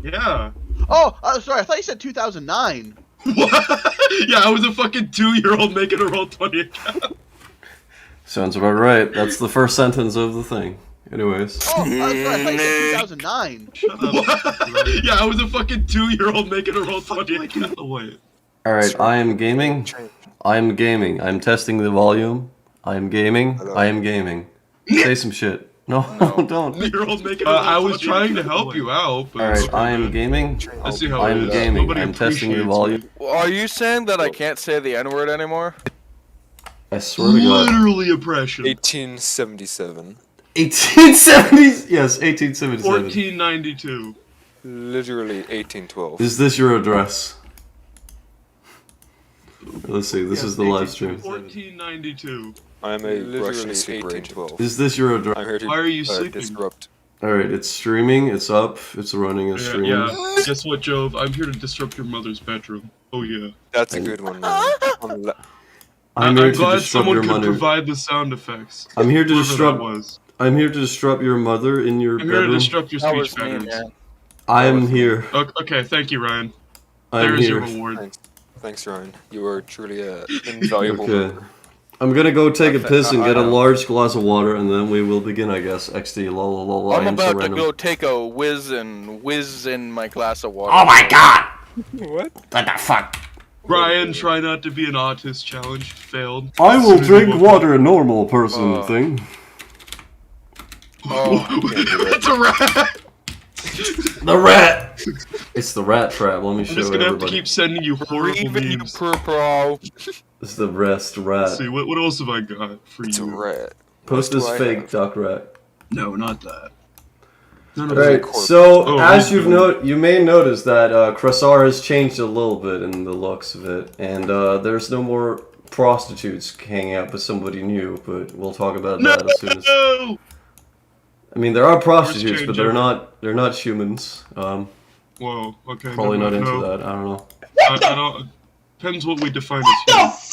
Yeah. Oh, sorry. I thought you said 2009. What? Yeah, I was a fucking 2-year-old making a Roll20 account. Sounds about right. That's the first sentence of the thing. Anyways. Oh, sorry. I thought you said 2009. Shut up. Yeah, I was a fucking 2-year-old making a Roll20 account. Wait. Alright, I am gaming. I am gaming. I'm testing the volume. I am gaming. I am gaming. Say some shit. No, don't. I was trying to help you out. Alright, I am gaming. Let's see how I am gaming. Nobody I'm testing the appreciates volume. Are you saying that I can't say the N-word anymore? I swear to God. Literally oppression. 1877. 1870s? Yes, 1877. 1492. Literally 1812. Is this your address? Let's see, this is the live stream. 1492. I'm a Literally Russian super 1812. Is this your address? I'm here to Why are you sleeping? disrupt. Alright, it's streaming, it's up, it's running a stream. Yeah. Guess what, Jove? I'm here to disrupt your mother's bedroom. Oh yeah. That's a good one, man. I'm here to glad disrupt someone your could mother. provide the sound effects. I'm here to Whoever disrupt. that was. I'm here to disrupt your mother in your I'm here to bedroom. disrupt your That speech was me, patterns. man. I am here. Okay, thank you, Ryan. I'm There's here. your reward. Thanks, Ryan. You are truly an invaluable Okay. member. I'm gonna go take a piss and get a I know. large glass of water, and then we will begin, I guess. XD, lol, lol, lol. I'm I am so about to random. go take a whiz in my glass of water. Oh my God! What? What the fuck? Ryan, try not to be an autist challenge. Failed. I will As soon as drink you woke water, a normal person Oh. thing. Oh, It's a rat! The rat! It's the rat trap, let me I'm show just gonna have to everybody. keep sending you horrible even you memes. pro. It's the rest rat. Let's see, what else have I got for It's a you? rat. Post What this do I fake have? duck rat. No, not that. None of Alright, that. so Oh, as okay. you may notice that Cressar has changed a little bit in the looks of it, and there's no more prostitutes hanging out with somebody new, but we'll talk about that as soon as. No! I mean, there are prostitutes, change but they're not humans. Whoa, okay. Probably no, not into no. that. I don't know. I don't. Depends what we define as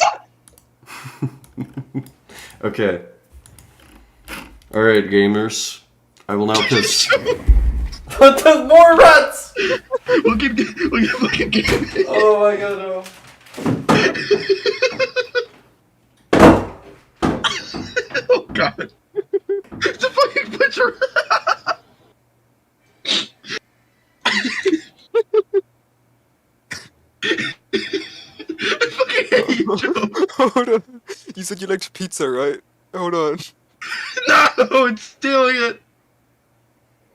human. Okay. Alright, gamers. I will now piss. What the more rats? Look at fucking gaming. Oh my God, no. Oh god. It's a fucking picture. I fucking hate you, Joe. Hold on. You said you liked pizza, right? Hold on. No, it's stealing it.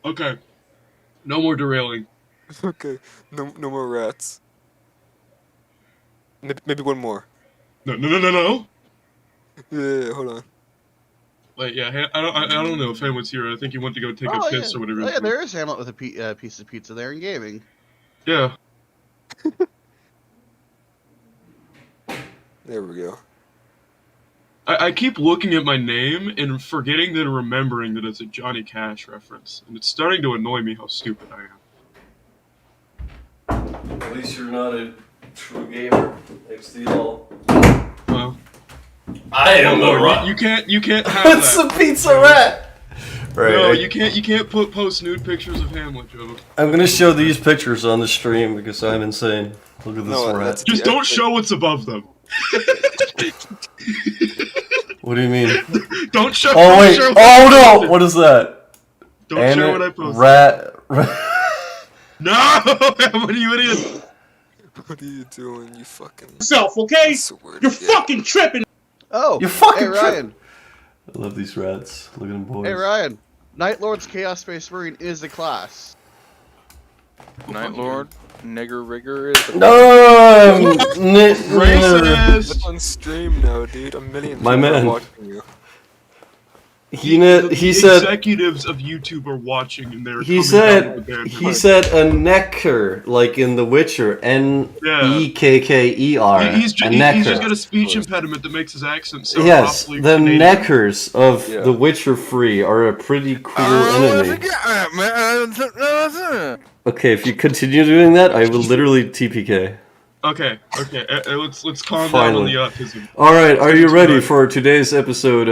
Okay. No more derailing. Okay. No more rats. Maybe one more. No. Yeah, hold on. Wait, yeah, I don't know if Hamlet's here. I think he went to go take a piss or whatever. Oh, yeah, there is Hamlet with a piece of pizza there in gaming. Yeah. There we go. I keep looking at my name and forgetting then remembering that it's a Johnny Cash reference. And it's starting to annoy me how stupid I am. At least you're not a true gamer. XD all. Well, I am the rat. you can't have It's that. a pizza rat. Right. No, you can't post nude pictures of Hamlet, Joe. I'm gonna show these pictures on the stream because I'm insane. Look at this No, rat. that's- Just don't show what's above them. What do you mean? Don't show. Oh don't wait! show Oh no! What is that? Don't show what I posted. Rat. No, Hamlet, you idiot! What are you doing, you fucking... Self, okay? That's the word, You're yeah. fucking tripping. Oh, You fucking hey Ryan. I love these rats. Look at them boys. Hey Ryan. Night Lord's Chaos Space Marine is the class. Night Lord, nigger rigger is the No! Racist. It's on stream now, dude. A million My people are man. watching you. He The said executives of YouTube are watching, and they're he coming down said with the band. he said a necker like in The Witcher. N-E-K-K-E-R. He's a just got necker. a speech impediment that makes his accent sound Yes, awfully the Canadian. neckers of Yeah. The Witcher Free are a pretty cool enemy. Okay, if you continue doing that, I will literally TPK. Okay, let's calm down on Finally. the autism. Alright, are you ready Right. for today's episode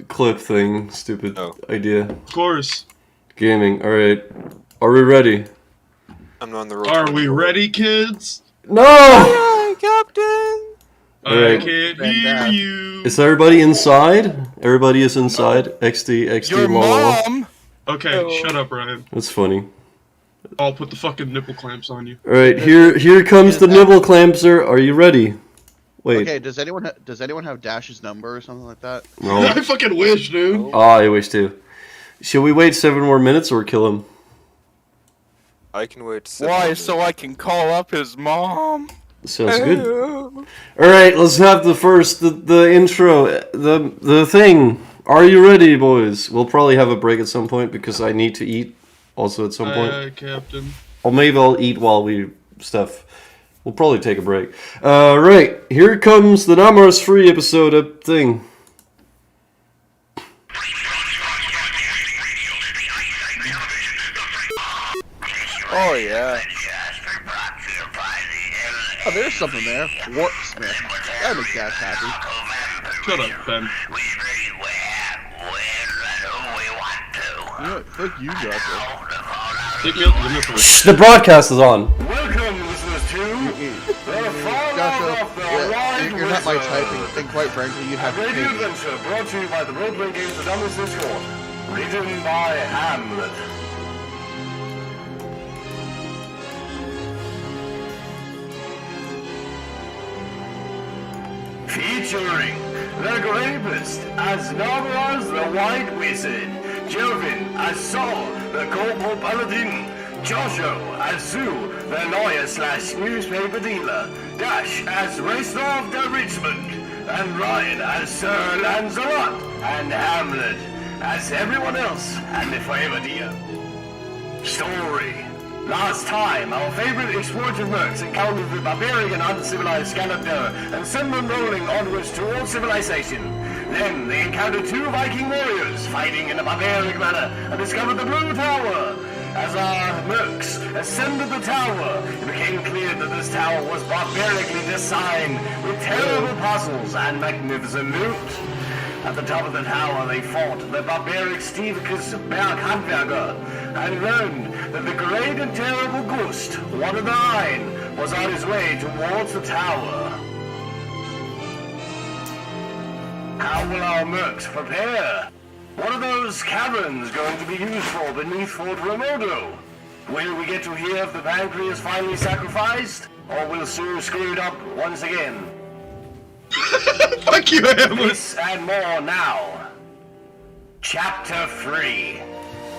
clip thing? Stupid No. idea. Of course. Gaming, alright. Are we ready? I'm on the road. Are we ready, kids? No! Aye, Captain. I Alright. can't Stand hear back. you. Is everybody inside? Everybody is inside. XD, Your la la la. mom! Okay, Oh. shut up, Ryan. That's funny. I'll put the fucking nipple clamps on you. Alright, here comes the nibble clamper. Are you ready? Wait. Okay, does anyone have Dash's number or something like that? No. I fucking wish, dude. Oh, I wish to. Should we wait 7 more minutes or kill him? I can wait. Why? So I can call up his mom? Sounds good. Alright, let's have the intro, the thing. Are you ready, boys? We'll probably have a break at some point because I need to eat also at some point. Captain. Or maybe I'll eat while we stuff. We'll probably take a break. Right, here comes the Namuras free episode of thing. Oh yeah. Oh, there's something there. Warpsmith. That makes Dash happy. Shut up, Ben. You know what? Fuck you, Joshua. Take me out the nipple. Shh, the broadcast is on. Welcome, listeners, to the fallout Joshua, of the yeah, Wild you're not my Wizard. type, and quite frankly, you'd have to Radio pay me. adventure brought to you by the role-playing games of Namuras Discord. Written by Hamlet. Featuring the Gravest as Namuras the White Wizard, Joven as Sol the Corporal Paladin, Joshua as Sue the lawyer/newspaper dealer, Dash as Racer of the Richmond, and Ryan as Sir Lancelot, and Hamlet as everyone else and the forever dear. Story. Last time, our favorite explorative mercs encountered the barbaric and uncivilized Scanapter and sent them rolling onwards towards civilization. Then they encountered 2 Viking warriors fighting in a barbaric manner and discovered the Blue Tower. As our mercs ascended the tower, it became clear that this tower was barbarically designed with terrible puzzles and magnificent loot. At the top of the tower, they fought the barbaric Stevikus Berghandwerker and learned that the great and terrible Ghost, one of the Rhine, was on his way towards the tower. How will our mercs prepare? What are those caverns going to be used for beneath Fort Remodo? Will we get to hear if the pancreas finally sacrificed? Or will Sue screw it up once again? Fuck you, Hamlet. This and more now. Chapter 3.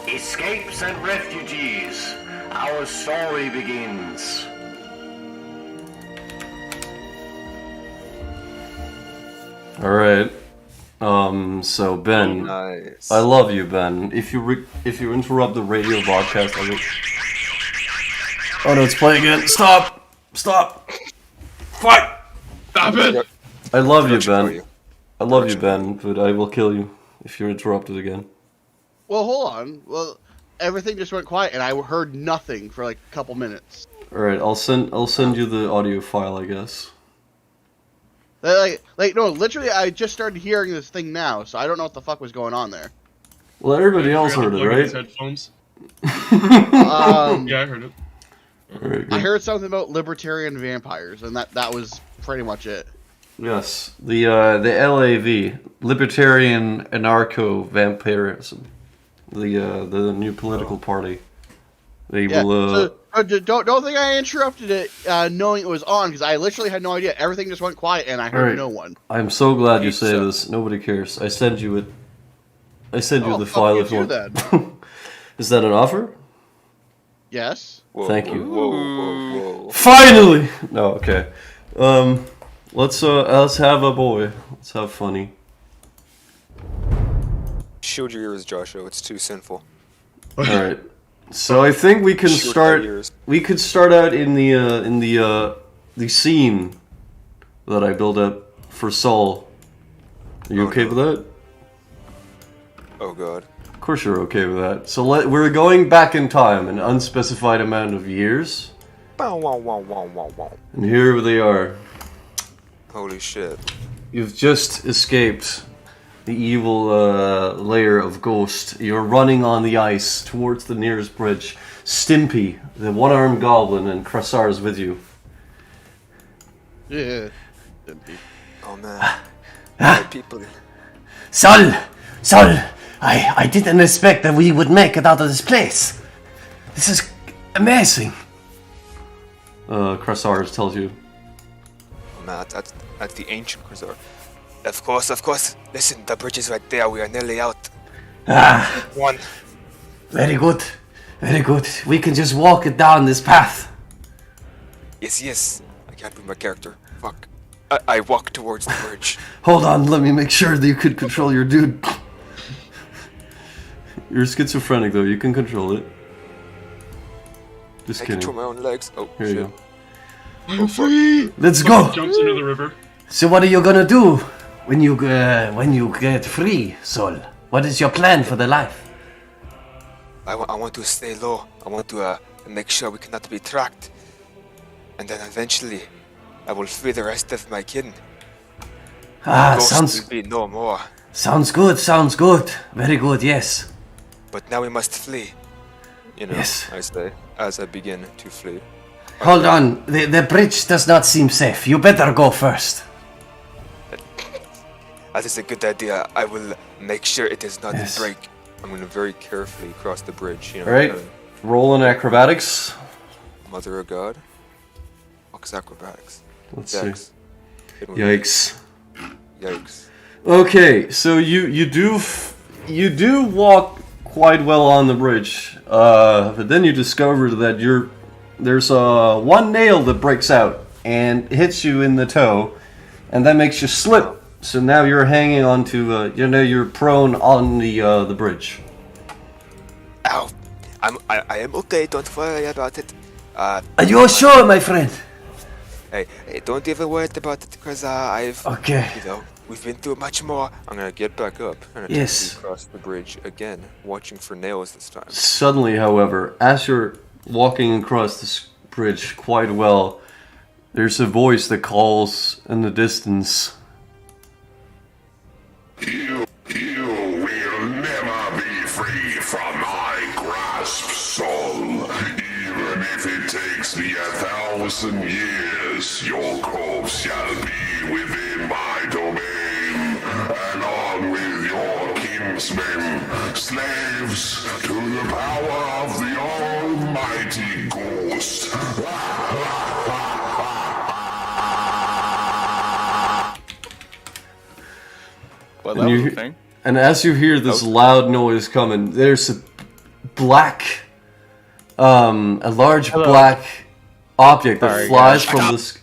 Escapes and Refugees. Our story begins. Alright. So Ben, Nice. I love you, Ben. If you interrupt the radio broadcast, I will... Oh no, it's playing again. Stop! Stop! Fight! Stop it. I love you, Production for Ben. you. I love you, Ben, but I will kill you if you're interrupted again. Well, hold on. Well, everything just went quiet, and I heard nothing for like a couple minutes. Alright, I'll send you the audio file, I guess. No, literally, I just started hearing this thing now, so I don't know what the fuck was going on there. Well, everybody else Forgot to heard it, plug in his right? headphones. Um, Yeah, I heard it. Alright, I good. heard something about libertarian vampires, and that was pretty much it. Yes, the LAV, Libertarian Anarcho Vampirism, the new political party. They Yeah. will. Don't think I interrupted it, knowing it was on, because I literally had no idea. Everything just went quiet, and I heard Alright. no one. I'm so glad you say Pizza. this. Nobody cares. I send you it. I send you Oh, the fuck file you if you too, want. Is that an offer? Yes. Whoa, Thank whoa, you. Whoa, whoa. Finally. No, okay. Let's have a boy. Let's have funny. Shield your ears, Joshua. It's too sinful. All right. So I think we can Shield start. your ears. We could start out in the scene that I built up for Saul. Are you Oh, okay no. with that? Oh god. Of course you're okay with that. So we're going back in time, an unspecified amount of years, Bow, wow, wow, wow, wow, wow. and here they are. Holy shit. You've just escaped the evil lair of Ghost. You're running on the ice towards the nearest bridge. Stimpy, the one-armed goblin, and Krasar is with you. Yeah. Oh man. Alright, people. Sol, I didn't expect that we would make it out of this place. This is amazing. Krasar tells you. Oh man, that's the ancient Khazar. Of course. Listen, the bridge is right there. We are nearly out. Ah, One. very good. We can just walk it down this path. Yes. I can't be my character. Fuck. I walk towards the bridge. Hold on, let me make sure that you could control your dude. You're schizophrenic though, you can control it. Just I kidding. control my own legs. Oh, Here shit. you go. I'm free. Let's go. Jumps into the river. So what are you gonna do when you get free, Sol? What is your plan for the life? I want to stay low. I want to make sure we cannot be tracked. And then eventually, I will free the rest of my kin. Ah, Ghosts will be no more. sounds good. Very good. Yes. But now we must flee. You know, Yes. I say, as I begin to flee. Hold on. The bridge does not seem safe. You better go first. That is a good idea. I will make sure it does not Yes. break. I'm going to very carefully cross the bridge. You know, Alright, roll in acrobatics. Mother of God. Fuck's acrobatics. Let's Dex. see. Hit me. Yikes. Yikes. Okay, so you do walk quite well on the bridge, but then you discover that there's one nail that breaks out and hits you in the toe, and that makes you slip. So now you're hanging onto, you're prone on the bridge. Ow. I am okay. Don't worry about it. Are you sure, my friend? Hey, don't even worry about it because I've, Okay. we've been through much more. I'm gonna get back up and Yes. attempt to cross the bridge again, watching for nails this time. Suddenly, however, as you're walking across this bridge quite well, there's a voice that calls in the distance. You will never be free from my grasp, soul. Even if it takes me 1,000 years, your corpse shall be within my domain. And on with your kinsmen, slaves to the power of the almighty ghost. Well, And that was you- a thing. And as you hear this loud noise coming, there's a large black object that Sorry, flies guys. from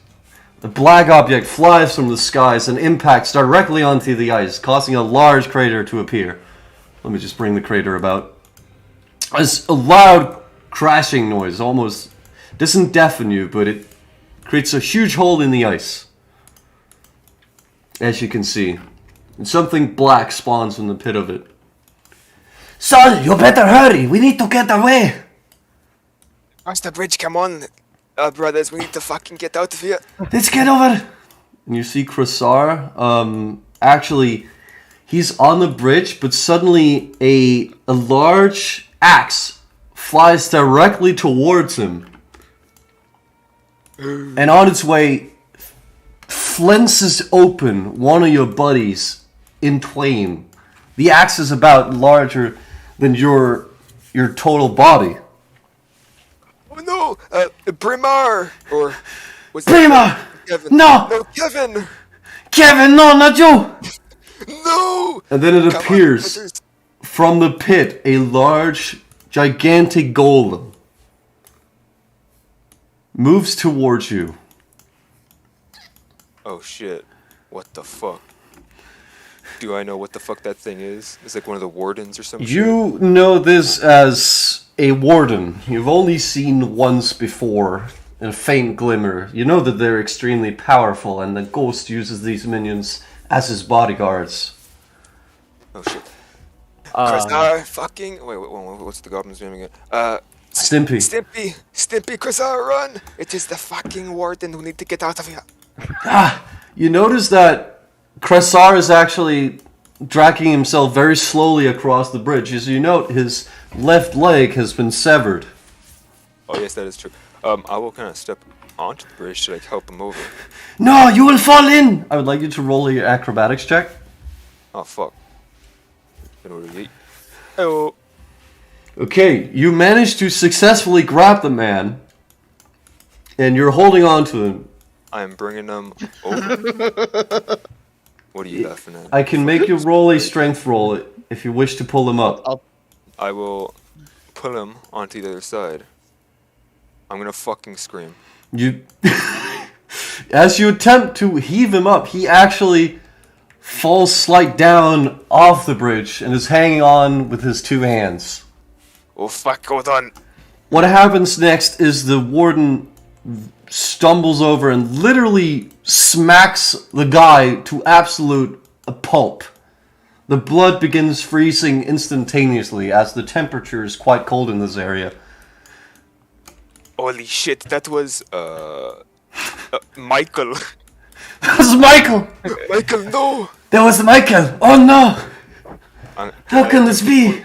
the black object flies from the skies and impacts directly onto the ice, causing a large crater to appear. Let me just bring the crater about. It's a loud crashing noise, almost doesn't deafen you, but it creates a huge hole in the ice, as you can see. And something black spawns from the pit of it. Sol, you better hurry. We need to get away. Cross the bridge, come on. Brothers, we need to fucking get out of here. Let's get over. And you see Krasar, actually, he's on the bridge, but suddenly a large axe flies directly towards him. And on its way, flinches open one of your buddies in twain. The axe is about larger than your total body. Oh no! Brimar! Or was Brimar! Kevin? No! No, Kevin! Kevin, no, not you. No! And then it Come on, appears brothers. from the pit a large, gigantic golem moves towards you. Oh shit. What the fuck? Do I know what the fuck that thing is? It's like one of the wardens or some shit. You know this as a warden. You've only seen once before, in a faint glimmer. You know that they're extremely powerful, and the ghost uses these minions as his bodyguards. Oh shit. Krasar fucking... Wait, what's the goblin's name again? Stimpy. Stimpy, Krasar, run! It is the fucking warden who need to get out of here. You notice that Krasar is actually dragging himself very slowly across the bridge. As you note, his left leg has been severed. Oh yes, that is true. I will kind of step onto the bridge to like help him over. No, you will fall in! I would like you to roll your acrobatics check. Oh fuck. In order to eat. Oh. Okay, you managed to successfully grab the man, and you're holding on to him. I am bringing him over. What are you laughing at? I can make you roll a strength roll if you wish to pull him up. I will pull him onto the other side. I'm gonna fucking scream. You, as you attempt to heave him up, he actually falls slight down off the bridge and is hanging on with his two hands. Oh fuck, hold on. What happens next is the warden stumbles over and literally smacks the guy to absolute pulp. The blood begins freezing instantaneously as the temperature is quite cold in this area. Holy shit, that was Michael. That was Michael! Michael, no! That was Michael! Oh no! How can this be?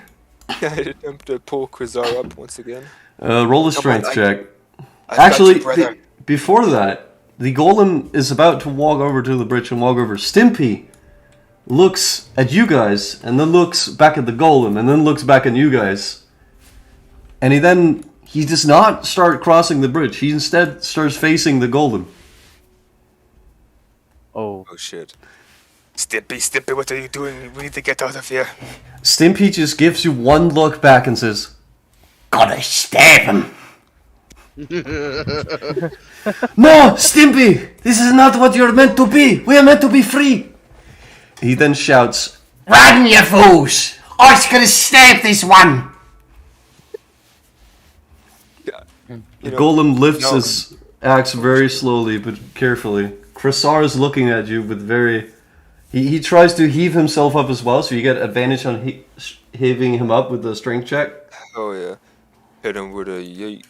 I attempt to pull Krazar up once again. Roll a strength check. I've got you, Actually, brother. before that, the golem is about to walk over to the bridge and walk over. Stimpy looks at you guys, and then looks back at the golem, and then looks back at you guys. And he does not start crossing the bridge. He instead starts facing the golem. Oh shit. Stimpy, what are you doing? We need to get out of here. Stimpy just gives you one look back and says, Gotta stab him! "No, Stimpy! This is not what you're meant to be! We are meant to be free!" He then shouts, Run, you fools! I's gonna stab this one! The golem lifts his axe very slowly but carefully. Krasar is looking at you with very... He tries to heave himself up as well, so you get advantage on heaving him up with the strength check. Oh yeah. Hit him with a yeet.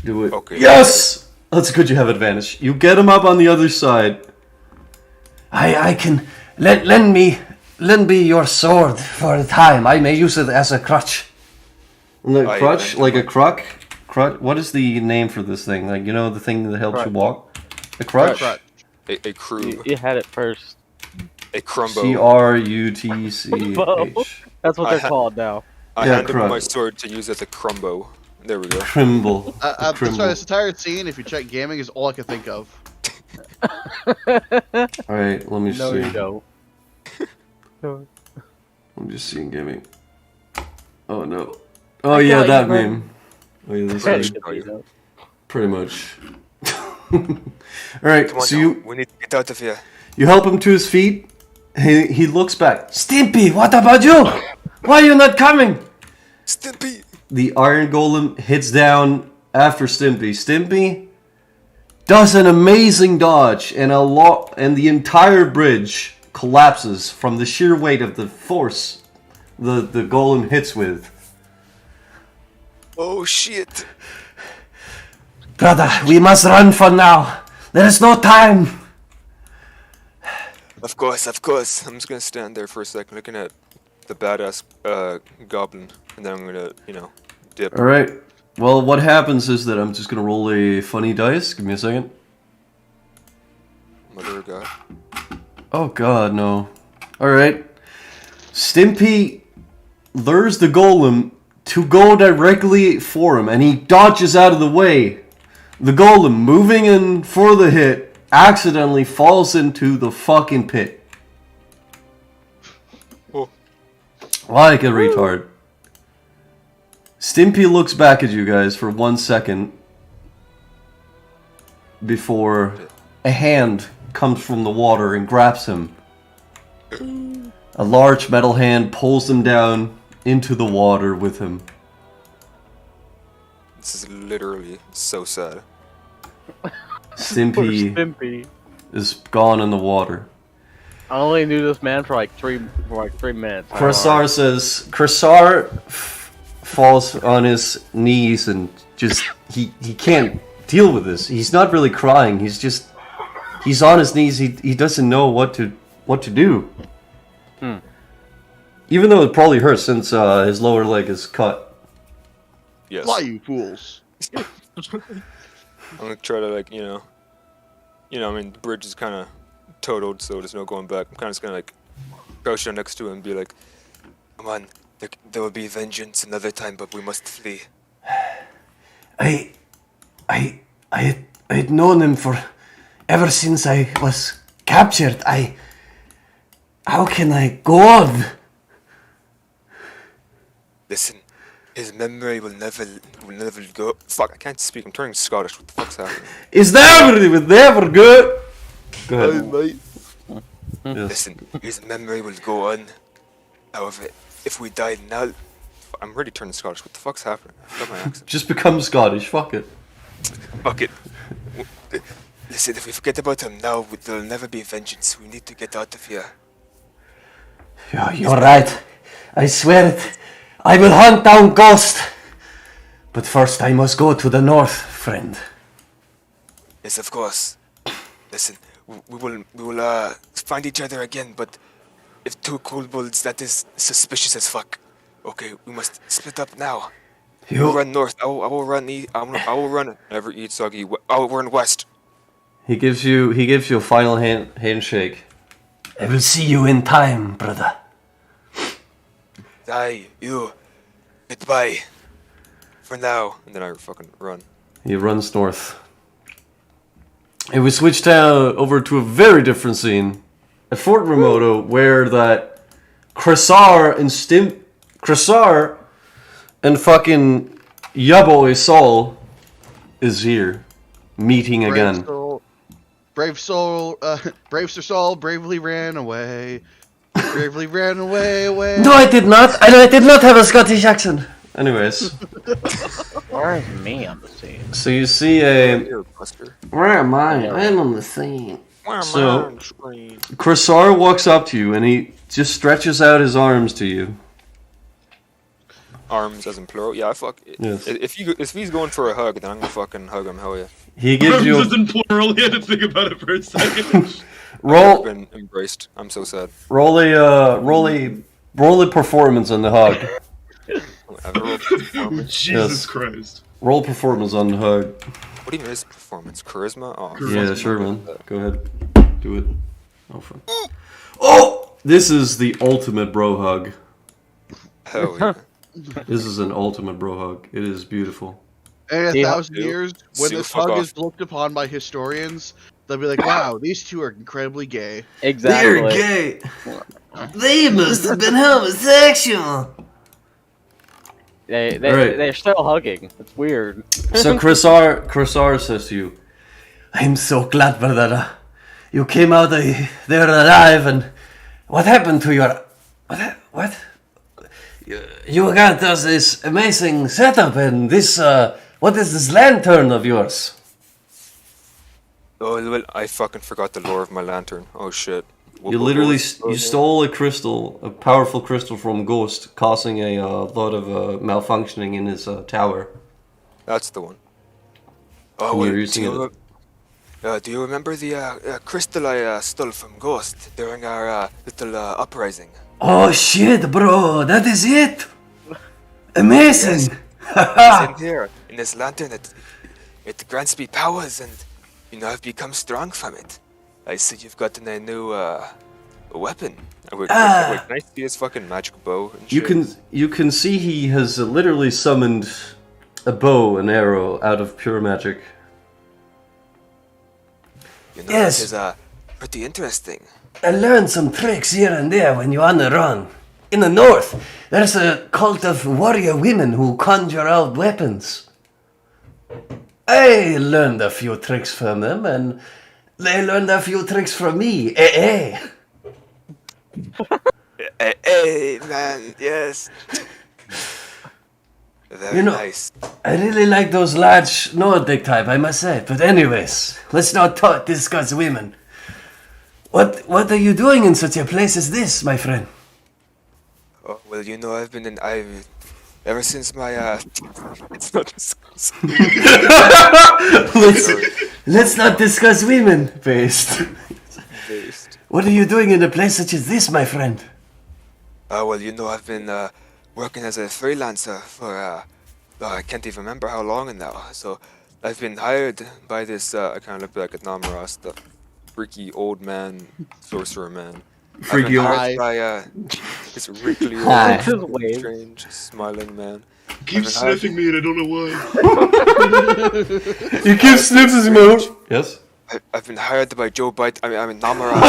Do it. Okay. Yes! That's good you have advantage. You get him up on the other side. I can... Lend me your sword for a time. I may use it as a crutch. The crutch? Like a crutch? What is the name for this thing? Like, you know, the thing that helps you walk? A crutch? A crew. You had it first. A crumbo. Crutch. That's what they're called now. I Yeah, handed him my crutch. sword to use as a crumbo. There we go. Crimble. That's why this entire scene, if you check gaming, is all I can think of. Alright, let me No, see. you don't. I'm just seeing gaming. Oh no. Oh yeah, that meme. Oh yeah, this Pretty is good, you know. pretty much. Alright, Come on so now. you We need to get out of here. help him to his feet. He looks back. Stimpy, what about you? Why are you not coming? Stimpy! The iron golem hits down after Stimpy. Stimpy does an amazing dodge, and and the entire bridge collapses from the sheer weight of the force the golem hits with. Oh shit! Brother, we must run for now. There is no time. Of course. I'm just gonna stand there for a second looking at the badass goblin, and then I'm gonna, dip. Alright, well what happens is that I'm just gonna roll a funny dice. Give me a second. Mother of God. Oh god, no. Alright. Stimpy lures the golem to go directly for him, and he dodges out of the way. The golem, moving in for the hit, accidentally falls into the fucking pit. Oh. Like a retard. Stimpy looks back at you guys for 1 second before a hand comes from the water and grabs him. A large metal hand pulls him down into the water with him. This is literally so sad. Stimpy Stimpy. is gone in the water. I only knew this man for like 3 minutes. Krasar says, Krasar falls on his knees and just, he can't deal with this. He's not really crying, he's on his knees, he doesn't know what to do. Even though it probably hurts since his lower leg is cut. Yes. Why, you fools? I'm gonna try to like, I mean, the bridge is kind of totaled, so there's no going back. I'm kind of just gonna like crouch down next to him and be like, "Come on, there will be vengeance another time, but we must flee." I'd known him for ever since I was captured. How can I go on? Listen, his memory will never go. Fuck, I can't speak. I'm turning Scottish. What the fuck's happening? His memory will never go. Go ahead. Yes. Listen, his memory will go on. However, if we die now, I'm really turning Scottish. What the fuck's happening? I forgot my accent. Just become Scottish. Fuck it. Fuck it. Listen, if we forget about him now, there'll never be vengeance. We need to get out of here. You're right. I swear it. I will hunt down Ghost. But first I must go to the north, friend. Yes, of course. Listen, we will find each other again, but if two kobolds, that is suspicious as fuck. Okay, we must split up now. You run north. I will run east. I will run. Never eat soggy. I'll run west. He gives you a final handshake. I will see you in time, brother. Die, you. Goodbye. For now. And then I fucking run. He runs north. And we switch over to a very different scene at Fort Remoto, where that Cressar and fucking Yaboy Saul is here, meeting again. Brave Sir Saul bravely ran away. Bravely ran away. No, I did not. I did not have a Scottish accent. Anyways, Where's me on the scene? so you see a. You're a buster. Where am I? I'm on the scene. Why am I So- on the screen? Cressar walks up to you and he just stretches out his arms to you. Arms as in plural. Yeah, fuck. Yes. If he's going for a hug, then I'm gonna fucking hug him. Hell yeah. He gives you Arms is in plural. He had to think about it for a second. roll I've been embraced. I'm so sad. roll a performance on the hug. I've rolled performance. Jesus Yes. Christ. Roll performance on the hug. What even is performance? Charisma? Oh, Yeah, fuck, sure, I'm man. good at that. Go ahead. Do it. Oh, fun. Oh! This is the ultimate bro hug. Hell yeah. This is an ultimate bro hug. It is beautiful. And in Yeah. 1,000 years, when Sue, this fuck hug off. is looked upon by historians, they'll be like, wow, these two are incredibly gay. Exactly. gay. They must have been homosexual. They're still hugging. It's weird. So Cressar says to you, I'm so glad, brother. You came out there alive, and what happened to your... What? You got us this amazing setup, and this... what is this lantern of yours? Oh, well, I fucking forgot the lore of my lantern. Oh shit. you literally you stole a powerful crystal from Ghost, causing a lot of malfunctioning in his tower. That's the one. Oh, And wait, you're using do you remember the crystal I stole from Ghost during our little uprising? Oh, shit, bro. That is it. Amazing. It's in here, in this lantern. It grants me powers, and I've become strong from it. I see you've gotten a new weapon. Wait, can I see his fucking magic bow? And shit? You can see he has literally summoned a bow and arrow out of pure magic. Yes. It is pretty interesting. I learned some tricks here and there when you're on the run. In the north, there's a cult of warrior women who conjure out weapons. I learned a few tricks from them, and they learned a few tricks from me. Hey, man, yes. Very nice. I really like those large Nordic type, I must say. But anyways, let's not discuss women. What are you doing in such a place as this, my friend? Oh, well, I've ever since my it's not discussed. Let's not discuss women, Based. Based. What are you doing in a place such as this, my friend? Well, I've been working as a freelancer for I can't even remember how long now. So I've been hired by this. I kind of look like a Namuras, the freaky old man, sorcerer man. Freaky old. I've been hired by this wrinkly Hi. old, Just wave. strange, smiling man. Keep I've been hired- sniffing me and I don't know why. He keeps sniffing his mouth. Yes. I've been hired by Joe Biden. I mean Namuras.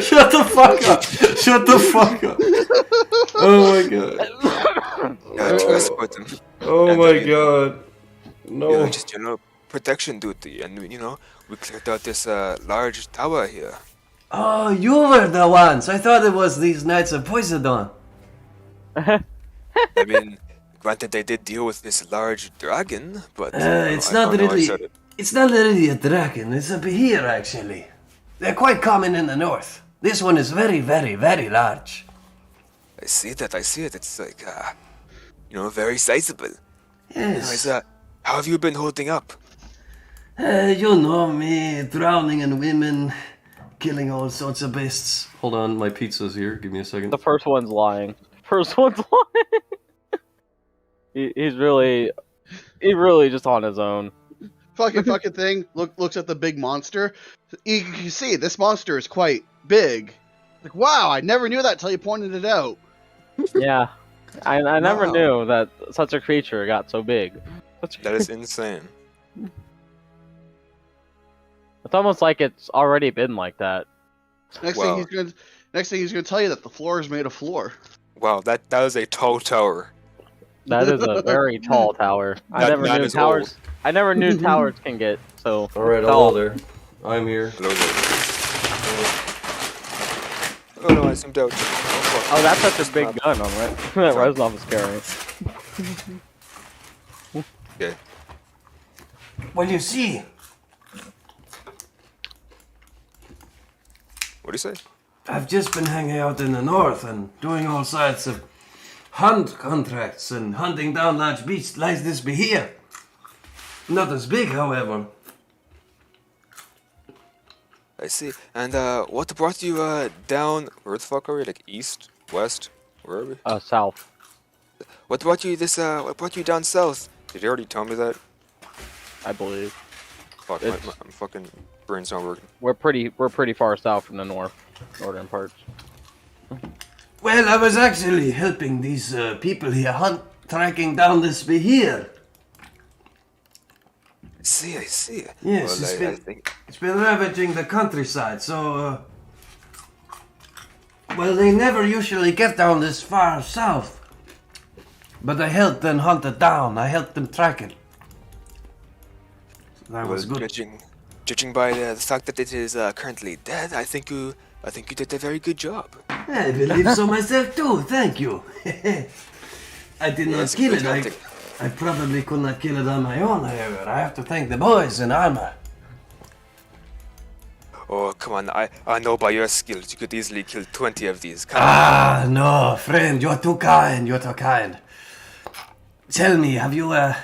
Shut the fuck up. Shut the fuck up. Oh my god. To escort him. Oh And, my you know, god. You know, No. just protection duty, and we cleared out this large tower here. Oh, you were the ones. I thought it was these Knights of Poseidon. I mean, granted, they did deal with this large dragon, but It's I not don't know, I really. said it. It's not really a dragon. It's a behir, actually. They're quite common in the north. This one is very, very, very large. I see it. It's like, very sizable. Yes. How have you been holding up? You know me, drowning in women, killing all sorts of beasts. Hold on, my pizza's here. Give me a second. The first one's lying. First one's lying. He's really just on his own. Fucking thing looks at the big monster. You can see this monster is quite big. Like, wow, I never knew that until you pointed it out. Yeah, I never Wow. knew that such a creature got so big. That is insane. It's almost like it's already been like that. Next Wow. thing he's gonna tell you that the floor is made of floor. Wow, that is a tall tower. That is a very tall tower. I That never man knew is towers. old. I never knew towers can get so Alright, tall. hello there. I'm here. Hello there. Oh no, I zoomed out. Oh, fuck. Oh, that's such a big gun on right that Reznov is carrying. Okay. Well, you see, What do you say? I've just been hanging out in the north and doing all sorts of hunt contracts and hunting down large beasts like this behir. Not as big, however. I see. And what brought you down? Where the fuck are we? Like east, west? Where are we? South. What brought you what brought you down south? Did you already tell me that? I believe. Fuck, It's- I'm fucking brain's not working. We're pretty far south from the northern parts. Well, I was actually helping these people here hunt, tracking down this behir. I see. Yes, well, it's I been- think It's been ravaging the countryside, so, well, they never usually get down this far south. But I helped them hunt it down. I helped them track it. So that was good. Judging by the fact that it is currently dead, I think you did a very good job. I believe so myself too, thank you. I did not Yes, kill it. fantastic. I probably could not kill it on my own, however. I have to thank the boys in armor. Oh, come on, I know by your skills you could easily kill 20 of these. Come on. Ah, no, friend, you're too kind, you're too kind. Tell me, have you, And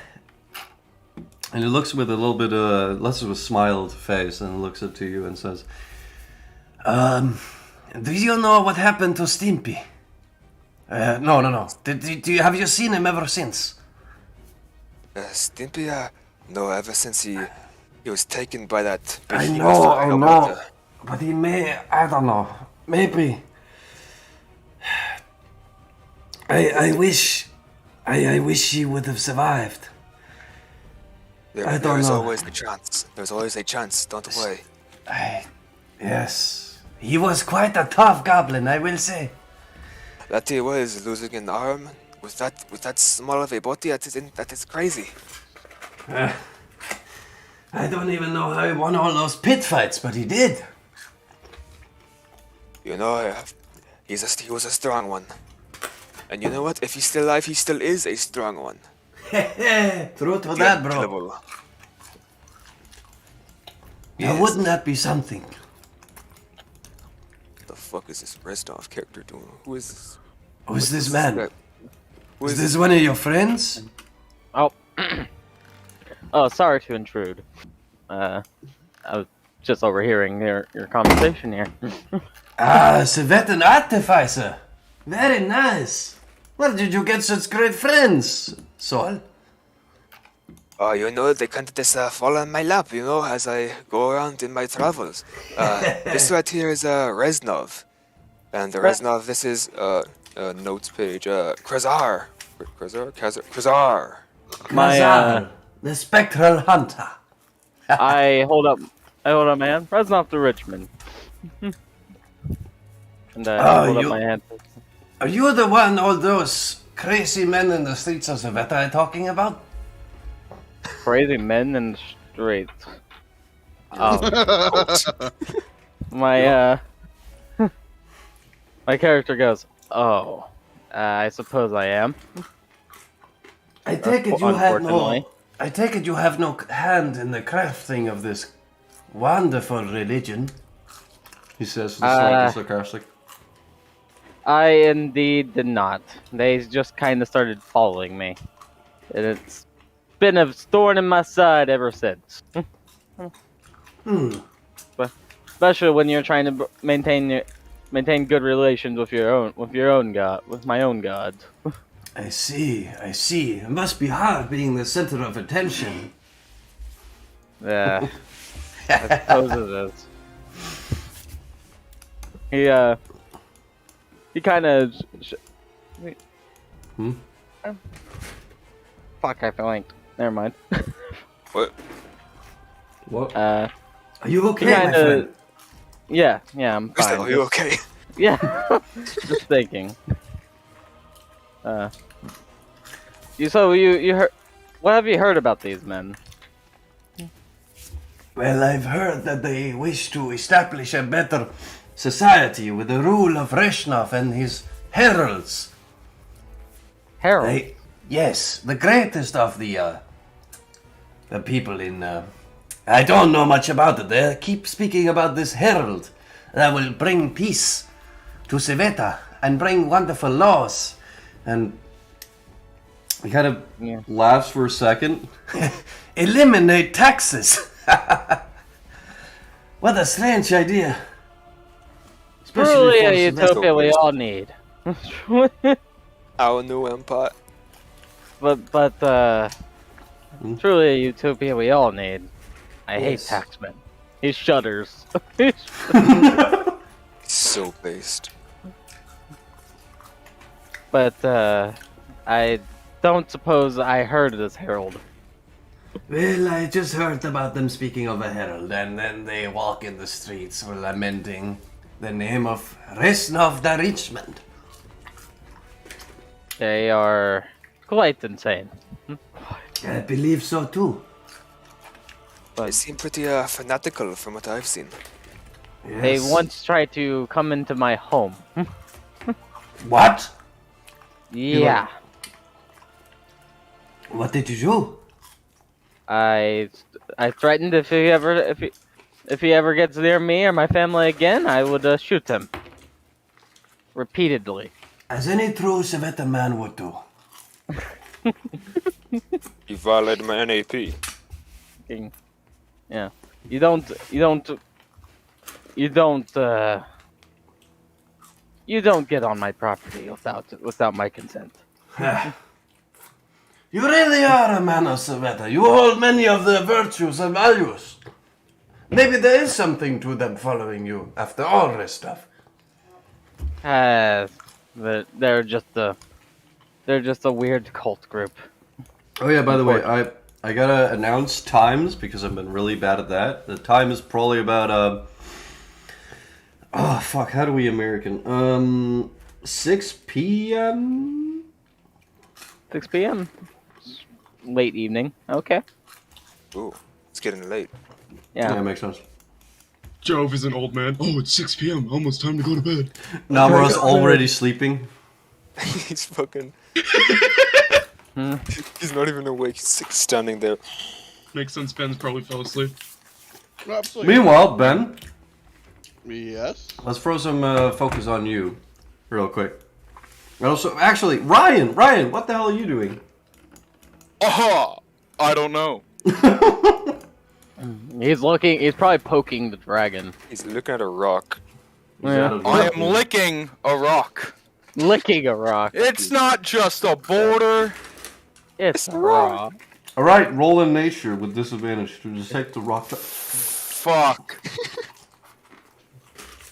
he looks with a little bit less of a smiled face and looks up to you and says, do you know what happened to Stimpy? No. Have you seen him ever since? Stimpy, no, ever since he was taken by that I behemoth, know, I don't know. want But he may, I don't know, maybe. I wish he would have survived. I don't There's know. always a chance. There's always a chance, don't worry. Yes. He was quite a tough goblin, I will say. That he was losing an arm with that small of a body, that is crazy. I don't even know how he won all those pit fights, but he did. You know, he was a strong one. And you know what? If he's still alive, he still is a strong one. True to that, bro. Unkillable. Now, Yes. wouldn't that be something? What the fuck is this Reznov character doing? Who is this? Who's this man? Who Is is this one of your friends? Oh, oh, sorry to intrude. I was just overhearing your conversation here. Ah, Civet and Artificer. Very nice. Where did you get such great friends, Sol? Oh, they kind of just fall on my lap, as I go around in my travels. This right here is Reznov. And Reznov, this is notes page. Krazar. Krazar. Kazar, the spectral hunter. I hold up my hand. Reznov to Richmond. And I hold up my hand. Are you the one all those crazy men in the streets of Savetta are talking about? Crazy men in the streets. My my character goes, "Oh, I suppose I am." I take it you have no hand in the crafting of this wonderful religion. He says, slightly sarcastic. I indeed did not. They just kind of started following me, and it's been a thorn in my side ever since. But especially when you're trying to maintain good relations with your own god, with my own god. I see. It must be hard being the center of attention. Yeah, I suppose it is. He kind of. Fuck! I blinked. Never mind. What? Are you okay, my friend? Yeah, I'm fine. Are you okay? Yeah, just thinking. You heard? What have you heard about these men? Well, I've heard that they wish to establish a better society with the rule of Reshnov and his heralds. Herald. Yes, the greatest of the people in. I don't know much about it. They keep speaking about this herald that will bring peace to Civeta and bring wonderful laws. And he kind of laughs for a second. Eliminate taxes. What a strange idea. Truly a utopia we all need. Our new empire. But truly a utopia we all need. I hate taxmen. He shudders. So based. But I don't suppose I heard of this herald. Well, I just heard about them speaking of a herald, and then they walk in the streets lamenting the name of Resnov the Richmond. They are quite insane. I believe so too. They seem pretty fanatical from what I've seen. Yes. They once tried to come into my home. What? Yeah. What did you do? I threatened if he ever gets near me or my family again, I would shoot him. Repeatedly. As any true Civeta man would do. You violated my NAP. Yeah. You don't get on my property without my consent. You really are a man of Civeta. You hold many of the virtues and values. Maybe there is something to them following you after all, Restov. They're just a weird cult group. Oh yeah, by the way, I gotta announce times because I've been really bad at that. The time is probably about oh fuck, how do we American? 6 p.m. 6 p.m. Late evening. Okay. Ooh, it's getting late. Yeah. Yeah, makes sense. Jove is an old man. Oh, it's 6 p.m. Almost time to go to bed. Namuras already sleeping. He's fucking... He's not even awake. He's standing there. Makes sense. Ben's probably fell asleep. Absolutely. Meanwhile, Ben, Yes. let's throw some focus on you, real quick. And also, actually, Ryan, what the hell are you doing? Aha! I don't know. He's probably poking the dragon. He's looking at a rock. Yeah. I am licking a rock. Licking a rock. It's not just a boulder. It's a rock. All right, roll in nature with disadvantage to detect the rock. Fuck.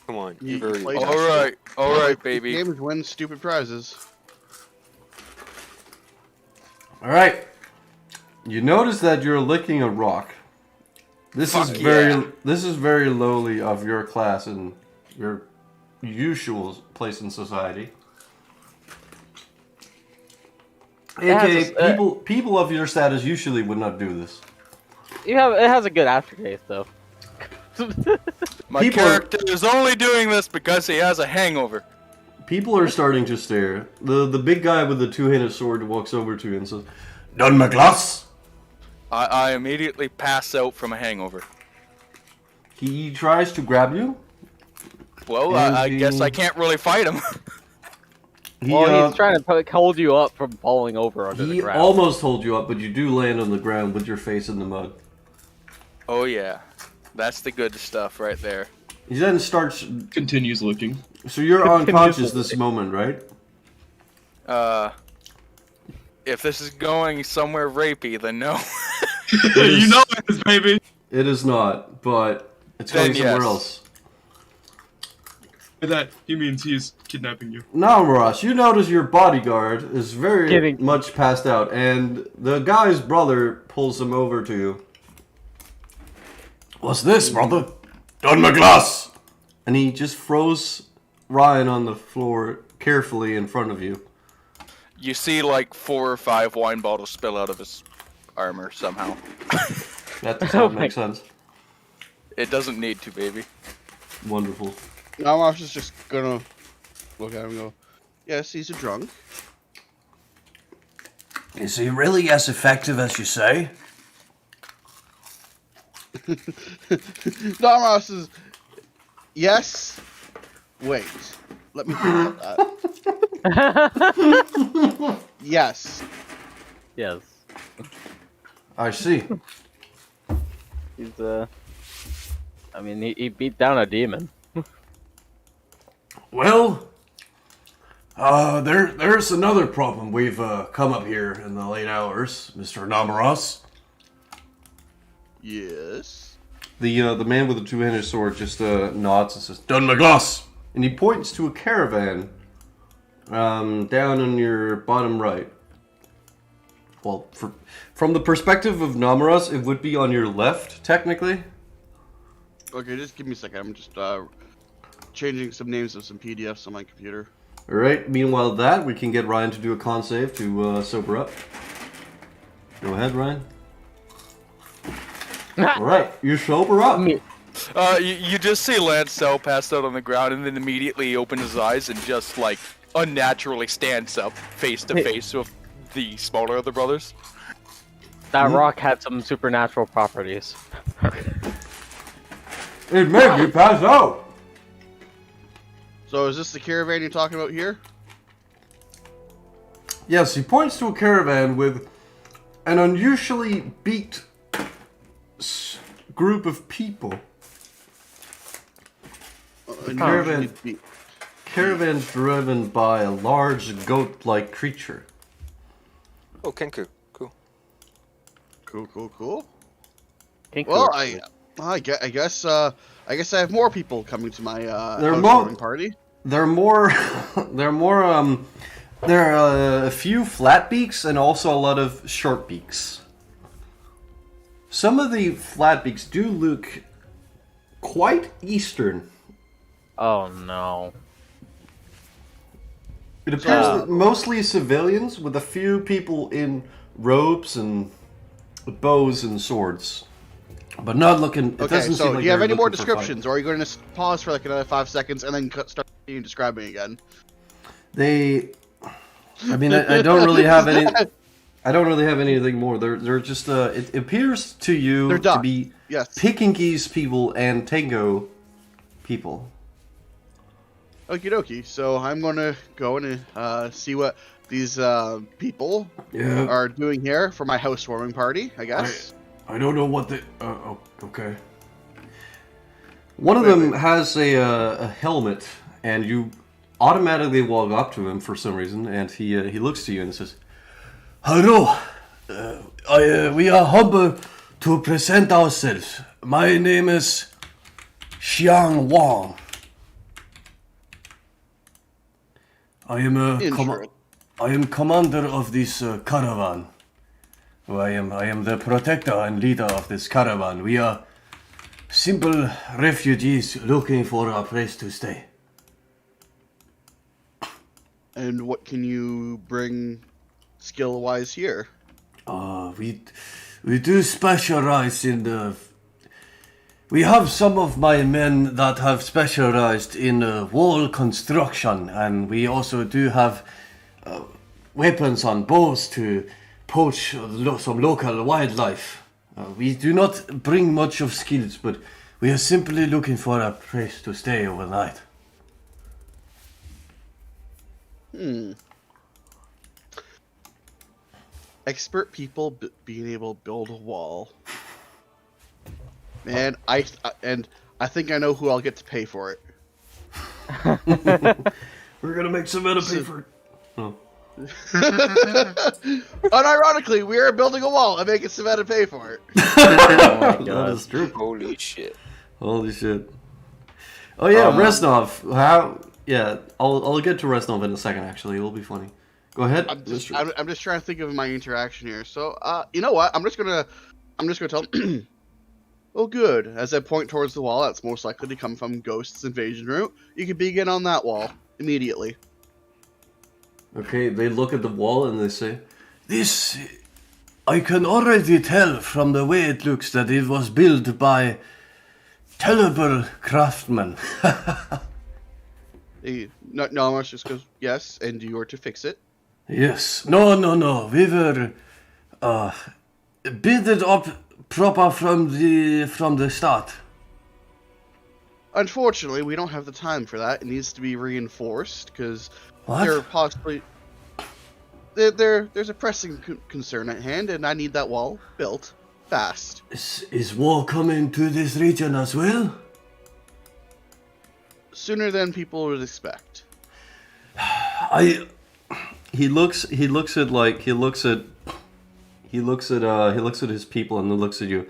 Come on, You you've already. played All right, baby. Games win stupid prizes. All right. You notice that you're licking a rock. This Fuck is yeah. very lowly of your class and your usual place in society. AKA, people of your status usually would not do this. It has a good aftertaste though. My People character is only doing this because he has a hangover. People are starting to stare. The big guy with the two-handed sword walks over to you and says, Done my glass? I immediately pass out from a hangover. he tries to grab you. Well, And I guess I can't really fight him. Well, he's trying to hold you up from falling over under the He ground. almost holds you up, but you do land on the ground with your face in the mud. Oh yeah, that's the good stuff right there. He then starts. Continues looking. So you're unconscious this moment, right? If this is going somewhere rapey, then no. You know it is, baby. It is not, but it's Then going somewhere yes. else. By that, he means he's kidnapping you. Namuras, you notice your bodyguard is very Getting- much passed out, and the guy's brother pulls him over to you. What's this, brother? Done my glass? And he just throws Ryan on the floor carefully in front of you. You see like 4 or 5 wine bottles spill out of his armor somehow. That does Oh not my- make sense. It doesn't need to, baby. Wonderful. Now I was just gonna look at him and go, yes, he's a drunk. Is he really as effective as you say? Namuras says, yes. Wait, let me think about that. Yes. Yes. I see. He's I mean, he beat down a demon. Well, there's another problem. We've come up here in the late hours, Mr. Namuras. Yes. The man with the two-handed sword just nods and says, Done my glass? and he points to a caravan down on your bottom right. Well, from the perspective of Namuras, it would be on your left, technically. Okay, just give me a second. I'm just changing some names of some PDFs on my computer. Alright, meanwhile we can get Ryan to do a con save to sober up. Go ahead, Ryan. Alright, you sober up. You just see Lancel pass out on the ground and then immediately open his eyes and just like unnaturally stands up face to face with the smaller of the brothers. That rock had some supernatural properties. It made me pass out. So is this the caravan you're talking about here? Yes, he points to a caravan with an unusually beaked group of people. Caravan. Caravan driven by a large goat-like creature. Oh, Kenku. Cool. Cool. Kinky Well, or- I guess I have more people coming to my They're housewarming party. They're more, there are a few flat beaks and also a lot of short beaks. Some of the flat beaks do look quite Eastern. Oh no. It appears that mostly civilians with a few people in robes and bows and swords. But not looking. It Okay, doesn't so seem like do you have they're any more looking for a fight. descriptions, or are you going to pause for like another 5 seconds and then start describing again? They, I mean, I don't really have any. I don't really have anything more. They're just. It appears to you They're to done. be Yes. Pekingese people and Tango people. Okie dokie. So I'm going to go and see what these people Yeah. are doing here for my housewarming party, I guess. I don't know what the... oh, okay. One of Wait, them wait. has a helmet, and you automatically walk up to him for some reason, and he looks to you and says, Hello. We are humble to present ourselves. My name is Xiang Wang. I am commander of this caravan. I am the protector and leader of this caravan. We are simple refugees looking for a place to stay. And what can you bring skill-wise here? We do specialize in the. We have some of my men that have specialized in wall construction, and we also do have weapons on bows to poach some local wildlife. We do not bring much of skills, but we are simply looking for a place to stay overnight. Expert people being able to build a wall. Man, I think I know who I'll get to pay for it. "We're gonna make Savannah pay for it." Oh. Unironically, we are building a wall and making Savannah pay for it. That is true. Holy shit. Holy shit. Oh yeah, Reznov. How? Yeah, I'll get to Reznov in a second. Actually, it'll be funny. Go ahead. I'm just trying to think of my interaction here. So, you know what? I'm just gonna tell him. Oh, good. As I point towards the wall, that's most likely to come from Ghost's invasion route. You can begin on that wall immediately. Okay, they look at the wall and they say, This, I can already tell from the way it looks that it was built by terrible craftsmen. Namuras just goes, yes, and you are to fix it. Yes. No. We were built it up proper from the start. Unfortunately, we don't have the time for that. It needs to be reinforced because What? there's a pressing concern at hand, and I need that wall built fast. Is war coming to this region as well? Sooner than people would expect. he looks at his people and then looks at you.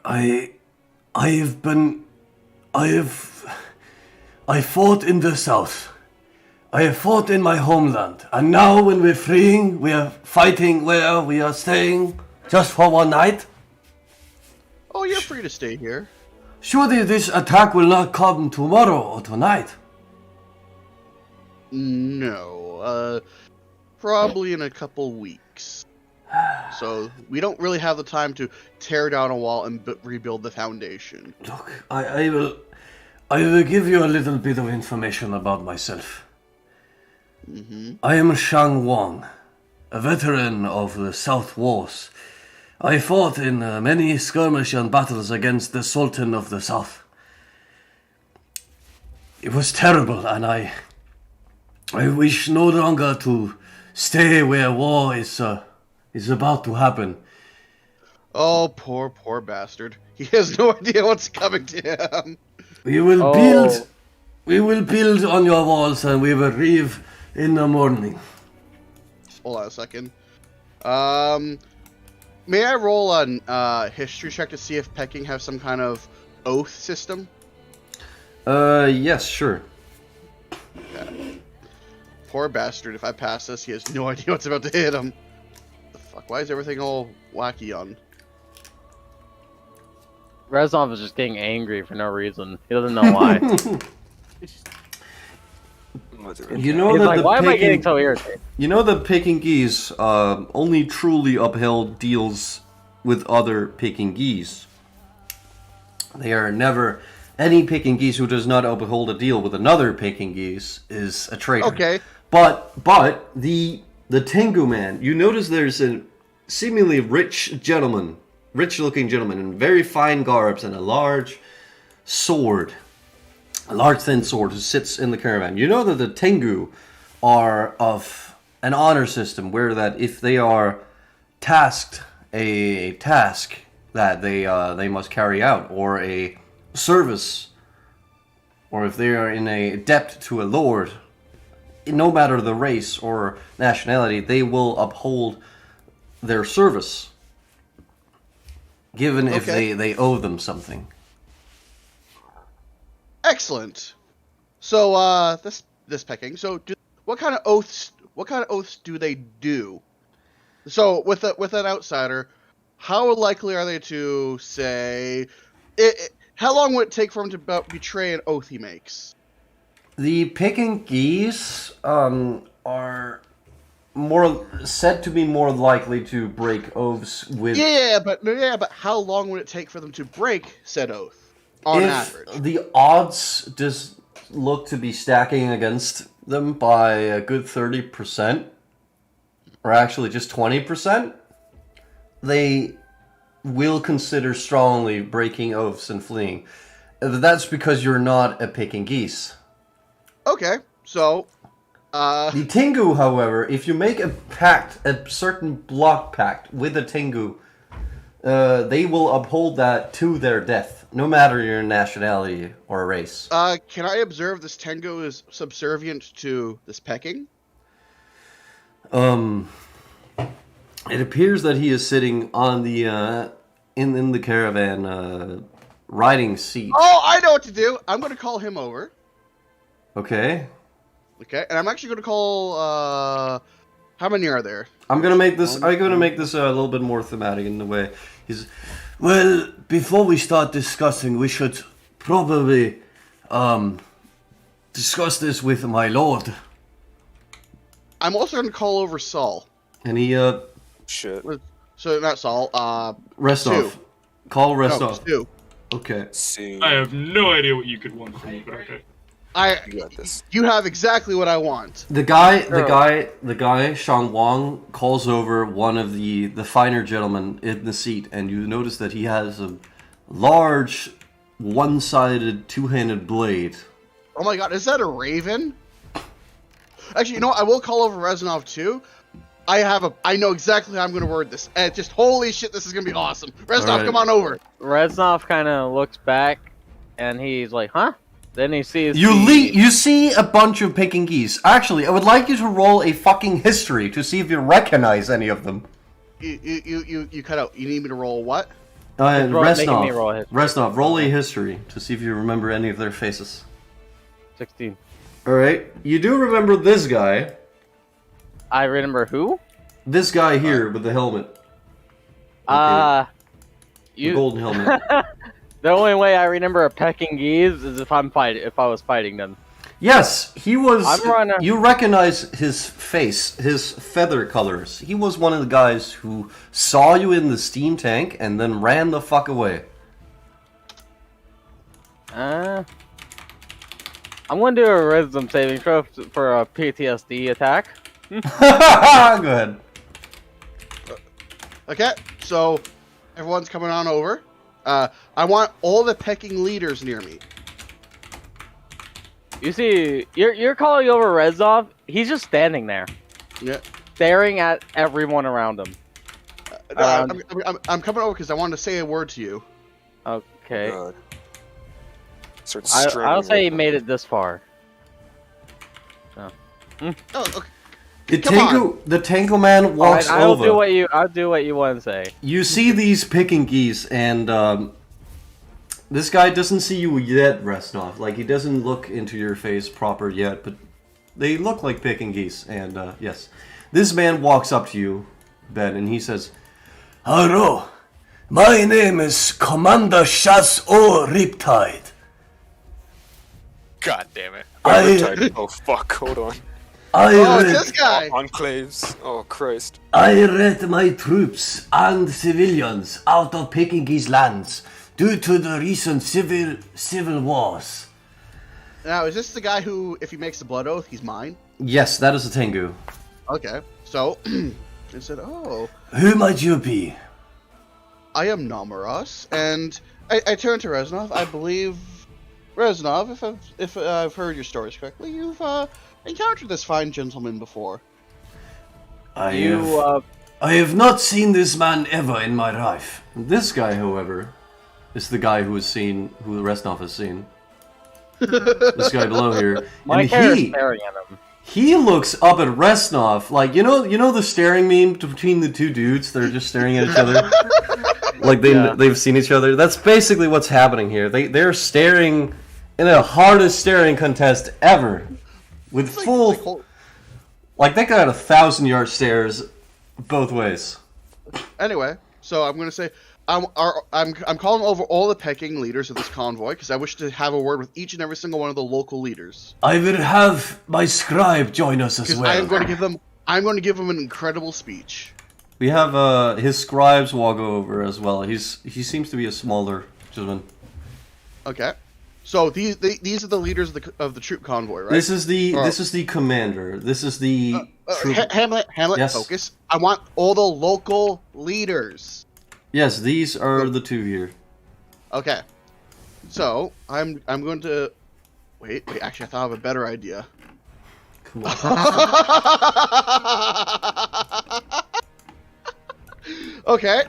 I fought in the south. I have fought in my homeland. And now when we're freeing, we are fighting where we are staying just for one night. Oh, you're free to stay here. Surely this attack will not come tomorrow or tonight. No, probably in a couple weeks. So we don't really have the time to tear down a wall and rebuild the foundation. Look, I will give you a little bit of information about myself. I am Shang Wang, a veteran of the South Wars. I fought in many skirmishes and battles against the Sultan of the South. It was terrible, and I wish no longer to stay where war is about to happen. Oh, poor bastard. He has no idea what's coming to him. We will build on your walls, and we will leave in the morning. Hold on a second. May I roll a history check to see if Peking has some kind of oath system? Yes, sure. Okay. Poor bastard. If I pass this, he has no idea what's about to hit him. The fuck? Why is everything all wacky on? Reznov is just getting angry for no reason. He doesn't know why. You know He's that like, the why am I getting Peking, so irritated? you know the Pekingese only truly upheld deals with other Pekingese. They are never any Pekingese who does not uphold a deal with another Pekingese is a traitor. Okay. But the Tengu man, you notice there's a seemingly rich looking gentleman in very fine garbs and a large thin sword who sits in the caravan. You know that the Tengu are of an honor system where that if they are tasked a task that they must carry out or a service or if they are in a debt to a lord, no matter the race or nationality, they will uphold their service, given if they owe them something. Excellent. So this pecking. So what kind of oaths do they do? So with an outsider, how likely are they to say? How long would it take for him to betray an oath he makes? The picking geese are more said to be more likely to break oaths with. Yeah, but how long would it take for them to break said oath on average? The odds just look to be stacking against them by a good 30%, or actually just 20%, they will consider strongly breaking oaths and fleeing. That's because you're not a picking geese. Okay, so the Tengu, however, if you make a pact, a certain block pact with a Tengu, they will uphold that to their death, no matter your nationality or race. Can I observe this Tengu is subservient to this pecking? It appears that he is sitting on the in the caravan riding seat. Oh, I know what to do. I'm going to call him over. Okay. Okay, and I'm actually going to call. How many are there? I'm gonna make this a little bit more thematic in the way. Well, before we start discussing, we should probably discuss this with my lord. I'm also going to call over Saul. And he Shit. So not Saul. Restov. Stu. Call No, Restov. Stu. Okay. See, I have no idea what you could want from me, but okay. you got this. You have exactly what I want. The guy, Shang Wang, calls over one of the finer gentlemen in the seat, and you notice that he has a large, one-sided, two-handed blade. Oh my god, is that a raven? Actually, you know what? I will call over Reznov too. I know exactly how I'm going to word this. And just holy shit, this is going to be awesome. Reznov, Alright. come on over. Reznov kind of looks back, and he's like, "Huh?" Then he sees You see a bunch of picking geese. Actually, I would like you to roll a fucking history to see if you recognize any of them. You cut out. You need me to roll what? making me roll a history. Reznov, roll a history to see if you remember any of their faces. 16. Alright, you do remember this guy. I remember who? This guy here with the helmet. The golden helmet. The only way I remember a pecking geese is if I was fighting them. Yes, he was. I'm running. You recognize his face, his feather colors. He was one of the guys who saw you in the steam tank and then ran the fuck away. I'm gonna do a wisdom saving throw for a PTSD attack. Go ahead. Okay, so everyone's coming on over. I want all the pecking leaders near me. You see, you're calling over Reznov. He's just standing there, Yeah. staring at everyone around him. I'm coming over because I wanted to say a word to you. Okay. God. Starts I straining don't say he up. made it this far. Oh, okay. The Tango man walks Alright, I'll over. do what you want to say. You see these picking geese, and this guy doesn't see you yet, Reznov. Like, he doesn't look into your face proper yet, but they look like picking geese, and yes. This man walks up to you, Ben, and he says, Hello, my name is Commander Shaz O Riptide. God damn it. I- Oh fuck, hold on. Oh, it's I this guy. Enclaves. Oh Christ. led my troops and civilians out of Pekingese lands due to the recent civil wars. Now, is this the guy who, if he makes the blood oath, he's mine? yes, that is a Tengu. Okay, so I said, "Oh, Who might you be? I am Namuras," and I turned to Reznov. I believe Reznov, if I've heard your stories correctly, you've encountered this fine gentleman before. I have not seen this man ever in my life. This guy, however, is the guy who Reznov has seen. This guy below here. My And hair is staring at him. he looks up at Resnov like you know the staring meme between the two dudes. They're just staring at each other, like they've seen each other. That's basically what's happening here. They're staring in the hardest staring contest ever, with full like they got 1,000-yard stares both ways. Anyway, so I'm gonna say I'm calling over all the pecking leaders of this convoy because I wish to have a word with each and every single one of the local leaders. I will have my scribe join us as well. I'm going to give them an incredible speech. We have his scribes walk over as well. He seems to be a smaller gentleman. Okay, so these are the leaders of the troop convoy, right? This is the commander. This is the troop. Hamlet, Yes. focus. I want all the local leaders. Yes, these are the two here. Okay, so I'm going to wait. Actually, I thought of a better idea. Come on. Okay,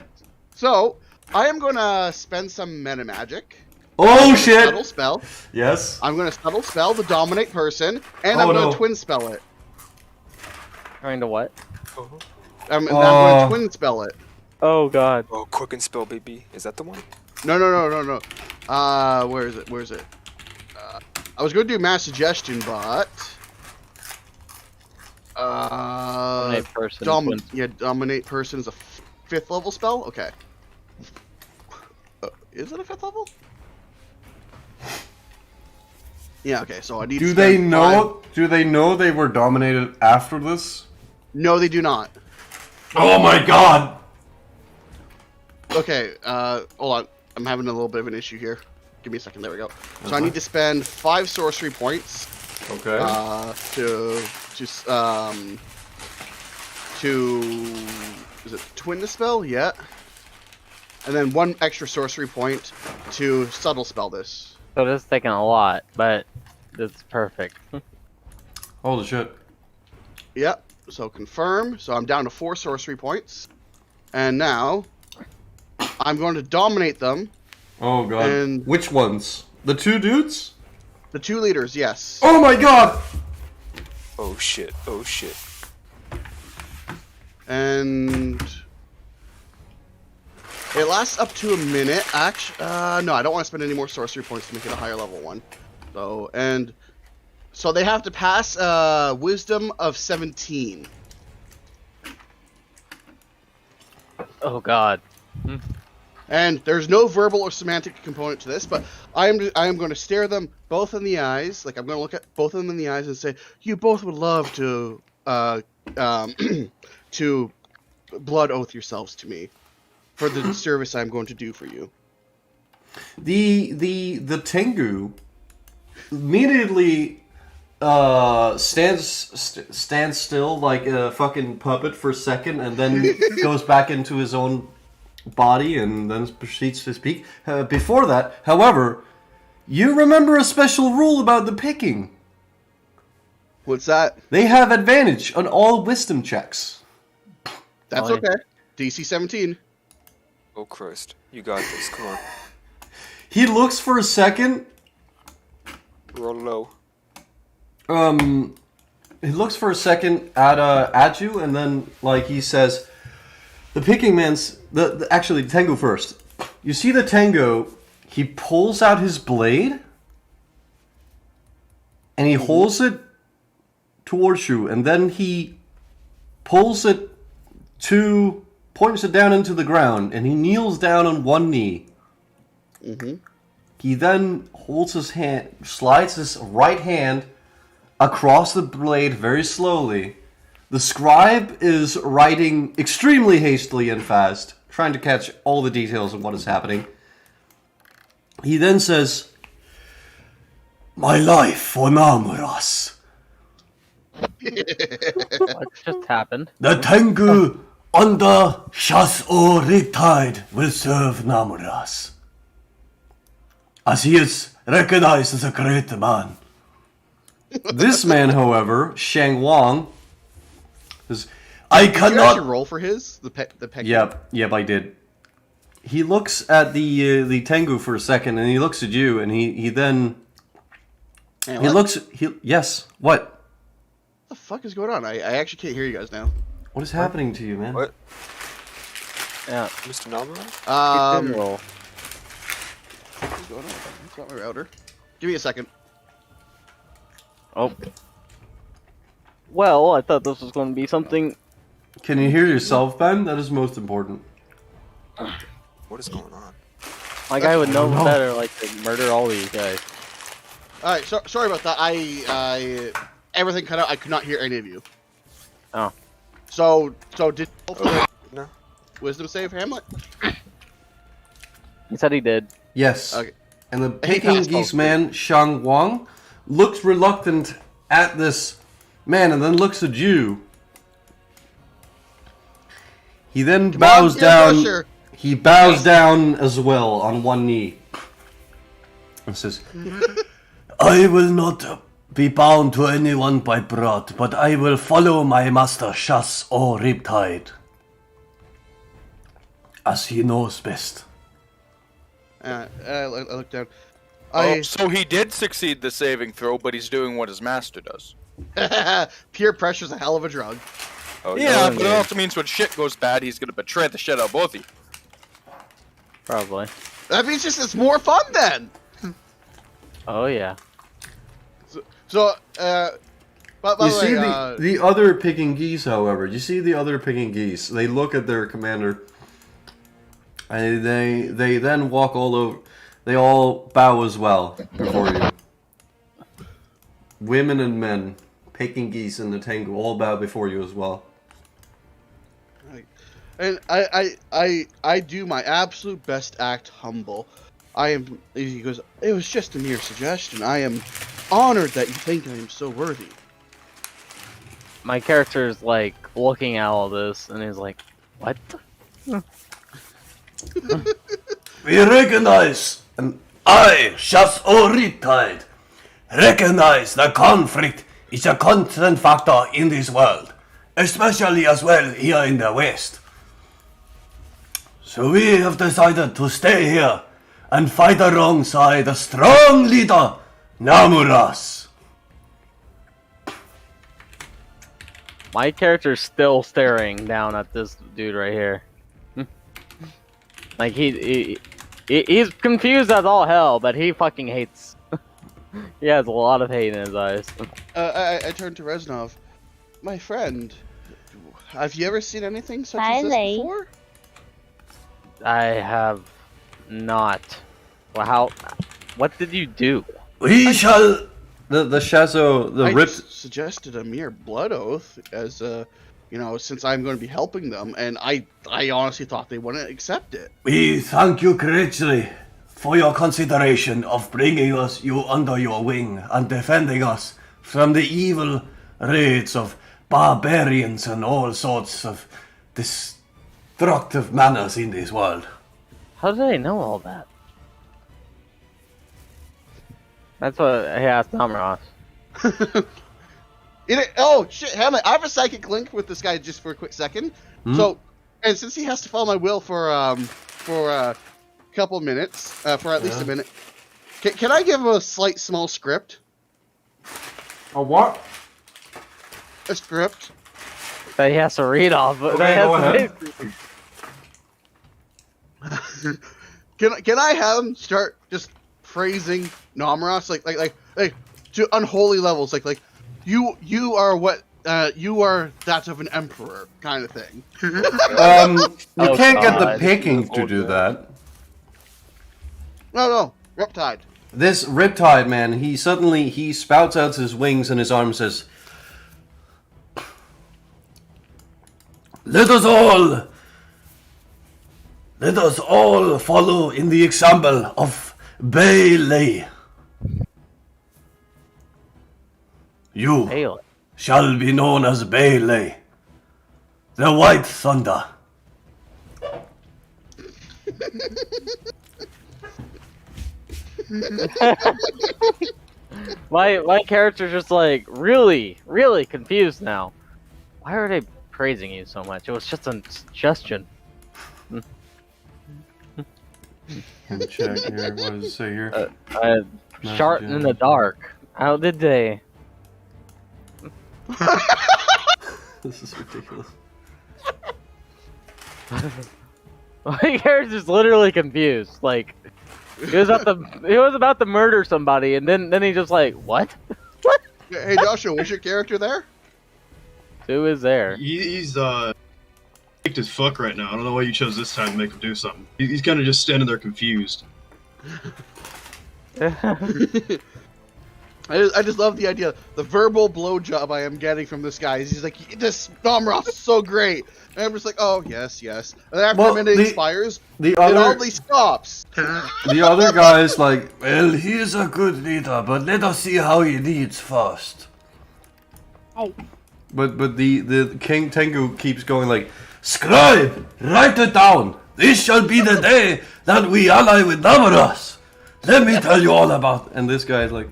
so I am going to spend some meta magic. Oh shit! Subtle spell. Yes. I'm going to subtle spell the dominate person, and I'm going to twin spell it. Trying to what? I'm going to twin spell it. Oh god. Oh, quick and spell, baby. Is that the one? No. Where is it? I was going to do mass suggestion, but Dominate person. dominate person is a 5th level spell. Okay. Is it a 5th level? Yeah. Okay. So I need. Do to they spend know? Do they know they were dominated after this? No, they do not. Oh my god! Okay. Hold on. I'm having a little bit of an issue here. Give me a second. There we go. So I need to spend 5 sorcery points. Okay. To is it twin the spell? Yeah. And then 1 extra sorcery point to subtle spell this. So this is taking a lot, but it's perfect. Holy shit. Yep. So confirm. So I'm down to 4 sorcery points. And now I'm going to dominate them. Oh god. And which ones? The two dudes? The 2 leaders, yes. Oh my god! Oh shit. Oh shit. And it lasts up to a minute. Actually, no, I don't want to spend any more sorcery points to make it a higher level one. So they have to pass Wisdom of 17. Oh god. And there's no verbal or semantic component to this, but I am going to stare them both in the eyes. Like I'm going to look at both of them in the eyes and say, "You both would love to to blood oath yourselves to me for the service I'm going to do for you." The Tengu immediately stands still like a fucking puppet for a second, and then goes back into his own body and then proceeds to speak. Before that, however, you remember a special rule about the picking. What's that? They have advantage on all wisdom checks. That's okay. DC 17. Oh Christ. You got this. Come on. He looks for a second. Roll low. He looks for a second at you, and then like he says, "The picking man's actually the Tengu first. You see the Tengu? He pulls out his blade, and he holds it towards you, and then he points it down into the ground, and he kneels down on one knee. Mm-hmm. He then holds his hand, slides his right hand across the blade very slowly. The scribe is writing extremely hastily and fast, trying to catch all the details of what is happening. He then says, "My life for Namuras." What just happened? The Tengu under Shas-O Riptide will serve Namuras, as he is recognized as a great man. This man, however, Shang Wang, is, I Did you actually cannot. roll for his the peg? Yep, I did. He looks at the Tengu for a second, and he looks at you, and he then Hey, He what looks. Yes. What? the fuck is going on? I actually can't hear you guys now. What is happening to you, man? What? Yeah. Mr. Namuras? General. What's going on? It's not my router. Give me a second. Oh. Well, I thought this was going to be something. Can you hear yourself, Ben? That is most important. What is going on? My guy would know better, like to murder all these guys. All right, sorry about that. I everything cut out. I could not hear any of you. Oh. So did No. wisdom save Hamlet? He said he did. Yes. Okay. And the He Peking passed geese both. man, Shang Wang, looks reluctant at this man and then looks at you. He then bows on, down. Crusher. He bows down as well on one knee. And says, I will not be bound to anyone by blood, but I will follow my master Shas or Riptide, as he knows best. I looked down. Oh, so he did succeed the saving throw, but he's doing what his master does. Peer pressure's a hell of a drug. Oh, Yeah, no. but it also means when shit goes bad, he's gonna betray the shit out of both of you. Probably. That means just it's more fun then. Oh, yeah. So, by you the see way, the other Peking geese, however. You see the other Peking geese. They look at their commander, and they then walk all over. They all bow as well before you. Women and men, Peking geese and the Tengu, all bow before you as well. and I do my absolute best to act humble. He goes, it was just a mere suggestion. I am honored that you think I am so worthy. My character's like looking at all this, and he's like, "What?" We recognize, and I, Shas or Riptide, recognize that conflict is a constant factor in this world, especially as well here in the West. So we have decided to stay here and fight alongside a strong leader, Namuras. My character's still staring down at this dude right here. Like he's confused as all hell, but he fucking hates. He has a lot of hate in his eyes. I turned to Reznov. My friend, have you ever seen anything such as this Riley. before? I have not. Well, how? What did you do? We shall... The Shazo, the I ripped. just suggested a mere blood oath as since I'm going to be helping them, and I honestly thought they wouldn't accept it. We thank you greatly for your consideration of bringing us you under your wing and defending us from the evil raids of barbarians and all sorts of destructive manners in this world. How do they know all that? That's what he asked Namuras. Oh shit, Hamlet! I have a psychic link with this guy just for a quick second. So, and since he has to follow my will for a couple minutes, for at least a minute, can I give him a small script? A what? A script. That he has to read off. But Okay, go ahead. Can I have him start just praising Namuras like to unholy levels, like you are what you are that of an emperor kind of thing. You Oh, can't get the God. Peking to do that. No, Riptide. This Riptide man, he spouts out his wings and his arms says, Let us all follow in the example of Bailey. You Hail it. shall be known as Bailey, the White Thunder. My character's just like really confused now. Why are they praising you so much? It was just a suggestion. let me check here, what does it say here? Shart in the dark. How did they? This is ridiculous. My character's literally confused. Like, he was about to murder somebody, and then he just like, what? What? Hey, Joshua, was your character there? Who is there? He's faked as fuck right now. I don't know why you chose this time to make him do something. He's kind of just standing there confused. I just love the idea, the verbal blowjob I am getting from this guy. He's like, this Namuras is so great. And I'm just like, oh, yes. And then after a minute expires, it only stops. The other guy is like, well, he's a good leader, but let us see how he leads first. But the King Tengu keeps going like, Scribe, write it down. This shall be the day that we ally with Namuras. Let me tell you all about. and this guy is like,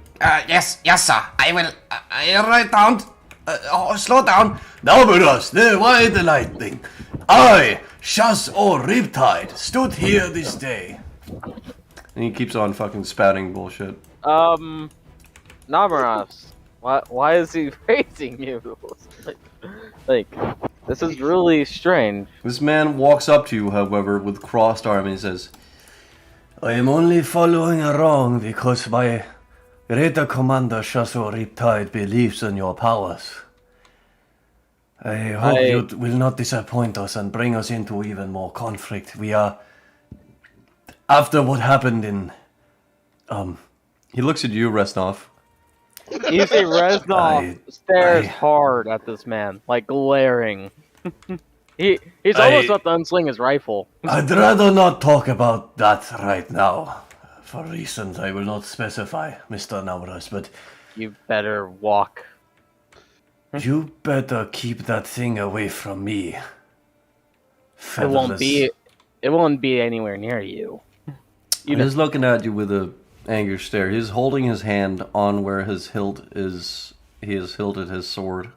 Yes, sir. I will. I'll write down. Slow down. Namuras, the white lightning. I, Shas or Riptide, stood here this day. and he keeps on fucking spouting bullshit. Namuras. Why is he praising you? like, this is really strange. This man walks up to you, however, with crossed arms and he says, I am only following along because my greater commander Shaso Riptide believes in your powers. I hope you will not disappoint us and bring us into even more conflict. We are... After what happened in... he looks at you, Resnov. You see Reznov stares hard at this man, like glaring. He's almost about to unsling his rifle. I'd rather not talk about that right now. For reasons I will not specify, Mr. Namuras, but... You better walk. You better keep that thing away from me. It won't be anywhere near you. He's looking at you with a angry stare. He's holding his hand on where his hilt is. He has hilted his sword.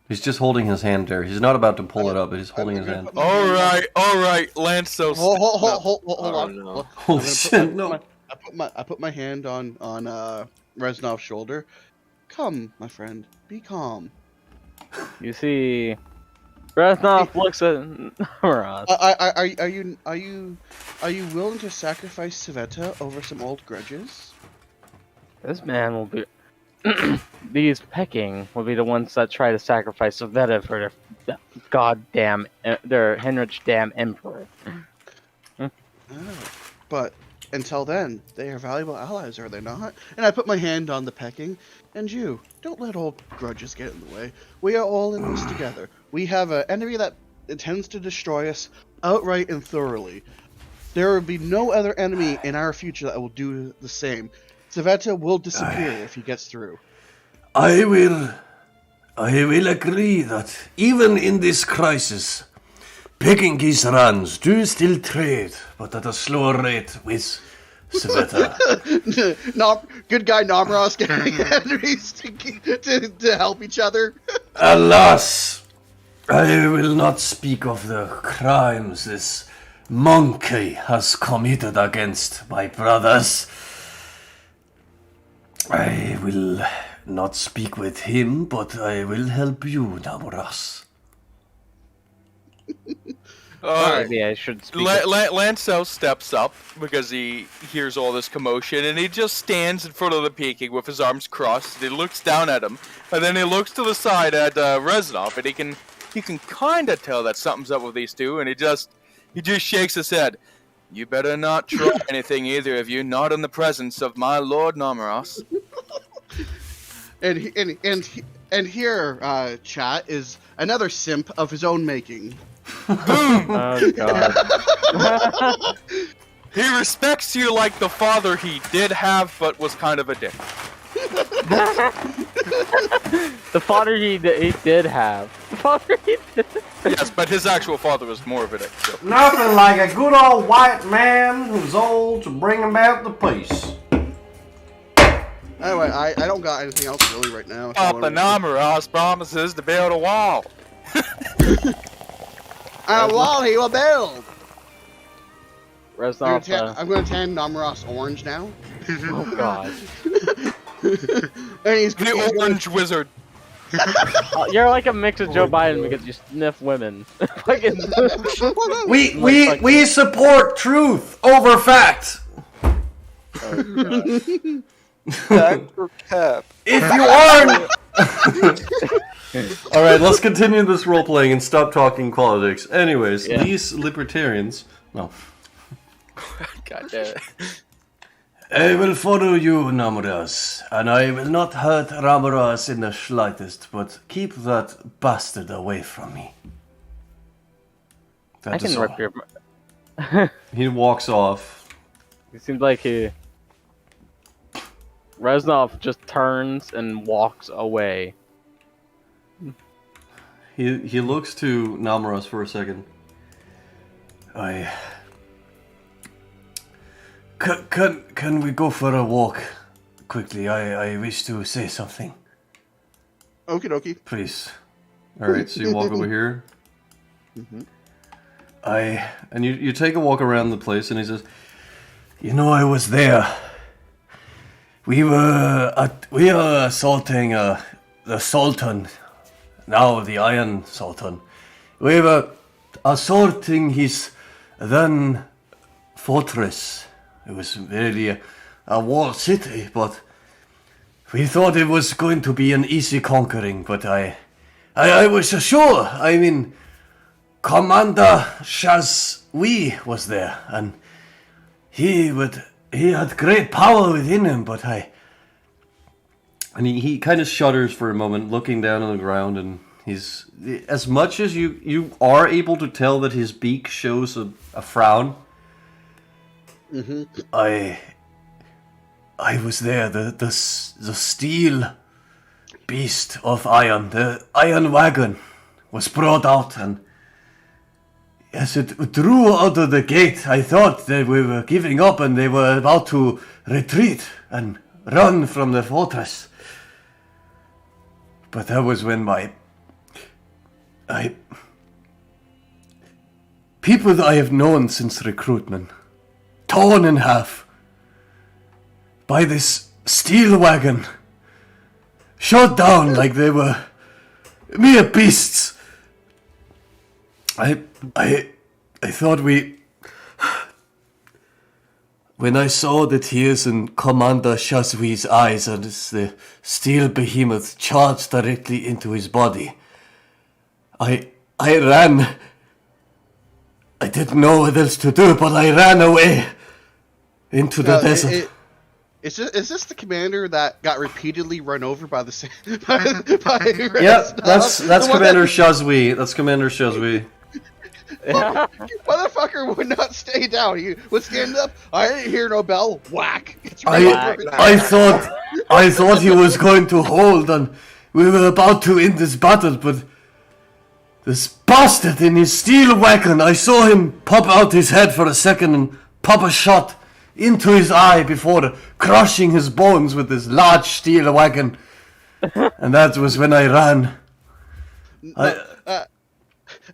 He's just holding his hand there. He's not about to pull it up, but he's holding his hand. All right, Lanso. Hold on. no. Holy shit, no. I put my hand on Reznov's shoulder. Come, my friend, be calm. You see, Reznov looks at Namuras. Are you willing to sacrifice Sveta over some old grudges? This man will be. These pecking will be the ones that try to sacrifice Sveta for their goddamn, their Henrich damn emperor. But until then, they are valuable allies, are they not? And I put my hand on the pecking, and you, don't let old grudges get in the way. We are all in this together. We have an enemy that intends to destroy us outright and thoroughly. There will be no other enemy in our future that will do the same. Sveta will disappear if he gets through. I will agree that even in this crisis, Pekingese runs do still trade, but at a slower rate with Sveta. Good guy Namuras getting enemies to help each other. Alas, I will not speak of the crimes this monkey has committed against my brothers. I will not speak with him, but I will help you, Namuras. Maybe I should speak. Lanso steps up because he hears all this commotion, and he just stands in front of the Peking with his arms crossed. And he looks down at him, and then he looks to the side at Reznov, and he can kind of tell that something's up with these two, and he just shakes his head. You better not try anything, either of you, not in the presence of my Lord Namuras. And here, chat, is another simp of his own making. Oh god. He respects you like the father he did have, but was kind of a dick. The father he did have. The father he did. Yes, but his actual father was more of a dick. So. Nothing like a good old white man who's old to bring about the peace. Anyway, I don't got anything else really right now. Papa Namuras promises to build a wall. A wall he will build! Reznov, I'm going to tan Namuras orange now. oh god. And he's The going, orange wizard. You're like a mix of Joe Biden because you sniff women. Fucking- We support truth over fact. Fact or cap? If you aren't, All right, let's continue this role playing and stop talking politics. Anyways, Yeah. these libertarians. No. God damn it. I will follow you, Namuras, and I will not hurt Namuras in the slightest, but keep that bastard away from me. I That is can all. rip your. He walks off. It seems like he. Reznov just turns and walks away. He looks to Namuras for a second. Can we go for a walk quickly? I wish to say something, okie dokie. please. Alright, so you walk over here. And you take a walk around the place, and he says, You know, I was there. We are assaulting the Sultan, now the Iron Sultan. We were assaulting his then fortress. It was really a walled city, but we thought it was going to be an easy conquering. But I was sure. I mean, Commander Shazwi was there, and he had great power within him. But and he kind of shudders for a moment, looking down on the ground, and he's, as much as you are able to tell that his beak shows a frown. I was there. The steel beast of iron, the iron wagon, was brought out, and as it drew out of the gate, I thought that we were giving up and they were about to retreat and run from the fortress. But that was when people that I have known since recruitment, torn in half by this steel wagon, shot down like they were mere beasts. I thought when I saw the tears in Commander Shazwi's eyes as the steel behemoth charged directly into his body, I ran. I didn't know what else to do, but I ran away into the desert. Is this the commander that got repeatedly run over by the same? Yep, that's Commander Shazwi. That's Commander Shazwi. Motherfucker would not stay down. He would stand up. I didn't hear no bell. Whack. It's I thought he was going to hold, and we were about to end this battle, but this bastard in his steel wagon, I saw him pop out his head for a second and pop a shot into his eye before crushing his bones with this large steel wagon. And that was when I ran.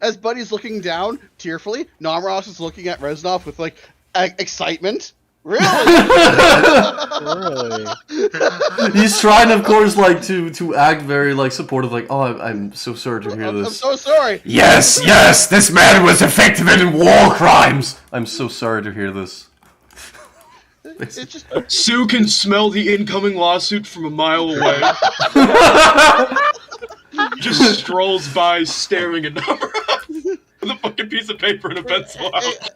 As Buddy's looking down tearfully, Namuras is looking at Reznov with like excitement. Really? Really? He's trying, of course, like to act very like supportive, like, oh, I'm so sorry to hear I'm this. so sorry. Yes, this man was effective in war crimes. I'm so sorry to hear this. It's just Sue can smell the incoming lawsuit from a mile away. Just strolls by staring at Namuras with a fucking piece of paper and a pencil out.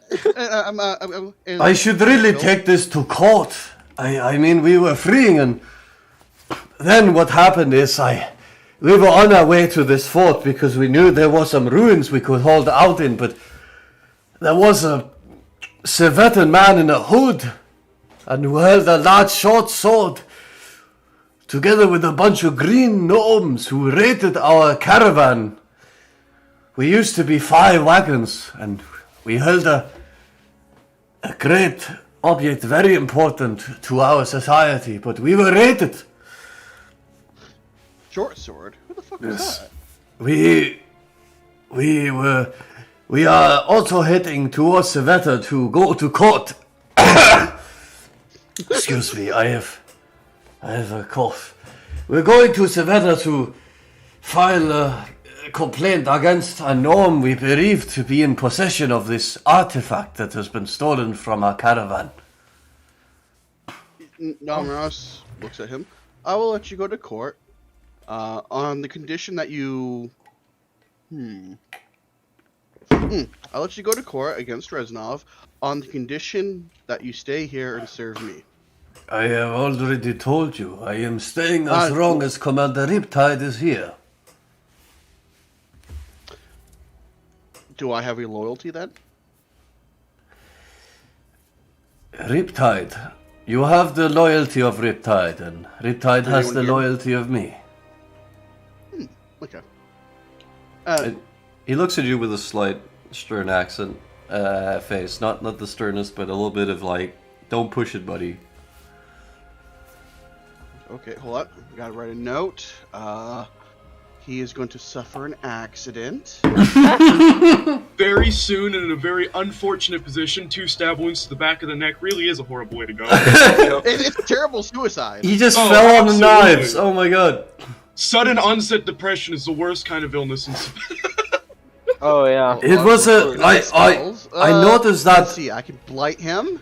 I should really take this to court. I mean, we were freeing, and then what happened is we were on our way to this fort because we knew there was some ruins we could hold out in, but there was a Civetan man in a hood and who held a large short sword, together with a bunch of green gnomes who raided our caravan. We used to be 5 wagons, and we held a great object, very important to our society, but we were raided. short sword. Who the fuck is that? We are also heading towards Civetta to go to court. Excuse me, I I have a cough. We're going to Savannah to file a complaint against a gnome we believe to be in possession of this artifact that has been stolen from our caravan. Namuras looks at him. I will let you go to court on the condition that you... I'll let you go to court against Reznov on the condition that you stay here and serve me. I have already told you. I am staying as long as Commander Riptide is here. Do I have your loyalty then? Riptide. You have the loyalty of Riptide, and Riptide has the loyalty of me. Okay. He looks at you with a slight stern accent, face. Not the sternness, but a little bit of like, don't push it, buddy. Okay, hold on. We gotta write a note. He is going to suffer an accident. Very soon, and in a very unfortunate position, 2 stab wounds to the back of the neck really is a horrible way to go. It's a terrible suicide. He just fell on the knives. Oh my god. Sudden onset depression is the worst kind of illness in Oh yeah. It was I noticed that. Let's see, I can blight him.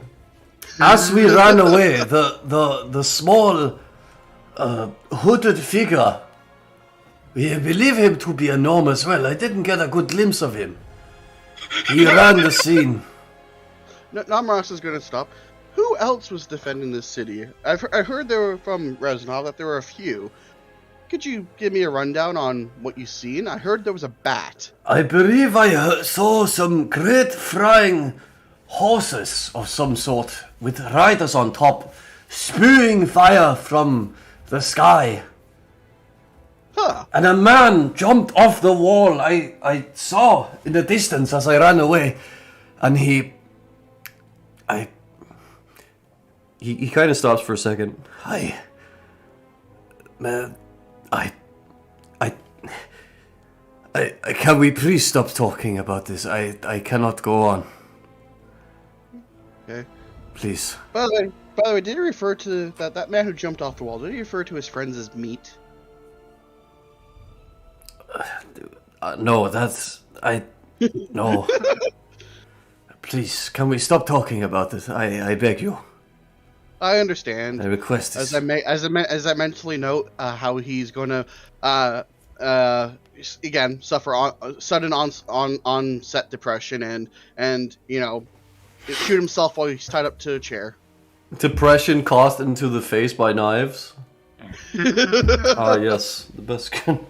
As we ran away, the small hooded figure, we believe him to be a gnome as well. I didn't get a good glimpse of him. He ran the scene. Namuras is going to stop. Who else was defending this city? I heard there were from Reznov that there were a few. Could you give me a rundown on what you've seen? I heard there was a bat. I believe I saw some great flying horses of some sort with riders on top, spewing fire from the sky. Huh. And a man jumped off the wall I saw in the distance as I ran away. And he kind of stops for a second. Can we please stop talking about this? I cannot go on. Okay. Please. By the way, did he refer to that man who jumped off the wall? Did he refer to his friends as meat? No, that's... No. Please, can we stop talking about this? I beg you. I understand. I request this. As I mentally note how he's going to again suffer sudden onset depression and you know shoot himself while he's tied up to a chair. Depression caused into the face by knives. Yes, the best kind.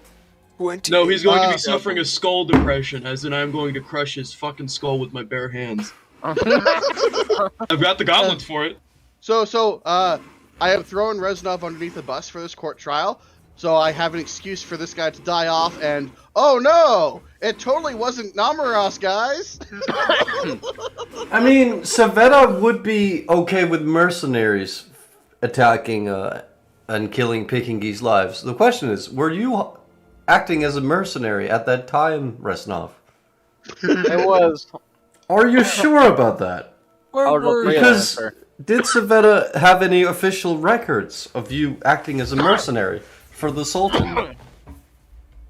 No, he's going to be suffering a skull depression, as in I'm going to crush his fucking skull with my bare hands. I've got the gauntlets for it. So I have thrown Reznov underneath the bus for this court trial, so I have an excuse for this guy to die off, and oh no! It totally wasn't Namuras, guys! I mean, Savannah would be okay with mercenaries attacking and killing Pekingese lives. The question is, were you acting as a mercenary at that time, Reznov? It was. Are you sure about that? Because did Savannah have any official records of you acting as a mercenary for the Sultan?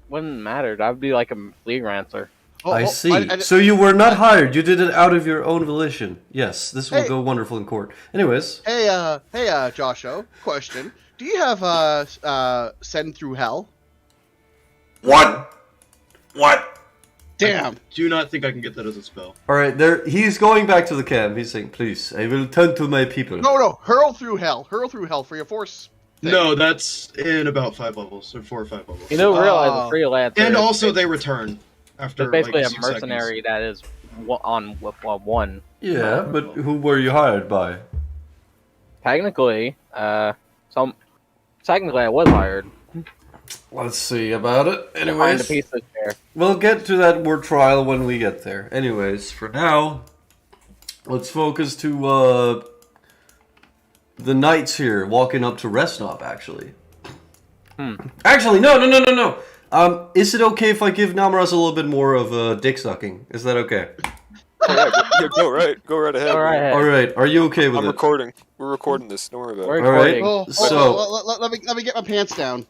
Wouldn't matter. I'd be like a freelancer. I see. So you were not hired. You did it out of your own volition. Yes, this will go wonderful in court. Anyways. Hey, Josho, question. Do you have, Send Through Hell? What? Damn. I do not think I can get that as a spell. Alright, he's going back to the camp. He's saying, please, I will turn to my people. No, Hurl Through Hell. Hurl Through Hell for your force. Thing. No, that's in about 5 levels, or 4 or 5 levels. You don't realize a freelancer. And also they return after it's basically like, a mercenary that is on one. Yeah, but who were you hired by? Technically, technically I was hired. Let's see about it. Find a Anyways, piece of chair. we'll get to that word trial when we get there. Anyways, for now, let's focus to the knights here walking up to Reznov, actually. Actually, no. Is it okay if I give Namuras a little bit more of dick sucking? Is that okay? Go right ahead. All right. All right, are you okay with I'm it? recording. We're recording this. Don't worry about We're it. All right. recording. So- let me get my pants down.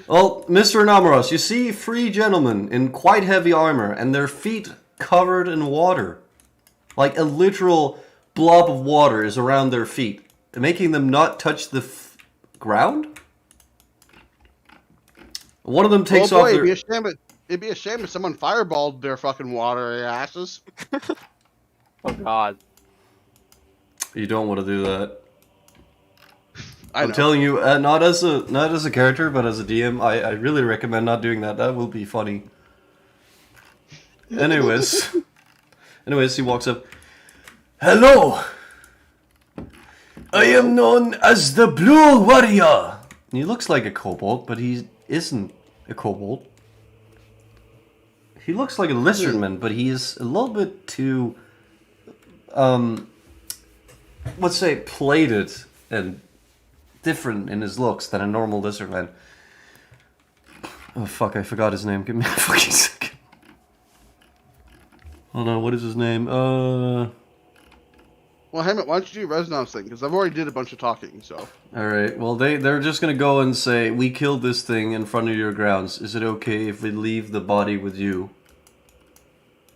Well, Mr. Namuras, you see 3 gentlemen in quite heavy armor and their feet covered in water. Like a literal blob of water is around their feet, making them not touch the ground? One of them takes Oh boy, off their... it'd be a shame if someone fireballed their fucking watery asses. Oh God. You don't want to do that. I'm telling you, not as a character, but as a DM, I really recommend not doing that. That will be funny. Anyways, he walks up. Hello! I am known as the Blue Warrior! He looks like a kobold, but he isn't a kobold. He looks like a lizardman, but he is a little bit too, let's say, plated and different in his looks than a normal lizardman. Oh fuck, I forgot his name. Give me a fucking second. Hold on, what is his name? Well, Hamlet, why don't you do Resonance thing? Because I've already did a bunch of talking, so. Alright, well they're just gonna go and say, we killed this thing in front of your grounds. Is it okay if we leave the body with you?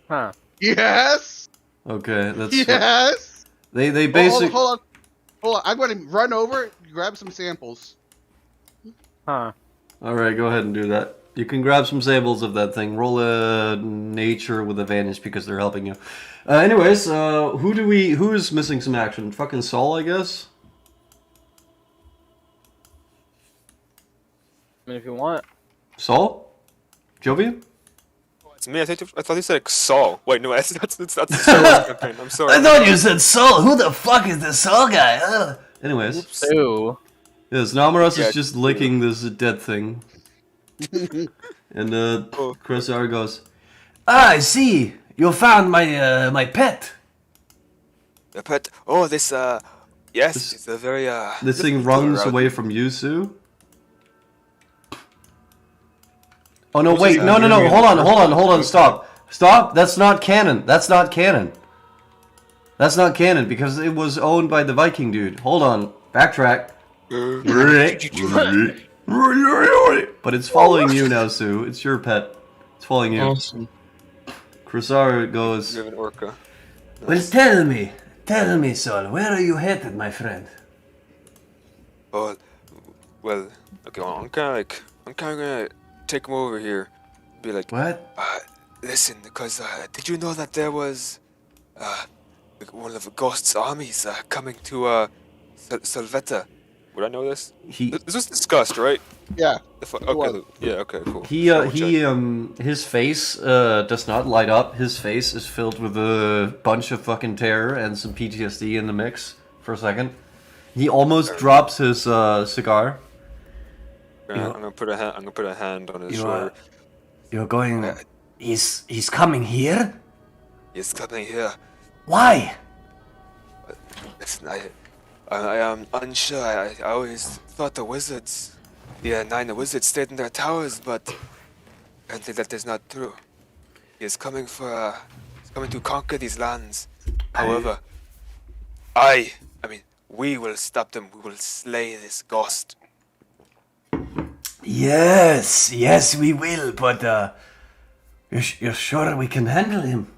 Huh. Yes! Okay, that's... Yes! They basically... Hold on. I'm going to run over, grab some samples. Huh. Alright, go ahead and do that. You can grab some samples of that thing. Roll a nature with advantage because they're helping you. Anyways, who is missing some action? Fucking Saul, I guess? I mean, if you want. Saul? Jovian? It's me. I thought you said Saul. Wait, no, that's the Star Wars campaign. I'm sorry. I thought you said Saul. Who the fuck is this Saul guy? Anyways. Ooh. Yes, Namuras Yeah, is just licking this dead thing. And Chris R goes, Ah, I see. You found my my pet. The pet. Oh, this. Yes, it's a very. this thing runs away from you, Sue? Oh no, wait, no, hold on, stop, that's not canon, that's not canon because it was owned by the Viking dude. Hold on, backtrack. But it's following you now, Sue. It's your pet. It's following you. Awesome. Chrysar goes, You have an orca. Well, tell me, Saul, where are you headed, my friend? Oh, well, okay. Well, I'm kind of gonna take him over here. Be like, What? listen, because did you know that there was like one of the Ghost's armies coming to Salvetta? Would I know this? This was discussed, right? Yeah. Okay. Yeah. Okay. Cool. his face does not light up. His face is filled with a bunch of fucking terror and some PTSD in the mix for a second. He almost drops his cigar. I'm gonna put a hand on his shoulder. You're going. He's coming here. He's coming here. Why? Listen, I am unsure. I always thought the wizards, the 9 wizards, stayed in their towers, but apparently that is not true. He is coming to conquer these lands. However, we will stop them. We will slay this ghost. Yes, we will. But you're sure we can handle him?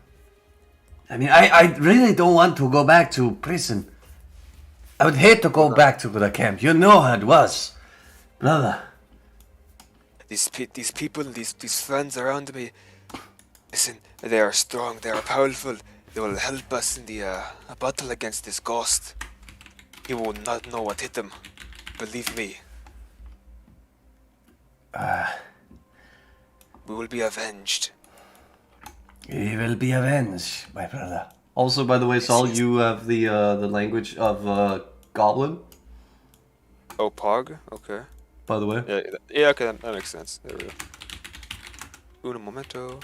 I mean, I really don't want to go back to prison. I would hate to go back to the camp. You know how it was, brother. These people, these friends around me, listen, they are strong, they are powerful. They will help us in the battle against this ghost. He will not know what hit him. Believe me. We will be avenged. We will be avenged, my brother. Also, by the way, Saul, you have the language of goblin. Oh, Pog? Okay. By the way. Yeah, okay, that makes sense. There we go. Uno momento.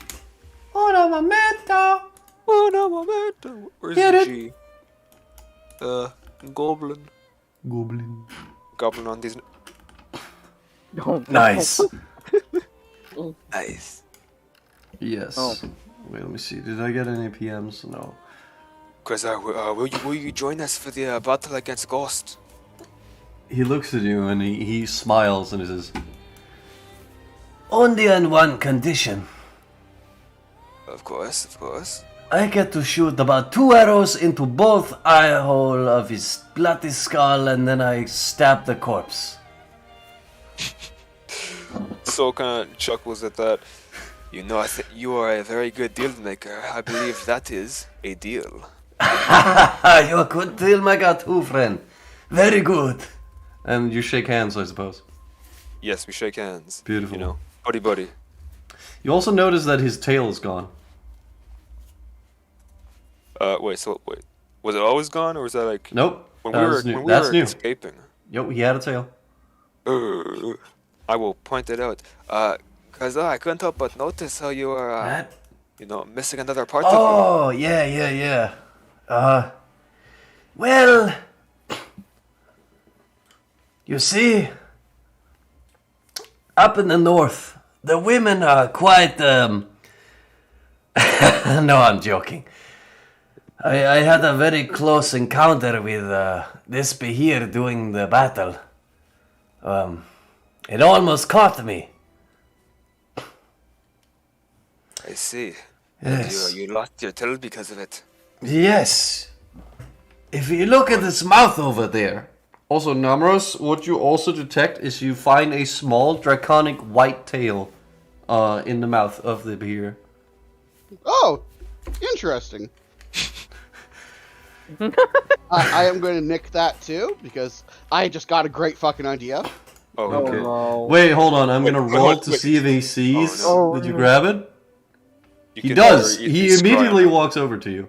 Where's the G? Goblin. Goblin on these. Don't. Nice. Nice. Yes. Oh. Wait, let me see. Did I get any PMs? No. Quasar, will you join us for the battle against Ghost? He looks at you and he smiles and he says, Only on one condition. Of course. I get to shoot about 2 arrows into both eye hole of his bloody skull, and then I stab the corpse. Soul kind of chuckles at that. You know, you are a very good deal maker. I believe that is a deal. You're a good deal maker too, friend. Very good. and you shake hands, I suppose. Yes, we shake hands. Beautiful. You know, buddy. You also notice that his tail is gone. Wait. Was it always gone, or was that like Nope. when That's we new. were That's new. escaping? Yo, he had a tail. I will point it out. Cause I couldn't help but notice how you were, That? missing another part of Oh, yeah. Well, you see, up in the north, the women are quite, no, I'm joking. I had a very close encounter with this Behir during the battle. It almost caught me. I see. Yes. You lost your tail because of it. Yes. If you look at his mouth over there. Also, Namuras, what you also detect is you find a small draconic white tail in the mouth of the bear. Oh, interesting. I am going to nick that too, because I just got a great fucking idea. Oh, Oh okay. no. Wait, hold on. I'm gonna roll wait, to wait. see if he sees. Oh, no. Did you grab it? You He can does. never eat He these immediately crime. walks over to you.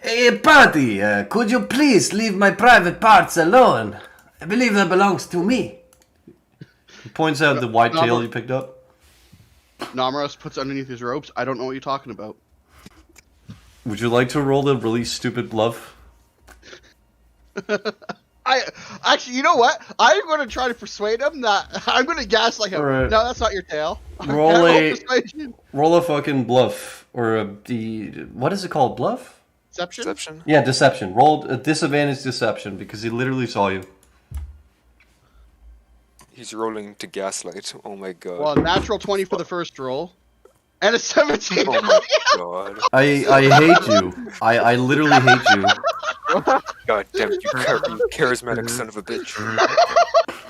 Hey, party, could you please leave my private parts alone? I believe that belongs to me. He points out the white tail Namuras- you picked up. Namuras puts underneath his robes. I don't know what you're talking about. Would you like to roll the really stupid bluff? I actually, you know what? I'm going to try to persuade him that I'm going to gaslight him. Alright. No, that's not your tail. Roll Roll a- persuasion. Roll a fucking bluff. Or what is it called? Bluff? Deception. Deception? Yeah, deception. Roll a disadvantage deception because he literally saw you. He's rolling to gaslight. Oh my god. Well, natural 20 for the first roll, and a 17. Oh my god. I hate you. I literally hate you. God damn it, you charismatic son of a bitch.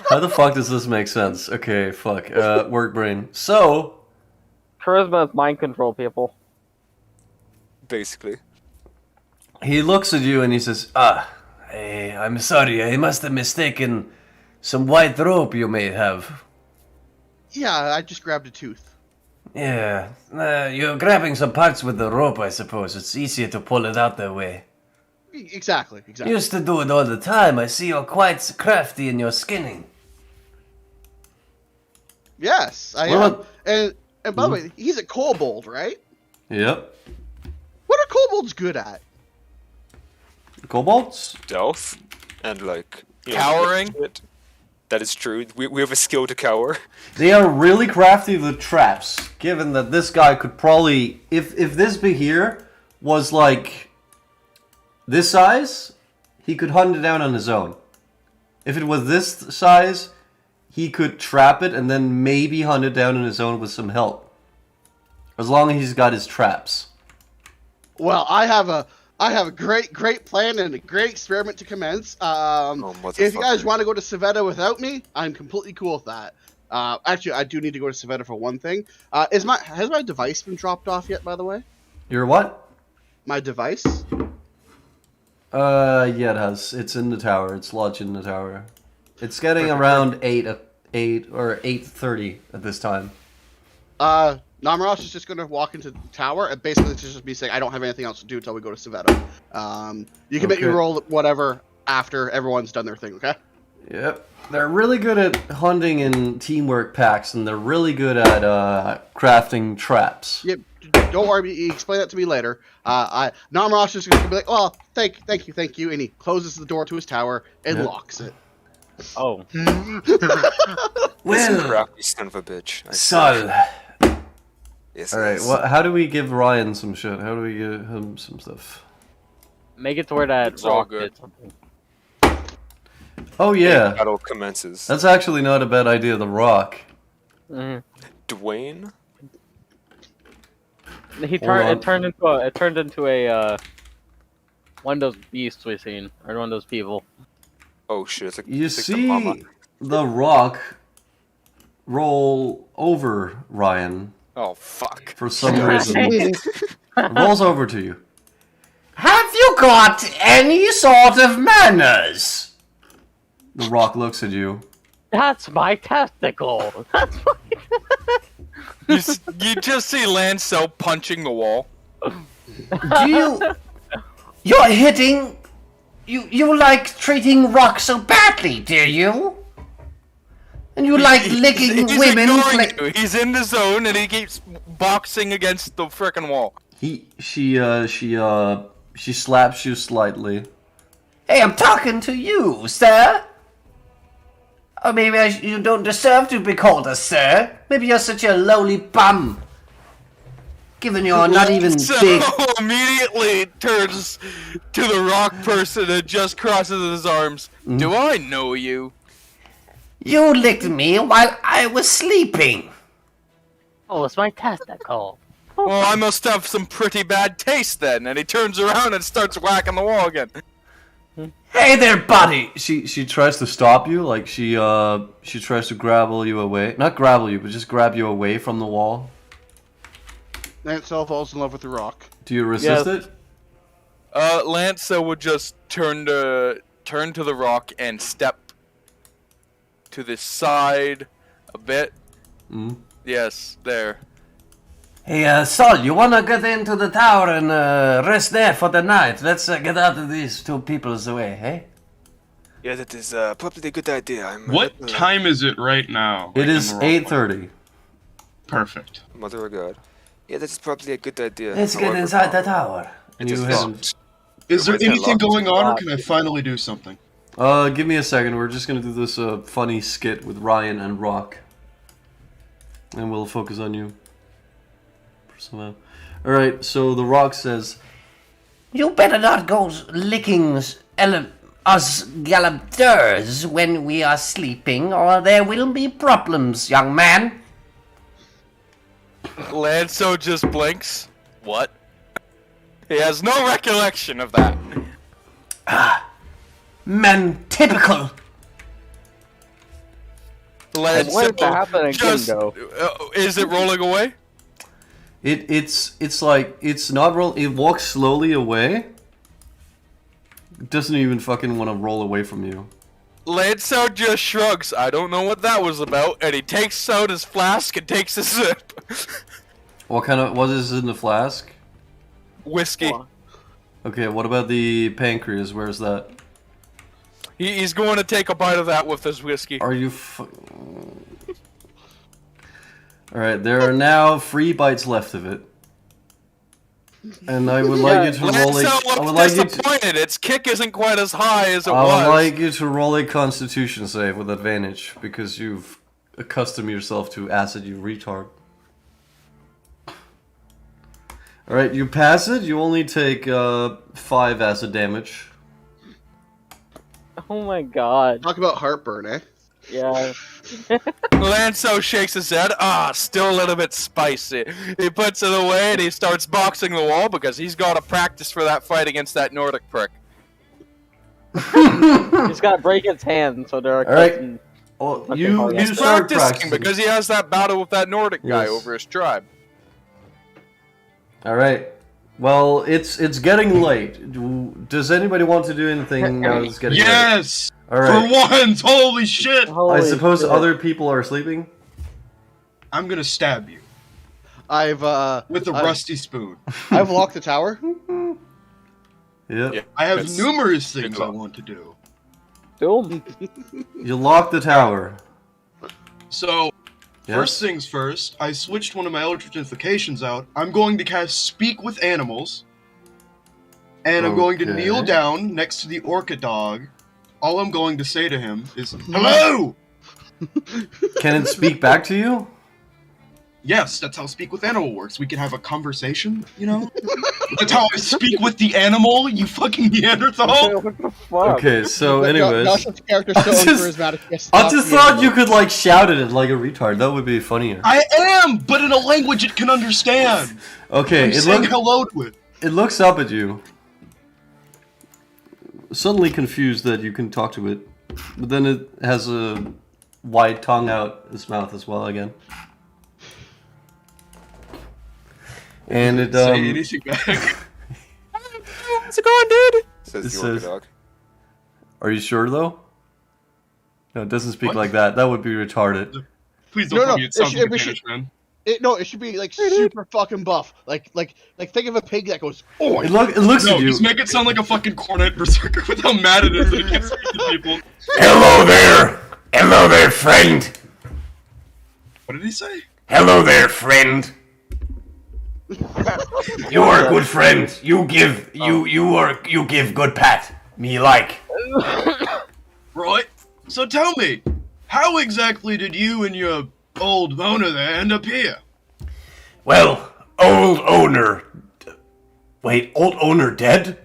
How the fuck does this make sense? Okay, fuck. Work brain. So, Charisma is mind control, people. Basically. he looks at you and he says, Hey, I'm sorry, I must have mistaken some white rope you may have. Yeah, I just grabbed a tooth. Yeah, you're grabbing some parts with the rope, I suppose. It's easier to pull it out that way. Exactly. Used to do it all the time. I see you're quite crafty in your skinning. Yes, I What am. about- And by the way, he's a kobold, right? yep. What are kobolds good at? Kobolds? Stealth and like Cowering? shit. That is true. We have a skill to cower. They are really crafty with traps, given that this guy could probably, if this Behir was like this size, he could hunt it down on his own. If it was this size, he could trap it and then maybe hunt it down on his own with some help. As long as he's got his traps. Well, I have a great plan and a great experiment to commence. If you guys motherfucker. want to go to Savetta without me, I'm completely cool with that. Actually, I do need to go to Savetta for one thing. Has my device been dropped off yet? By the way, You're what? my device. Yeah, it has. It's in the tower. It's lodged in the tower. It's getting around 8 or 8:30 at this time. Namuras is just going to walk into the tower, and basically it's just me saying I don't have anything else to do until we go to Savetta. You can make your Okay. roll whatever after everyone's done their thing, okay? Yep. They're really good at hunting in teamwork packs, and they're really good at crafting traps. Yep. Don't worry, you explain that to me later. Namuras is going to be like, "Oh, thank you," and he closes the door to his tower and Yep. locks it. Oh. This Well, crafty son of a bitch. I Sol, Yes. All right. yes. Well, how do we give Ryan some shit? How do we give him some stuff? Make it to where that It's all rock good. did something. Oh yeah, Battle commences. that's actually not a bad idea. The rock. Mhm. Dwayne? He Hold on. it turned into a one of those beasts we've seen, or one of those people. Oh shit, it's like, You it's like the mama. see the rock roll over Ryan Oh fuck. for some reason. It rolls over to you. Have you got any sort of manners? The rock looks at you. That's my testicle. That's You just see Lancel punching the wall. Do you... You're hitting... You like treating rock so badly, do you? And you like licking He's women... ignoring you. He's in the zone and he keeps boxing against the frickin' wall. She slaps you slightly. Hey, I'm talking to you, sir. Or maybe you don't deserve to be called a sir. Maybe you're such a lowly bum. Given you're not even So big. immediately turns to the rock person and just crosses his arms. Do I know you? You licked me while I was sleeping. Oh, it's my testicle. Well, I must have some pretty bad taste then. And he turns around and starts whacking the wall again. Hey there, buddy. She tries to stop you, like she tries to grapple you away. Not grapple you, but just grab you away from the wall. Lancel falls in love with the rock. Do you resist Yes. it? Lancer would just turn to the rock and step to the side a bit. Mm. Yes, there. Hey, Sol, you wanna get into the tower and rest there for the night? Let's get out of these two people's way, hey? Yeah, that is probably a good idea. I'm What time is it right now? It Like, is in the role play? 8:30. Perfect. Mother of God. Yeah, that's probably a good idea. Let's get However, inside the tower. And It you is head. locked. Is there Where's that anything lock? going on, or can I finally do something? Give me a second. We're just gonna do this funny skit with Ryan and Rock, and we'll focus on you. All right. So the Rock says, You better not go licking us gallopers when we are sleeping, or there will be problems, young man. Lanso just blinks. What? He has no recollection of that. Men typical. Lanso want it to happen again, just, though. Is it rolling away? it's like it's not roll. It walks slowly away. It doesn't even fucking want to roll away from you. Lanso just shrugs. I don't know what that was about, and he takes out his flask and takes a sip. What is in the flask? Whiskey. Okay. What about the pancreas? Where's that? He's going to take a bite of that with his whiskey. Are you? All right. There are now 3 bites left of it, and I would like you to roll a. Lanso I would looks like you to. disappointed. Its kick isn't quite as high as it I was. would like you to roll a Constitution save with advantage because you've accustomed yourself to acid, you retard. All right, you pass it. You only take 5 acid damage. Oh my god. Talk about heartburn, eh? Yeah. Lanso shakes his head. Still a little bit spicy. He puts it away and he starts boxing the wall because he's got to practice for that fight against that Nordic prick. He's got to break its hand, so there are All right. cuts and- Oh, Okay, you oh, yeah. you start Practicing practicing because he has that battle with that Nordic guy Yes. over his tribe. All right. Well, it's getting late. Does anybody want to do anything now? It's getting late. Yes! All right. For once! Holy shit! I Holy suppose shit. other people are sleeping. I'm gonna stab you I've with a rusty spoon. I've locked the tower. Yeah. I have That's- numerous things good I luck. want to do. Doom. You lock the tower. So, Yeah? first things first, I switched one of my electrifications out. I'm going to cast Speak with Animals. And I'm going to Okay. kneel down next to the orca dog. All I'm going to say to him is, Hello! Can it speak back to you? Yes, that's how Speak with Animal works. We can have a conversation, you know? That's how I speak with the animal, you fucking Neanderthal! What the fuck? Okay, so anyways, Josh's character so I just- uncharismatic. Yes, I stop just the thought animal. you could like shout at it like a retard. That would be funnier. I am, but in a language it can understand. Okay, I'm it saying looks hello to it. it looks up at you. Suddenly confused that you can talk to it, but then it has a wide tongue out its mouth as well again. And it Say anything back. How's it going, dude? Says It the orca says- dog. Are you sure though? No, it doesn't speak What? like that. That would be retarded. Please don't No, tell no, me it sounds like a it should- Danish man. It should be like super fucking buff. Like think of a pig that goes, oh, It looks No, at you. just make it sound like a fucking cornet berserker with how mad it is that it can't speak to people. Hello there! Hello there, friend! What did he say? Hello there, friend! You are a good friend. You give good pat. Me like. Right. So tell me, how exactly did you and your old owner there end up here? Well, old owner. Wait, old owner dead?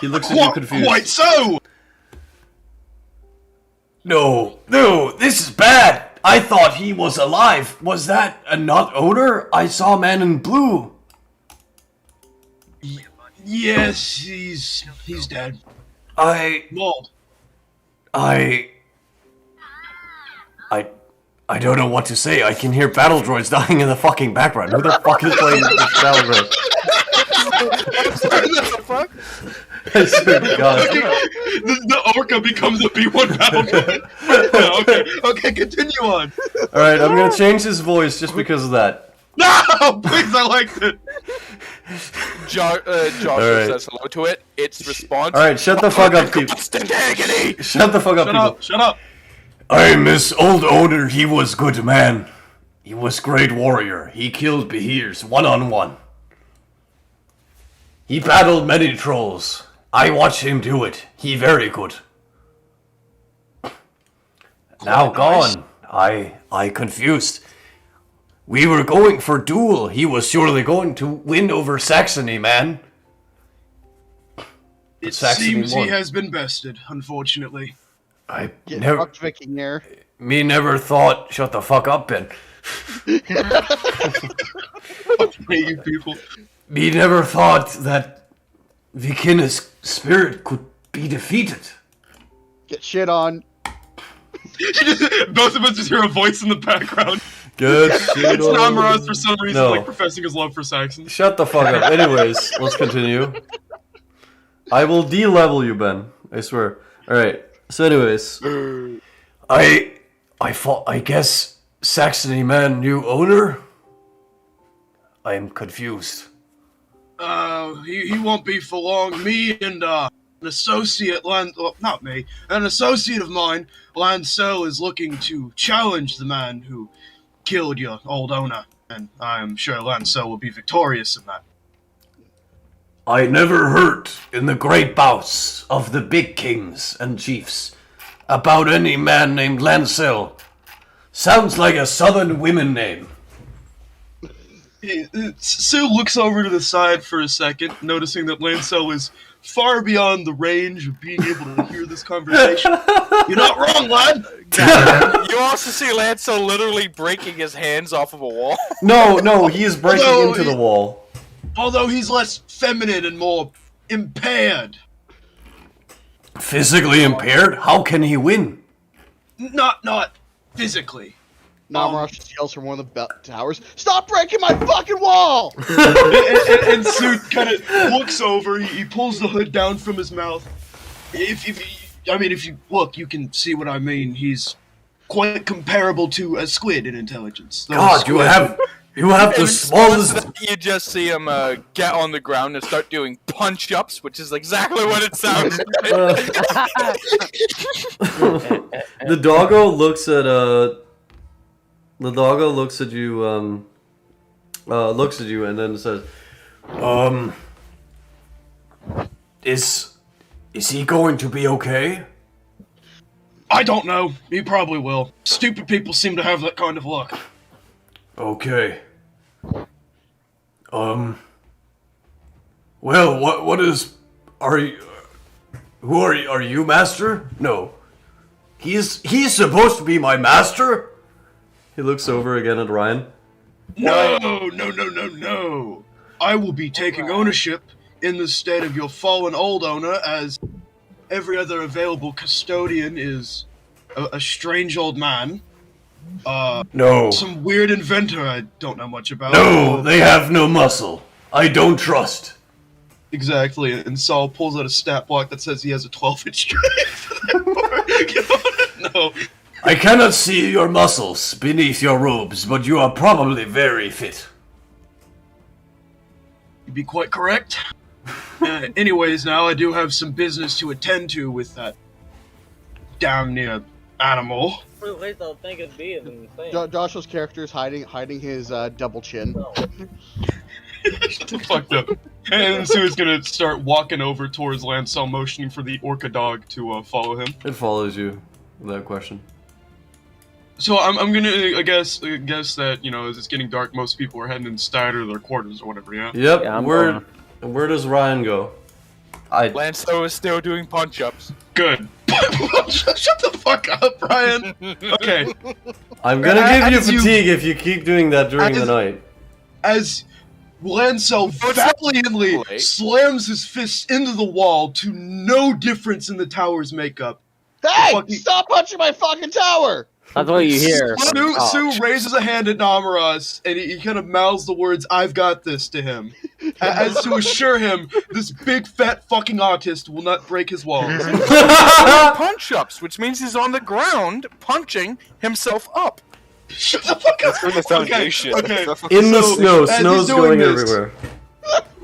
He looks at you confused. Quite so! No, this is bad. I thought he was alive. Was that a not owner? I saw a man in blue. Yes, he's dead. I Mauled. I don't know what to say. I can hear battle droids dying in the fucking background. Who the fuck is playing this battle droid? What the fuck? I swear to God. The orca becomes a B1 battle droid. Okay, continue on. Alright, I'm gonna change his voice just because of that. No, please, I liked it. Joshua Alright. says hello to it. Its response. Alright, shut the fuck up, people. Constant agony. Shut the fuck up, Shut people. up, shut up. I miss old owner. He was good man. He was great warrior. He killed behears one-on-one. He battled many trolls. I watched him do it. He very good. Now gone. I confused. We were going for duel. He was surely going to win over Saxony, man. It Saxony seems he won. has been bested, unfortunately. I get never, fucked Viking there. me never thought. Shut the fuck up, Ben. Fuck you people. Me never thought that Vikinna's spirit could be defeated. Get shit on. Both of us just hear a voice in the background. Good shit. It's Namuras for some reason, No. like professing his love for Saxons. Shut the fuck up. Anyways, let's continue. I will de-level you, Ben. I swear. Alright, so anyways. I guess Saxony man new owner? I am confused. He won't be for long. Me and, an associate not me, an associate of mine, Lancel, is looking to challenge the man who killed your old owner, and I am sure Lancel will be victorious in that. I never heard in the great bouts of the big kings and chiefs about any man named Lancel. Sounds like a southern women name. Sue looks over to the side for a second, noticing that Lancel is far beyond the range of being able to hear this conversation. You're not wrong, lad! You also see Lancel literally breaking his hands off of a wall. No, he is breaking No, into the wall. Although he's less feminine and more impaired. Physically impaired? How can he win? Not physically. Namuras just yells from one of the towers, "Stop breaking my fucking wall!" and Sue kind of looks over. He pulls the hood down from his mouth. If you look, you can see what I mean. He's quite comparable to a squid in intelligence. Those God, you squid- have the smallest. You just see him get on the ground and start doing punch-ups, which is exactly what it sounds like. The doggo looks at you. Looks at you and then says, Is he going to be okay? I don't know. He probably will. Stupid people seem to have that kind of luck. Okay. Well, what is... Are you... Who are you? Are you master? No. He's supposed to be my master? He looks over again at Ryan. No. I will be taking ownership in the stead of your fallen old owner, as every other available custodian is a strange old man. No. Some weird inventor I don't know much about. No, they have no muscle. I don't trust. Exactly, and Saul pulls out a stat block that says he has a 12-inch strength. No. I cannot see your muscles beneath your robes, but you are probably very fit. You'd be quite correct. Anyways, now I do have some business to attend to with that damn near animal. At least I'll think it'd be insane. Joshua's character is hiding his double chin. Shut the fuck up. And Sue's gonna start walking over towards Lancel, motioning for the orca dog to follow him. It follows you, without question. So I'm gonna I guess that, you know, as it's getting dark, most people are heading inside or their quarters or whatever, yeah? Yep, Yeah, I'm where does Ryan go? Lanso is still doing punch-ups. Good. Shut the fuck up, Brian. Okay. I'm gonna give you As you- fatigue if you keep doing that during the night. As Lancel valiantly slams his fist into the wall to no difference in the tower's makeup. Hey! Fucking- Stop punching my fucking tower! That's what you hear. Sue raises a hand at Namuras, and he kind of mouths the words, "I've got this," to him, as to assure him this big fat fucking autist will not break his walls. Punch-ups, which means he's on the ground punching himself up. Shut the fuck up! That's from the foundation. Okay. In the So, snow, as snow's he's doing going this- everywhere.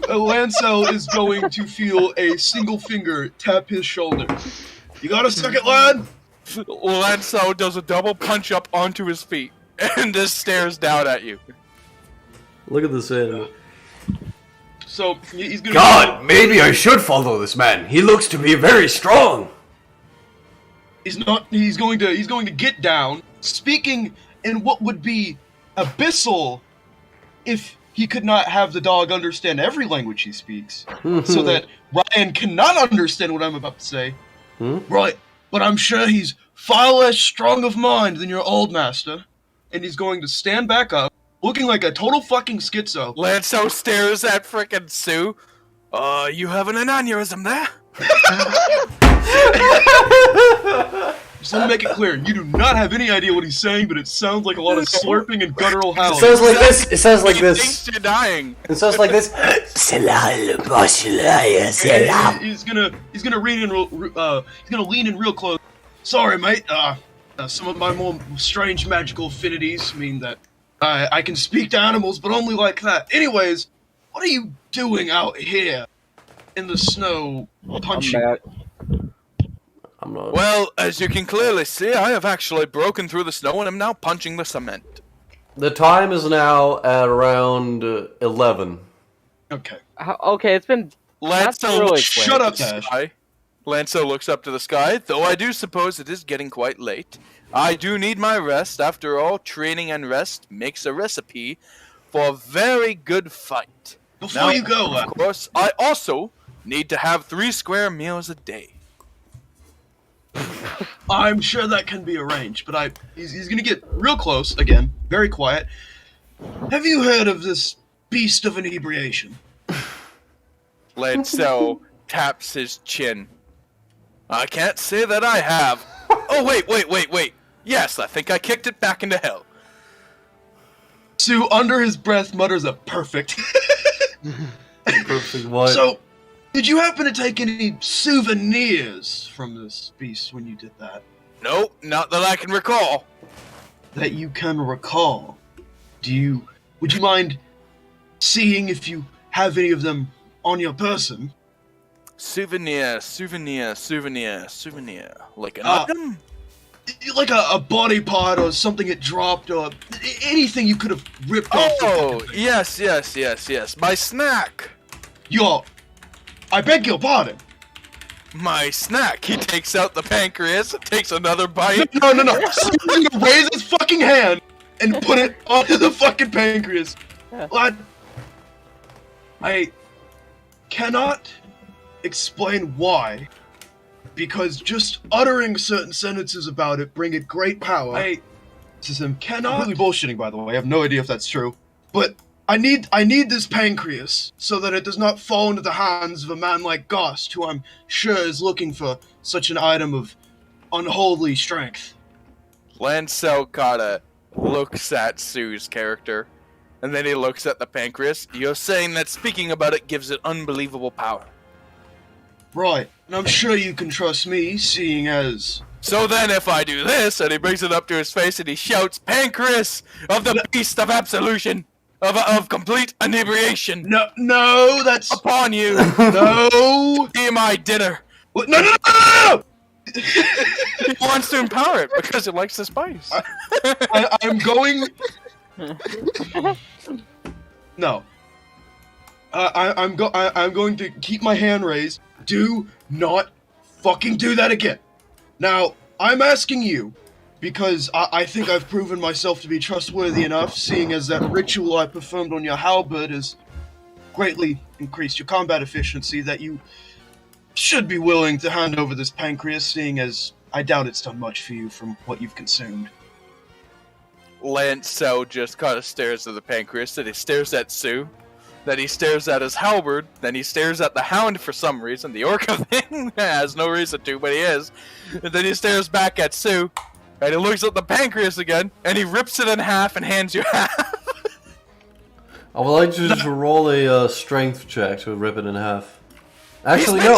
Lancel is going to feel a single finger tap his shoulder. You got a second, lad? Lanso does a double punch-up onto his feet and just stares down at you. Look at this animal. So he's gonna. God, maybe I should follow this man. He looks to be very strong. He's not. He's going to get down, speaking in what would be abyssal, if he could not have the dog understand every language he speaks, so that Ryan cannot understand what I'm about to say. Right, but I'm sure he's far less strong of mind than your old master, and he's going to stand back up, looking like a total fucking schizo. Lanso stares at frickin' Sue. You having an aneurysm there? Just let me make it clear, you do not have any idea what he's saying, but it sounds like a lot of slurping and guttural It howling. sounds like this. It sounds like He this. thinks you're dying. It sounds like this. And he's gonna lean in real close. Sorry, mate. Some of my more strange magical affinities mean that I can speak to animals, but only like that. Anyways, what are you doing out here in the snow, punching? I'm not. Well, as you can clearly see, I have actually broken through the snow and am now punching the cement. The time is now at around 11. Okay. Okay, it's been. That's Lanso really looks quick. Shut up, to the Dash. sky. Lanso looks up to the sky, though I do suppose it is getting quite late. I do need my rest. After all, training and rest makes a recipe for a very good fight. Before Now, you go, of course, I also need to have 3 square meals a day. I'm sure that can be arranged, but he's gonna get real close again, very quiet. Have you heard of this beast of inebriation? Lanso taps his chin. I can't say that I have. Oh, wait. Yes, I think I kicked it back into hell. Sue, under his breath, mutters a perfect. Perfect what? So, did you happen to take any souvenirs from this beast when you did that? Nope, not that I can recall. That you can recall? Would you mind seeing if you have any of them on your person? Souvenir. Like an item? Like a body part or something it dropped or anything you could have ripped off. Oh, yes. My snack. I beg your pardon. My snack. He takes out the pancreas, takes another bite. No. He's gonna raise his fucking hand and put it onto the fucking pancreas. Lad, I cannot explain why, because just uttering certain sentences about it bring it great power. I cannot. Completely bullshitting, by the way. I have no idea if that's true, but I need this pancreas so that it does not fall into the hands of a man like Gost, who I'm sure is looking for such an item of unholy strength. Lancel kinda looks at Sue's character, and then he looks at the pancreas. You're saying that speaking about it gives it unbelievable power. Right, and I'm sure you can trust me, seeing as... So then if I do this, and he brings it up to his face and he shouts, Pancreas of the beast of absolution, of complete inebriation. No, that's... Upon you. No! Be my dinner. What? No! He wants to empower it because it likes the spice. I'm going... No. I'm going to keep my hand raised. Do not fucking do that again. Now, I'm asking you, because I think I've proven myself to be trustworthy enough, seeing as that ritual I performed on your halberd has greatly increased your combat efficiency, that you should be willing to hand over this pancreas, seeing as I doubt it's done much for you from what you've consumed. Lancel just kind of stares at the pancreas, then he stares at Sue, then he stares at his halberd, then he stares at the hound for some reason. The orca thing has no reason to, but he is. And then he stares back at Sue, and he looks at the pancreas again, and he rips it in half and hands you half. I would like you to roll a strength check to rip it in half. Actually, no.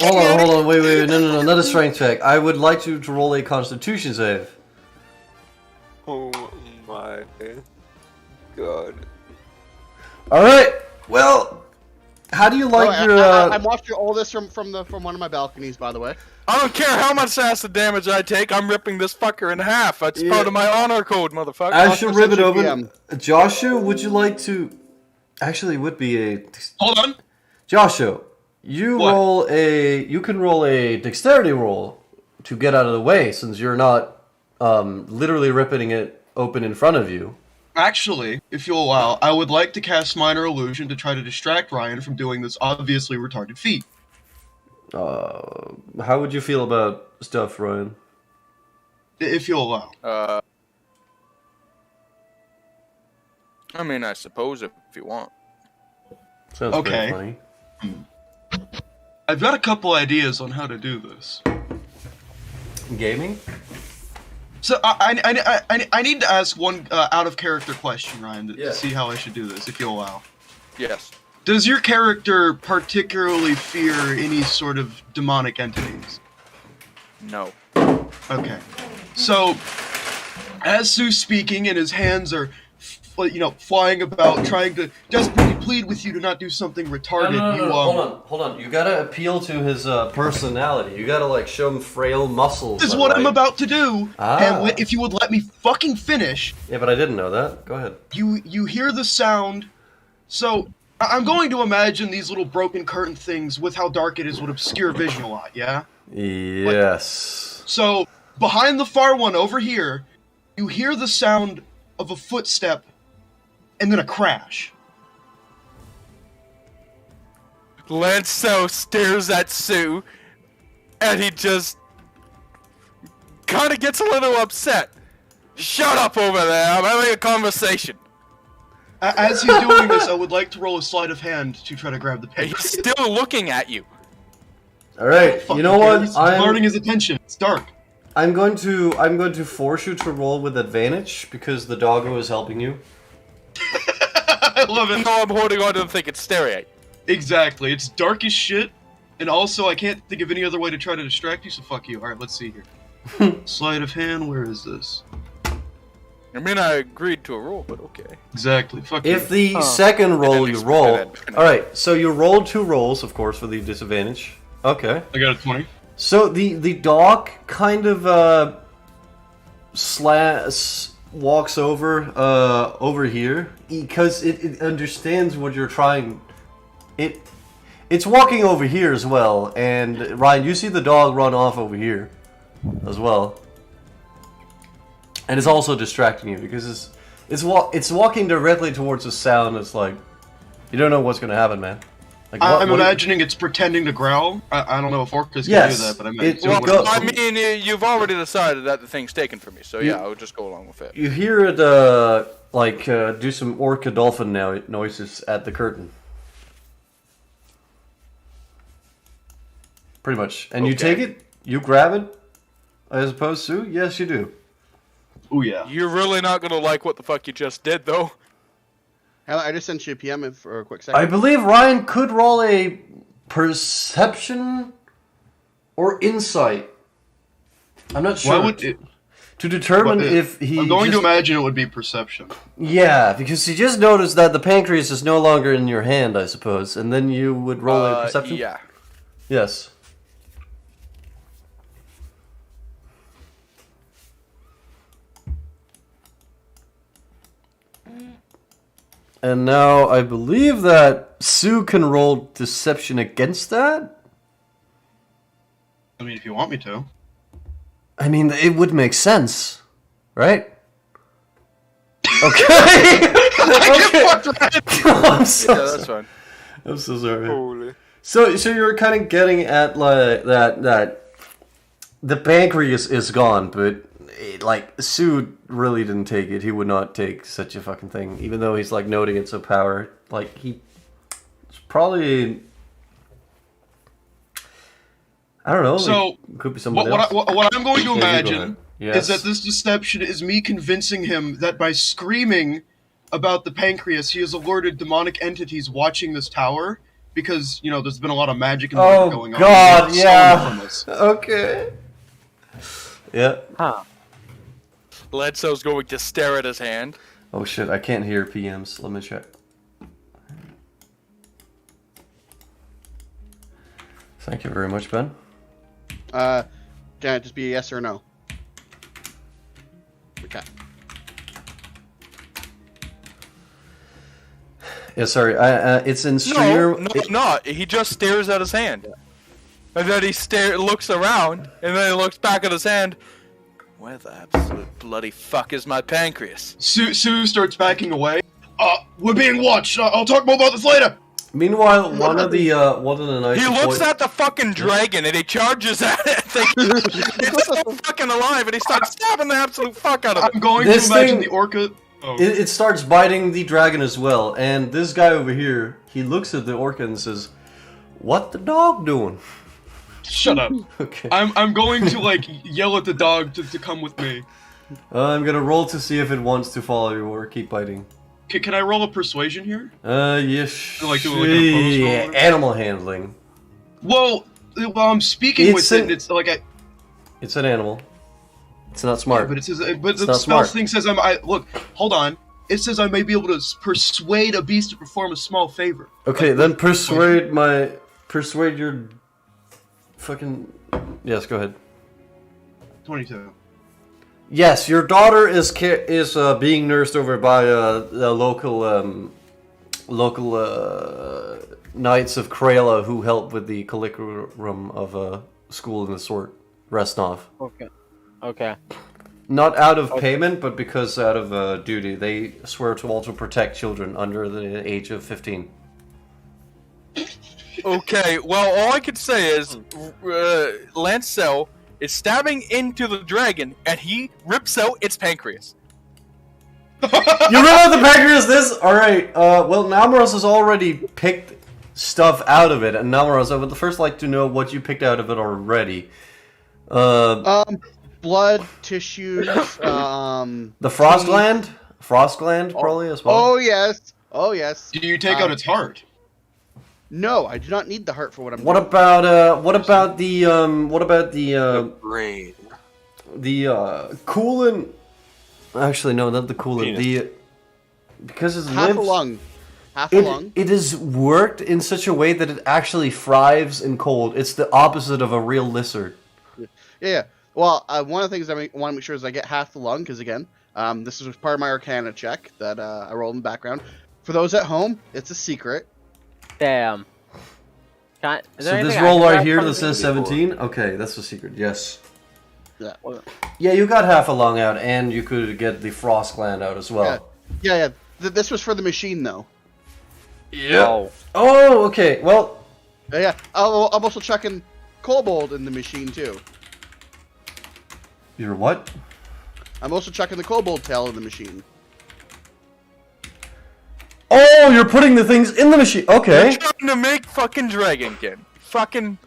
Hold on, wait, no, not a strength check. I would like you to roll a Constitution save. Oh my god. All right. Well, how do you like your? I'm watching all this from one of my balconies, by the way. I don't care how much acid damage I take, I'm ripping this fucker in half. That's part of my honor code, motherfucker. I should rip it open. Joshua, would you like to? Actually, it would be a. Hold on. Joshua, you can roll a dexterity roll to get out of the way, since you're not literally ripping it open in front of you. Actually, if you'll allow, I would like to cast Minor Illusion to try to distract Ryan from doing this obviously retarded feat. How would you feel about stuff, Ryan? If you'll allow. I mean, I suppose if you want. Sounds okay. Pretty funny. I've got a couple ideas on how to do this. Gaming? So I need to ask one out of character question, Ryan, to see how I should do this, if you'll allow. Yes. Does your character particularly fear any sort of demonic entities? No. Okay. So, as Sue's speaking and his hands are, flying about, trying to desperately plead with you to not do something retarded, No, hold on. You gotta appeal to his personality. You gotta, show him frail muscles. This is what I'm about to do, Ah. and if you would let me fucking finish... Yeah, but I didn't know that. Go ahead. You hear the sound, so... I'm going to imagine these little broken curtain things with how dark it is would obscure vision a lot, yeah? Yes. So, behind the far one over here, you hear the sound of a footstep and then a crash. Lancel stares at Sue, and he just kind of gets a little upset. Shut up over there, I'm having a conversation. As he's doing this, I would like to roll a sleight of hand to try to grab the paper. He's still looking at you. All right. You know what? He's learning his attention. It's dark. I'm going to force you to roll with advantage because the doggo is helping you. I love it. No, I'm holding on to the thing it's staring at you. Exactly. It's dark as shit, and also I can't think of any other way to try to distract you. So fuck you. All right, let's see here. Sleight of hand. Where is this? I mean, I agreed to a roll, but okay. Exactly. Fuck If you. the second roll you roll... Alright, so you rolled 2 rolls, of course, for the disadvantage. Okay. I got a 20. So the dog kind of walks over here because it understands what you're trying. It's walking over here as well, and Ryan, you see the dog run off over here as well. And it's also distracting you because it's walking directly towards the sound. It's like you don't know what's gonna happen, man. Like I'm imagining it's pretending to growl. I don't know if orcas can Yes, do that, but I meant. Well, I mean, you've already decided that the thing's taken from me, so yeah, I'll just go along with it. You hear it do some orca dolphin noises at the curtain. Pretty much. And you take it, you grab it, as opposed to? Yes, you do. Oh yeah. You're really not gonna like what the fuck you just did, though. Hell, I just sent you a PM for a quick second. I believe Ryan could roll a perception or insight. I'm not sure. Why would it? To determine if he. I'm going to imagine it would be perception. Yeah, because he just noticed that the pancreas is no longer in your hand, I suppose, and then you would roll a perception. Yeah. Yes. And now I believe that Sue can roll deception against that. I mean, if you want me to. I mean, it would make sense, right? Okay. I'm so Yeah, that's fine. I'm so sorry. Holy. So you're kind of getting at like that the pancreas is gone, but Sue really didn't take it. He would not take such a fucking thing, even though he's like noting it's a power. Like it's probably. I don't know. So, it could be someone else. What I'm going to imagine Yes. is that this deception is me convincing him that by screaming about the pancreas, he has alerted demonic entities watching this tower because, you know, there's been a lot of magic and Oh going on. God! Stolen Yeah. from us. Okay. Yeah. Huh. Bledsoe's going to stare at his hand. Oh shit! I can't hear PMs. Let me check. Thank you very much, Ben. Can it just be a yes or no? Okay. Yeah, sorry. It's in streamer. No, not. He just stares at his hand. And then he looks around, and then he looks back at his hand. Where the absolute bloody fuck is my pancreas? Sue starts backing away. We're being watched. I'll talk more about this later. Meanwhile, one of the nice. He looks at the fucking dragon and he charges at it. It's so fucking alive, and he starts stabbing the absolute fuck out of it. I'm going to imagine the orca. Oh. It starts biting the dragon as well, and this guy over here, he looks at the orca and says, "What the dog doing?" Shut up. Okay. I'm going to like yell at the dog to come with me. I'm gonna roll to see if it wants to follow you or keep biting. Can I roll a persuasion here? Yes. Like do like an opposed roll? Animal handling. Well, while I'm speaking with it, it's like It's an animal. It's not smart. But it says, the spell thing says look, hold on. It says I may be able to persuade a beast to perform a small favor. Okay, then persuade your fucking. Yes, go ahead. 22. Yes, your daughter is being nursed over by the local Knights of Krayla who help with the curriculum of a school in the sort. Restnov. Okay. Not out of payment, but because out of duty. They swear to also protect children under the age of 15. Okay, well, all I could say is Lancel is stabbing into the dragon, and he rips out its pancreas. You remember the pancreas? Alright, well, Namuras has already picked stuff out of it, and Namuras, I would first like to know what you picked out of it already. Blood, tissues, The frost gland? Frost gland, probably, as well? Oh, yes. Oh, yes. Do you take out its heart? No, I do not need the heart for what I'm What doing. about the brain. The coolant? Actually, no, not the coolant. Penis. Because it's Half a lung. Half a lung. It is worked in such a way that it actually thrives in cold. It's the opposite of a real lizard. Yeah. Well, one of the things I want to make sure is I get half the lung, because again, this is part of my Arcana check that I rolled in the background. For those at home, it's a secret. Damn. So this roll right here that says 17? Okay, that's the secret, yes. Yeah. Yeah, you got half a lung out, and you could get the frost gland out as well. Yeah. This was for the machine, though. Oh. Oh, okay. Well, Yeah. I'm also checking kobold in the machine, too. you're what? I'm also checking the kobold tail in the machine. Oh, you're putting the things in the machine. Okay. You're trying to make fucking Dragonkin. Fucking.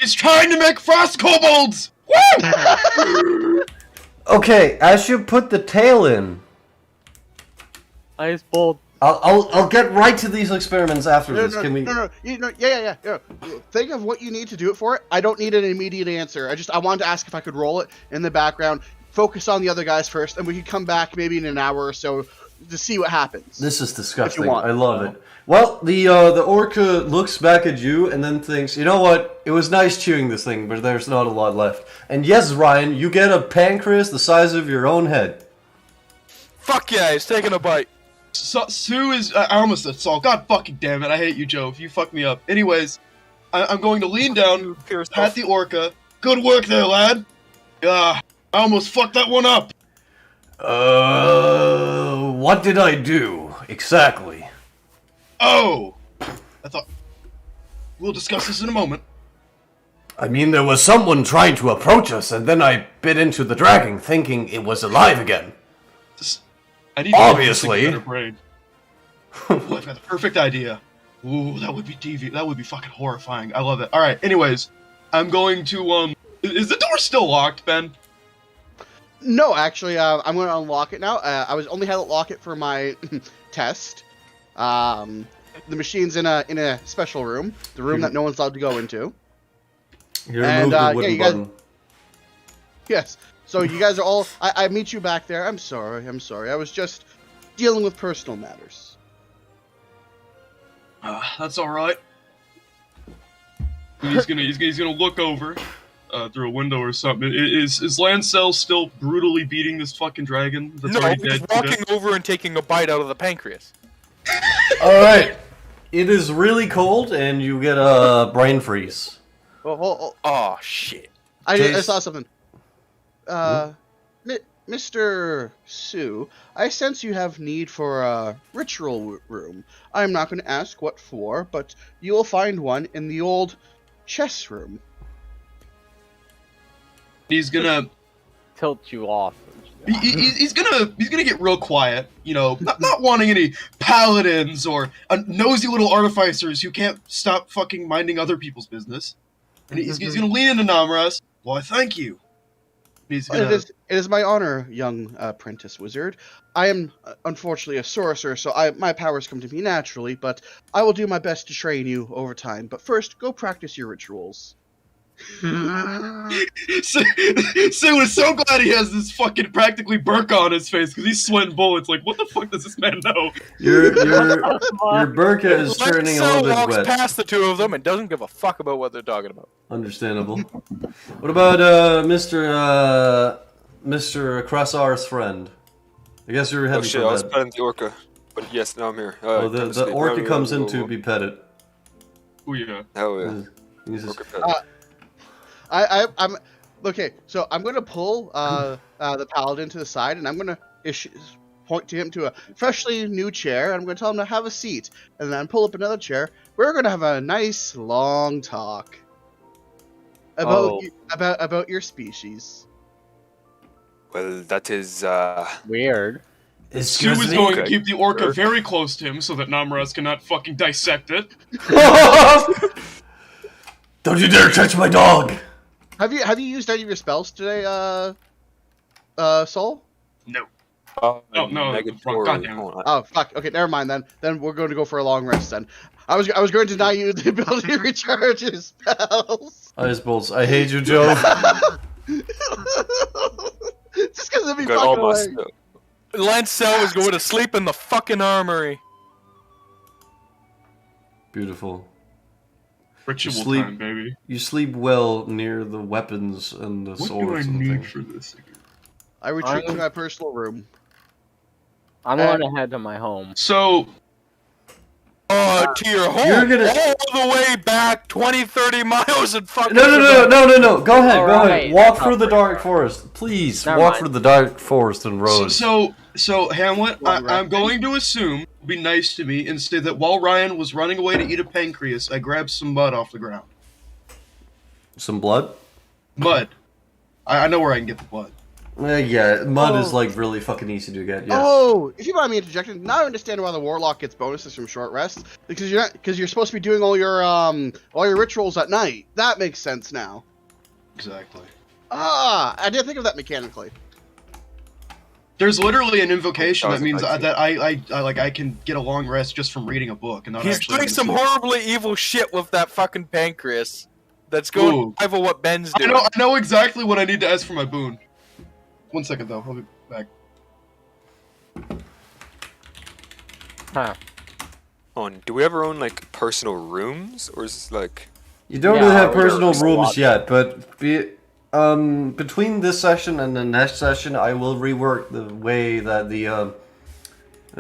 He's trying to make frost kobolds! Woo! Okay, as you put the tail in, Ice bolt. I'll get right to these experiments after this. Can we? No. Yeah. Think of what you need to do it for. I don't need an immediate answer. I wanted to ask if I could roll it in the background, focus on the other guys first, and we could come back maybe in an hour or so to see what happens. This is disgusting. want. I love it. Well, the orca looks back at you and then thinks, you know what? It was nice chewing this thing, but there's not a lot left. And yes, Ryan, you get a pancreas the size of your own head. Fuck yeah, he's taking a bite. Sue is. I almost said Saul. God fucking damn it! I hate you, Joe. You fucked me up. Anyways, I'm going to lean down, pat the orca. Good work there, lad. I almost fucked that one up. What did I do exactly? Oh, I thought we'll discuss this in a moment. I mean, there was someone trying to approach us, and then I bit into the dragon, thinking it was alive again. I need Obviously. to brain. I've got the perfect idea. Ooh, that would be deviant. That would be fucking horrifying. I love it. All right. Anyways, I'm going to Is the door still locked, Ben? No, actually, I'm going to unlock it now. I was only had to lock it for my test. The machine's in a special room, the room that no one's allowed to go into. You removed the wooden button. Yes. So you guys are all. I meet you back there. I'm sorry. I was just dealing with personal matters. That's all right. He's gonna look over through a window or something. Is Lancel still brutally beating this fucking dragon that's No, already he's dead? walking over and taking a bite out of the pancreas. All right. It is really cold, and you get a brain freeze. Oh shit! I saw something. Mr. Sue, I sense you have need for a ritual room. I'm not going to ask what for, but you will find one in the old chess room. He's gonna Tilt you off. he's gonna get real quiet. You know, not wanting any paladins or nosy little artificers who can't stop fucking minding other people's business. And he's gonna lean into Namuras. Why, thank you. It is my honor, young apprentice wizard. I am, unfortunately, a sorcerer, so my powers come to me naturally, but I will do my best to train you over time. But first, go practice your rituals. Sue is so glad he has this fucking practically burka on his face because he's sweating bullets. Like, what the fuck does this man know? Your burka is turning a little bit walks wet. past the two of them and doesn't give a fuck about what they're talking about. Understandable. What about Mr. Krasar's friend? I guess you're heading Oh shit, for I was bed. petting the orca. But yes, now I'm here. The orca comes in to be petted. Oh yeah. Hell yeah. He's just, Orca pet. I'm okay. So I'm gonna pull the paladin to the side, and I'm gonna point to him to a freshly new chair. I'm gonna tell him to have a seat, and then pull up another chair. We're gonna have a nice long talk about your species. Well, that is Weird. Sue is going to keep the orca very close to him so that Namuras cannot fucking dissect it. Don't you dare touch my dog! Have you used any of your spells today, Soul? No. no, goddamn. Oh fuck. Okay, never mind then. Then we're going to go for a long rest then. I was going to deny you the ability to recharge your spells. Ice bolts. I hate you, Joe. Just because it'd be Got fucking almost. annoying. Lancel is going to sleep in the fucking armory. Beautiful. Ritual sleep. time, baby. You sleep well near the weapons and the What do I swords and need things. for this? I retreat to my personal room. I'm going to head to my home. So, get to your home You're gonna- all the way back 20, 30 miles and fucking... No. Go ahead. Alright. Walk through the dark forest, please. Never Walk mind. through the dark forest and road. So Hamlet, I'm going to assume, be nice to me, and say that while Ryan was running away to eat a pancreas, I grabbed some mud off the ground. Some blood. Mud. I know where I can get the blood. Yeah, mud is like really fucking easy to get. Yes. Oh, if you mind me interjecting, now I understand why the warlock gets bonuses from short rest because you're supposed to be doing all your rituals at night. That makes sense now. Exactly. I didn't think of that mechanically. There's literally an invocation that means Thousand that I can get a long rest just from reading a book and not He's actually. doing some horribly evil shit with that fucking pancreas. That's going Ooh. to rival what Ben's doing. I know exactly what I need to ask for my boon. 1 second though, I'll be back. Huh. Do we ever own like personal rooms, or is this like? You don't Yeah, really have we're personal just rooms walking. yet, but between this session and the next session, I will rework the way that the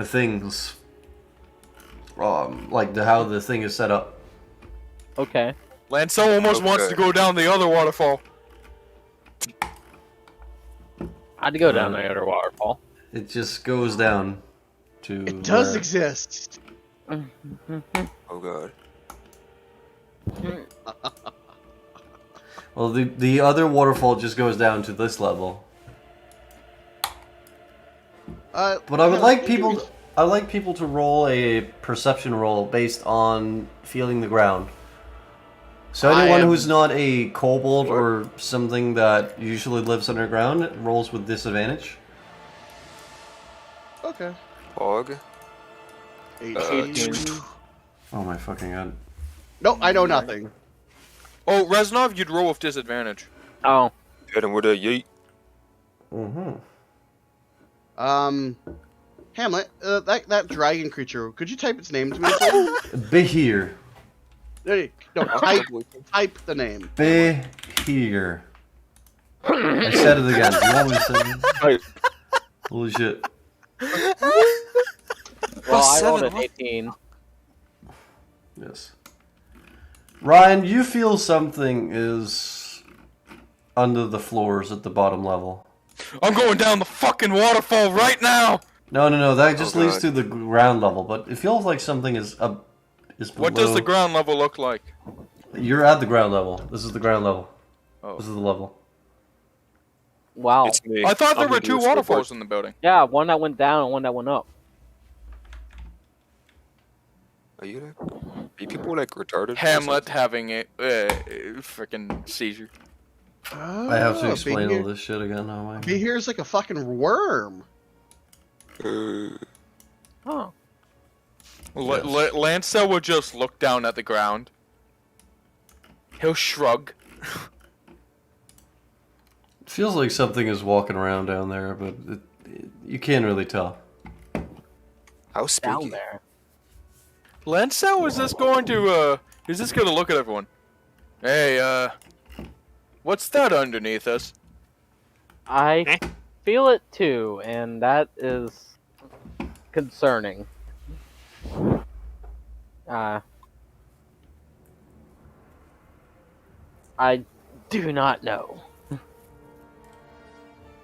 things, how the thing is set up. Okay. Lancel almost wants to Okay. go down the other waterfall. I'd go down the other waterfall. It just goes down to. It does where- exist. Oh god. Well, the other waterfall just goes down to this level. But I would like people. I'd like people to roll a perception roll based on feeling the ground. So anyone who's not a kobold or something that usually lives underground rolls with disadvantage. Okay. Fog. 18. Oh my fucking god. Nope, I know nothing. Oh, Reznov, you'd roll with disadvantage. Oh. Hit him with a yeet. Mm-hmm. Hamlet, that dragon creature, could you type its name to me? Please? Be here. No, type the name. Be here. I said it again. You want me to say it? Right. Holy shit. Well, I rolled seven, an 18. Yes. Ryan, you feel something is under the floors at the bottom level. I'm going down the fucking waterfall right now! No. That just leads God. to the ground level, but it feels like something is up. Is below. What does the ground level look like? You're at the ground level. This is the ground level. Oh. This is the level. Wow. It's me. I thought there I'm were gonna do two a skateboard. waterfalls in the building. Yeah, one that went down and one that went up. Are you like? Are people like retarded? or Hamlet something? having a freaking seizure. I have to Oh, explain Be all this shit again. Oh my Be here's like a fucking worm. Oh. Lancel will just look down at the ground. He'll shrug. It feels like something is walking around down there, but you can't really tell. How spooky. Down there. Lancel is just going to look at everyone. Hey, what's that underneath us? I feel it too, and that is concerning. I do not know.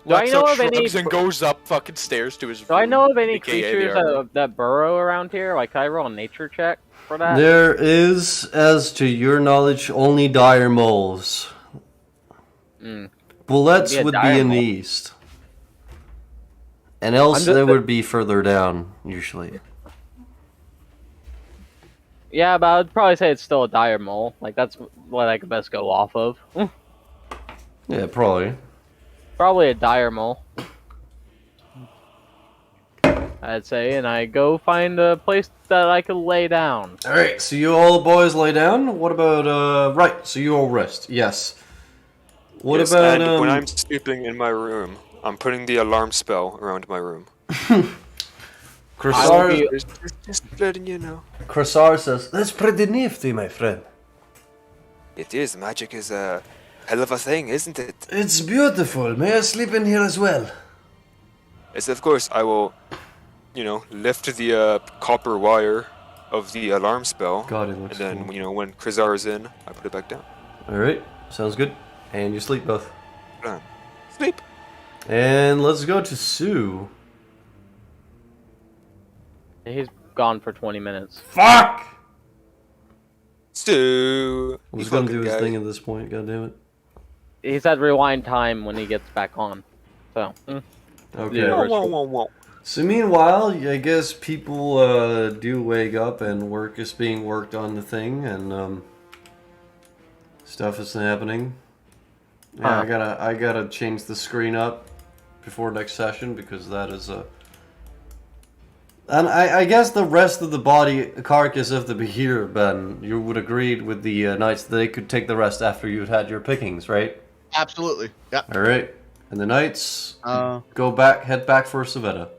Do I know of any? shrugs and goes up fucking stairs to his room. Do I know of any aka the creatures armor. that burrow around here? Like, can I roll a nature check for that? There is, as to your knowledge, only dire moles. Bullets Maybe a would be dire in the mole. east. And else I'm just- they would be further down, usually. Yeah, but I'd probably say it's still a dire mole. Like, that's what I could best go off of. Yeah, probably. Probably a dire mole. I'd say, and I go find a place that I could lay down. Alright, so you all boys lay down. What about, right, so you all rest. Yes. What Yes, about, and when I'm sleeping in my room, I'm putting the alarm spell around my room. Cressar, Just letting you know. Cressar says, that's pretty nifty, my friend. It is. Magic is a hell of a thing, isn't it? It's beautiful. May I sleep in here as well? Yes, of course. I will, lift the copper wire of the alarm spell. God, it And looks then, cool. when Krizar is in, I put it back down. Alright, sounds good. And you sleep both. Done. Sleep. And let's go to Sue. He's gone for 20 minutes. Fuck! Stu. I was you gonna fucking do his guy. thing at this point, god damn it. He said rewind time when he gets back on. So, Okay. Yeah. Whoa, whoa, whoa. So meanwhile, I guess people do wake up and work is being worked on the thing, and stuff is happening. Yeah, I gotta change the screen up before next session because that is a. And I guess the rest of the body carcass of the Behir, Ben, you would agree with the knights that they could take the rest after you'd had your pickings, right? Absolutely. Yeah. All right, and the knights head back for Savetta.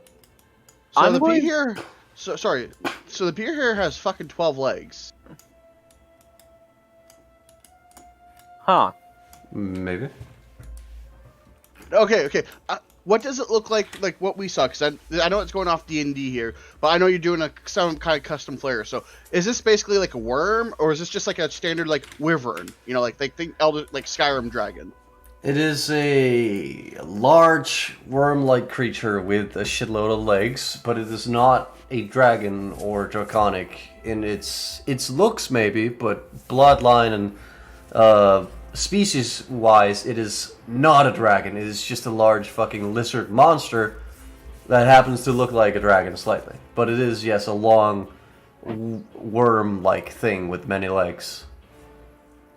So I'm the going- beer here. Sorry. So the beer here has fucking 12 legs. huh. Maybe. Okay. What does it look like what we saw? Because I know it's going off D&D here, but I know you're doing some kind of custom flair. So is this basically like a worm, or is this just like a standard like wyvern? You know, like they think elder like Skyrim dragon. It is a large worm-like creature with a shitload of legs, but it is not a dragon or draconic in its looks maybe, but bloodline and species-wise, it is not a dragon. It is just a large fucking lizard monster that happens to look like a dragon slightly. But it is, yes, a long worm-like thing with many legs,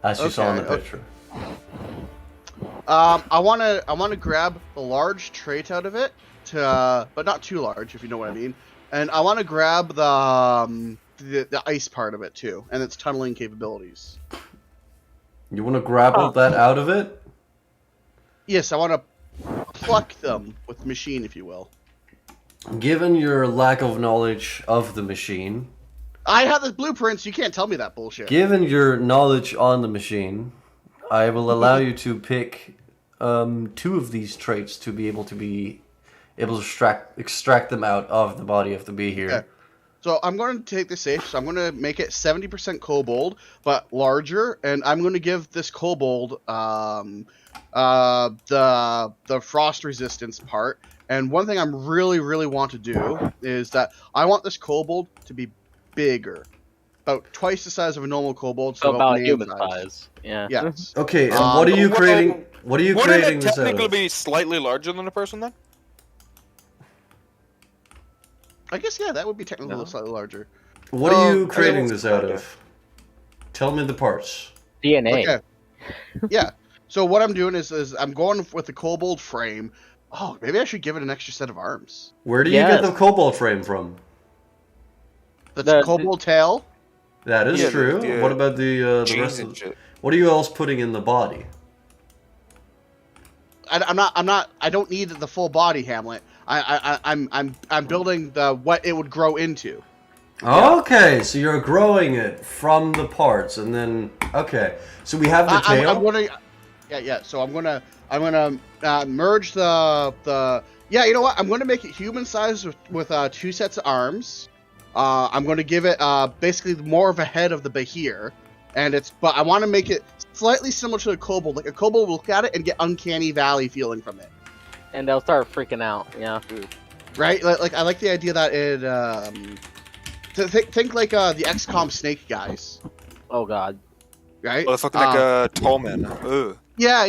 as you saw in the Okay. picture. I wanna grab the large trait out of it, but not too large, if you know what I mean. And I want to grab the ice part of it too, and its tunneling capabilities. You want to grapple that out of it? Yes, I want to pluck them with the machine, if you will. Given your lack of knowledge of the machine, I have the blueprints. You can't tell me that bullshit. given your knowledge on the machine, I will allow you to pick 2 of these traits to be able to extract them out of the body of the bee here. Okay. So I'm going to take this safe. So I'm going to make it 70% kobold, but larger, and I'm going to give this kobold the frost resistance part. And one thing I'm really want to do is that I want this kobold to be bigger, about twice the size of a normal kobold. So about man human size. Yeah. Yes. Okay, and what are you well, creating? What are you Wouldn't creating it this out technically of? be slightly larger than a person then? I guess yeah, that would be technically slightly larger. What are you I creating will- this out of? Tell me the parts. DNA. Okay. Yeah. So what I'm doing is I'm going with the kobold frame. Oh, maybe I should give it an extra set of arms. Where do you get Yes. the cobalt frame from? The kobold tail. That is Yeah, true. the, What about the Jeans rest and of? shit. What are you else putting in the body? I'm not. I don't need the full body, Hamlet. I'm building what it would grow into. Okay, so you're growing it from the parts, and then okay. So we have the tail. I'm gonna. Yeah. So I'm gonna merge the. Yeah, you know what? I'm gonna make it human size with 2 sets of arms. I'm gonna give it basically more of a head of the Behir, but I want to make it slightly similar to a kobold. Like a kobold will look at it and get uncanny valley feeling from it. And they'll start freaking out. Yeah. Right? Like I like the idea that it. Think like the XCOM Snake guys, Oh god. right? Oh, fucking like a tall man. Ugh. Yeah.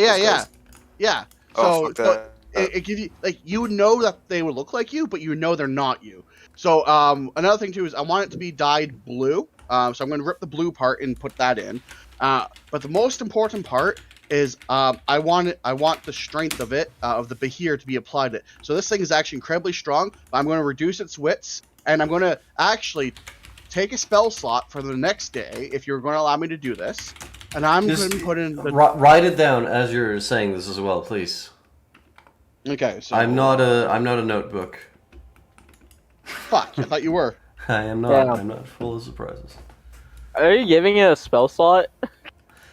Oh, So, fuck that. it gives you like you would know that they would look like you, but you know they're not you. So another thing too is I want it to be dyed blue. So I'm going to rip the blue part and put that in. But the most important part is I want the strength of it of the Behir to be applied to it. So this thing is actually incredibly strong. But I'm going to reduce its wits, and I'm going to actually take a spell slot for the next day if you're going to allow me to do this. And I'm Just going to put in the write it down as you're saying this as well, please. okay. So I'm not a notebook. Fuck. I thought you were. I am not. Yeah. I'm not full of surprises. Are you giving it a spell slot?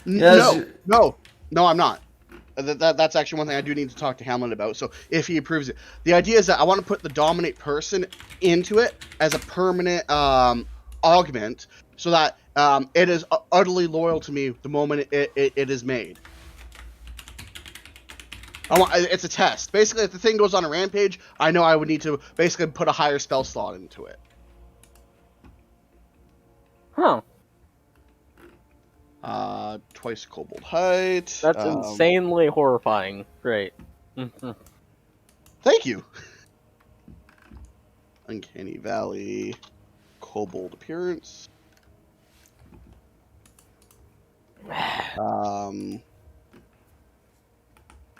Yes. No, I'm not. That's actually one thing I do need to talk to Hamlet about. So if he approves it, the idea is that I want to put the dominate person into it as a permanent augment so that it is utterly loyal to me the moment it is made. It's a test. Basically, if the thing goes on a rampage, I know I would need to basically put a higher spell slot into it. Huh. Twice kobold height. That's insanely horrifying. Great. Mhm. Thank you. Uncanny Valley, kobold appearance.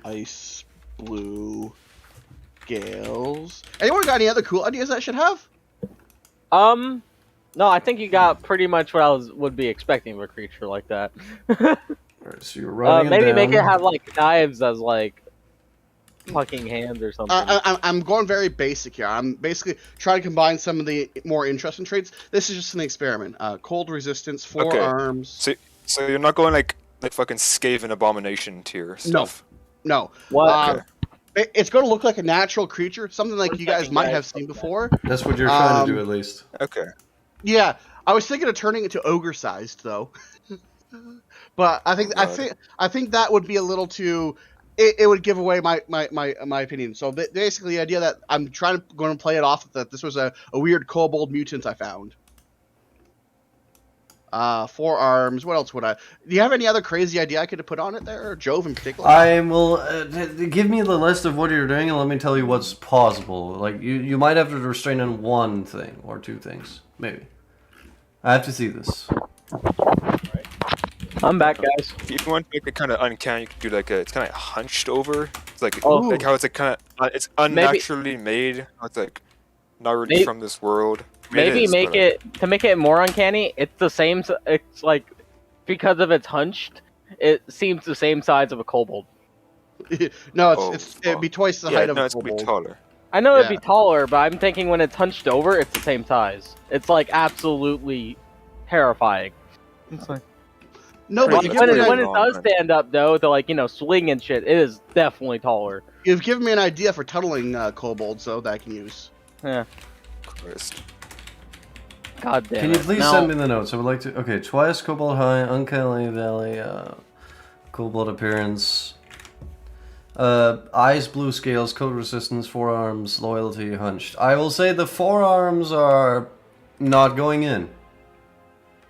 Ice blue gales. Anyone got any other cool ideas I should have? No, I think you got pretty much what I would be expecting of a creature like that. Alright, so you're running Maybe down. make it have like knives as like fucking hands or something. I'm going very basic here. I'm basically trying to combine some of the more interesting traits. This is just an experiment. Cold resistance, 4 arms. So you're not going like fucking Skaven Abomination tier stuff. No. What? It's going to look like a natural creature, something like you guys might have seen before. That's what you're trying to do, at least. Okay. Yeah, I was thinking of turning it to ogre-sized though, but I think that would be a little too. It would give away my opinion. So basically, the idea that I'm going to play it off that this was a weird kobold mutant I found. 4 arms. What else would I? Do you have any other crazy idea I could have put on it there, or Jove in particular? I will give me the list of what you're doing, and let me tell you what's possible. Like you might have to restrain on one thing or 2 things, maybe. I have to see this. I'm back, guys. If you want to make it kind of uncanny, you could do like it's kind of hunched over. It's like Oh. how it's like kind of it's unnaturally made. It's like not really from this world. I mean, Maybe is, make but, it to make it more uncanny. It's the same. It's like because of its hunched, it seems the same size of a kobold. No, it'd be twice the height of a it's gonna be kobold. taller. I know it'd be taller, but I'm thinking when it's hunched over, it's the same size. It's like absolutely terrifying. It's like, No, but when it does stand up though, to like swing and shit, it is definitely taller. you've given me an idea for tunneling kobolds, so that I can use. Yeah. Christ. God damn. Can you please send me the notes? I would like to. Okay, twice kobold high, uncanny valley, kobold appearance. Eyes, blue scales, code resistance, 4 arms, loyalty, hunched. I will say the 4 arms are not going in.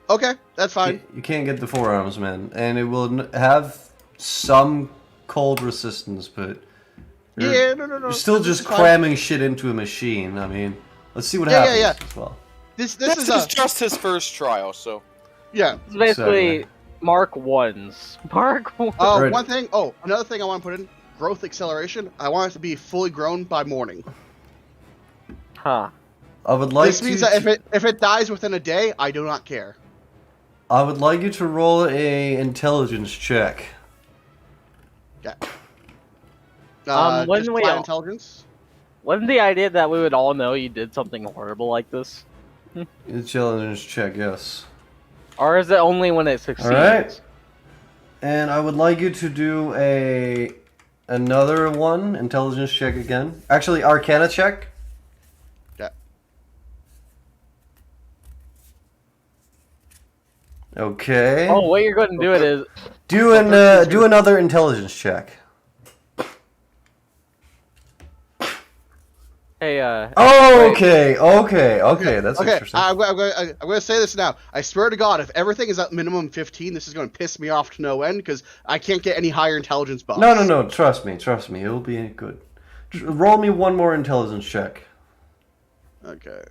Okay, that's fine. You can't get the 4 arms, man. And it will have some cold resistance, but... No. You're still just fine. cramming shit into a machine. I mean, let's see what happens as well. This This is is just his first trial, so. yeah. It's basically Mark 1s. Mark 1. Right. One thing. Oh, another thing I want to put in: growth acceleration. I want it to be fully grown by morning. Huh. I would like This means that if it dies within a day, I do not care. I would like you to roll a intelligence check. Yeah. When just we fly all- intelligence. Wasn't the idea that we would all know you did something horrible like this? Intelligence check, yes. Or is it only when it succeeds? Alright. And I would like you to do another one, intelligence check again. Actually, Arcana check. Yeah. Okay. Oh, what you're going to do it is... Do another intelligence check. Hey, Oh, okay. That's Okay, interesting. I'm going to say this now. I swear to God, if everything is at minimum 15, this is going to piss me off to no end because I can't get any higher intelligence buffs. No. Trust me. It'll be good. Roll me one more intelligence check. Okay.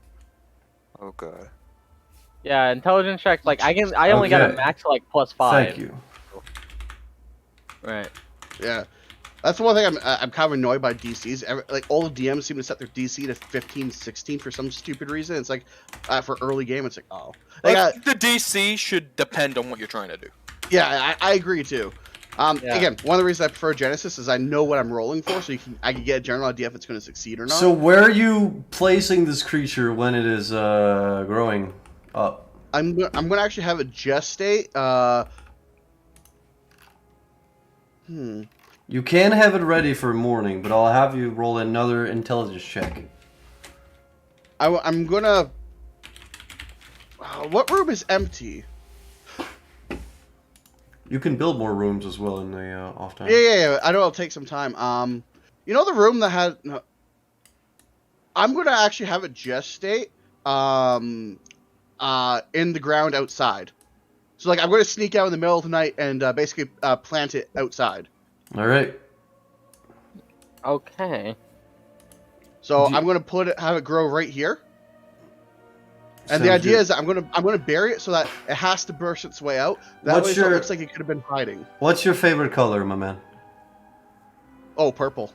Oh god. yeah, intelligence check, like, I only got a Okay. max, like, +5. Thank you. Right. Yeah. That's one thing I'm kind of annoyed by DCs. Like, all the DMs seem to set their DC to 15, 16 for some stupid reason. It's like, for early game, it's like, oh. I Like, think the DC should depend on what you're trying to do. yeah, I agree too. Yeah. Again, one of the reasons I prefer Genesis is I know what I'm rolling for, so I can get a general idea if it's going to succeed or not. So where are you placing this creature when it is growing up? I'm going to actually have it gestate. You can have it ready for morning, but I'll have you roll another intelligence check. I'm going to... what room is empty? You can build more rooms as well in the off time. Yeah. I know it'll take some time. You know the room that had. No, I'm gonna actually have it just stay in the ground outside. So like I'm gonna sneak out in the middle of the night and basically plant it outside. All right. Okay. So I'm gonna have it grow right here. And the Sounds idea good. is that I'm gonna bury it so that it has to burst its way out. That What's way, so it your- looks like it could have been hiding. What's your favorite color, my man? Oh, purple.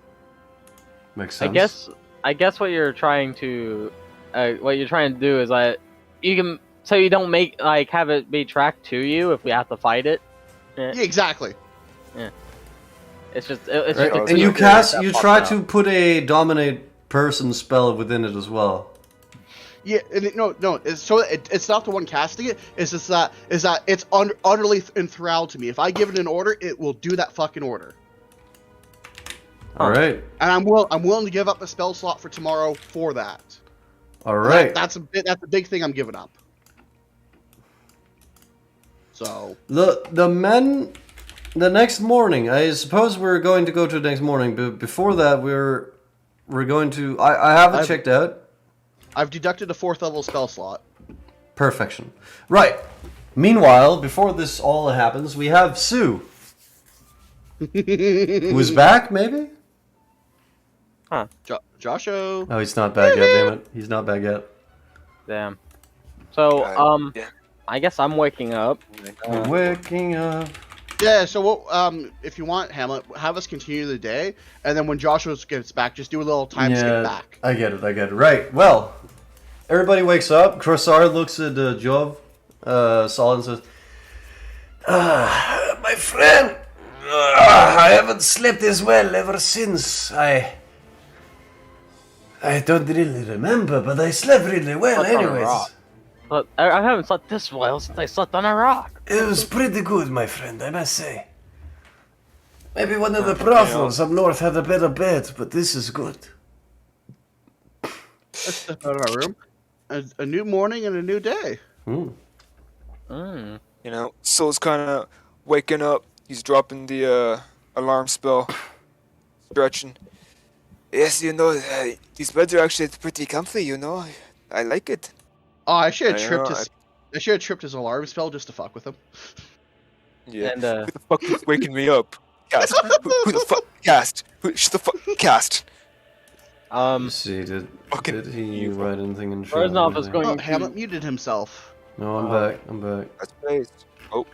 Makes sense. I guess what you're trying to do is that you can, so you don't make like have it be tracked to you if we have to fight it. Yeah, exactly. It's just Right. just And you a- cast. that You pops try out. to put a dominate person spell within it as well. Yeah, and no. It's not the one casting it. It's just that it's utterly enthralled to me. If I give it an order, it will do that fucking order. All right. And I'm willing to give up a spell slot for tomorrow for that. All right. That's a big thing I'm giving up. So The men. The next morning, I suppose we're going to go to the next morning, but before that, we're going to. I have it checked out. I've deducted a 4th level spell slot. Perfection. Right. Meanwhile, before this all happens, we have Sue, who's back, maybe? Josho. Oh, he's not back yet, damn it. He's not back yet. Damn. So Yeah. I guess I'm waking up. We're waking up. Yeah, so what, if you want, Hamlet, have us continue the day, and then when Joshua gets back, just do a little time skip back. I get it. Right. Well, everybody wakes up. Crossard looks at Jove, Sol, and says, My friend, I haven't slept as well ever since. I don't really remember, but I slept really well Slept on a anyways. rock. But I haven't slept this well since I slept on a rock. It was pretty good, my friend, I must say. Maybe one of the brothels up north had a better bed, but this is good. Let's step out of our room. A new morning and a new day. You know, Soul's kind of waking up. He's dropping the alarm spell, stretching. Yes, you know, these beds are actually pretty comfy. You know, I like it. Oh, I should have I tripped know, his. I should have tripped his alarm spell just to fuck with him. Yeah. And Who the fuck is waking me up? Cast. Who the fuck? Cast. Shut the fuck. Cast. let's see, did Fucking he evil. write anything in chat? Reznov is Anything? going Oh, to Hamlet muted himself. No, I'm back. That's based. Oh,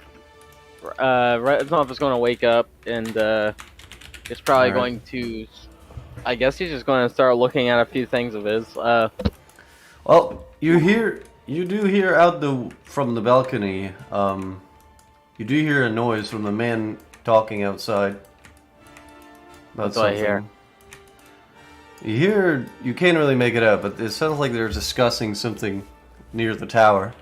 Reznov is going to wake up and is probably Alright. going to. I guess he's just going to start looking at a few things of his. Well, you do hear out from the balcony, you do hear a noise from the man talking outside. About That's what I hear. You can't really make it out, but it sounds like they're discussing something near the tower.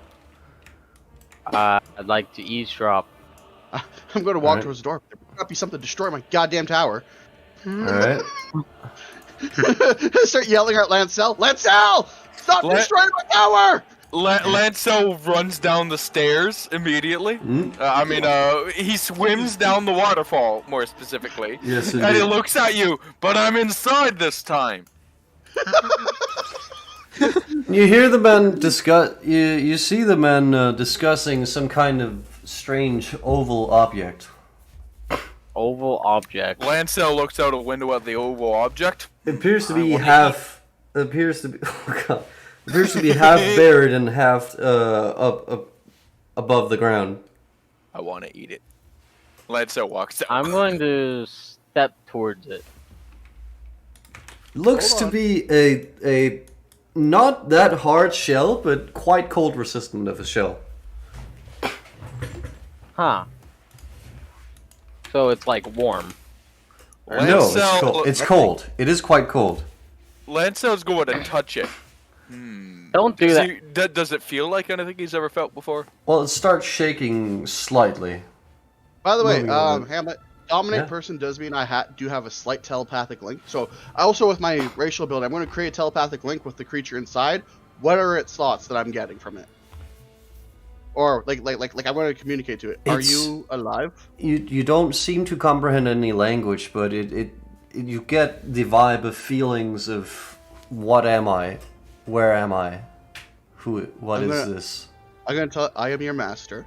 I'd like to eavesdrop. I'm going to walk Alright. towards the door. There better not be something to destroy my goddamn tower. Alright? Start yelling at Lancel. Lancel! Stop Lan- destroying my tower! Lancel runs down the stairs immediately. He swims down the waterfall, more specifically. Yes, And he indeed. looks at you, but I'm inside this time. You hear the men discuss. You see the men discussing some kind of strange oval object. Oval object. Lancel looks out a window at the oval object. It appears to be wanna half. Appears to be. Oh god. Appears to be half buried and half up above the ground. I want to eat it. Lancel walks out. I'm going to step towards it. Looks to be a not that hard shell, but quite cold resistant of a shell. Huh. So it's like warm. No, it's Lancel- cold. It's cold. It is quite cold. Lancel's going to touch it. Don't do that. Does it feel like anything he's ever felt before? Well, it starts shaking slightly. By the way, Moving on. Hamlet, dominant Yeah. person does mean I do have a slight telepathic link. So, also with my racial ability, I'm going to create a telepathic link with the creature inside. What are its thoughts that I'm getting from it? or like I want to communicate to it. Are It's- you alive? You don't seem to comprehend any language, but you get the vibe of feelings of what am I, where am I, what I'm is gonna- this? I'm gonna tell. I am your master.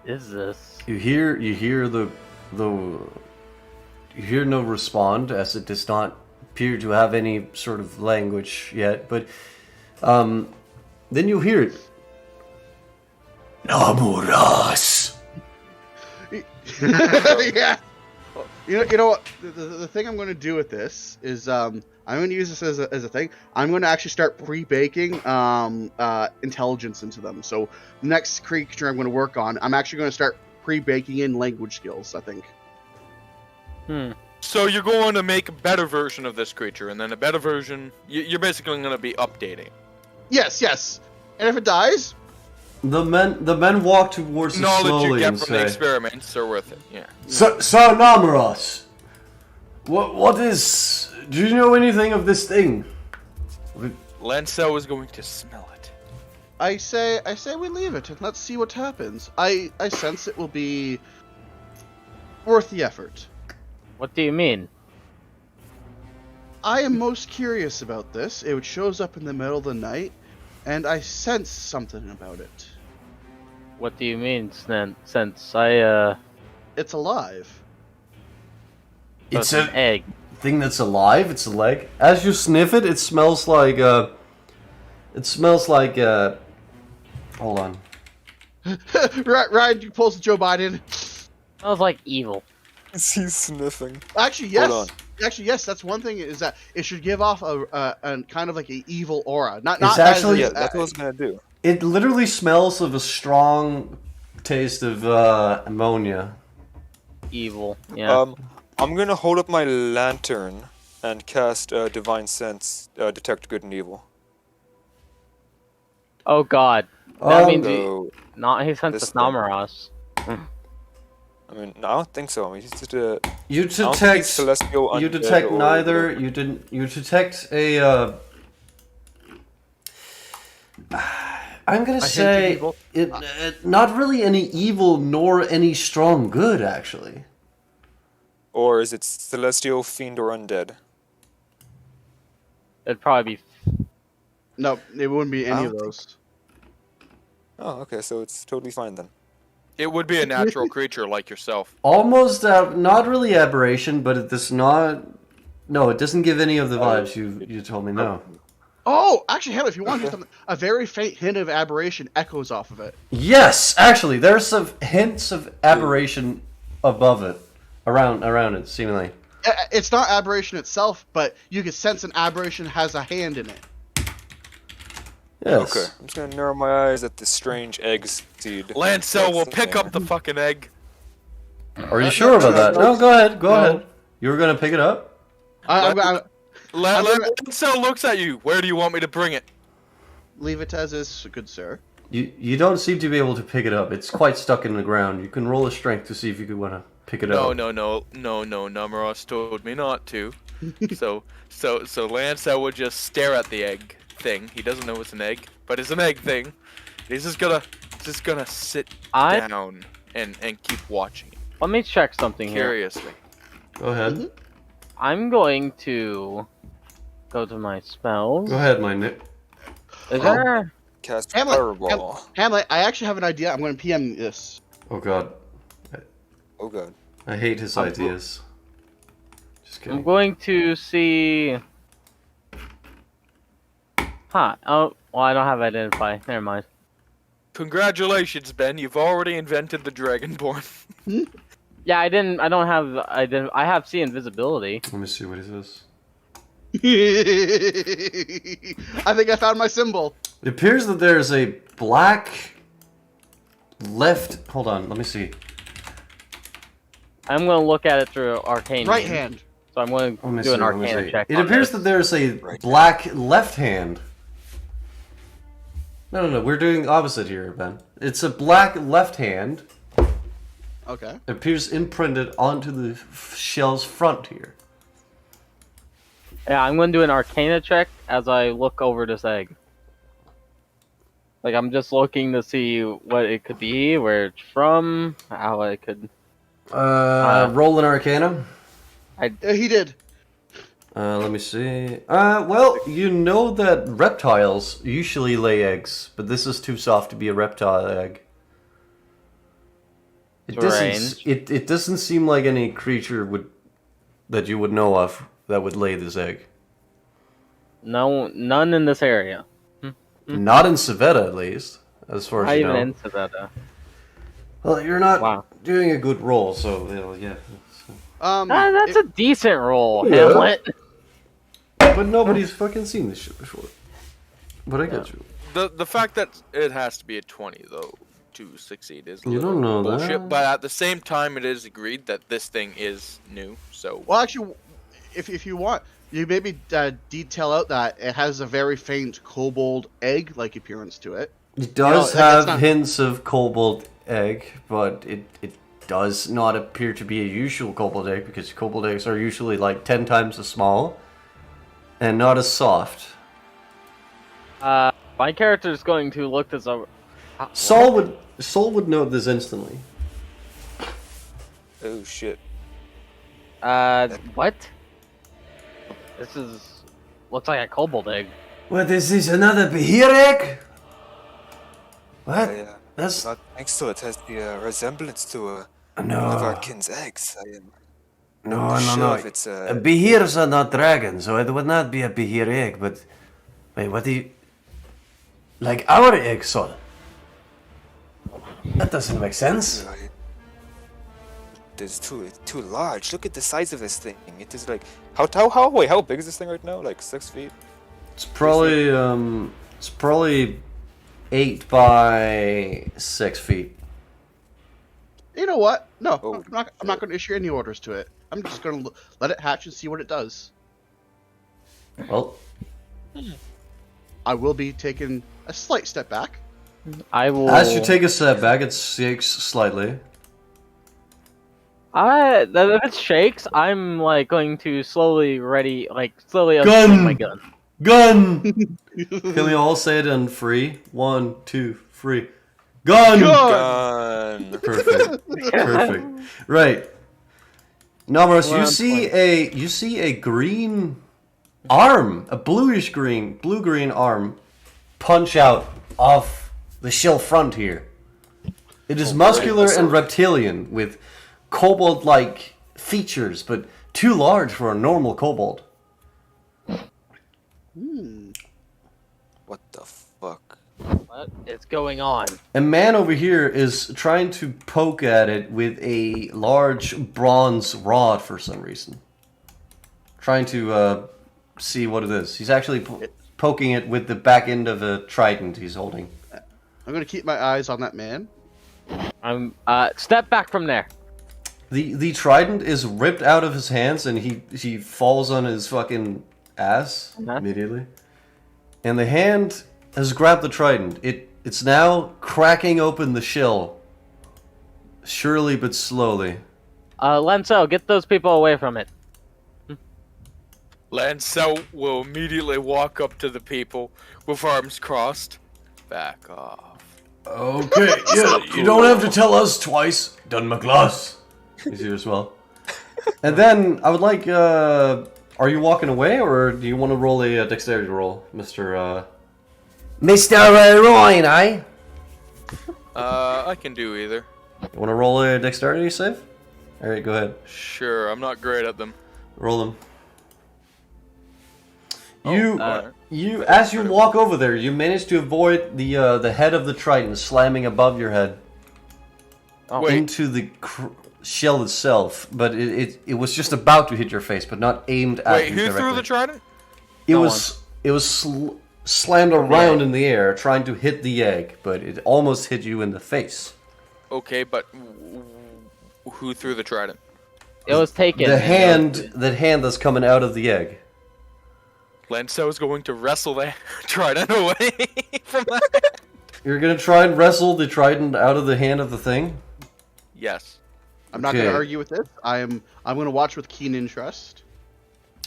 Is this? You hear no respond, as it does not appear to have any sort of language yet, but then you hear it. Namuras. Yeah. You know what? The thing I'm going to do with this is I'm going to use this as a thing. I'm going to actually start pre-baking intelligence into them. So the next creature I'm going to work on, I'm actually going to start pre-baking in language skills, I think. So you're going to make a better version of this creature, and then a better version. You're basically going to be updating. Yes. And if it dies, The men walk towards it Knowledge you slowly get and from the say, experiments are worth it. Yeah. So Namuras. What is? "Do you know anything of this thing?" Lancel is going to smell it. I say we leave it and let's see what happens. I sense it will be worth the effort. What do you mean? I am most curious about this. It shows up in the middle of the night, and I sense something about it. What do you mean, since I, It's alive. It's an a egg. thing that's alive. It's a leg. As you sniff it, it smells like hold on. Ryan pulls Joe Biden. Smells like evil. Is he sniffing? Actually, yes. Hold Actually, yes. That's one thing, is that it should give off a kind of like an evil aura. Not It's as actually- Yeah, that's what I was gonna do. It literally smells of a strong taste of ammonia. Evil. Yeah. I'm gonna hold up my lantern and cast Divine Sense, detect good and evil. Oh God. That Oh, means So, he sent this us thing. Namuras. I mean, I don't think so. I mean, he's just a. You I don't think he's detect. celestial. You undead, detect or neither. whatever. You didn't. You detect a. I'm gonna hint of say evil? not really any evil nor any strong good, actually. Or is it celestial, fiend, or undead? It'd probably be. No, it wouldn't be any I of don't those. Oh, okay, so it's totally fine then. It would be a natural creature like yourself. Almost not really aberration, but it does not. No, it doesn't give any of the vibes you told me. No. Oh, actually, Hamlet, if you want to do something, a very faint hint of aberration echoes off of it. Yes, actually, there's some hints of aberration above it, around it, seemingly. It's not aberration itself, but you can sense an aberration has a hand in it. Yes. Okay, I'm just gonna narrow my eyes at the strange egg seed. Lancel will That's pick there. up the fucking egg. Are you sure about that? No, go ahead. Go ahead. You were gonna pick it up. I'm gonna Lancel looks at you. Where do you want me to bring it? leave it as is, good sir. You don't seem to be able to pick it up. It's quite stuck in the ground. You can roll a strength to see if you could want to pick it No, up. no. Namuras told me not to. so Lancel would just stare at the egg thing. He doesn't know it's an egg, but it's an egg thing. He's just gonna sit down and keep watching it Let me check something here. curiously. Go ahead. I'm going to go to my spells. Go ahead, my Nick. Is there? Cast Hamlet, fireball. Hamlet, I actually have an idea. I'm going to PM this. Oh God, Oh god. I hate his ideas. Just I'm kidding. going to see. Huh. Oh, well, I don't have identify. Never mind. Congratulations, Ben. You've already invented the Dragonborn. Yeah, I didn't. I don't have. I have see invisibility. Let me see what he says. I think I found my symbol. It appears that there's a black left. Hold on, let me see. I'm going to look at it through arcane. Right hand. So I'm going Let me to do see, an let me arcana see. check. It on appears this. that there's a Right. black left hand. No, we're doing opposite here, Ben. It's a black left hand. Okay. It appears imprinted onto the shell's front here. Yeah, I'm going to do an arcana check as I look over this egg. Like, I'm just looking to see what it could be, where it's from, how it could. Roll an Arcana. Yeah, he did. Let me see. Well, you know that reptiles usually lay eggs, but this is too soft to be a reptile egg. Strange. It doesn't seem like any creature that you would know of that would lay this egg. No, none in this area. Not in Civetta, at least, as far as Not you even know. in Savannah. Well, you're not Wow. doing a good roll, so yeah. That's a decent roll, Yeah. Hamlet. But nobody's fucking seen this shit before. But I get you. The fact that it has to be a 20 though to succeed is a You little don't know bullshit. that. But at the same time, it is agreed that this thing is new. So Well, actually, if you want, you maybe detail out that it has a very faint kobold egg-like appearance to it. It does You know, have it's not- hints of kobold egg, but it does not appear to be a usual kobold egg because kobold eggs are usually like 10 times as small and not as soft. My character is going to look this over. Saul would know this instantly. Oh shit. What? This looks like a kobold egg. What is this? Another behir egg? What? That's Not thanks to it has the resemblance to one of No. our kin's eggs. I am No, not no, sure no. if it's Behirs are not dragons, so it would not be a behir egg, but... Wait, what do you... Like our egg, Sol? That doesn't make sense. it's too large. Look at the size of this thing. It is like how big is this thing right now? Like 6 feet. it's probably 8 by 6 feet. You know what? No, Oh, I'm not going to issue any orders to it. I'm just going to let it hatch and see what it does. Well, I will be taking a slight step back. I will. as you take a step back, it shakes slightly. If it shakes, I'm like going to slowly Gun! unstring my gun. Gun! Can we all say it in 3? 1, 2, 3. Gun! Gun. Perfect. Perfect. Right. Namuras, Well, you see a green arm, a bluish green, blue-green arm, punch out off the shell front here. It is muscular and reptilian, with kobold-like features, but too large for a normal kobold. What the fuck? What is going on? A man over here is trying to poke at it with a large bronze rod for some reason. Trying to see what it is. He's actually poking it with the back end of a trident he's holding. I'm going to keep my eyes on that man. I'm step back from there. The trident is ripped out of his hands and he falls on his fucking ass immediately. And the hand has grabbed the trident. It's now cracking open the shell. Surely but slowly. Lenso, get those people away from it. Lancel will immediately walk up to the people with arms crossed. Back off. Okay, yeah, you don't have to tell us twice. Dun McGloss. He's here as well. And then I would like are you walking away or do you want to roll a dexterity roll, Mr. Mr. Ryan, eh? I can do either. You want to roll a dexterity save? Alright, go ahead. Sure, I'm not great at them. Roll them. alright. You as you walk over there, you manage to avoid the head of the trident slamming above your head Wait, into the shell itself, but it was just about to hit your face, but not aimed at wait, you who directly. threw the trident? It was slammed around in the air, trying to hit the egg, but it almost hit you in the face. Okay, but who threw the trident? It was taken. The hand that's coming out of the egg. Lenso is going to wrestle the trident away from that. You're gonna try and wrestle the trident out of the hand of the thing? Yes. I'm not going Okay. to argue with this. I'm going to watch with keen interest.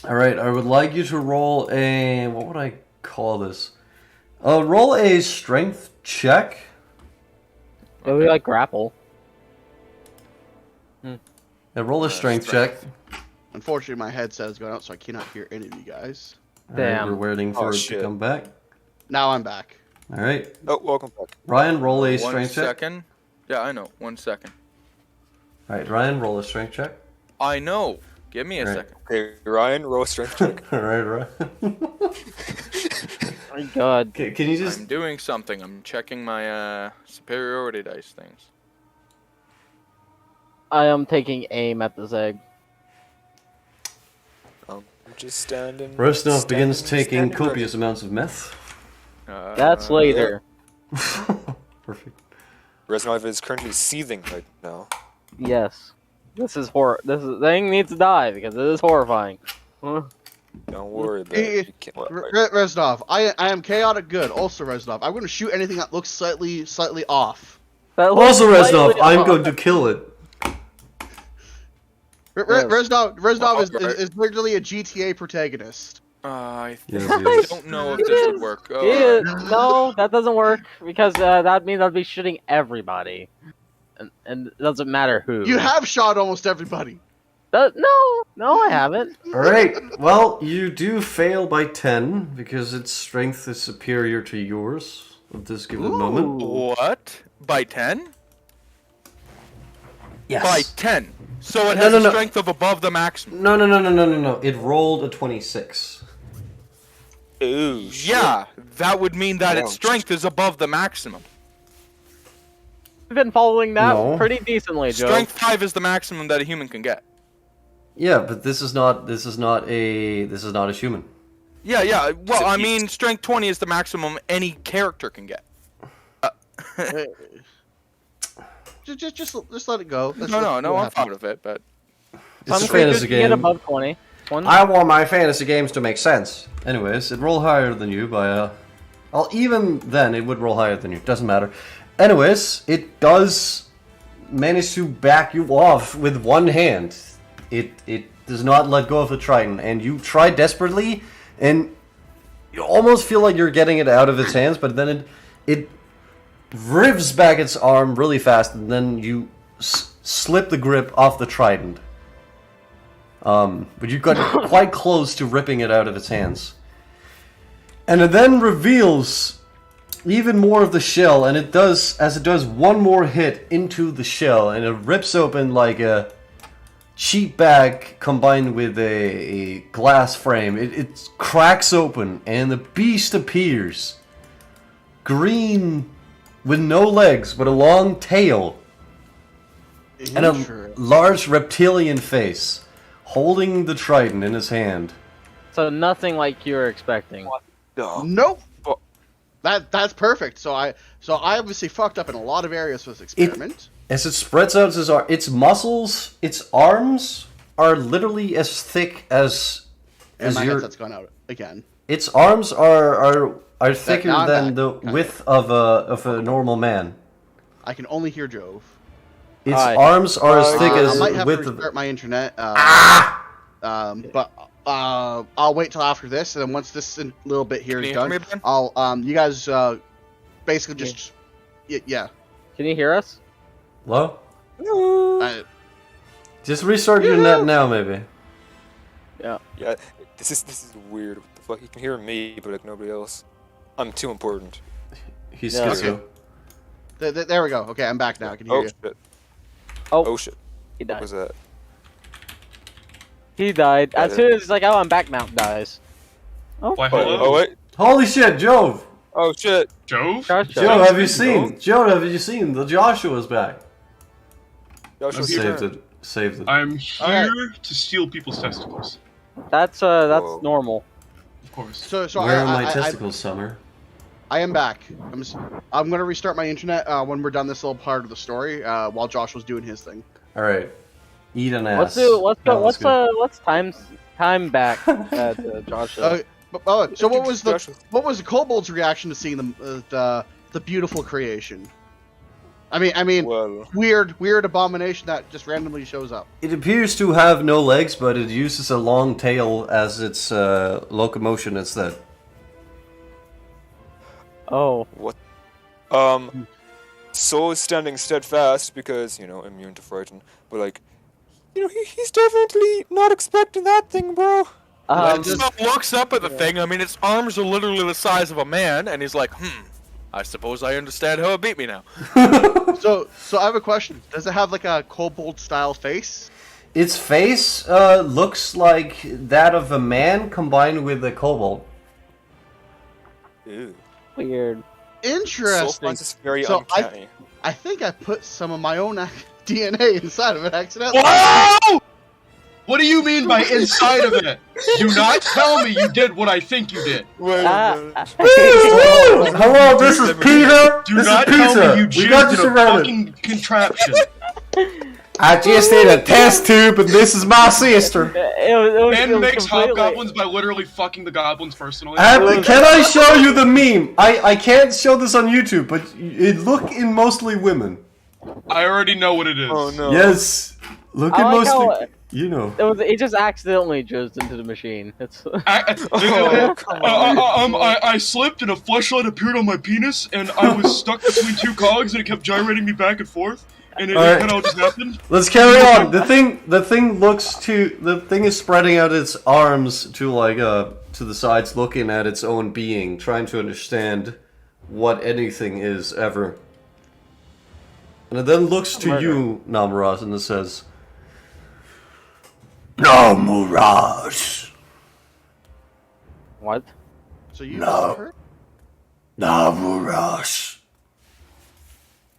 Alright, I would like you to roll a... what would I call this? Roll a strength check. It would be like grapple. Roll a strength check. Unfortunately, my headset has gone out, so I cannot hear any of you guys. Damn. Alright, we're waiting for it to shit. come back. Now I'm back. Alright. Oh, welcome back. Ryan, roll a One strength check. second. Yeah, I know. 1 second. Alright, Ryan, roll a strength check. I know. Give me a Right. second. Okay, Ryan, roll a strength check. Alright, Ryan. Oh my god. Can you just... I'm doing something. I'm checking my superiority dice things. I am taking aim at this egg. I'm just standing. Rosnov begins taking standing copious amounts of meth. That's later. Perfect. Reznov is currently seething right now. Yes. This is This thing needs to die because it is horrifying. Huh? Don't worry about Eh, it. You can't- Reznov, I am chaotic good. Also, Reznov, I'm going to shoot anything that looks slightly off. That looks Also, Reznov, slightly I'm off. going to kill it. Reznov Alright. is literally a GTA protagonist. I Yes, think yes. I don't know if this would work. Oh, Yeah, no, that doesn't work because that means I'd be shooting everybody, and it doesn't matter who. You have shot almost everybody. No, I haven't. Alright, well, you do fail by 10 because its strength is superior to yours at this given moment. What? By 10? Yes. By 10. So it No, has no, a no. strength of above the maximum. No. It rolled a 26. Ooh, shit. Yeah, that would mean that its Ouch. strength is above the maximum. I've been following that No. pretty decently, Joe. Strength 5 is the maximum that a human can get. Yeah, but this is not a human. Yeah. Well, a I beast. mean, strength 20 is the maximum any character can get. Just let it go. Let's No, let it I'm happen. fine with it, but It's a Some fantasy creatures can get game. above 20. I want my fantasy games to make sense. Anyways, it rolled higher than you by well, even then it would roll higher than you. Doesn't matter. Anyways, it does manage to back you off with one hand. It does not let go of the trident, and you try desperately, and you almost feel like you're getting it out of its hands, but then it rivs back its arm really fast, and then you slip the grip off the trident. But you got quite close to ripping it out of its hands. And it then reveals even more of the shell, and it does one more hit into the shell, and it rips open like a cheap bag combined with a glass frame. It cracks open, and the beast appears. Green, with no legs, but a long tail, and a Interesting. large reptilian face, holding the trident in his hand. So nothing like you were expecting. Oh, Nope. Oh. That's perfect. So I obviously fucked up in a lot of areas with this experiment. As it spreads out its muscles, its arms are literally as thick as And my your. headset's gone out again. Its arms are thicker now I'm than the back, kinda. width of a normal man. I can only hear Jove. Its Hi. arms are as thick I as might have to width of. restart my internet. But I'll wait till after this, and then once this little bit here Can is you hear done, me, Ben? I'll you guys basically just yeah. Can you hear us? Hello? I, Just restart your net now, maybe. yeah. This is weird. What the fuck? You can hear me, but like nobody else. I'm too important. He's Yeah. schizo. there we go. Okay, I'm back now. I can hear Oh you. shit. Oh, Oh shit. he What died. was that? He died. As Yeah, soon as he's like, oh, I'm back, Mount dies. Why, Oh, hello? oh wait. Holy shit, Jove! Oh shit. Jove? Josh, Joe, have you Joe? seen? Joe, have you seen? The Joshua's back. Joshua, Saved it. Saved it. I'm here to steal people's testicles. that's Whoa. normal. Of course. So Where are I, my I, testicles, Summer? I am back. I'm gonna restart my internet when we're done this little part of the story. While Josh was doing his thing. All right. Eat an ass. What's time back at Josh? So what was Joshua. the kobold's reaction to seeing the beautiful creation? I mean, Well, weird abomination that just randomly shows up. It appears to have no legs, but it uses a long tail as its locomotion instead. Oh. What? Soul is standing steadfast because, immune to frighten. But, like, he's definitely not expecting that thing, bro. Reznov looks up at the thing. I mean, its arms are literally the size of a man, and he's like, I suppose I understand how it beat me now. So I have a question. Does it have like a kobold-style face? Its face looks like that of a man combined with a kobold. Ew. Weird. Interesting. Soul is very So uncanny. I think I put some of my own DNA inside of it accidentally. Whoa! What do you mean by inside of it? Do not tell me you did what I think you did. Hello, this is Peter. Do This not is tell Peter. me you We got jizzed this in a around. fucking contraption. I just did a test tube, and this is my sister. Ben makes hobgoblins by literally fucking the goblins personally. Can I show you the meme? I can't show this on YouTube, but it look in mostly women. I already know what it is. Oh no. Yes, look I in like how- mostly. You know. It just accidentally jizzed into the machine. It's I slipped and a fleshlight appeared on my penis and I was stuck between two cogs and it kept gyrating me back and forth and it Alright. kind of just happened. Let's carry on. The thing is spreading out its arms to to the sides, looking at its own being, trying to understand what anything is ever. And it then looks to you, Namuras, and it says, Namuras. what? So you No. saw her? Namuras.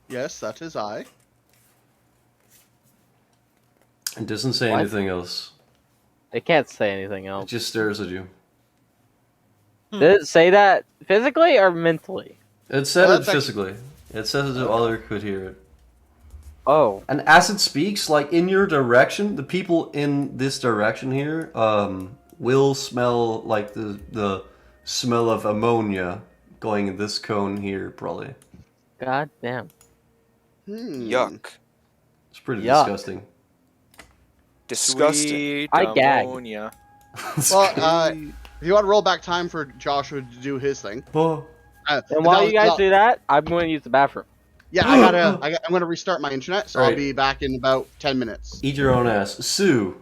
Yes, that is I. It doesn't say What? anything else. It can't say anything It else. just stares at you. Did it say that physically or mentally? It said Well, it that's actually- physically. It says the other could hear it. Oh. And as it speaks, like in your direction, the people in this direction here will smell like the smell of ammonia going in this cone here, probably. God damn. Yuck. It's pretty Yuck. disgusting. Disgusting. Sweet I gag. ammonia. Well, if you want to roll back time for Joshua to do his thing. Oh. And while you guys do that, I'm going to use the bathroom. Yeah, I'm gonna restart my internet, so I'll Alright. be back in about 10 minutes. Eat your own ass. Sue,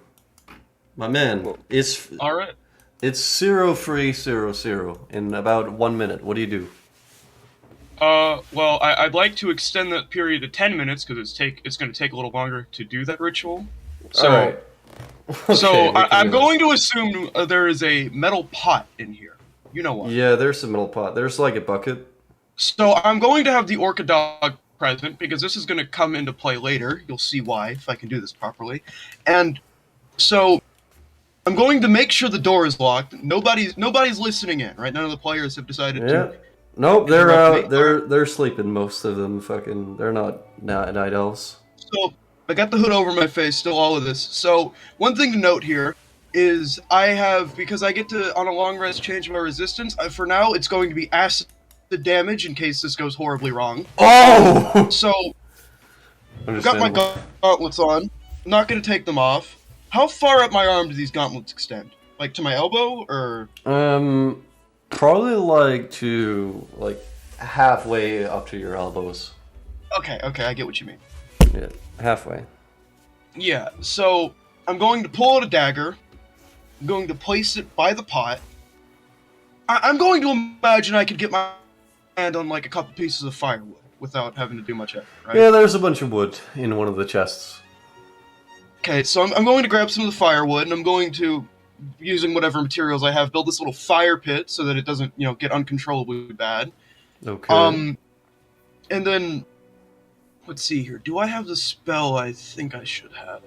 my man, it's Alright. 0300 in about 1 minute. What do you do? Well, I'd like to extend that period to 10 minutes because it's going to take a little longer to do that ritual. So, Alright. so Okay, I'm going to assume there is a metal pot in here. You know what? Yeah, there's a metal pot. There's like a bucket. So I'm going to have the orca dog present because this is going to come into play later. You'll see why if I can do this properly. And so I'm going to make sure the door is locked. Nobody's listening in, right? None of the players have decided Yeah. to. Nope, they're Interrupt out. me. They're sleeping. Most of them. Fucking. They're not night elves. So I got the hood over my face, still all of this. So one thing to note here is I have, because I get to on a long rest change my resistance. For now, it's going to be acid damage in case this goes horribly wrong. Oh. So I've got my gauntlets on. I'm not going to take them off. How far up my arm do these gauntlets extend? Like to my elbow, or? Probably like halfway up to your elbows. Okay, I get what you mean. Yeah, halfway. Yeah, so I'm going to pull out a dagger. I'm going to place it by the pot. I'm going to imagine I could get my hand on like a couple pieces of firewood without having to do much effort, right? Yeah, there's a bunch of wood in one of the chests. Okay, so I'm going to grab some of the firewood, and I'm going to, using whatever materials I have, build this little fire pit so that it doesn't, get uncontrollably bad. Okay. And then, let's see here. Do I have the spell I think I should have?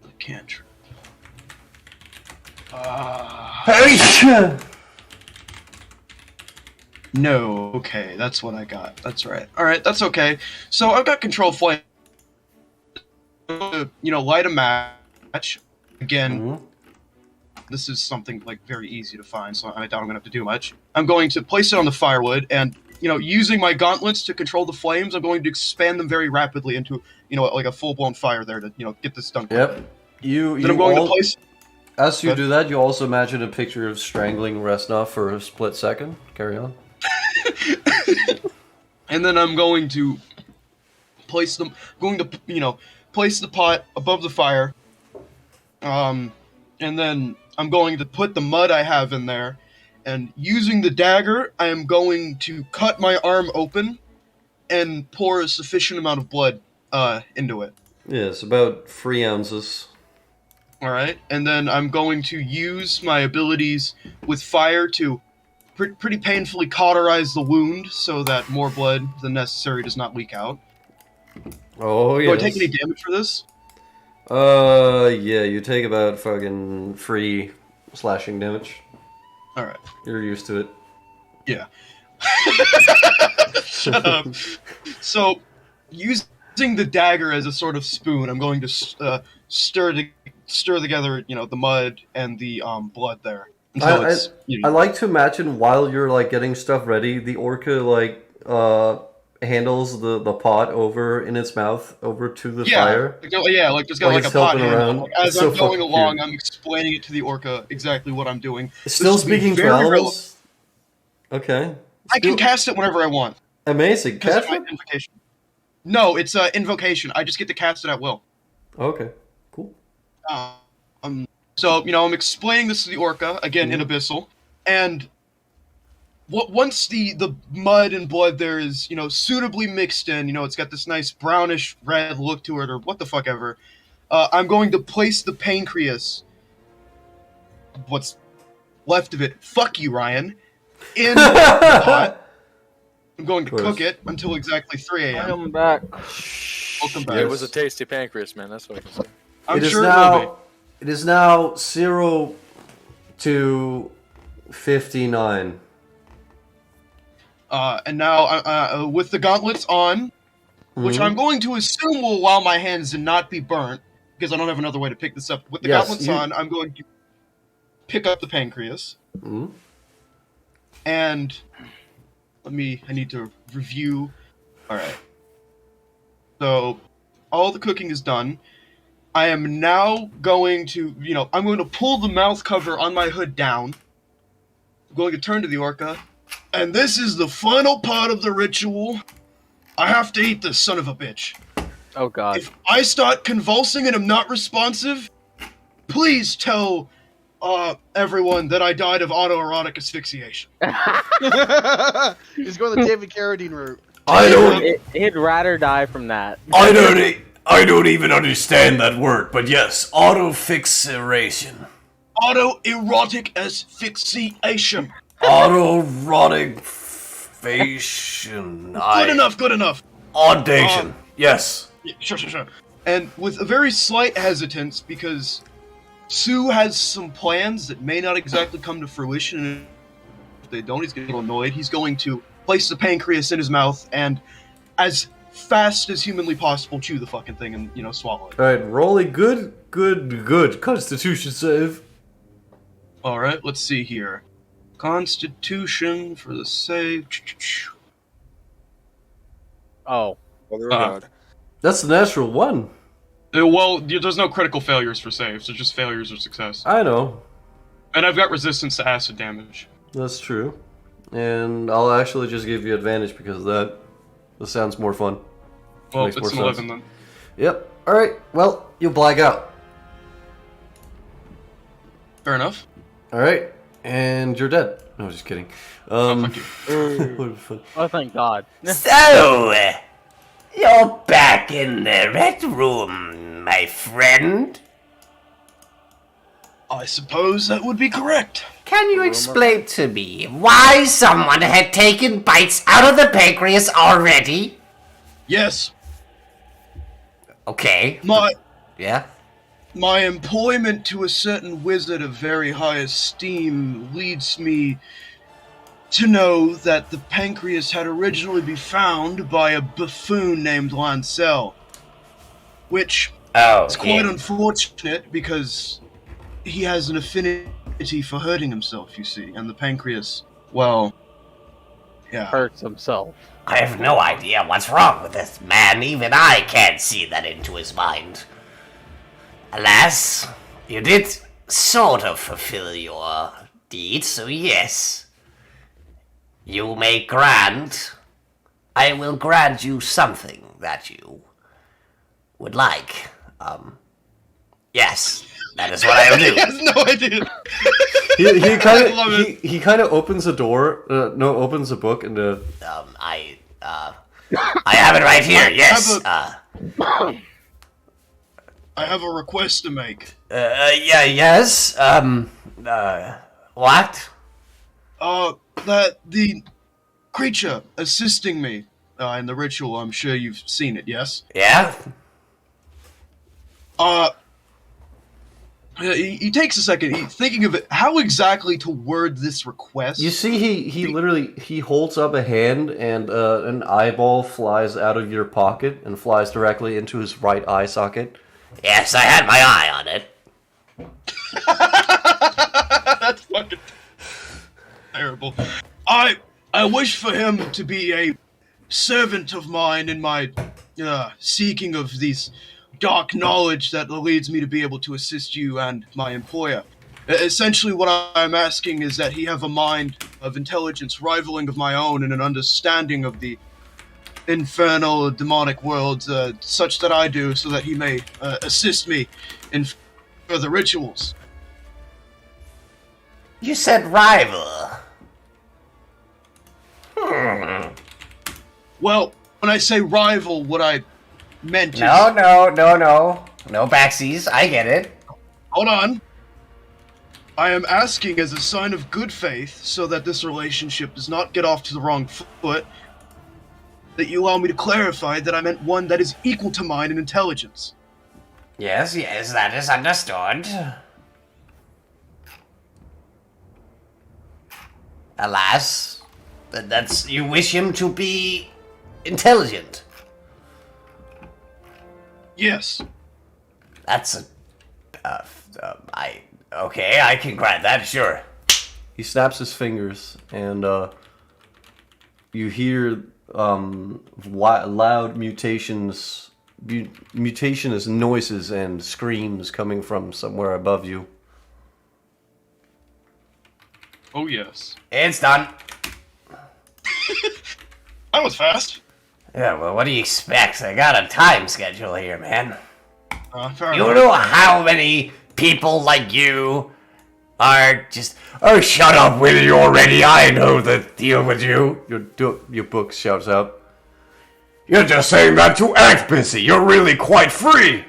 The cantrip. No, okay, that's what I got. That's right. Alright, that's okay. So I've got control flame. Light a match. Again, Mhm. this is something like very easy to find, so I doubt I'm gonna have to do much. I'm going to place it on the firewood, and using my gauntlets to control the flames, I'm going to expand them very rapidly into like a full blown fire there to get this done. Yep. You Then I'm going all, to place. as you Good. do that, you also imagine a picture of strangling Reznov for a split second. Carry on. And then I'm going to place them. Going to place the pot above the fire. And then I'm going to put the mud I have in there, and using the dagger, I am going to cut my arm open and pour a sufficient amount of blood into it. Yeah, it's about 3 ounces. All right, and then I'm going to use my abilities with fire to pretty painfully cauterize the wound so that more blood than necessary does not leak out. Oh, Do I yes. take any damage for this? Yeah, you take about fucking 3 slashing damage. All right. You're used to it. Yeah. Shut up. So, using the dagger as a sort of spoon, I'm going to stir together, the mud and the blood there. Until it's, I like to imagine while you're like getting stuff ready, the orca handles the pot over in its mouth over to the fire. Like there's got Like like a it's pot helping handle. around. Like, as It's so I'm going fucking along, cute. I'm explaining it to the orca exactly what I'm doing. Still This will be speaking to very animals? Okay. I can cast it whenever I want. Amazing. Because Catch it's my it? invocation. No, it's invocation. I just get to cast it at will. Okay. Cool. So, I'm explaining this to the orca, again, in Abyssal, and once the mud and blood there is, suitably mixed in, it's got this nice brownish red look to it, or what the fuck ever, I'm going to place the pancreas, what's left of it, fuck you, Ryan, in the pot. I'm going to cook it until exactly 3 a.m. Welcome back. Welcome back. It was a tasty pancreas, man. That's what I can say. I'm It is sure now, it will be. It is now 0 to 59. And now, with the gauntlets on, which I'm going to assume will allow my hands to not be burnt, because I don't have another way to pick this up. With the gauntlets on, I'm going to pick up the pancreas. And I need to review. Alright. So, all the cooking is done. I am now going to, I'm going to pull the mouth cover on my hood down. I'm going to turn to the orca. And this is the final part of the ritual. I have to eat this son of a bitch. Oh god. If I start convulsing and I'm not responsive, please tell everyone that I died of autoerotic asphyxiation. He's going the David Carradine route. He'd rather die from that. I don't even understand that word, but yes, autofixation. Autoerotic asphyxiation. Autoerotic-fation. Good enough. Audacion. Yes. Yeah, sure. And with a very slight hesitance, because Sue has some plans that may not exactly come to fruition, and if they don't, he's going to get annoyed. He's going to place the pancreas in his mouth and, as fast as humanly possible, chew the fucking thing and, swallow it. Alright, roll a good Constitution save. Alright, let's see here. Constitution for the save. Oh. Mother of God. That's the natural one. Well, there's no critical failures for saves. There's just failures or success. I know. And I've got resistance to acid damage. That's true. And I'll actually just give you advantage because of that. This sounds more fun. Well, Makes it's more 11 sense. then. Yep. Alright, well, you black out. Fair enough. Alright, and you're dead. No, just kidding. Fuck you. Would've been fun. Oh, thank God. So, you're back in the red room, my friend. I suppose that would be correct. Can you explain to me why someone had taken bites out of the pancreas already? Yes, Okay. Yeah? my employment to a certain wizard of very high esteem leads me to know that the pancreas had originally been found by a buffoon named Lancel, which Oh, is quite unfortunate because he has an affinity for hurting himself, you see, and the pancreas, well, yeah. Hurts himself. I have no idea what's wrong with this man. Even I can't see that into his mind. Alas, you did sort of fulfill your deed, so yes. You may grant I will grant you something that you would like. Yes, that is what I will do. He has no idea. He kind of opens a door. Opens a book and I have it right here. Yes. I have a request to make. Yeah. Yes. What? That the creature assisting me in the ritual. I'm sure you've seen it. Yes. Yeah. He takes a second. He's thinking of it. How exactly to word this request? you see he literally holds up a hand and an eyeball flies out of your pocket and flies directly into his right eye socket. Yes, I had my eye on it. That's fucking terrible. I wish for him to be a servant of mine in my seeking of these dark knowledge that leads me to be able to assist you and my employer. Essentially, what I'm asking is that he have a mind of intelligence rivaling of my own and an understanding of the infernal demonic worlds, such that I do, so that he may assist me in further rituals. You said rival. Well, when I say rival, what I meant is... No backsies. I get it. Hold on. I am asking as a sign of good faith, so that this relationship does not get off to the wrong foot, that you allow me to clarify that I meant one that is equal to mine in intelligence. Yes, that is understood. Alas, that's you wish him to be intelligent. Yes. That's I can grant that, sure. He snaps his fingers and you hear loud mutationist noises and screams coming from somewhere above you. Oh, yes. It's done. That was fast. Yeah, well, what do you expect? I got a time schedule here, man. Fair You enough. know how many people like you are just... Oh, shut up, will you already? I know the deal with you. Your book shouts out. You're just saying that to act busy. You're really quite free.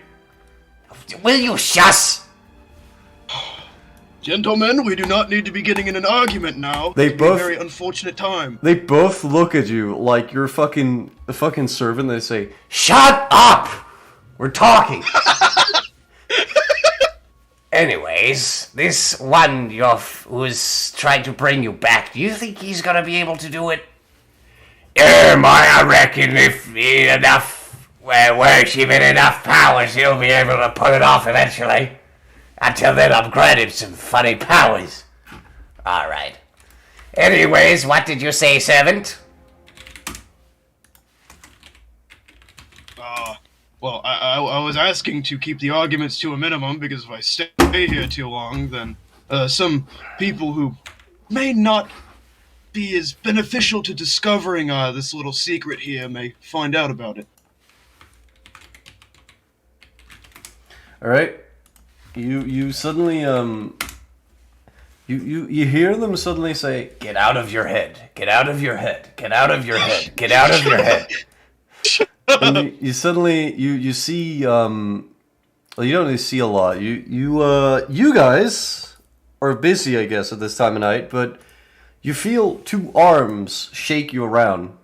Will you shush? Gentlemen, we do not need to be getting in an argument now. They It would be a both- very unfortunate time. They both look at you like you're the fucking servant. They say, Shut up! We're talking. Anyways, this one who's trying to bring you back, do you think he's gonna be able to do it? I reckon if enough worship and enough powers, he'll be able to pull it off eventually. Until then, I'm granted some funny powers. Alright. Anyways, what did you say, servant? Well, I was asking to keep the arguments to a minimum, because if I stay here too long, then some people who may not be as beneficial to discovering this little secret here may find out about it. alright. You suddenly, you hear them suddenly say, Get out of your head. Get out of your head. Get out of your head. Get out of your head. and you suddenly, you see, well, you don't really see a lot. You guys are busy, I guess, at this time of night, but you feel two arms shake you around.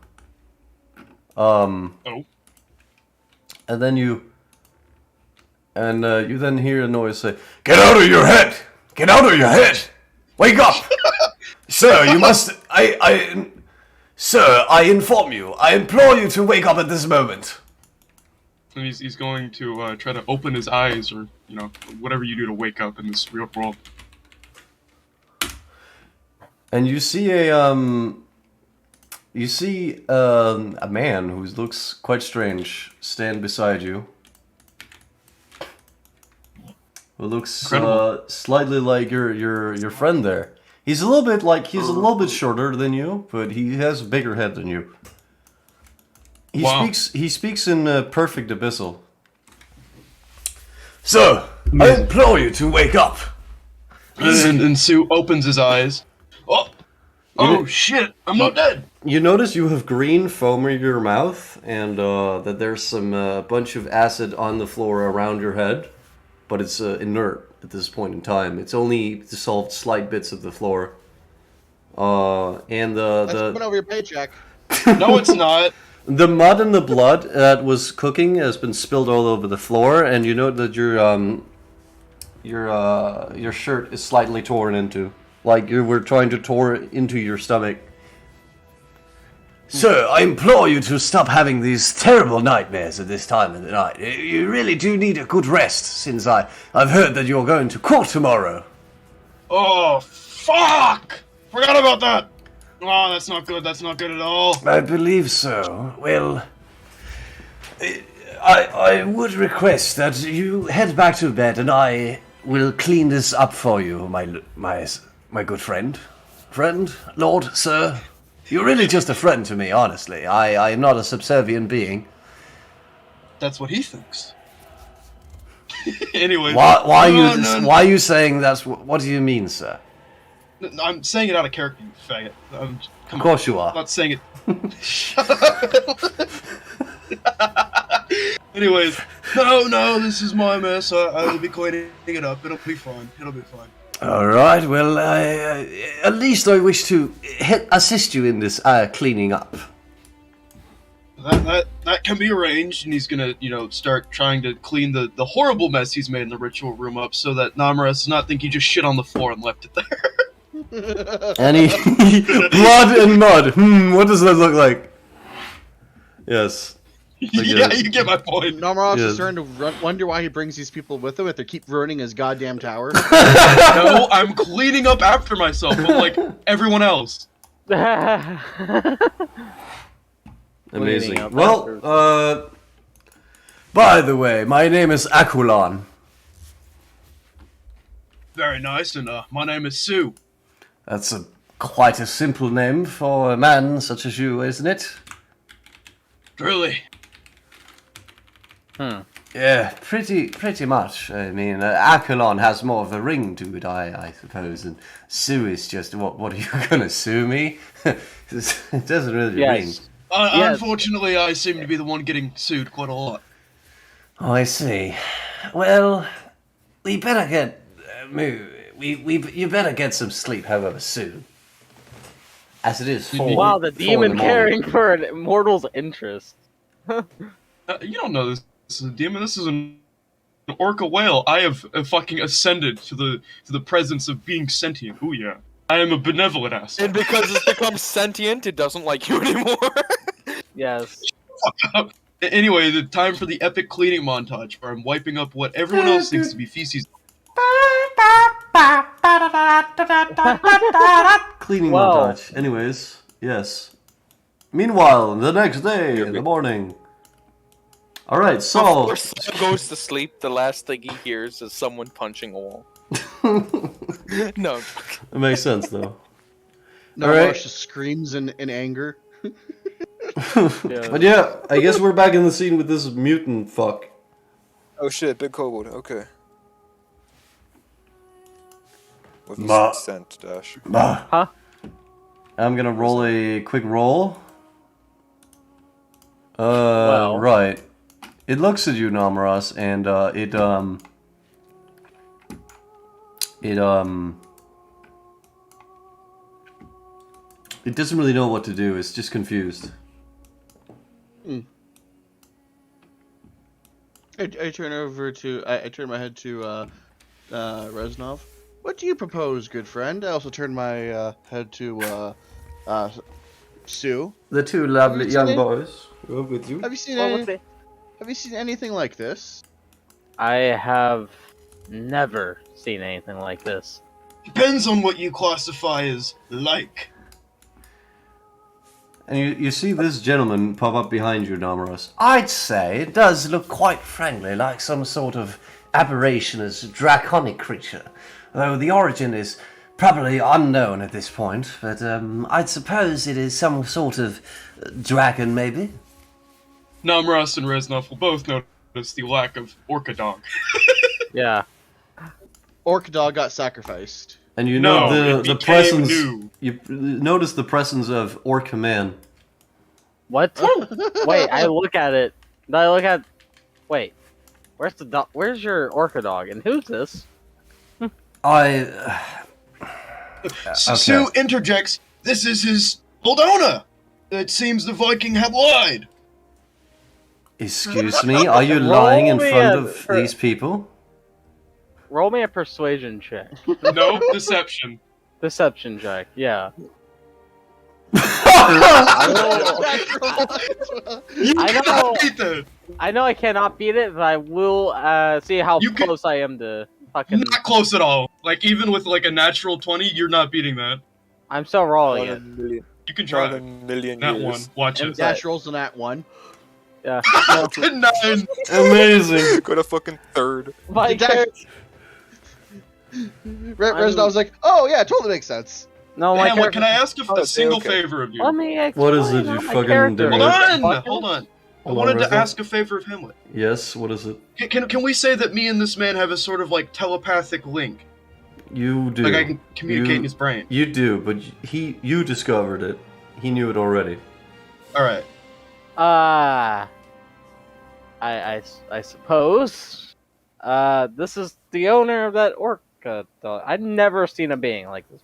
Oh. And then you then hear a noise say, Get out of your head! Get out of your head! Wake up! Sir, you must... Sir, I inform you. I implore you to wake up at this moment. And he's going to try to open his eyes, or, whatever you do to wake up in this real world. And you see a man who looks quite strange stand beside you. Who looks slightly like your friend there. He's a little bit shorter than you, but he has a bigger head than you. Wow. He speaks in perfect abyssal. So, I implore you to wake up. And Sue opens his eyes. Oh shit! I'm not dead. You notice you have green foam in your mouth, and that there's some bunch of acid on the floor around your head, but it's inert at this point in time. It's only dissolved slight bits of the floor. And That's coming over your paycheck. No, it's not. the mud and the blood that was cooking has been spilled all over the floor, and you note that your shirt is slightly torn into, like you were trying to tore into your stomach. Sir, I implore you to stop having these terrible nightmares at this time of the night. You really do need a good rest, since I've heard that you're going to court tomorrow. Oh fuck! Forgot about that. Oh, that's not good. That's not good at all. I believe so. Well, I would request that you head back to bed, and I will clean this up for you, my good friend. Friend? Lord? Sir? You're really just a friend to me, honestly. I am not a subservient being. That's what he thinks. Anyway. Why are you saying that's... What do you mean, sir? I'm saying it out of character, you faggot. Of course you are. I'm not saying it. Shut up. Anyways, no, this is my mess. I will be cleaning it up. It'll be fine. It'll be fine. All right, well, at least I wish to assist you in this cleaning up. That can be arranged, and he's gonna, start trying to clean the horrible mess he's made in the ritual room up, so that Namuras does not think he just shit on the floor and left it there. Any blood and mud. What does that look like? Yes. Yeah, you get my point. Namuras is starting to wonder why he brings these people with him if they keep ruining his goddamn tower. No, I'm cleaning up after myself, but like everyone else. Amazing. up Well, By the way, my name is Akulan. Very nice, and my name is Sue. That's quite a simple name for a man such as you, isn't it? Truly. Yeah, pretty much. I mean, Akalon has more of a ring to it, I suppose, and Sue is just, what are you gonna sue me? It doesn't really ring. Yes. Unfortunately, I seem to be the one getting sued quite a lot. Oh, I see. Well, we better get you better get some sleep, however, soon. As it is 4 Wow, the 4 in demon the caring morning. for an immortal's interest. You don't know this. This is a demon. This is an orca whale. I have fucking ascended to the presence of being sentient. Ooh yeah. I am a benevolent ass. And because it's become sentient, it doesn't like you anymore. Yes. Anyway, the time for the epic cleaning montage where I'm wiping up what everyone else thinks to be feces. Cleaning Wow. montage. Anyways, yes. Meanwhile, the next day in the morning. Alright, so. Before Sam goes to sleep, the last thing he hears is someone punching a wall. No. It makes sense though. Namuras Alright. just screams in anger. But yeah, I guess we're back in the scene with this mutant fuck. Oh shit, big kobold. Okay. With Ma. scent dash. Bah. I'm gonna roll a quick roll. Well. Right. It looks at you, Namuras, and it doesn't really know what to do. It's just confused. I turn over to I turn my head to Reznov. What do you propose, good friend? I also turn my head to Sue. The two lovely Have you young seen it? boys go with you. Have you seen Well, let's Have you seen anything like this? I have never seen anything like this. Depends on what you classify as like. And you see this gentleman pop up behind you, Namuras. I'd say it does look quite frankly like some sort of aberration as a draconic creature, though the origin is probably unknown at this point, but I'd suppose it is some sort of dragon, maybe? Namuras and Reznov will both notice the lack of Orca Dog. Yeah. Orc dog got sacrificed. And you No, know it the became presence. new. You notice the presence of Orca Man. What? Wait, I look at it. Wait, where's the dog? Where's your orca dog? And who's this? Sue interjects, this is his old owner! It seems the Viking had lied! Excuse me, are you lying in Roll me front a- of these people? Roll me a persuasion check. No, deception. Deception check, yeah. You I cannot know- beat that! I know I cannot beat it, but I will see how You can- close I am to fucking. Not close at all. Like, even with like a natural 20, you're not beating that. I'm still rolling Not a it. million, You can not try. a million That years. one. Watch it. Naturals in that one. Yeah. 9! Amazing. Got a fucking third. My Did that- character. Reznov was like, oh yeah, totally makes sense. No, my Hamlet, character. can I ask Oh, a single okay. favor of you? Let me explain. What is it, you my fucking character. Hold dimwit? on! Hold on. I Hold on, wanted to Reznov. ask a favor of Hamlet. Yes, what is it? Can we say that me and this man have a sort of like telepathic link? You do. Like I can communicate You- in his brain. You do, but you discovered it. He knew it already. Alright. I suppose. This is the owner of that orca dog. I've never seen a being like this.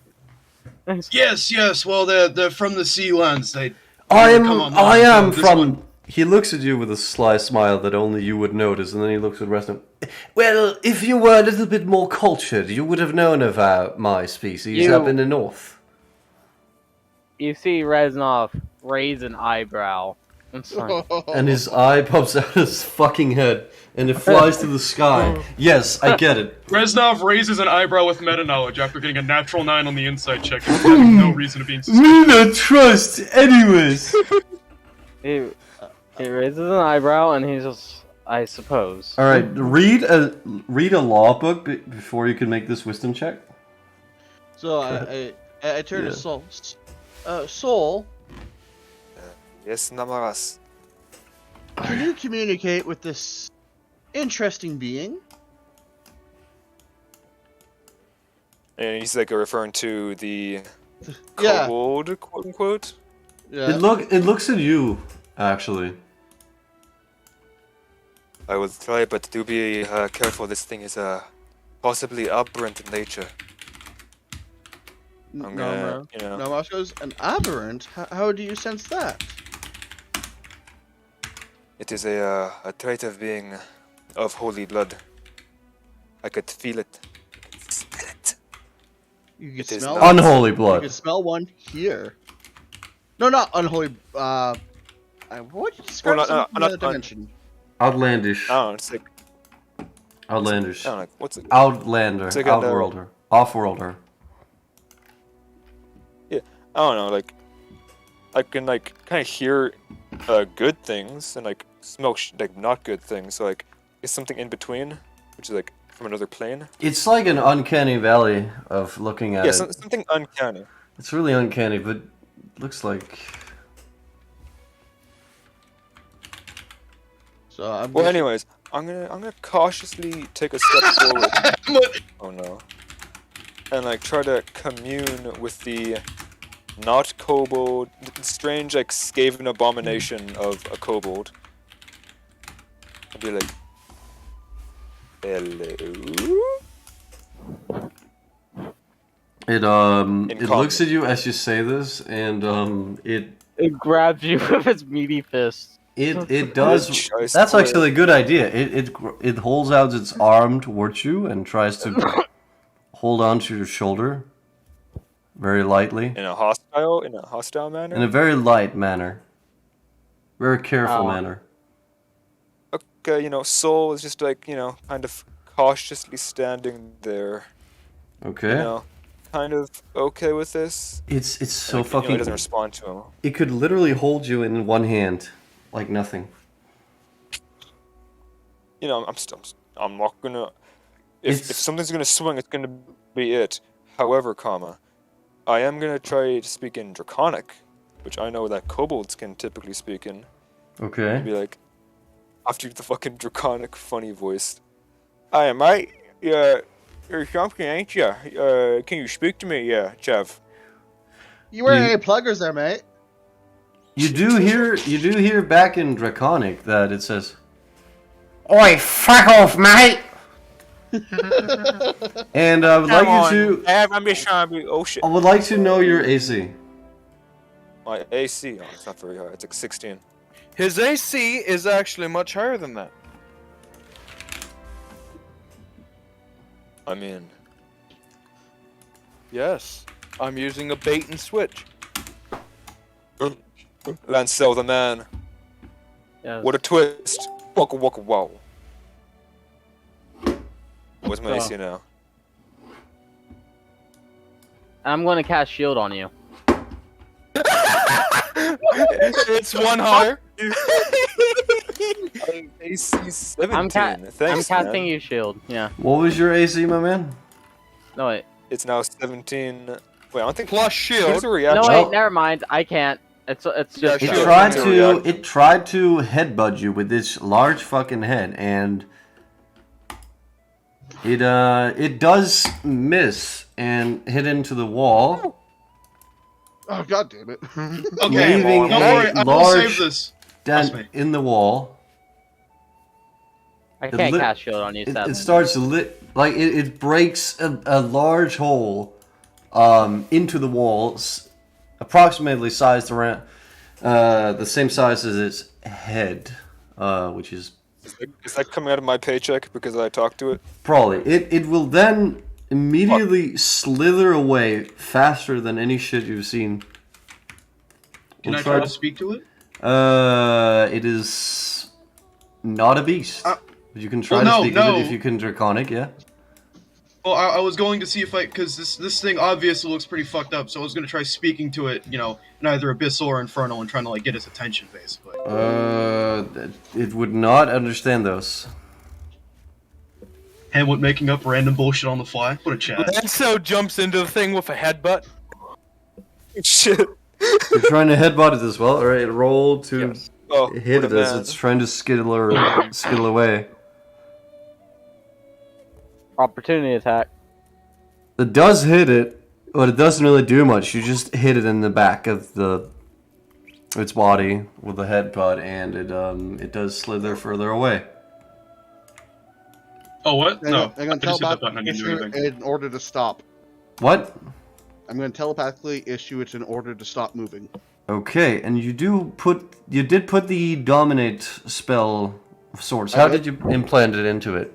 Yes, well they're from the sea lands. They I come on, am this from. one- He looks at you with a sly smile that only you would notice, and then he looks at the rest of them. Well, if you were a little bit more cultured, you would have known of my species You- up in the north. You see Reznov raise an eyebrow. It's like, And his eye pops out of his fucking head, and it flies to the sky. Yes, I get it. Reznov raises an eyebrow with meta knowledge after getting a natural 9 on the insight check and having no reason to be suspicious. Me not trust, anyways. he raises an eyebrow and he's just, I suppose. All right, read a law book before you can make this wisdom check. So I turned Yeah. to Soul. Soul, Yes, Namuras. can you communicate with this interesting being? And he's like referring to the Yeah. kobold, quote unquote. Yeah. It looks at you, actually. I will try, but do be careful. This thing is possibly aberrant in nature. I'm gonna, you know. No, Mouse goes, an aberrant? How do you sense that? It is a trait of being of holy blood. I could feel it. I could smell it. You can It is smell not- one. Unholy You blood. can smell one here. No, not unholy. What you describe Well, some not- dimension? Outlandish. I don't know. It's like Outlandish. I don't know. What's it? Outlander. It's like Outworlder. Offworlder. I don't know. Like I can like kind of hear good things and like smell like not good things. So like it's something in between, which is like from another plane. It's like an uncanny valley of looking at Yeah, it. something uncanny. It's really uncanny, but looks like. So I'm Well, just- anyways, I'm gonna cautiously take a step forward. Hamlet! Oh no. And like try to commune with the not kobold, strange like skaven abomination of a kobold. I'd be like, hello. It In it looks at you as you say this, and It grabs you with its meaty fist. it does. choice That's for actually a good idea. It holds out its arm towards you and tries to hold on to your shoulder, very lightly, in a hostile manner. in a very light manner, very careful Oh. manner. Okay, Soul is just like, kind of cautiously standing there, Okay. kind of okay with this. It's so Like, fucking. he doesn't respond to him. It could literally hold you in one hand, like nothing. I'm not gonna. If It's- something's gonna swing, it's gonna be it. However, I am gonna try to speak in Draconic, which I know that kobolds can typically speak in. Okay. Be like, after the fucking draconic funny voice. Hi, mate. You're something, ain't you? Can you speak to me? Yeah, Jeff. You wearing any pluggers there, mate? You do hear back in Draconic that it says, "Oi, fuck off, mate!" And I would like you to. I'm just trying to be. Oh shit. I would like to know your AC. My AC. Oh, it's not very high. It's like 16. His AC is actually much higher than that. I mean, Yes, I'm using a bait and switch. Lancel the man. Yes. What a twist. Waka waka wow. What's my AC now? I'm going to cast shield on you. It's one higher. AC 17. I'm Thanks, I'm casting man. you shield. Yeah. What was your AC, my man? No wait. It's now 17. Wait, I don't think. Plus Here's shield. a reaction. No Well- wait. Never mind. I can't. It's Yeah, just. It Shield. tried Shield. to it tried to headbutt you with this large fucking head, and it does miss and hit into the wall, Oh, god damn it. Okay, leaving don't a worry, I will large save this. dent me. in the wall. I It can't lit- cast shield on you. It Sadly. starts to it breaks a large hole into the walls, approximately sized around the same size as its head, which is Is that coming out of my paycheck because I talked to it? probably it will then immediately slither away faster than any shit you've seen. Can We'll I try to speak to it? It is not a beast. But you can try well, to no, speak no. with it if you can draconic, yeah. Well, I was going to see if because this thing obviously looks pretty fucked up, so I was going to try speaking to it, in either Abyssal or Infernal and trying to, get its attention, basically. It would not understand those. Hamlet making up random bullshit on the fly? What a chat. Lanso jumps into the thing with a headbutt. Shit. You're trying to headbutt it as well. All right, roll to Oh, hit what it a as man. it's trying to skittle away. Opportunity attack. It does hit it, but it doesn't really do much. You just hit it in the back of its body with the headbutt, and it does slither further away. Oh, what? No. I'm going I to just hit that button, I telepathically didn't do issue anything. in order to stop. What? I'm going to telepathically issue it in order to stop moving. Okay, and you did put the dominate spell of sorts. How did you implant it into it?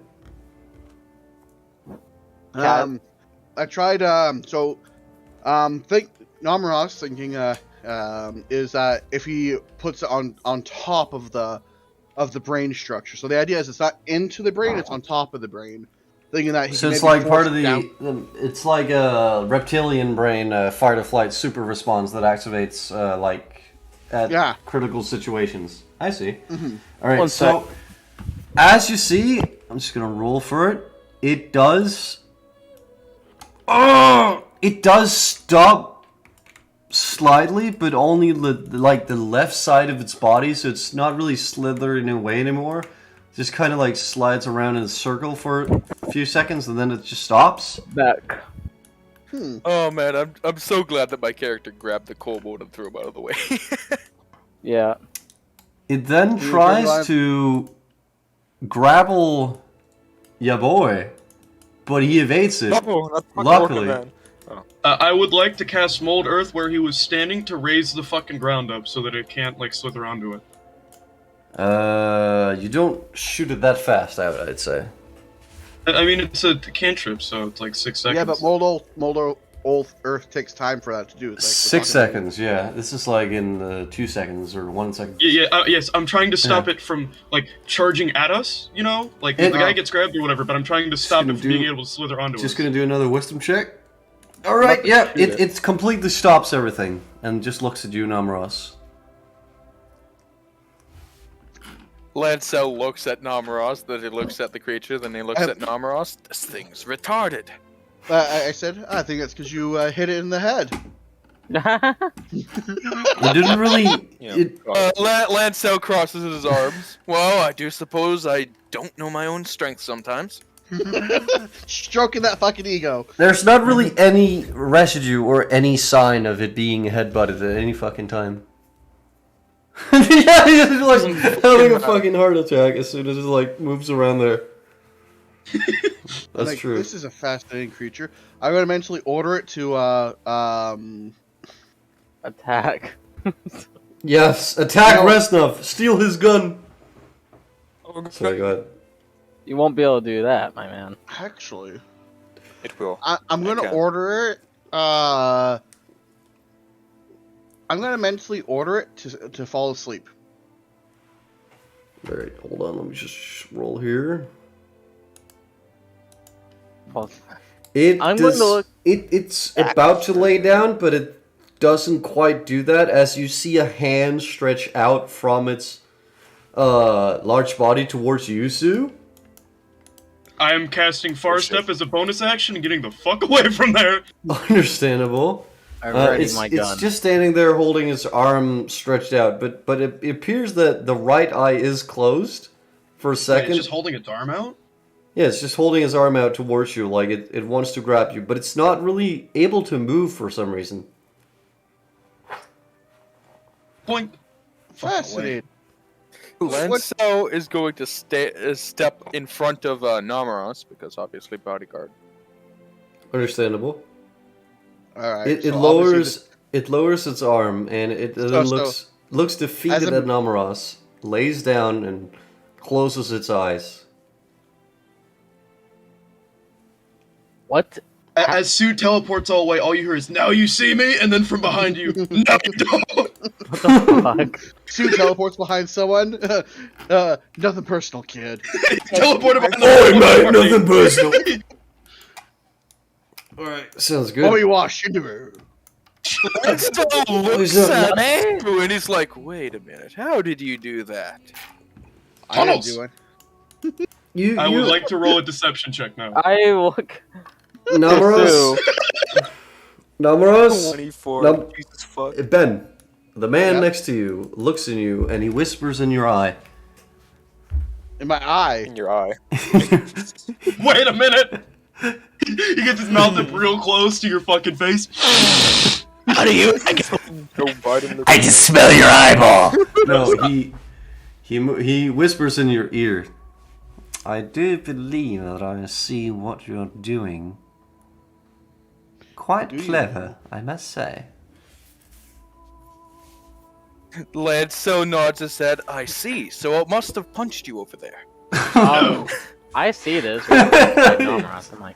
I tried, think Namuras thinking, is that if he puts it on top of the brain structure. So the idea is it's not into the brain, it's on top of the brain. Thinking that he So can it's maybe like part force of it down. it's like a reptilian brain fight or flight super response that activates at Yeah. critical situations. I see. Mm-hmm. All right, One so as you see, I'm just gonna roll for it. It does. Oh, it does stop slightly, but only the left side of its body, so it's not really slithering away anymore. Just kind of slides around in a circle for a few seconds, and then it just stops. Back. Oh man, I'm so glad that my character grabbed the kobold and threw him out of the way. Yeah. It then you tries turn to grapple ya boy, but he evades it. Oh, that's fucking Luckily. working, man. I would like to cast Mold Earth where he was standing to raise the fucking ground up so that it can't, slither onto it. You don't shoot it that fast, I'd say. I mean, it's a cantrip, so it's 6 seconds. Yeah, but Mold Earth takes time for that to do. It's 6 seconds, yeah. This is in 2 seconds or 1 second. Yes, I'm trying to stop it from, charging at us, the guy gets grabbed or whatever, but I'm trying to stop gonna it from do- being able to slither onto Just us. gonna do another wisdom check. All right, yeah, shoot it completely stops everything and just looks at you, Namuras. Lancel looks at Namuras, then he looks at the creature, then he looks at Namuras. This thing's retarded. I said, I think it's because you hit it in the head. It didn't really. It, Lancel crosses his arms. Well, I do suppose I don't know my own strength sometimes. Stroking that fucking ego. there's not really any residue or any sign of it being headbutted at any fucking time. Yeah, he's like having a fucking heart attack as soon as it like moves around there. That's Like, true. This is a fascinating creature. I'm gonna mentally order it to Attack. Yes, attack No. Resnov. Steal his gun. Sorry, go ahead. You won't be able to do that, my man. actually. It will. I'm gonna Okay. order it. I'm gonna mentally order it to fall asleep. Alright, hold on. Let me just roll here. Well, It I'm does, going to look- It's about to lay down, but it doesn't quite do that as you see a hand stretch out from its large body towards you, Sue. I am casting Far Step as a bonus action and getting the fuck away from there. Understandable. I'm ready it's, my it's gun. just standing there holding its arm stretched out, but it appears that the right eye is closed for a Wait, second. it's just holding its arm out? Yeah, it's just holding its arm out towards you, like it wants to grab you, but it's not really able to move for some reason. Point. Fascinating. Lancel is going to step in front of Namuras, because obviously bodyguard. Understandable. All right. It so obviously lowers its arm and it then So- looks defeated as a- at Namuras, lays down and closes its eyes. What? As Sue teleports all the way, all you hear is, "Now you see me," and then from behind you, "No, you don't." What the fuck? Sue teleports behind someone. Nothing personal, kid. Teleported behind Nothing personal. Alright, sounds good. Oh, you wash into her. Lancel looks at Sue and he's like, "Wait a minute, how did you do that?" I didn't Tunnels. do it. I would like to roll a deception check now. I look. Namuras. Namuras. 24. Num- Jesus fuck. Ben, the man Yep. next to you looks in you and he whispers in your eye. In my eye. In your eye. Wait a minute! He gets his mouth up real close to your fucking face. How do you? Go bite him. I can smell your eyeball. No, he whispers in your ear. I do believe that I see what you're doing. Quite Do you? clever, I must say. Lancel nods his head. I see. So it must have punched you over there. I see this. I'm like,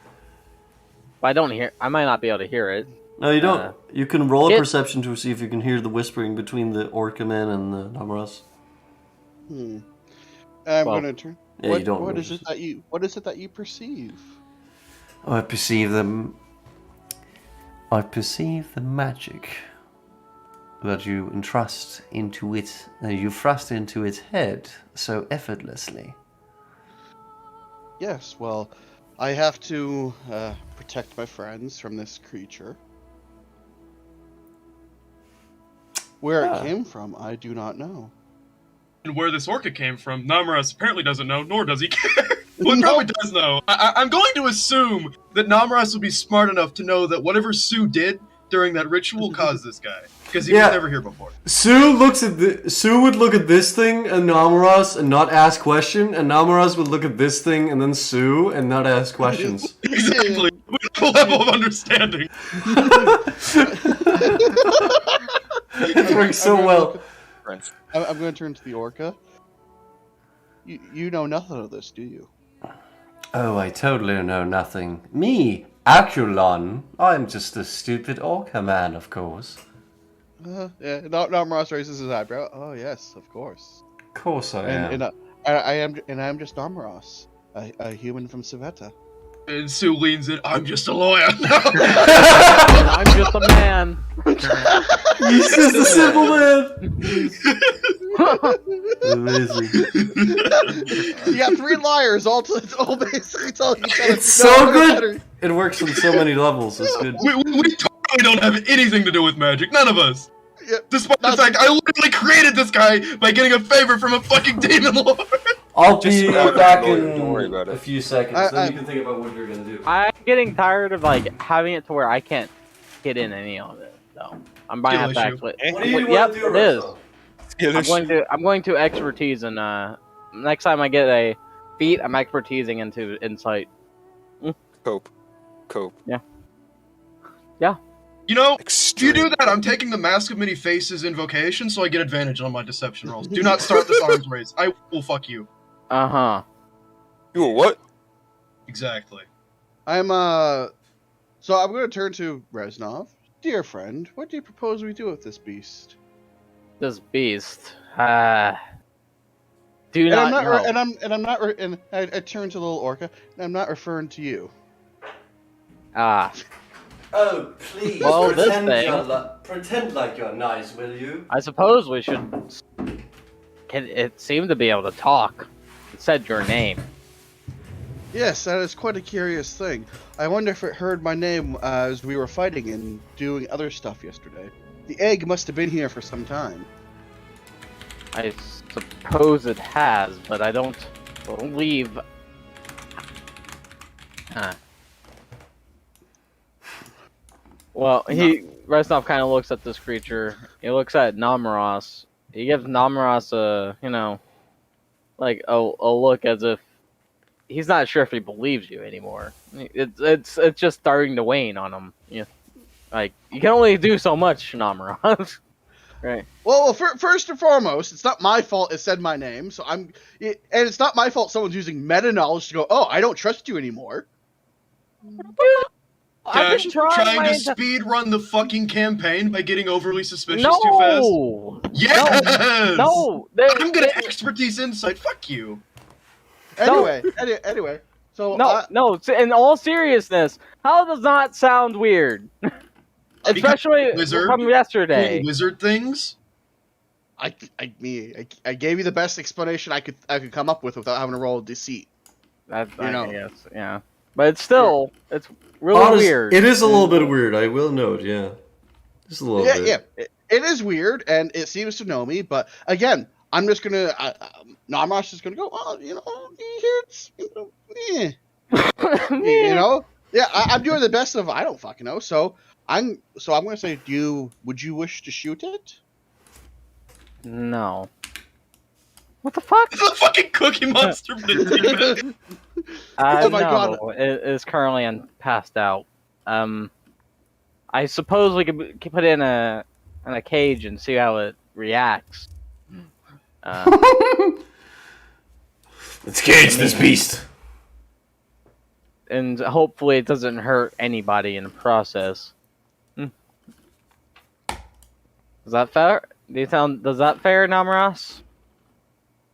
but I don't hear. I might not be able to hear it. No, you don't. Uh, You can roll a it- perception to see if you can hear the whispering between the Orca man and the Namuras. I'm Well, gonna turn. Yeah, what, you don't what roll is it that you? What is it that you perceive? Oh, I perceive them. I perceive the magic that you entrust into it, that you thrust into its head so effortlessly. Yes. Well, I have to protect my friends from this creature. Where Ah. it came from, I do not know. And where this orca came from, Namuras apparently doesn't know, nor does he care. Well, he probably does know. I'm going to assume that Namuras will be smart enough to know that whatever Sue did during that ritual caused this guy. Because he Yeah. was never here before. Sue would look at this thing and Namuras and not ask question, and Namuras would look at this thing and then Sue and not ask questions. Exactly. We have a level of understanding. It works so well. Friends. I'm going to turn to the orca. You know nothing of this, do you? Oh, I totally know nothing. Me, Aculon, I'm just a stupid orca man, of course. Yeah. Not Ross raises his eyebrow. Oh yes, of course. Of course I am. And I'm just Namuras, a human from Savetta. And Sue leans in, I'm just a lawyer. And I'm just a man. He's just a simple man. Amazing. You got 3 liars, all basically telling each other. It's so good. It works on so many levels. It's good. we talk We don't have anything to do with magic. None of us. Yeah, Despite the fact I literally created this guy by getting a favor from a fucking demon lord. I'll Just be about back lawyer, in don't worry about it. a few seconds. Then you can think about what you're gonna do. I'm getting tired of like having it to where I can't get in any of it. So I'm buying Skill it back. issue. What do you Yep, want to do? it is. Russell? I'm going to expertise and next time I get a feat, I'm expertising into insight. Cope. You know, if Extreme. you do that, I'm taking the Mask of Many Faces invocation, so I get advantage on my deception rolls. Do not start this arms race. I will fuck you. Uh-huh. You a what? Exactly. So I'm going to turn to Reznov. Dear friend, what do you propose we do with this beast? This beast. Do And not I'm know. not, and I turn to little Orca, and I'm not referring to you. Ah. Oh, please. Well, this thing- pretend like you're nice, will you? I suppose we should. It seemed to be able to talk. It said your name. Yes, that is quite a curious thing. I wonder if it heard my name as we were fighting and doing other stuff yesterday. The egg must have been here for some time. I suppose it has, but I don't believe. Huh. Well, Reznov kind of looks at this creature. He looks at Namuras. He gives Namuras a, like a look as if he's not sure if he believes you anymore. It's just starting to wane on him. Like you can only do so much, Namuras. Right. Well, first and foremost, it's not my fault it said my name, and it's not my fault someone's using meta knowledge to go, oh, I don't trust you anymore. I've Gosh, been trying to my speed run the fucking campaign by getting overly suspicious too fast. No. Yes. No. I'm gonna expertise insight. Fuck you. Anyway. So No. In all seriousness, how does that sound weird? Especially wizard, from yesterday. Cool wizard things. I gave you the best explanation I could come up with without having to roll a deceit. I know. guess, yeah. But it's still, it's really weird. It is a little bit weird, I will note, yeah. Just a little bit. Yeah. It is weird, and it seems to know me, but again, I'm just gonna, Namrash is gonna go, oh, it's, yeah, I'm doing the best of, I don't fucking know, so I'm gonna say, would you wish to shoot it? No. What the fuck? It's a fucking Cookie Monster. Oh my God. It is currently passed out. I suppose we could put it in a cage and see how it reacts. Let's cage this beast. And hopefully it doesn't hurt anybody in the process. Is that fair? Does that fair, Namuras?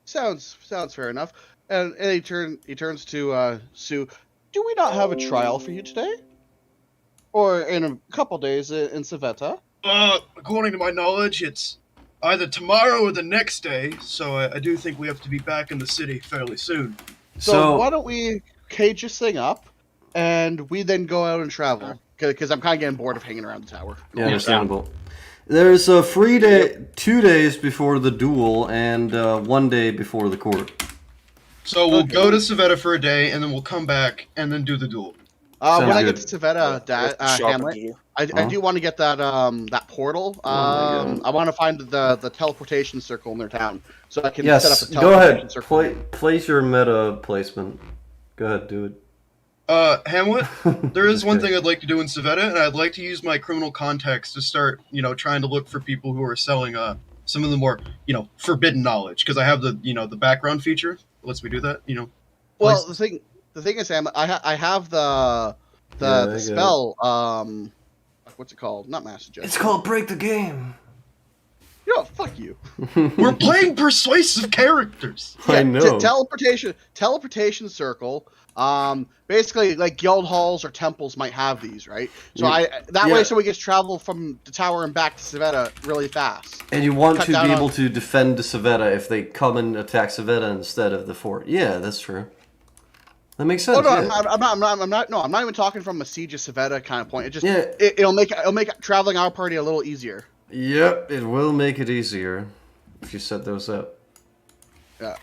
Sounds fair enough. And he turns to Sue. Do we not have a trial for you today? Or in a couple days in Savetta? According to my knowledge, it's either tomorrow or the next day, so I do think we have to be back in the city fairly soon. So why don't we cage this thing up, and we then go out and travel? Because I'm kind of getting bored of hanging around the tower. Yeah, understandable. There's a free day, 2 days before the duel, and 1 day before the court. So we'll go to Savetta for a day, and then we'll come back, and then do the duel. When I good. get to Savetta, Hamlet, I do want to get that that portal. I want to find the teleportation circle in their town, so I can set up a go teleportation ahead. circle. Place your meta placement. Go ahead, do it. Hamlet, there is one thing I'd like to do in Savetta, and I'd like to use my criminal contacts to start, trying to look for people who are selling some of the more, forbidden knowledge, because I have the background feature lets me do that. Well, the thing is, Hamlet, I have the spell. What's it called? Not Master Jet. It's called Break the Game. Fuck you. We're playing persuasive characters. I know. Teleportation circle. Basically, like guild halls or temples might have these, right? So way, so we get to travel from the tower and back to Savetta really fast. And you want to be able to defend the Savetta if they come and attack Savetta instead of the fort. Yeah, that's true. That makes sense. Oh no, yeah. I'm not. No, I'm not even talking from a Siege of Savetta kind of point. It just Yeah. it'll make traveling our party a little easier. Yep, it will make it easier if you set those up. Yeah.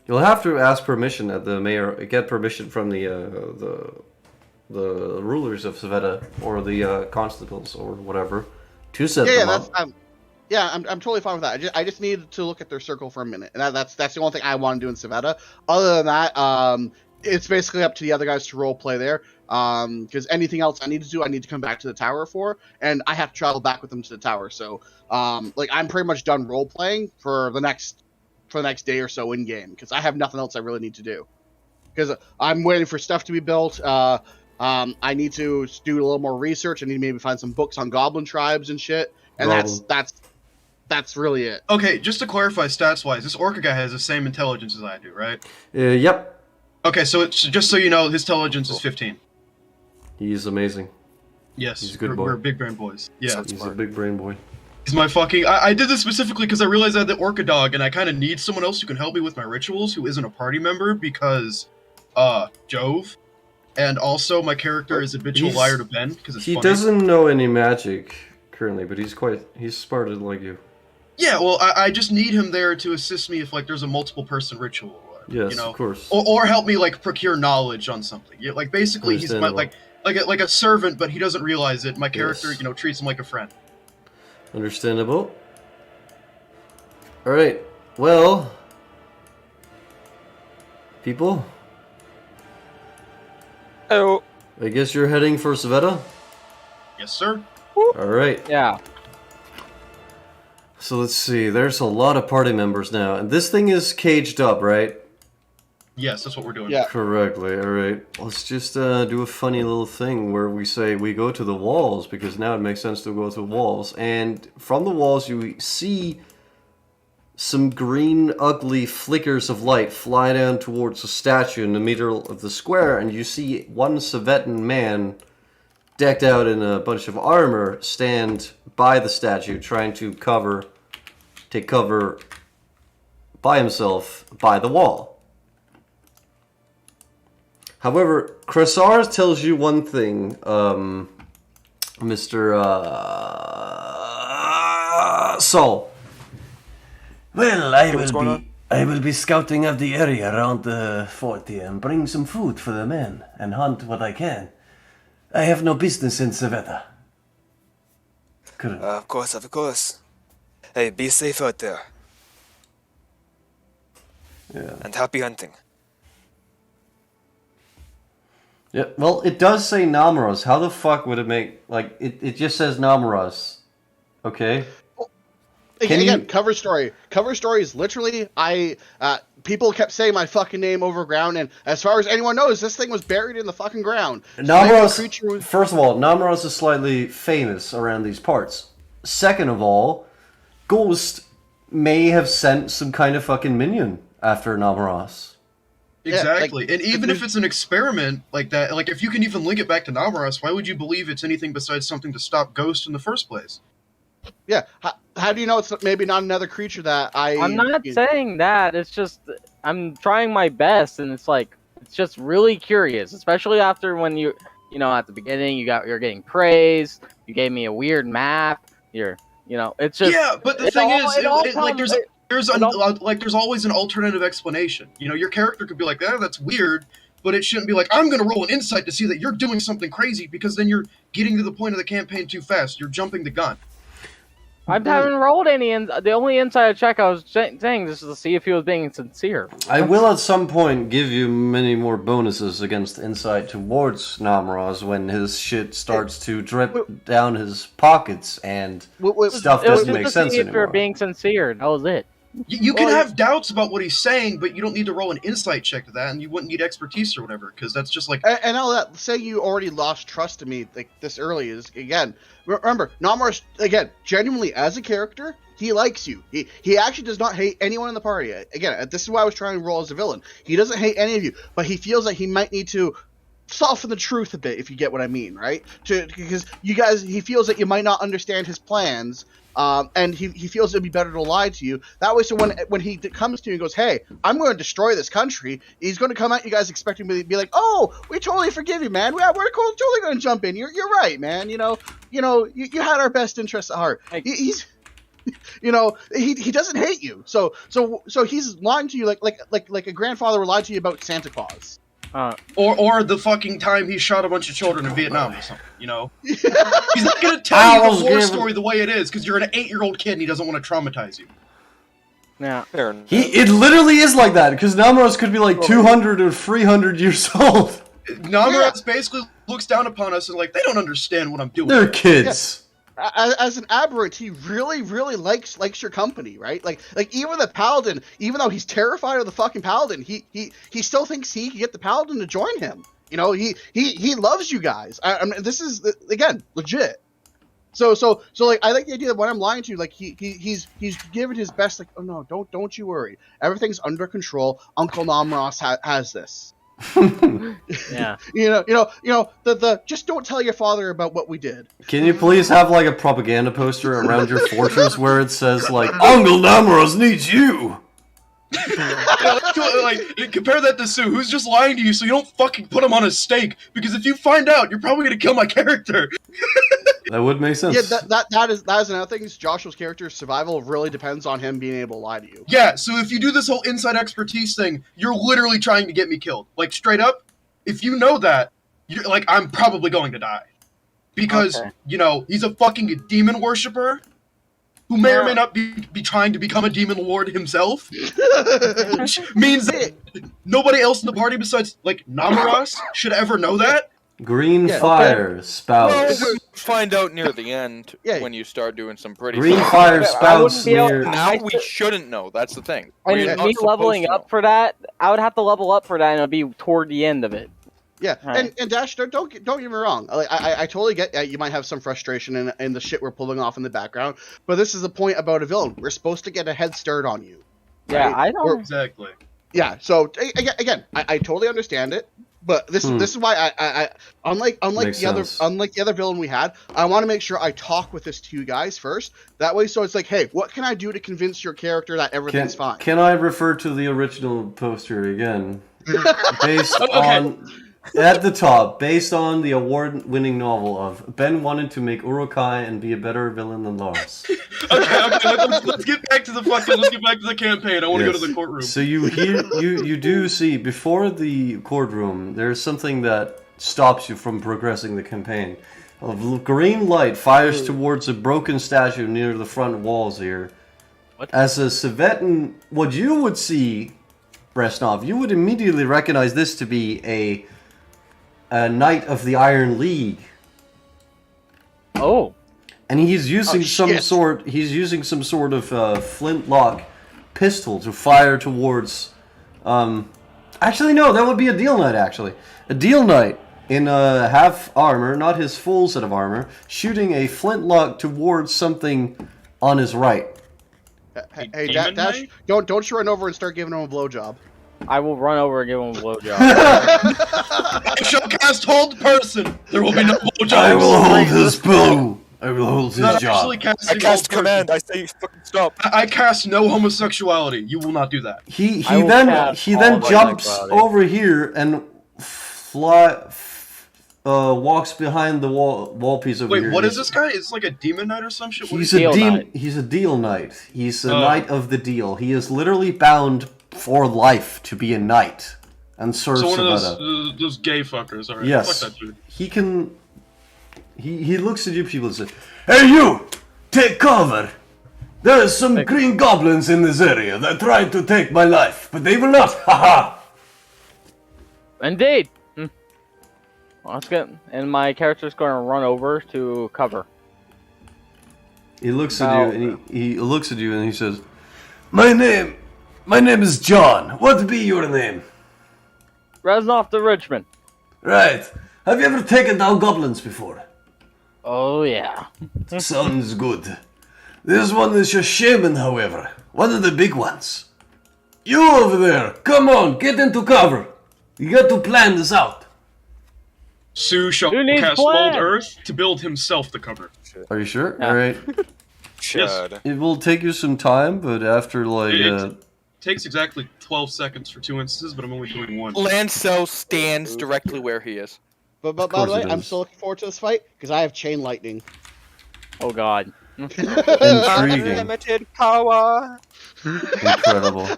You'll have to ask permission at the mayor. Get permission from the rulers of Sveta or the constables or whatever to set them up. I'm totally fine with that. I just need to look at their circle for a minute, and that's the only thing I want to do in Sveta. Other than that, it's basically up to the other guys to role play there. Because anything else I need to do, I need to come back to the tower for, and I have to travel back with them to the tower. So, like I'm pretty much done role playing for the next day or so in game because I have nothing else I really need to do. Because I'm waiting for stuff to be built. I need to do a little more research. I need to maybe find some books on goblin tribes and shit. And that's really it. Okay, just to clarify stats-wise, this Orca guy has the same intelligence as I do, right? Yep. Okay, so it's just so you know, his intelligence is 15. He's amazing. Yes, He's a good boy. We're big brain boys. Yeah, He's a big brain boy. he's my fucking. I did this specifically because I realized I had the Orca dog, and I kind of need someone else who can help me with my rituals, who isn't a party member, because, Jove, and also my character is habitual liar to Ben because it's He funny. doesn't know any magic currently, but he's smarter like you. Yeah, well, I just need him there to assist me if like there's a multiple person ritual. Yes, you know? of course. Or help me like procure knowledge on something. Yeah, like basically he's my, like a servant, but he doesn't realize it. My character, Yes. treats him like a friend. Understandable. All right. Well, people, Oh, I guess you're heading for Sveta. Yes, sir. All right. Yeah. So let's see. There's a lot of party members now, and this thing is caged up, right? Yes, that's what we're doing. Yeah. Correctly. All right. Let's just do a funny little thing where we say we go to the walls because now it makes sense to go to the walls, and from the walls you see some green, ugly flickers of light fly down towards a statue in the middle of the square, and you see one Savetan man decked out in a bunch of armor stand by the statue trying to take cover by himself by the wall. However, Krasar tells you one thing, Mr. Saul. Well, I will be scouting out the area around the fort here and bring some food for the men and hunt what I can. I have no business in Savetta. Of course. Hey, be safe out there. Yeah. And happy hunting. Yeah, well, it does say Namuras. How the fuck would it make, like, it just says Namuras. Okay? Again, cover story. Cover story is literally people kept saying my fucking name over ground, and as far as anyone knows, this thing was buried in the fucking ground. Namuras, first of all, Namuras is slightly famous around these parts. Second of all, Ghost may have sent some kind of fucking minion after Namuras. Exactly. And even if it's an experiment like that, like if you can even link it back to Namuras, why would you believe it's anything besides something to stop Ghost in the first place? Yeah. How do you know it's maybe not another creature that I'm not saying that. It's just I'm trying my best, and it's like it's just really curious, especially after when you at the beginning you're getting praised. You gave me a weird map. It's just but the thing is, there's always an alternative explanation. Your character could be like, that's weird, but it shouldn't be like, I'm gonna roll an insight to see that you're doing something crazy, because then you're getting to the point of the campaign too fast. You're jumping the gun. I haven't rolled any. The only inside check I was saying this is to see if he was being sincere. I will at some point give you many more bonuses against insight towards Namuras when his shit starts to drip down his pockets and stuff doesn't make sense see if anymore. you're being sincere. That was it. You can have doubts about what he's saying, but you don't need to roll an insight check to that, and you wouldn't need expertise or whatever, because that's just like... And all that, say you already lost trust in me like this early is, again, remember, Namuras, again, genuinely as a character, he likes you. He actually does not hate anyone in the party. Again, this is why I was trying to roll as a villain. He doesn't hate any of you, but he feels like he might need to soften the truth a bit, if you get what I mean, right? Because you guys, he feels that you might not understand his plans, and he feels it'd be better to lie to you. That way, so when he comes to you and goes, "Hey, I'm going to destroy this country," he's going to come at you guys expecting to be like, "Oh, we totally forgive you, man. We're totally going to jump in. You're right, man. You had our best interests at heart." He's he doesn't hate you. So he's lying to you like a grandfather would lie to you about Santa Claus. Or the fucking time he shot a bunch of children in Vietnam or something, He's not gonna tell you the war story the way it is, because you're an 8-year-old kid and he doesn't want to traumatize you. Yeah. It literally is like that, because Namuras could be like 200 or 300 years old. Namuras basically looks down upon us and they don't understand what I'm doing. They're kids. Yeah. As an aberrant, he really, really likes your company, right? Like even the paladin, even though he's terrified of the fucking paladin, he still thinks he can get the paladin to join him. He loves you guys. I mean, this is again legit. So I like the idea that when I'm lying to you, he's given his best. Oh no, don't you worry, everything's under control. Uncle Namuras has this. Yeah. The just don't tell your father about what we did. Can you please have a propaganda poster around your fortress where it says Uncle Namuras needs you? Compare that to Sue, who's just lying to you so you don't fucking put him on a stake, because if you find out, you're probably gonna kill my character. That would make sense. Yeah, that is another thing. Joshua's character's survival really depends on him being able to lie to you. Yeah, so if you do this whole inside expertise thing, you're literally trying to get me killed. Straight up, if you know that, you're I'm probably going to die. Because, he's a fucking demon worshiper who may or may not be trying to become a demon lord himself. Which means that nobody else in the party besides, Namuras should ever know that. Green fire spouts. Well, find out near the end when you start doing some pretty. Green fire spouts near. Now we shouldn't know. That's the thing. And me leveling up for that, I would have to level up for that, and it'll be toward the end of it. Yeah, right. and Dash, don't get me wrong. I totally get you might have some frustration in the shit we're pulling off in the background, but this is the point about a villain. We're supposed to get a head start on you. Yeah, right? I don't. Exactly. Yeah, so again, I totally understand it. But this is why I unlike the other villain we had, I want to make sure I talk with this to you guys first. That way, so it's hey, what can I do to convince your character that everything's fine? Can I refer to the original poster again? Based on at the top, based on the award-winning novel of Ben wanted to make Urukai and be a better villain than Lars. Okay, let's get back to the campaign. I want to go to the courtroom. So you do see before the courtroom, there's something that stops you from progressing the campaign. A green light fires towards a broken statue near the front walls here. What? As a Civetan, what you would see, Bresnov, you would immediately recognize this to be a Knight of the Iron League. Oh. And he's using some sort of flintlock pistol to fire towards. Actually, no, that would be a Deal Knight. Actually, a Deal Knight in half armor, not his full set of armor, shooting a flintlock towards something on his right. Hey, Dash, don't you run over and start giving him a blowjob. I will run over and give him a blowjob. I shall cast hold person. There will be no blowjobs. I will hold his bow. I will hold his job. I cast command. I say fucking stop. I cast no homosexuality. You will not do that. He then jumps over here and walks behind the wall piece over here. Wait, what is this guy? It's like a demon knight or some shit? He's a Deal Knight. He's a knight of the deal. He is literally bound for life to be a knight and serve So one of Savannah. those gay fuckers, alright? Yes. Fuck that dude. He can. He looks at you people and says, "Hey, you! Take cover! There are some green goblins in this area that tried to take my life, but they will not! Haha!" Indeed. Well, that's good. And my character's going to run over to cover. He looks at you and he looks at you and he says, My name is John. What be your name?" Reznov to Richmond. "Right. Have you ever taken down goblins before?" Oh, yeah. "Sounds good. This one is your shaman, however. One of the big ones. You over there, come on, get into cover. You got to plan this out." Sue shall Who needs cast plan? Mold Earth to build himself the cover. Are you sure? Yeah. All right. Chad. It will take you some time, but after like It takes exactly 12 seconds for 2 instances, but I'm only doing 1. Lancel stands directly where he is. But by course the way, it I'm is. still looking forward to this fight because I have chain lightning. Oh God. intriguing, Unlimited power. incredible,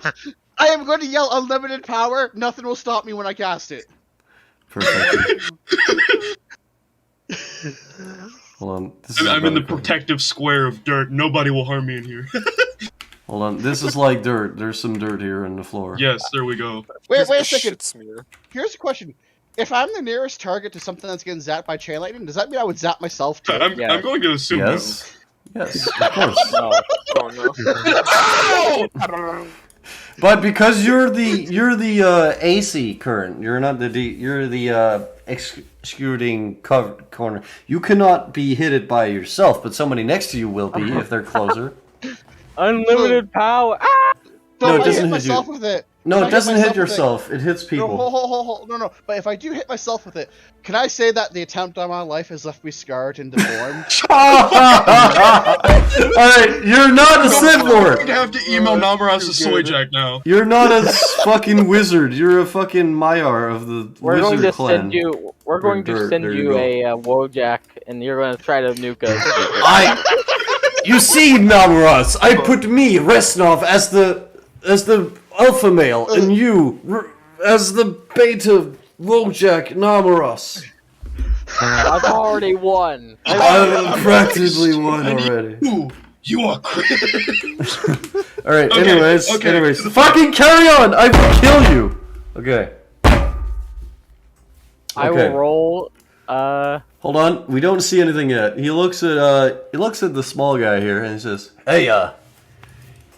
I am going to yell unlimited power. Nothing will stop me when I cast it. perfect. Hold on. This is I'm in the better. protective square of dirt. Nobody will harm me in here. Hold on. This is like dirt. There's some dirt here on the floor. Yes, there we go. Wait a Here's second. shit smear. Here's a question. If I'm the nearest target to something that's getting zapped by chain lightning, does that mean I would zap myself too? I'm going to assume Yes. Yes, of course. No. Oh no. But because you're the AC current, you're not you're the executing corner. You cannot be hit it by yourself, but somebody next to you will be if they're closer. Unlimited power. Ah! So No, it if I doesn't hit hit you. myself with it. No, if I it doesn't myself hit with it- yourself. It hits No, people. no. But if I do hit myself with it, can I say that the attempt on my life has left me scarred and deformed? Alright, you're not a Sith I'm Lord! going to have to email Namuras to too good. Soyjack now. You're not a fucking wizard. You're a fucking Maiar of the We're going wizard to clan. send you. We're going to Dirt, send there you you go. a Wojak, and you're going to try to nuke us. You see, Namuras, I put me, Resnov, as the alpha male, and you as the beta Wojak Namuras. I've already won. I've practically won already. Ooh, you are crazy. Alright, Okay, anyways, okay. fucking carry on! I will kill you! Okay. I Okay. will roll. Hold on, we don't see anything yet. He looks at the small guy here and he says, "Hey,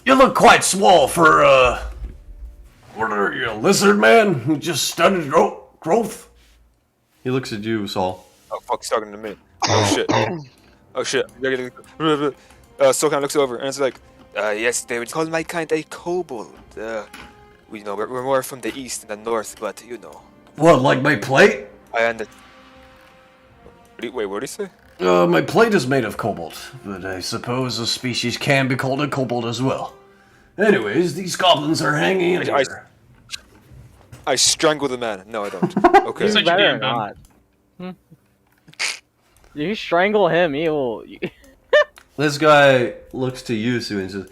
you look quite small for what are you, a lizard man who just started growth?" He looks at you, Saul. Oh fuck, he's talking to me. Oh shit. Oh shit. You're getting. Sokan looks over and it's like, yes, they would call my kind a kobold. We know we're more from the east than the north, but you know. What, like my plate? I understand. Wait, what did he say? My plate is made of cobalt, but I suppose a species can be called a kobold as well. Anyways, these goblins are hanging in I- here. I strangle the man. No, I don't. Okay. You Such a better DM, man. not. You strangle him, he will. This guy looks to you, Sue, and says,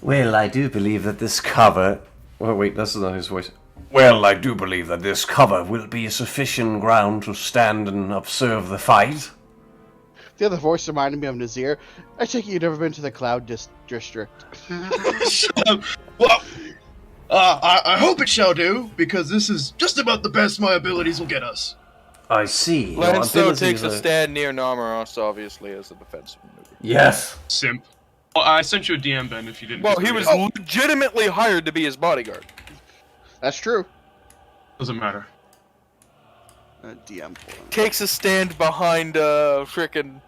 Well, I do believe that this cover. "Oh wait, that's not his voice." Well, I do believe that this cover will be sufficient ground to stand and observe the fight. The other voice reminded me of Nazir. I take it you've never been to the Cloud District. Well, I hope it shall do, because this is just about the best my abilities will get us. I see. Your Lancel abilities takes a are- stand near Namuras, obviously, as a defensive maneuver. Yes. Simp. Well, I sent you a DM, Ben, if you didn't. Well, get he to was read it. legitimately hired to be his bodyguard. That's true. Doesn't matter. DM for him. Takes a stand behind frickin'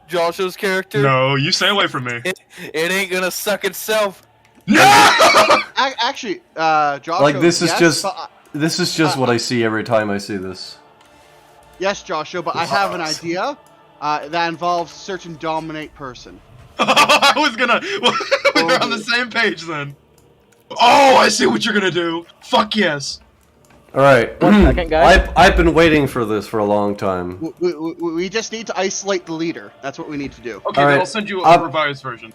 Joshua's character. No, you stay away from me. It ain't gonna suck itself. No! Actually, Joshua. Like, this is yes, just- but, This is just what I see every time I see this. yes, Joshua, but I have an idea that involves search and dominate person. I was gonna. We're on the same page then. Oh, I see what you're gonna do. Fuck yes. Alright. 1 second, guys. I've been waiting for this for a long time. We just need to isolate the leader. That's what we need to do. Okay, All then right. I'll send you a I'll- revised version.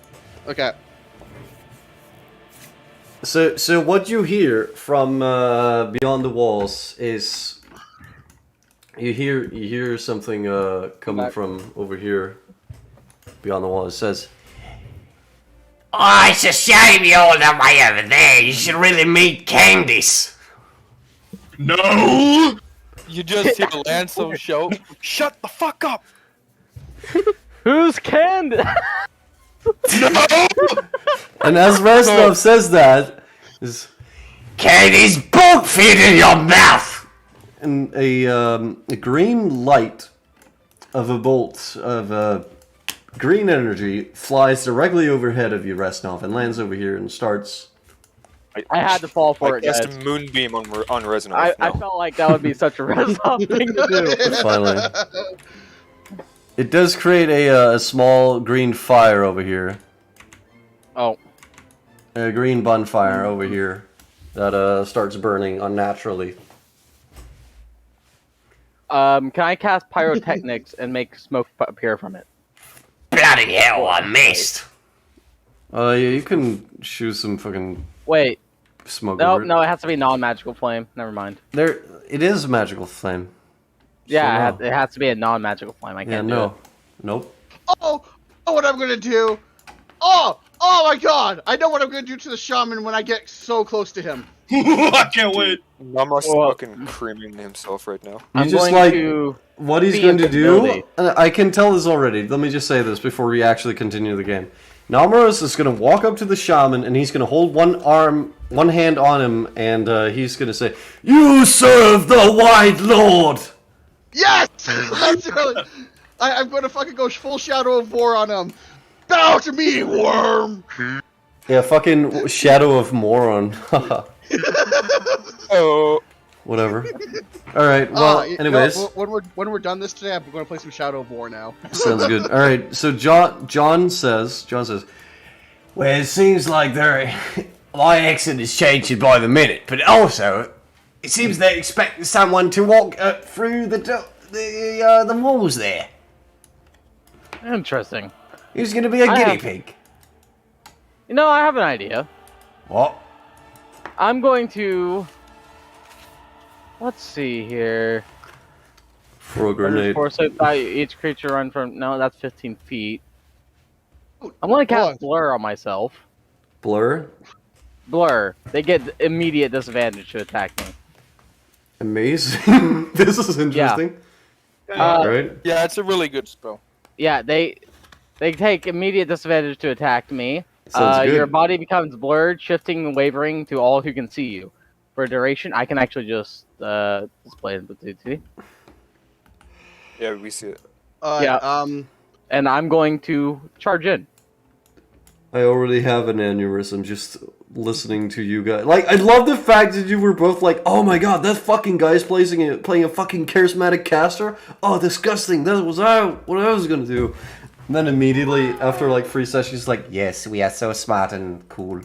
Okay. So what you hear from beyond the walls is you hear something coming Back. from over here beyond the wall. It says, Oh, it's a shame you're all the way over there. You should really meet Candice. No. You just hear Lancel shout, "Shut the fuck up!" Who's canned? and as Resnov says that, is Candice bug feed in your mouth. and a green light of a bolt of green energy flies directly overhead of you, Resnov, and lands over here and starts I had to fall for I it, cast guys. a moonbeam on Reznov. I now. felt like that would be such a Reznov thing to do. Finally. It does create a small green fire over here. Oh, A green bonfire over here that starts burning unnaturally. can I cast pyrotechnics and make smoke appear from it? Bloody hell, I missed. Yeah, you can shoot some fucking Wait, smoke no, over it. no, it has to be non-magical flame. Never mind. There, it is a magical flame. Yeah, So no. it has to be a non-magical flame. I Yeah, can't do no. it. Nope. Oh, what I'm gonna do? Oh my God! I know what I'm gonna do to the shaman when I get so close to him. I can't wait. Namuras Well- fucking creaming himself right now. You I'm just going like to. what he's see going to do. ability. I can tell this already. Let me just say this before we actually continue the game. Namuras is going to walk up to the shaman and he's going to hold one hand on him, and he's going to say, "You serve the White Lord." Yes! That's really. I'm gonna fucking go full Shadow of War on him. Bow to me, worm. Yeah, fucking Shadow of Moron. Oh, Whatever. All right. Well, You know, anyways, when we're done this today, I'm gonna play some Shadow of War now. sounds good. All right. So John says, Well, it seems like my accent is changing by the minute, but also, it seems they're expecting someone to walk through the walls there. Interesting. Who's going to be a I guinea have- pig? You know, I have an idea. What? I'm going to. Let's see here. throw a grenade. Force it by each creature run from. No, that's 15 feet. I'm going to cast Blur on myself. Blur. Blur. They get immediate disadvantage to attack me. Amazing. This is interesting. Right. Yeah, it's a really good spell. Yeah, they take immediate disadvantage to attack me. Sounds good. Your body becomes blurred, shifting and wavering to all who can see you. For a duration, I can actually just display it with the yeah, we see it. Yeah. And I'm going to charge in. I already have an aneurysm just listening to you guys. Like, I love the fact that you were both like, "Oh my god, that fucking guy's playing a fucking charismatic caster. Oh, disgusting. That was what I was gonna do." And then immediately after like 3 sessions, like, Yes, we are so smart and cool.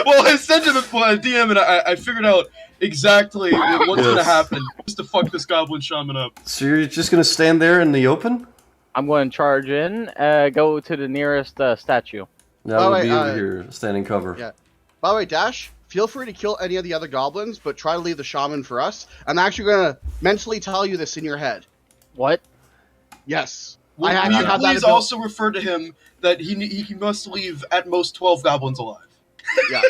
Well, I said to the DM, and I figured out exactly what's gonna happen just to fuck this goblin shaman up. so you're just gonna stand there in the open? I'm going to charge in, go to the nearest statue. That Oh, would wait, be over here, standing cover. Yeah. By the way, Dash, feel free to kill any of the other goblins, but try to leave the shaman for us. I'm actually gonna mentally tell you this in your head. What? Yes. Will I you actually have that please ability. also refer to him that he must leave at most 12 goblins alive. Yeah.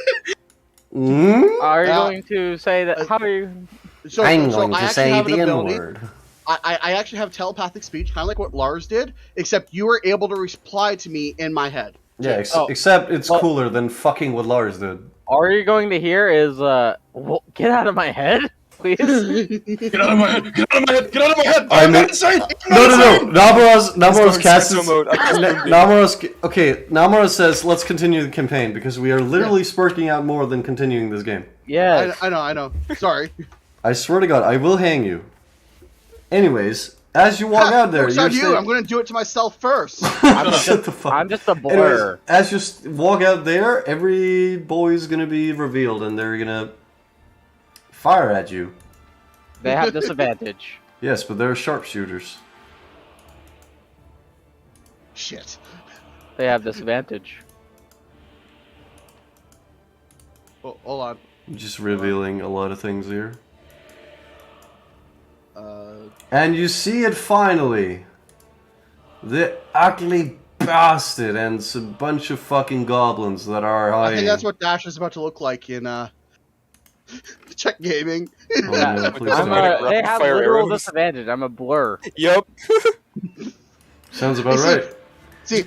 Mm? Are you Yeah. going to say that? How are you? So, I'm so going I to actually say have an the ability. N-word. I actually have telepathic speech, kind of like what Lars did, except you were able to reply to me in my head. Yeah, Oh. except it's Well- cooler than fucking what Lars did. All you're going to hear is, get out of my head, please. Get out of my head! Get out of my head! Get out of my head! I I'm mean- not insane! No. Namuras casts Spectral mode. I cast moonbeam. Namuras says, "Let's continue the campaign because we are literally spurting out more than continuing this game." Yes. I know. Sorry. I swear to God, I will hang you. Anyways, as you walk out there, Joke's you're on you. staying- I'm going to do it to myself first. Shut the fuck. I'm just a Anyways, blur. as you walk out there, every boy's gonna be revealed, and they're gonna fire at you. They have disadvantage. Yes, but they're sharpshooters. Shit. They have disadvantage. Oh, hold on. Just revealing a lot of things here. Uh, And you see it finally. The ugly bastard and a bunch of fucking goblins that are I hiding. think that's what Dash is about to look like in Check Gaming. Oh, no, please I'm don't. they have Fire literal arrows. disadvantage. I'm a blur. Yup. Sounds about Listen. right. See,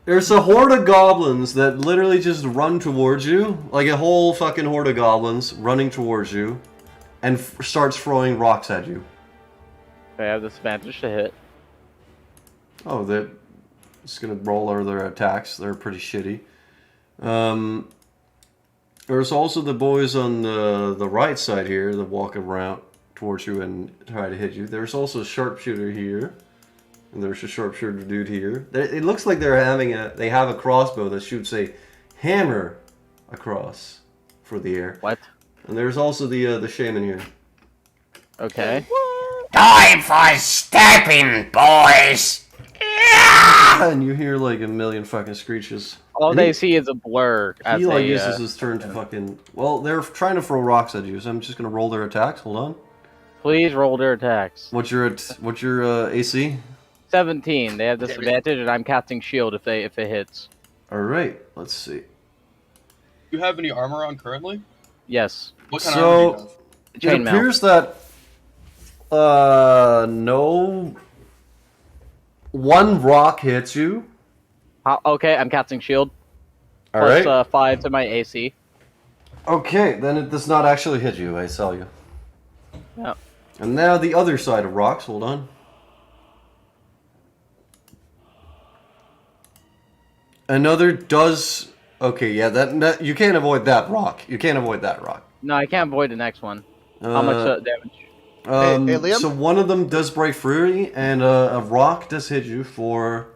There's a horde of goblins that literally just run towards you, like a whole fucking horde of goblins running towards you, and starts throwing rocks at you. They have disadvantage to hit. Oh, they're just gonna roll over their attacks. They're pretty shitty. There's also the boys on the right side here that walk around towards you and try to hit you. There's also a sharpshooter here. And there's a sharpshooter dude here. It looks like they have a crossbow that shoots a hammer across for the air. What? And there's also the shaman here. Okay. Time for stepping, boys! And you hear like a million fucking screeches. All And they see is a blur. As he like they, uses his turn to fucking. Well, they're trying to throw rocks at you, so I'm just gonna roll their attacks. Hold on. Please roll their attacks. What's your AC? 17. They have disadvantage, and I'm casting shield if it hits. All right, let's see. Do you have any armor on currently? Yes. What kind of armor do you have? It Chainmail. appears that no one rock hits you. Okay, I'm casting shield. All Plus, right. 5 to my AC. Okay, then it does not actually hit you. I tell you. Yeah. And now the other side of rocks. Hold on. Another does. Okay, yeah, that you can't avoid that rock. You can't avoid that rock. No, I can't avoid the next one. How much damage? Hey, Liam? So one of them does break free, and a rock does hit you for.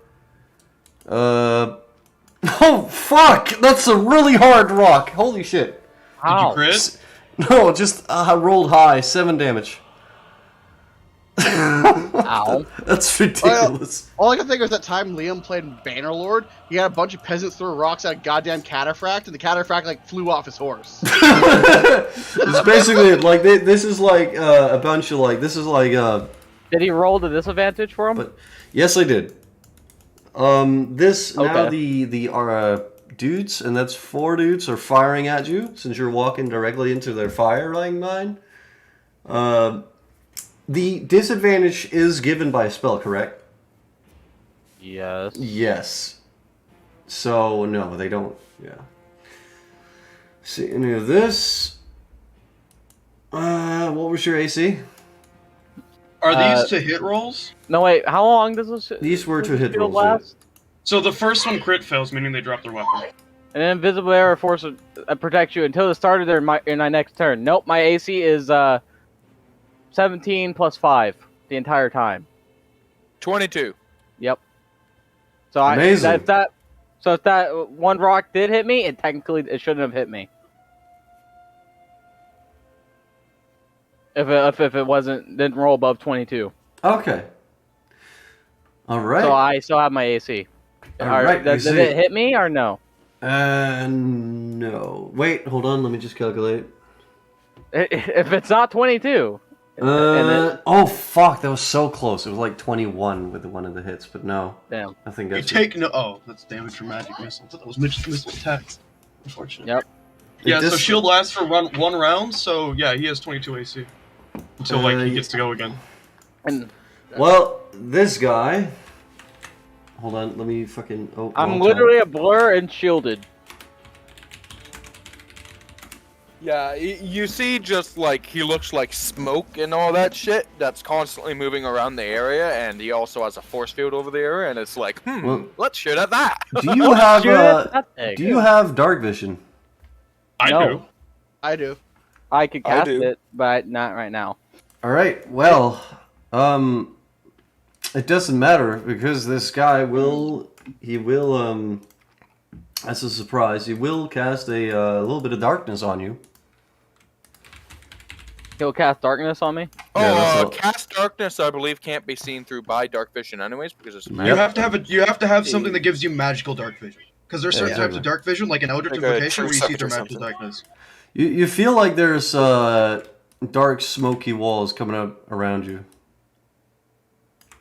Oh fuck! That's a really hard rock. Holy shit! How? Did you crit? No, just I rolled high, 7 damage. Ow. That's ridiculous. All I can think of is that time Liam played Bannerlord. He had a bunch of peasants throw rocks at a goddamn cataphract, and the cataphract like flew off his horse. It's basically like this is like a bunch of like this is like Did he roll the disadvantage for him? But yes, I did. This now Okay. the dudes, and that's 4 dudes, are firing at you since you're walking directly into their firing line. The disadvantage is given by a spell, correct? Yes. Yes. So no, they don't. Yeah. See any of this? What was your AC? Are these to hit rolls? No, wait. How long does this? These were to hit shield rolls. yeah. last? So the first one crit fails, meaning they drop their weapon. An invisible arrow force protects you until the start of in my next turn. Nope, my AC is 17 plus 5 the entire time. 22. Yep. So Amazing. if that one rock did hit me, it shouldn't have hit me. If it didn't roll above 22. Okay. All right. So I still have my AC. All right, Does we see. it hit me or no? No. Wait, hold on. Let me just calculate. If it's not 22. Oh fuck, that was so close. It was like 21 with one of the hits, but no. Damn. I think You that's take no. Oh, that's damage from magic missile. I thought that was missile attacks. Unfortunate. Yep. Yeah, so This- shield lasts for one round. So yeah, he has 22 AC until like he gets to go again. And Well, this guy. Hold on, let me fucking. Oh, I'm wrong literally time. a blur and shielded. Yeah, you see just like he looks like smoke and all that shit that's constantly moving around the area, and he also has a force field over the area, and it's like, Well- let's shoot at that. Do you have Shoot it, that thing. Do you have dark vision? I No. do. I do. I could I cast do. it, but not right now. All right. Well, it doesn't matter because this guy will. He will. As a surprise, he will cast a little bit of darkness on you. He'll cast darkness on me. Yeah, that's all. Cast darkness, I believe, can't be seen through by dark vision, anyways, because it's You magic. have to have something that gives you magical dark vision. Because there's certain Yeah, types of dark vision, like an outer Like a teleportation, where you true see through sight or magical something. darkness. You feel like there's dark, smoky walls coming up around you.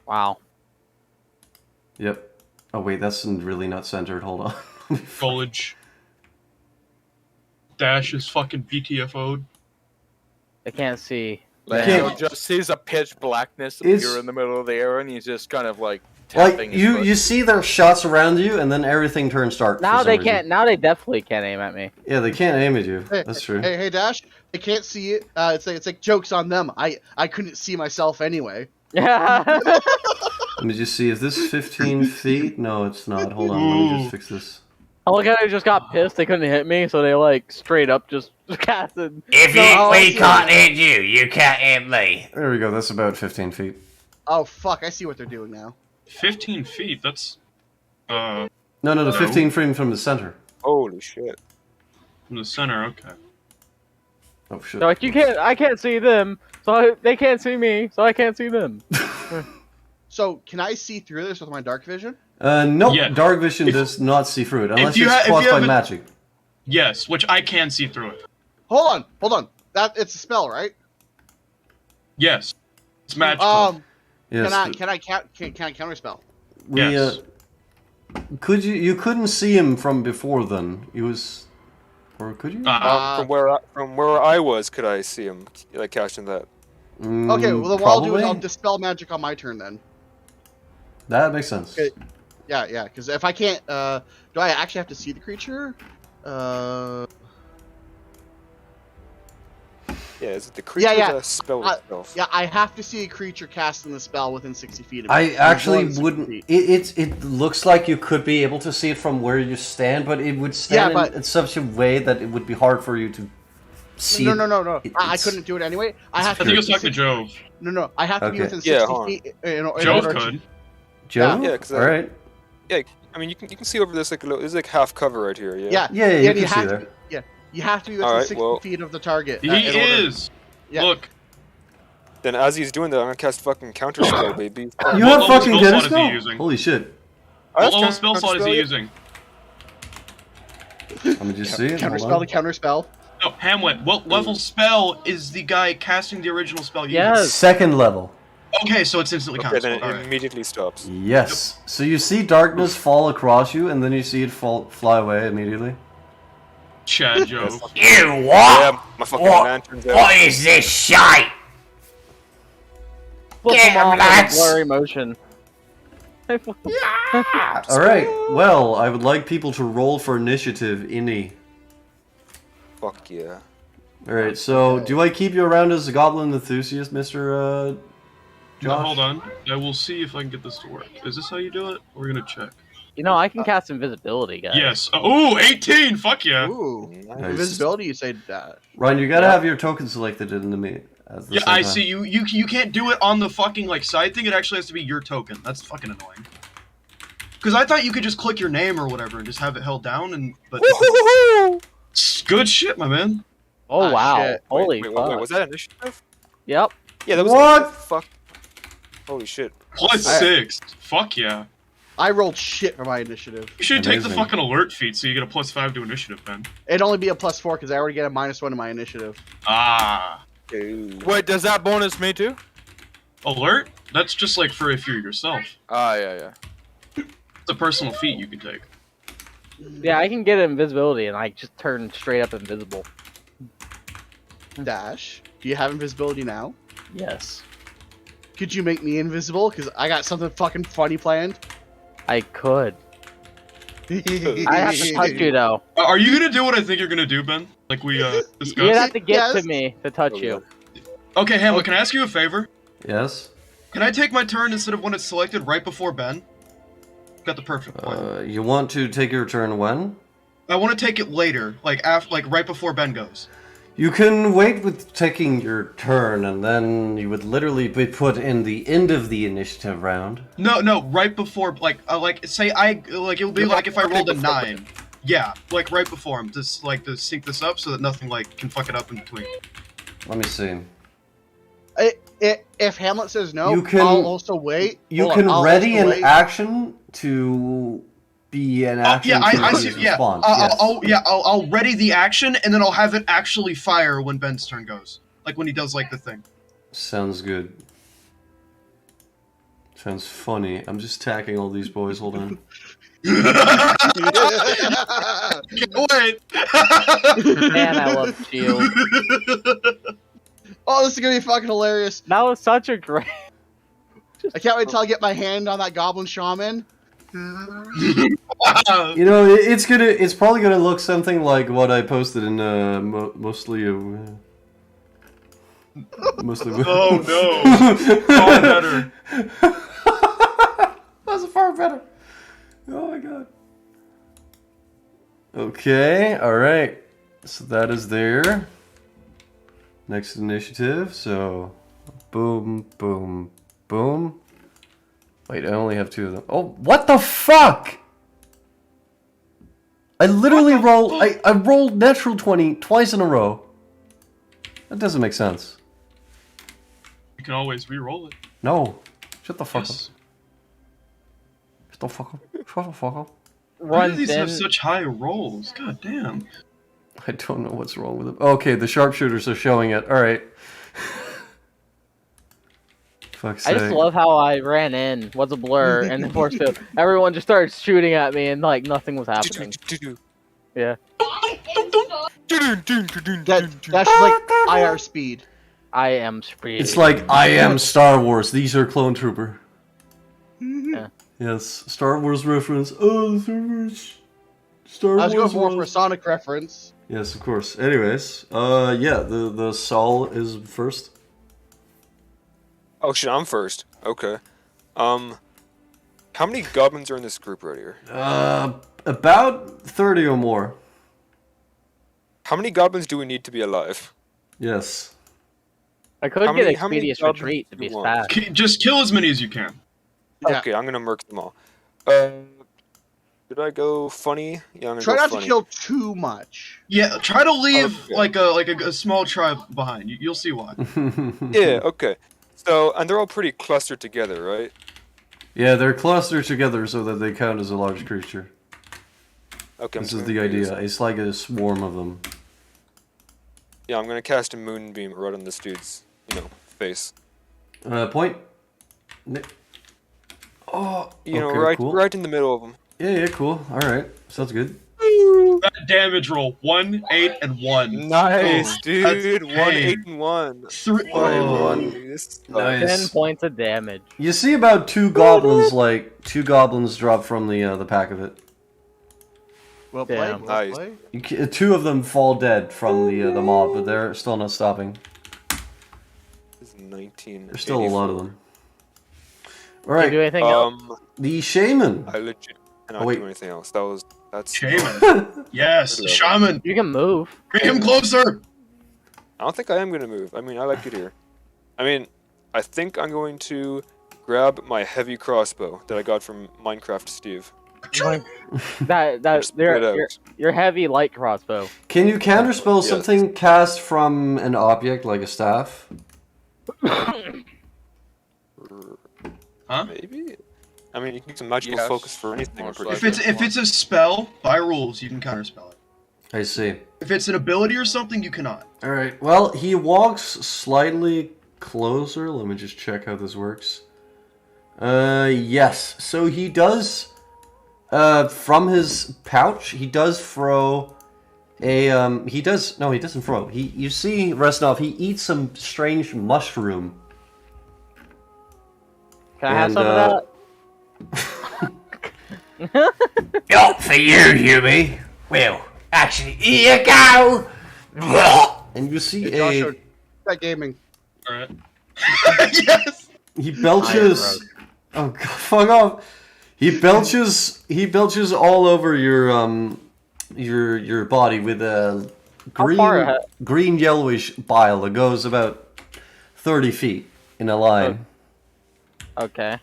Wow. Yep. Oh wait, that's really not centered. Hold on. Foliage. Dash is fucking BTFO'd. I can't see. Like, Can't- he just sees a pitch blackness It's- appear in the middle of the air, and he's just kind of like Like tapping his you, foot. you see their shots around you, and then everything turns dark. for Now some they reason. can't. Now they definitely can't aim at me. Yeah, they can't aim at you. Hey, That's true. Hey, Dash. They can't see it. It's like jokes on them. I couldn't see myself anyway. Yeah. Let me just see. Is this 15 feet? No, it's not. Hold on. Let me just fix this. I look at it, just got pissed. They couldn't hit me, so they like straight up just casted. If we can't hit you, you can't hit me. There we go. That's about 15 feet. Oh fuck! I see what they're doing now. 15 feet. That's No, the 15 feet from the center. Holy shit. from the center. Okay. Oh shit. They're like, I can't see them, so they can't see me, so I can't see them. So can I see through this with my dark vision? No, Yeah. dark vision does not see through it unless you it's ha- if caused you by have a- magic. Yes, which I can see through it. Hold on. That it's a spell, right? Yes, it's magical. Yes. Can I counterspell? We, Yes. you couldn't see him from before then. He was, or could you? From where I was, could I see him like casting that? Okay, well then what I'll do is I'll dispel magic on my turn then. That makes sense. Okay. Yeah, because if I can't, do I actually have to see the creature? Yeah, is it the creature Yeah. or the spell itself? Yeah, I have to see a creature casting the spell within 60 feet of me. I actually Within 60 wouldn't. feet. It looks like you could be able to see it from where you stand, but it would stand in such a way that it would be hard for you to see. No. I It's- couldn't do it anyway. I have I to. think it's like the Jove. No. I have to be Okay. within 60 Yeah, hold on. feet. In Jove order could. Joe. Yeah, 'cause All right. Yeah, I mean you can see over this like there's like half cover right here. Yeah. Yeah, Yeah, you and can see have there. to. Yeah, you have to be within Alright, 60 well- feet of the target. He in order- is. Yeah. Look, Then as he's doing that, I'm gonna cast fucking counter spell, baby. You What have level fucking spell Genesis slot is he spell? using? Holy shit! what level spell slot is he yeah. using? Let me just see it. Hold Counterspell on. to counterspell. No, Hamlet. What level spell is the guy casting the original spell using? Yes. Second level. Okay, so it's instantly Okay, then counterspell. it Alright. immediately stops. Yes. So you see darkness fall across you, and then you see it fly away immediately. Chad Jove. You Yeah, my fucking lantern's out. What is this shite? Flip Get them off him, with a lads. blurry motion. All right. Well, I would like people to roll for initiative. Inni. Fuck yeah. All right. So, do I keep you around as a goblin enthusiast, Mister Josh? No, hold on. I will see if I can get this to work. Is this how you do it? We're gonna check. You know, I can cast invisibility, guys. Yes. Ooh, 18! Fuck yeah! Ooh. Nice. Invisibility, you say that. Ryan, you gotta have your token selected in the meet. Yeah, I see. You can't do it on the fucking like side thing. It actually has to be your token. That's fucking annoying. Because I thought you could just click your name or whatever and just have it held down and. But good shit, my man. Oh Ah, wow! shit. Holy Wait, fuck! was that initiative? Yep. Yeah, that was What? Fuck. Holy shit. Plus I- 6. Fuck yeah. I rolled shit for my initiative. You should take the Amazing. fucking alert feat so you get a +5 to initiative, then. It'd only be a +4 because I already get a -1 to my initiative. Ah. Wait, does that bonus me too? Alert? That's just like for if you're yourself. Ah, yeah. It's a personal feat you can take. Yeah, I can get invisibility and I just turn straight up invisible. Dash, do you have invisibility now? Yes. Could you make me invisible? Because I got something fucking funny planned. I could. I have to touch you though. Are you gonna do what I think you're gonna do, Ben? Like we discussed? You'd have to get Yes. to me to touch you. Okay, Hamlet, can I ask you a favor? Yes. Can I take my turn instead of when it's selected right before Ben? Got the perfect point. You want to take your turn when? I want to take it later, like after, like right before Ben goes. You can wait with taking your turn, and then you would literally be put in the end of the initiative round. No, right before, like say it would be like if I rolled a 9. Yeah, like right before him, just like to sync this up so that nothing like can fuck it up in between. Let me see. If Hamlet says no, You can- I'll also wait. You Hold can on, I'll ready also an wait. action to be an action Yeah, to I his see. Yeah, response. Yes. I'll ready the action and then I'll have it actually fire when Ben's turn goes, like when he does like the thing. Sounds good. Sounds funny. I'm just tacking all these boys. Hold on. Wait. Man, I love Shield. Oh, this is gonna be fucking hilarious. That was such a great. I can't wait till I get my hand on that goblin shaman. Wow. You know, it's probably gonna look something like what I posted in mostly. Oh no! Far better. That's far better. Oh my god. Okay, alright. So that is there. Next initiative, so boom, boom, boom. Wait, I only have 2 of them. Oh, what the fuck? I literally rolled, I rolled natural 20 twice in a row. That doesn't make sense. You can always re-roll it. No. Shut the fuck Yes. up. Shut the fuck up. Shut the fuck up. Why do Runs these in. have such high rolls? God damn. I don't know what's wrong with them. Okay, the sharpshooters are showing it. Alright. Fuck's I just sake. love how I ran in, was a blur, and then force field. Everyone just started shooting at me, and like nothing was happening. Yeah. That's like IR speed. I am speed. It's like, I am Star Wars. These are Clone Trooper. Yeah. Yes, Star Wars reference. Oh, Star I was Wars. going for a Sonic reference. Yes, of course. Anyways, yeah, the Saul is first. Oh shit, I'm first. Okay. How many goblins are in this group right here? About 30 or more. How many goblins do we need to be alive? Yes. I could How get many- how many Expedious goblins Retreat to do be you want? fast. Just kill as many as you can. Yeah. Okay, I'm gonna murk them all. Did I go funny? Yeah, I'm gonna Try go not funny. to kill too much. Yeah, try to leave Okay. like a small tribe behind. You'll see why. Yeah, okay. So, and they're all pretty clustered together, right? Yeah, they're clustered together so that they count as a large creature. Okay, I'm This just is gonna the do this. idea. It's like a swarm of them. Yeah, I'm gonna cast a moonbeam right on this dude's, face. Point. Oh, You know, okay, right, cool. right in the middle of them. Yeah, cool. Alright, sounds good. That damage roll 1, 8, and 1. Nice, Oh, dude. that's 1, pain. 8, and 1. 3. Oh, This nice. 10 points of damage. You see about 2 goblins, like, 2 goblins drop from the back of it. Well Damn. played. Well Nice. played. 2 of them fall dead from the mob, but they're still not stopping. This is 19. There's still a lot of them. Can you Alright, do anything else? the shaman. I legit cannot Oh, wait. do anything else. That's. Shaman. Yes, the shaman. You can move. Bring him closer. I don't think I am gonna move. I mean, I like it here. I mean, I think I'm going to grab my heavy crossbow that I got from Minecraft Steve. Spread out. Your heavy light crossbow. Can you counterspell Yes. something cast from an object, like a staff? Huh? Maybe. I mean, you can use a magical Yes. focus for anything. I'm pretty If sure. it's a spell, by rules, you can counterspell it. I see. If it's an ability or something, you cannot. Alright, well, he walks slightly closer. Let me just check how this works. Yes. So he does, from his pouch, he does throw no, he doesn't throw. You see, Resnov, he eats some strange mushroom. Can I have And, some of that? Not for you, Yumi. Well, actually, here you go. And you see Joshua, that gaming. Alright. Yes! he belches. Oh god, fuck off! He belches all over your body with a How far ahead? green yellowish bile that goes about 30 feet in a line. Okay.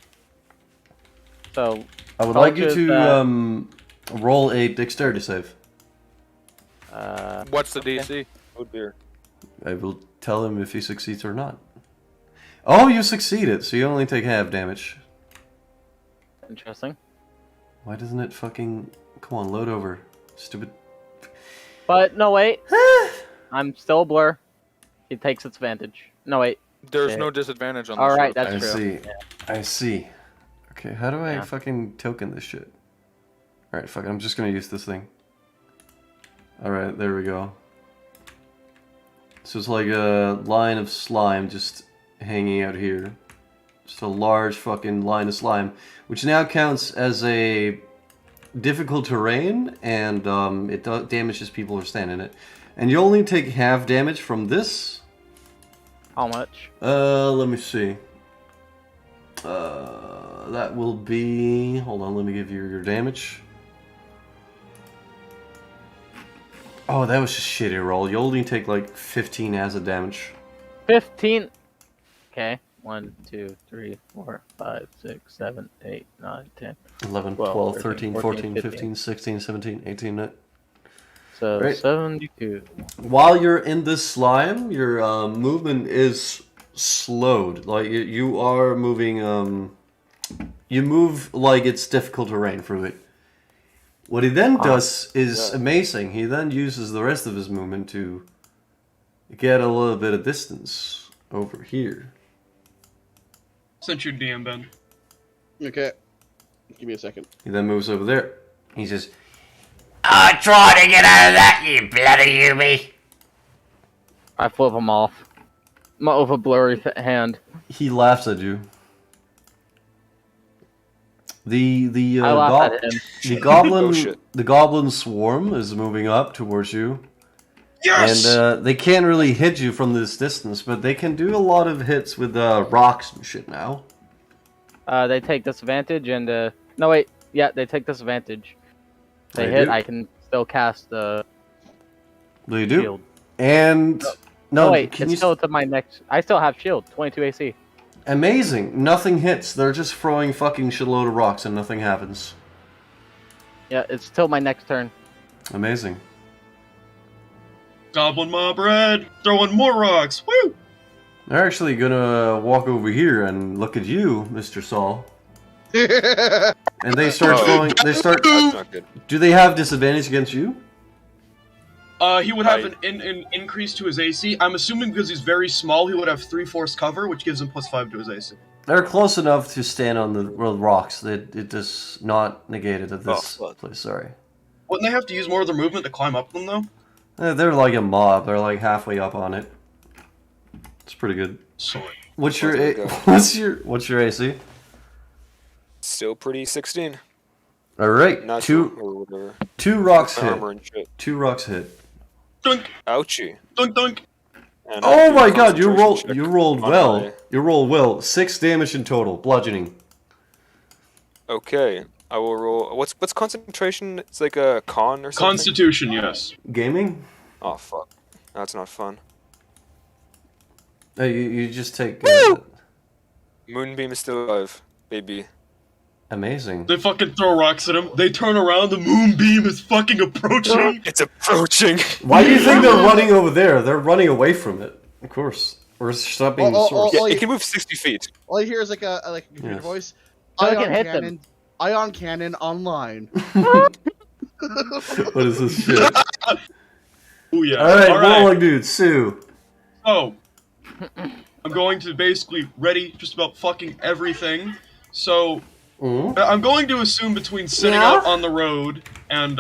So, I would like you Belches to that- roll a dexterity save. What's the DC? Oh dear. I will tell him if he succeeds or not. Oh, you succeeded, so you only take half damage. interesting. Why doesn't it fucking... Come on, load over. Stupid... But, no, wait. I'm still a blur. It takes its advantage. No, wait. There's Yeah. no disadvantage on this. Alright, roll. that's I true. see. I see. Okay, how do I Yeah. fucking token this shit? Alright, fuck it, I'm just gonna use this thing. Alright, there we go. So it's like a line of slime just hanging out here. Just a large fucking line of slime, which now counts as a difficult terrain, and it damages people who stand in it. And you only take half damage from this. How much? Let me see. That will be... Hold on, let me give you your damage. Oh, that was a shitty roll. You only take like 15 acid damage. 15. Okay. 1, 2, 3, 4, 5, 6, 7, 8, 9, 10. 11, 12, 12, 13, 14, 15. 15, 16, 17, 18, 19. So Right. 72. While you're in this slime, your movement is slowed. Like you are moving. You move like it's difficult terrain through it. What he then does is amazing. He then uses the rest of his movement to get a little bit of distance over here. Sent you DM, Ben. Okay. Give me a second. He then moves over there. He says, I try to get out of that, you bloody Yumi. I flip him off. With a blurry hand. he laughs at you. The I laugh at him. the goblin Oh, shit. the goblin swarm is moving up towards you. Yes! And they can't really hit you from this distance, but they can do a lot of hits with rocks and shit now. They take disadvantage and no wait, yeah, they take disadvantage. They hit. do. I can still cast the They do. shield. And no, Oh wait, can it's you still to my next. I still have shield. 22 AC. amazing. Nothing hits. They're just throwing fucking shitload of rocks and nothing happens. Yeah, it's till my next turn. Amazing. Goblin mob red, throwing more rocks. Woo! They're actually gonna walk over here and look at you, Mr. Saul. And they start throwing. They start. That's not good. Do they have disadvantage against you? He would have an increase to his AC. I'm assuming because he's very small, he would have 3/4 cover, which gives him +5 to his AC. They're close enough to stand on the rocks. It does not negate it at this fuck. place. Sorry. Wouldn't they have to use more of their movement to climb up them, though? They're like a mob. They're like halfway up on it. It's pretty good. Sorry. What's your There we go. what's your AC? Still pretty 16. All right, Not two or whatever. rocks hit. Armor and shit. 2 rocks hit. Dunk, Ouchie. dunk, dunk. And I Oh do my a god, you concentration rolled check on well. my- You rolled well. 6 damage in total, bludgeoning. Okay, I will roll. What's concentration? It's like a con or something. Constitution, yes. Gaming? Oh fuck, that's not fun. You just take Moonbeam is still alive, baby. amazing. They fucking throw rocks at him. They turn around, the moonbeam is fucking approaching. It's approaching. Why do you think they're running over there? They're running away from it. Of course. Or stopping the source. Yeah, it can move 60 feet. All you hear is like a computer Yes. voice. So I Ion can hit them. cannon. Ion cannon online. What is this shit? Oh yeah. Alright, Alright. rolling dude, Sue. So, I'm going to basically ready just about fucking everything. So, I'm going to assume between sitting Yeah? out on the road and,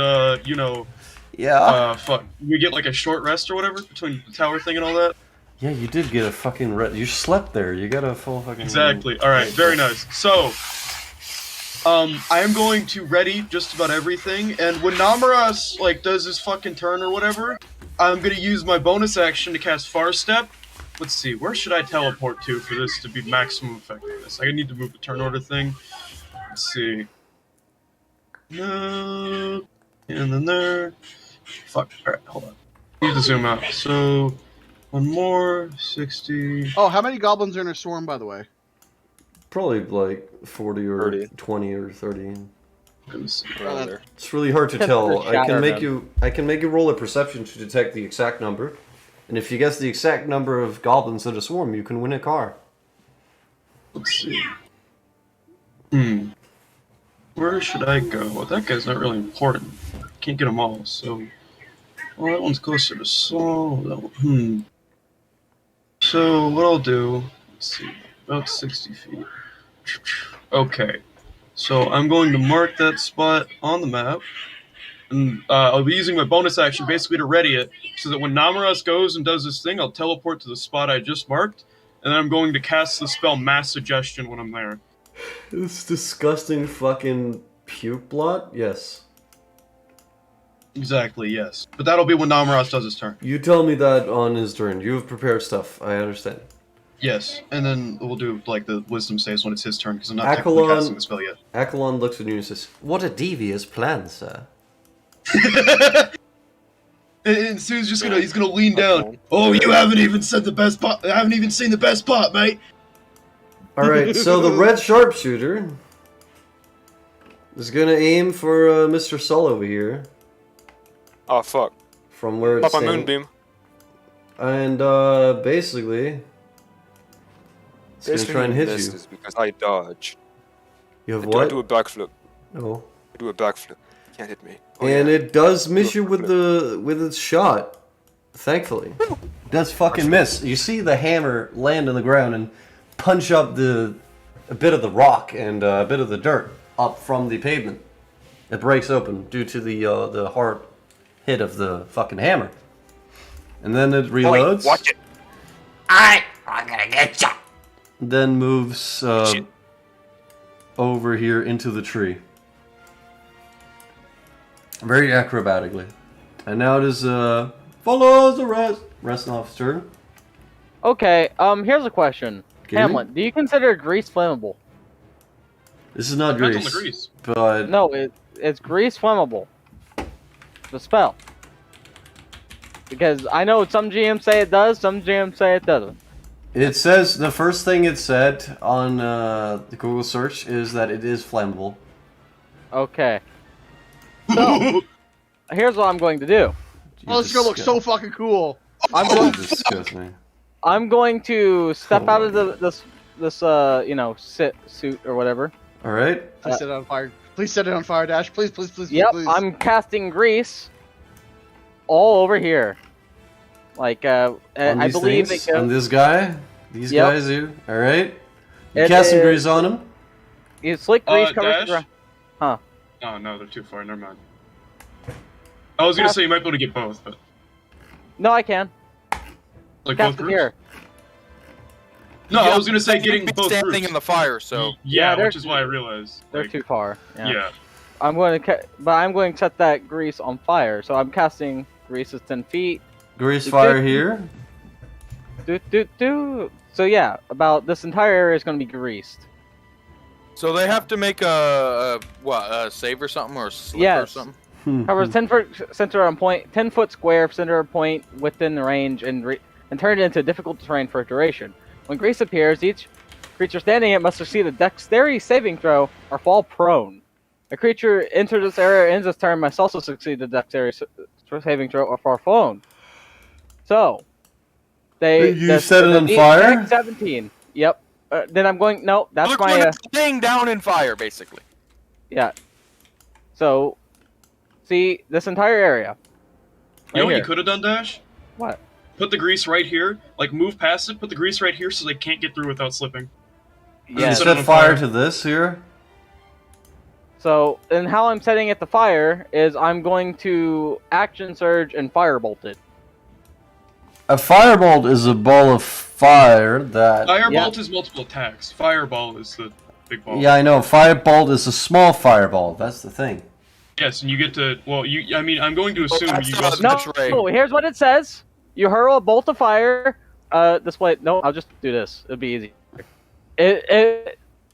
Yeah. fuck, we get like a short rest or whatever between the tower thing and all that. Yeah, you did get a fucking you slept there. You got a full fucking Exactly. Alright, very nice. So, I am going to ready just about everything, and when Namuras, like, does his fucking turn or whatever, I'm gonna use my bonus action to cast Far Step. Let's see, where should I teleport to for this to be maximum effectiveness? I need to move the turn order thing. Let's see. No. And then there. Fuck. Alright, hold on. Need to zoom out. So, one more. 60. Oh, how many goblins are in a swarm, by the way? Probably like 40 or 30. 20 or 30. Goodness sake. Around there. It's really hard to Except tell. for the I can make shadow. you roll a perception to detect the exact number. And if you guess the exact number of goblins in a swarm, you can win a car. Let's see. Where should I go? Well, that guy's not really important. Can't get them all, so... Well, that one's closer to Saul. That one... So, what I'll do... Let's see. About 60 feet. Okay. So, I'm going to mark that spot on the map. And I'll be using my bonus action basically to ready it, so that when Namuras goes and does this thing, I'll teleport to the spot I just marked, and then I'm going to cast the spell Mass Suggestion when I'm there. This disgusting fucking puke blot? Yes. Exactly, yes. But that'll be when Namuras does his turn. You tell me that on his turn. You have prepared stuff. I understand. Yes, and then we'll do, like, the wisdom saves when it's his turn, because I'm not technically Akalon- casting the spell yet. Akalon looks at you and says, "What a devious plan, sir." And Sue's just he's gonna lean down. Oh, you haven't even said the best part. I haven't even seen the best part, mate. All right, so the red sharpshooter is gonna aim for Mr. Sol over here. Oh fuck. From where it's Papa standing. Moonbeam. And basically, it's gonna try and hit you. Is because I dodge. You have I what? do a backflip. Oh. I do a backflip. Can't hit me. Oh, And yeah. it does miss you with its shot. Thankfully, it does fucking miss. You see the hammer land on the ground and punch up a bit of the rock and a bit of the dirt up from the pavement. It breaks open due to the hard hit of the fucking hammer. And then it reloads. Wait, watch it. I'm gonna get ya. Then moves over here into the tree. Very acrobatically. And now it is follows the Resnoff's turn. Okay, here's a question. Okay. Hamlet, do you consider grease flammable? This is not Depends on grease, the grease. but No, it's grease flammable. The spell. Because I know some GMs say it does, some GMs say it doesn't. it says the first thing it said on the Google search is that it is flammable. Okay. So, here's what I'm going to do. Oh, this is gonna look so fucking cool. I'm going to step out of this suit or whatever. All right. Please set it on fire. Please set it on fire, Dash. Please, please, please, Yep, please. I'm casting grease all over here. Like, On I these believe things, it goes. on this guy, these Yep. guys here. All right. You It casting is- grease on him. You slick grease covers the Dash? ground. Huh. Oh no, they're too far. Never mind. I was gonna say you might be able to get both, but No, I can. like both Cast it groups. here. No, Yeah, I was gonna say they'd getting be both standing groups. in the fire, so Yeah, they're- which is why I realized. They're like, too far. Yeah. I'm going to, but I'm going to set that grease on fire. So I'm casting grease is 10 feet. Grease fire here. So yeah, about this entire area is going to be greased. so they have to make a save or something or a slip or Yes. something. Covers 10-foot center on point, 10-foot square center point within the range, and turn it into difficult terrain for a duration. When grease appears, each creature standing in it must succeed a dexterity saving throw or fall prone. A creature enters this area ends its turn must also succeed a dexterity saving throw or fall prone. So, You set it on fire? Dex 17. Yep. Then I'm going. No, that's Look my. when it's laying down in fire, basically. Yeah. So, see this entire area. You know what here. you could have done, Dash? What? Put the grease right here. Like move past it. Put the grease right here so they can't get through without slipping. Yeah. You set it set on fire fire. to this here. So, and how I'm setting it to fire is I'm going to action surge and firebolt it. A firebolt is a ball of fire that. Firebolt is multiple attacks. Fireball is the big ball. Yeah, I know. Firebolt is a small fireball. That's the thing. Yes, and you get to. Well, you. I mean, I'm going to assume that's you not also. a- No, That's right. no, here's what it says. You hurl a bolt of fire. Display. No, I'll just do this. It'll be easy.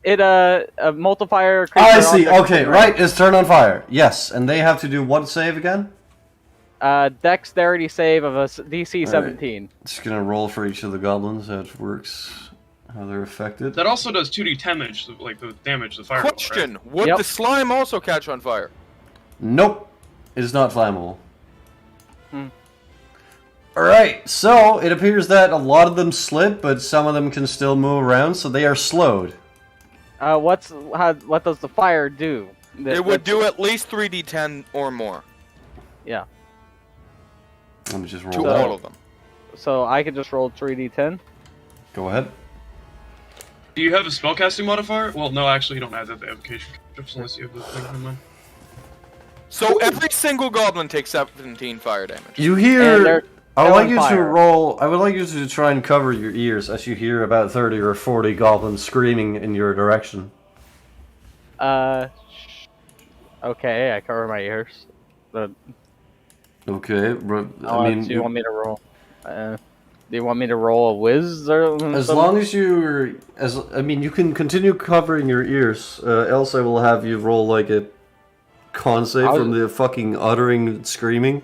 A multiplier. Oh, I creature see. object Okay, within right. It's turn on fire. Yes, and they have to do what save again? Dexterity save of a DC 17. Just gonna roll for each of the goblins. How it works. How they're affected. That also does 2d damage, like the damage the fireball. Question: Right? would Yep. the slime also catch on fire? Nope. It is not flammable. Hmm. Alright, so it appears that a lot of them slip, but some of them can still move around, so they are slowed. What does the fire do? It would do at least 3d10 or more Yeah. Let me just to roll all that. of them. So I could just roll 3d10. Go ahead. Do you have a spellcasting modifier? Well, no, actually, you don't add that to evocation cantrips unless you have the thing in mind. So every single goblin takes 17 fire damage. You And hear... they're I would on like you to fire. roll... I would like you to try and cover your ears as you hear about 30 or 40 goblins screaming in your direction. Okay, I cover my ears. Okay, Do you want me to roll? Do you want me to roll a whiz or as something? long as you're... you can continue covering your ears, else I will have you roll like a con save I'll- from the fucking uttering screaming.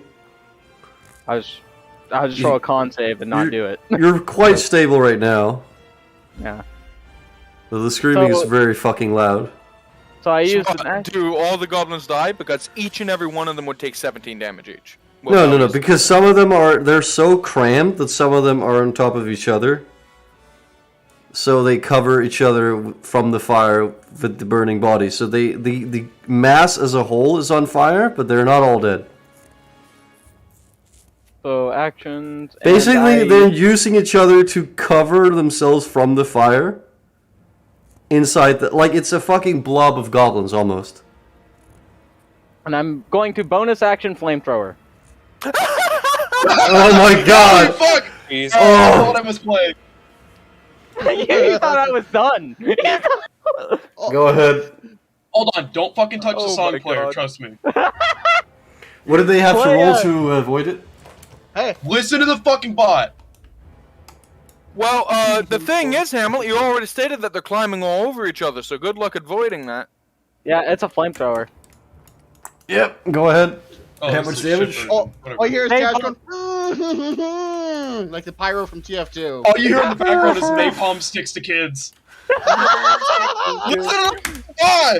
I'll just throw a con save and not do it. You're quite stable right now. Yeah. But the screaming So- is very fucking loud. So I So, used an action. do all the goblins die? Because each and every one of them would take 17 damage each. No, because some of them they're so crammed that some of them are on top of each other. So they cover each other from the fire with the burning body. So the mass as a whole is on fire, but they're not all dead. So actions. and Basically, I- they're using each other to cover themselves from the fire. Inside like it's a fucking blob of goblins almost. And I'm going to bonus action flamethrower. Oh my god! Fuck! Jeez. I thought I was playing. You thought I was done. Go ahead. Hold on, don't fucking touch the Oh song my player, God. trust me. What did they have to Play roll it. to avoid it? Hey, Listen to the fucking bot. Well, the thing is, Hamlet, you already stated that they're climbing all over each other, so good luck avoiding that. Yeah, it's a flamethrower. Yep. Go ahead. Oh, How this much is damage? shit oh, version. Whatever. all you hear is Hey, Cash going, like the pyro from TF2. All you hear in the background is napalm sticks to kids. Listen to the bot!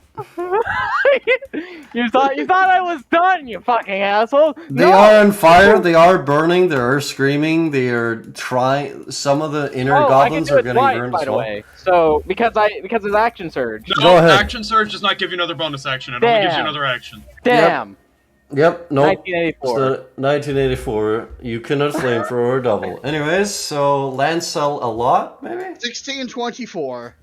you thought I was done, you fucking asshole. They No! are on fire. They are burning. They are screaming. They are trying. Some of the inner Oh, goblins I are can do it getting twice, burned by as the well. way. So because it's action surge. No, Go ahead. action surge does not give you another bonus action. It only gives you Damn. another action. Damn. Yep. No. 1984. 1984. You cannot flamethrower or double. Anyways, so land sell a lot, maybe. 1624.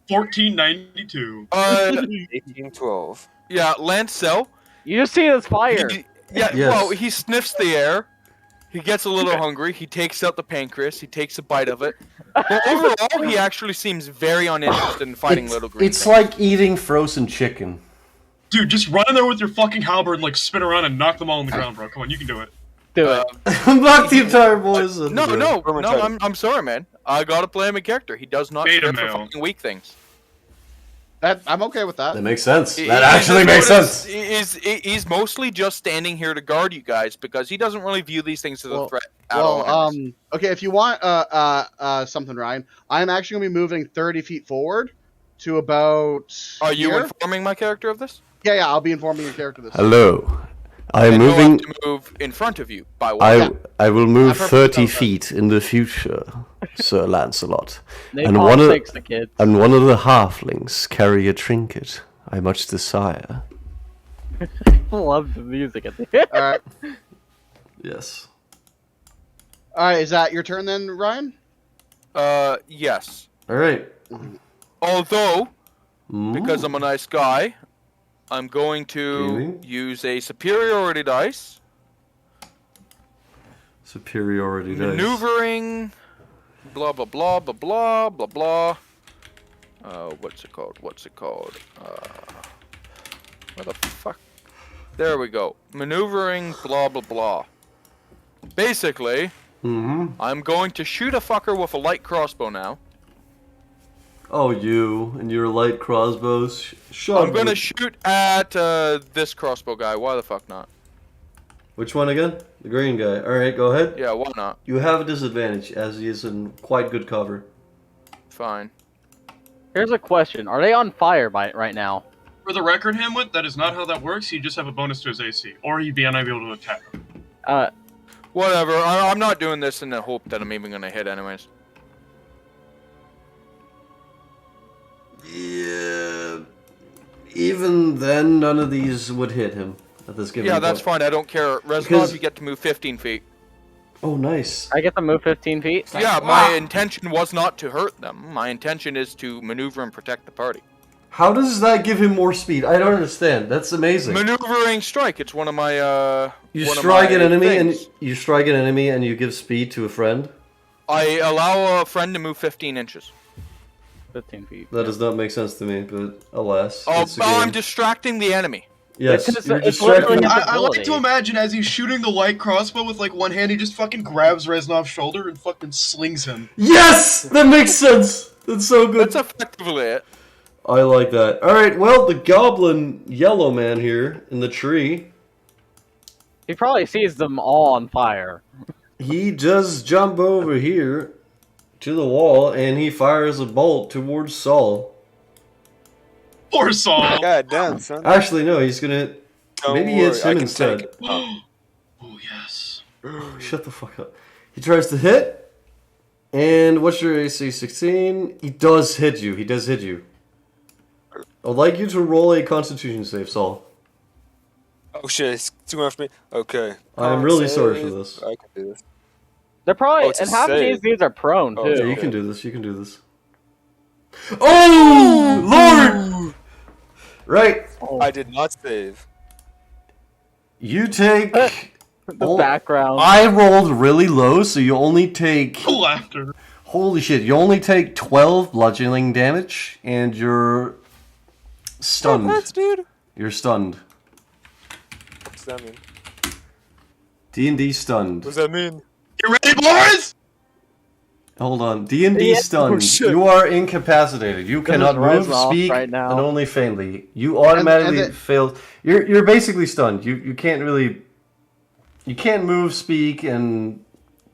1492. 1812. Yeah, Lancel. You just see this fire. Yeah, Yes. well, he sniffs the air. He gets a little hungry. He takes out the pancreas. He takes a bite of it. But overall, he actually seems very uninterested in fighting little green It's things. like eating frozen chicken. Dude, just run in there with your fucking halberd and like spin around and knock them all on the ground, bro. Come on, you can do it. Do it. Knock the entire boys. on the No, ground. no, I'm sorry, man. I gotta play him a character. He does not Beta care for male. fucking weak things. I'm okay with that. That makes sense. He- That he actually just makes sense. He's mostly just standing here to guard you guys because he doesn't really view these things as a Well- threat at all. Well, okay, if you want something, Ryan, I'm actually gonna be moving 30 feet forward to about. Are you here. informing my character of this? Yeah, I'll be informing your character this. Hello. I am And he'll have moving. to move in front of you by one. I will move I've heard 30 about that. feet in the future, Sir Lancelot. They and call one of- six the kids. And one of the halflings carry a trinket I much desire. Love the music at the end. All right, Yes. all right. Is that your turn then, Ryan? Yes. All right. Although, Mm. because I'm a nice guy, I'm going to Gaming? use a superiority dice, Superiority dice. maneuvering, blah blah blah blah blah blah blah. What's it called? Where the fuck? There we go. Maneuvering, blah blah blah. Basically, Mm-hmm. I'm going to shoot a fucker with a light crossbow now. Oh, you and your light crossbows. Shut I'm gonna up. shoot at this crossbow guy. Why the fuck not? Which one again? The green guy. All right, go ahead. Yeah, why not? You have a disadvantage as he is in quite good cover. Fine. Here's a question: are they on fire right now? For the record, Hamlet, that is not how that works. He'd just have a bonus to his AC, or he'd be unable to attack. Whatever. I'm not doing this in the hope that I'm even gonna hit anyways. Yeah. Even then, none of these would hit him at this given Yeah, that's point. fine. I don't care. Because- Reznov, you get to move 15 feet. Oh, nice. I get to move 15 feet. Yeah, my intention was not to hurt them. My intention is to maneuver and protect the party. How does that give him more speed? I don't understand. That's amazing. Maneuvering strike. It's one of my You one of strike an my enemy things. and you give speed to a friend. I allow a friend to move 15 inches. 15 feet. That does not make sense to me, but alas. Oh, it's a I'm game. distracting the enemy. Yes, It's just- you're it's distracting. literally- I like ability. to imagine as he's shooting the light crossbow with like one hand, he just fucking grabs Reznov's shoulder and fucking slings him. Yes, that makes sense. That's so good. That's effectively it. I like that. All right, well, the goblin yellow man here in the tree He probably sees them all on fire. He does jump over here to the wall, and he fires a bolt towards Saul. Poor Saul. God damn, son. Actually, no, he's gonna... Don't Maybe he worry, hits I him can instead. take it. Oh yes. Shut the fuck up. He tries to hit, and what's your AC? 16? He does hit you. He does hit you. I'd like you to roll a Constitution save, Saul. Oh shit, it's too much for me. Okay. I'm really sorry for this. I can do this. They're probably Oh, it's a and half of save. these are prone Oh, too. Yeah, yeah. you can do this. You can do this. Oh, Lord! Right. I did not save. You take... The background. I rolled really low, so you only take... Laughter. Holy shit, you only take 12 bludgeoning damage, and you're stunned. What, dude? You're stunned. What does that mean? D&D stunned. What does that mean? You ready, boys? Hold on. D&D Yeah. stunned. Oh, shit. You are incapacitated. You cannot is move, Reznov speak, right now. and only faintly. You automatically And fail. You're basically stunned. You can't really... You can't move, speak, and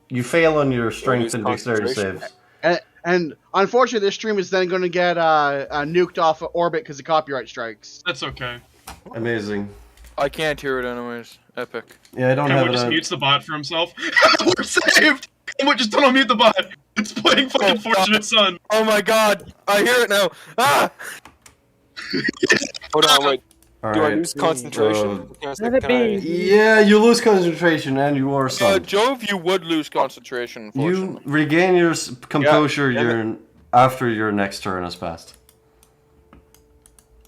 you fail on your strength and dexterity concentration. saves. And unfortunately, this stream is then going to get nuked off of orbit because of copyright strikes. That's okay. Amazing. I can't hear it anyways. Epic. Yeah, I don't Kenwood have it just on. mutes the bot for himself. We're saved! Kenwood, just don't unmute the bot. It's playing fucking Fortunate Son. Oh my god! I hear it now! Ah! Hold on, wait. All Do I right. lose concentration? Let it be. Yeah, you lose concentration and you are stunned. Jove, you would lose concentration, You unfortunately. regain your composure Yeah, after your next turn has passed.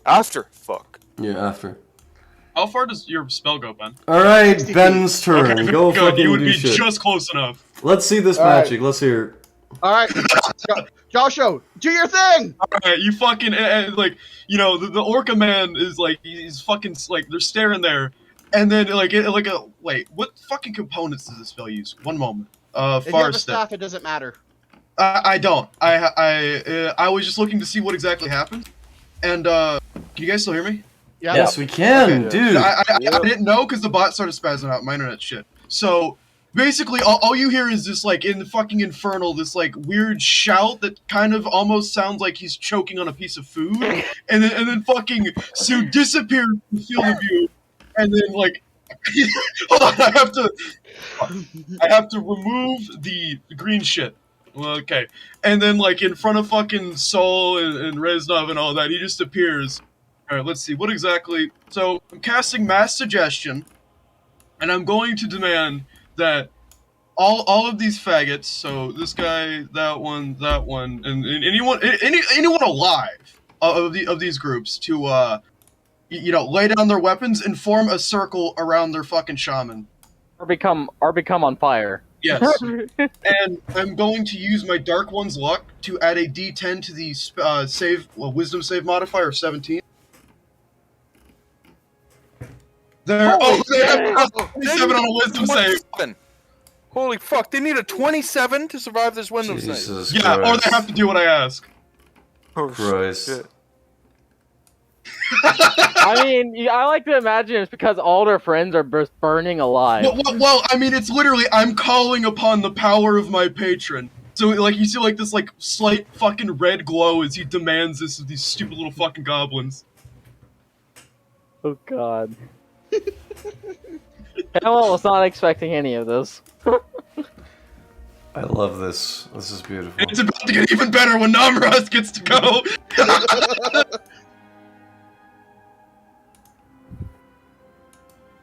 After? Fuck. Yeah, after. How far does your spell go, Ben? All right, 60 Ben's turn. Okay, Go good. fucking You would do be shit. just close enough. Let's see this All right. magic. Let's hear it. All right, Joshua, do your thing. Alright, you fucking, like, you know, the Orca man is like, he's fucking, like, they're staring there. And then, wait, what fucking components does this spell use? One moment. If you Far have a step. staff, it doesn't matter. I don't. I was just looking to see what exactly happened. And, can you guys still hear me? Yeah. Yes, we can, Okay. dude. I didn't know because the bot started spazzing out. My internet shit. So basically, all you hear is this like in the fucking infernal, this like weird shout that kind of almost sounds like he's choking on a piece of food, and then fucking Sue disappears from the field of view, and then like. Hold on, I have to remove the green shit. Okay, and then like in front of fucking Sol and Reznov and all that, he just appears. All right, let's see what exactly. So I'm casting mass suggestion, and I'm going to demand that all of these faggots. So this guy, that one, and anyone alive of these groups to lay down their weapons and form a circle around their fucking shaman. Or become on fire. Yes. And I'm going to use my Dark One's luck to add a D10 to the wisdom save modifier of 17. There. Holy They have shit. plus 27 on a wisdom save. 27. Holy fuck, they need a 27 to survive this window save. Jesus Yeah, or Christ. they have to do what I ask. Oh, Christ. shit. I mean, I like to imagine it's because all their friends are burning alive. Well, I mean, it's literally I'm calling upon the power of my patron. So, like, you see, like, this, like, slight fucking red glow as he demands this of these stupid little fucking goblins. Oh god. Hell was not expecting any of this. I love this. This is beautiful. It's about to get even better when Namuras gets to go.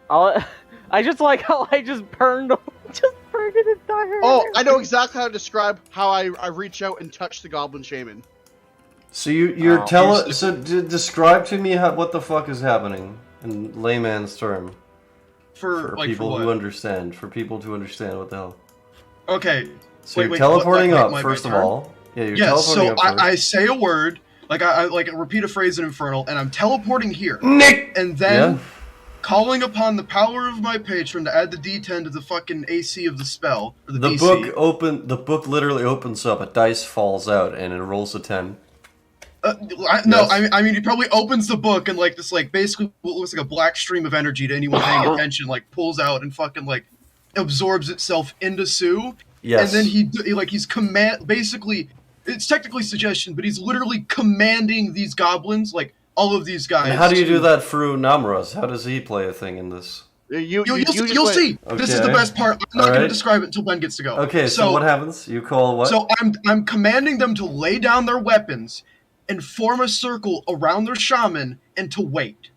I just like how I just burned an entire. Oh, I know exactly how to describe how I reach out and touch the goblin shaman. So describe to me what the fuck is happening in layman's term for people who understand. For people to understand what the hell. Okay. So you're teleporting up first of all. Yeah, you're teleporting up first. I say a word, I repeat a phrase in Infernal, and I'm teleporting here. Nick! And then calling upon the power of my patron to add the D10 to the fucking AC of the spell. Or the DC. The book literally opens up, a dice falls out, and it rolls a 10. No, Yes. I mean, he probably opens the book and like this, like basically what looks like a black stream of energy to anyone paying attention, like pulls out and fucking like absorbs itself into Sue. Yes. And then he's basically, it's technically suggestion, but he's literally commanding these goblins, like all of these guys. And how do you do that through Namuras? How does he play a thing in this? You'll see. This is the Okay. best part. I'm not going Alright. to describe it until Ben gets to go. Okay, so what happens? You call what? So I'm commanding them to lay down their weapons and form a circle around their shaman and to wait.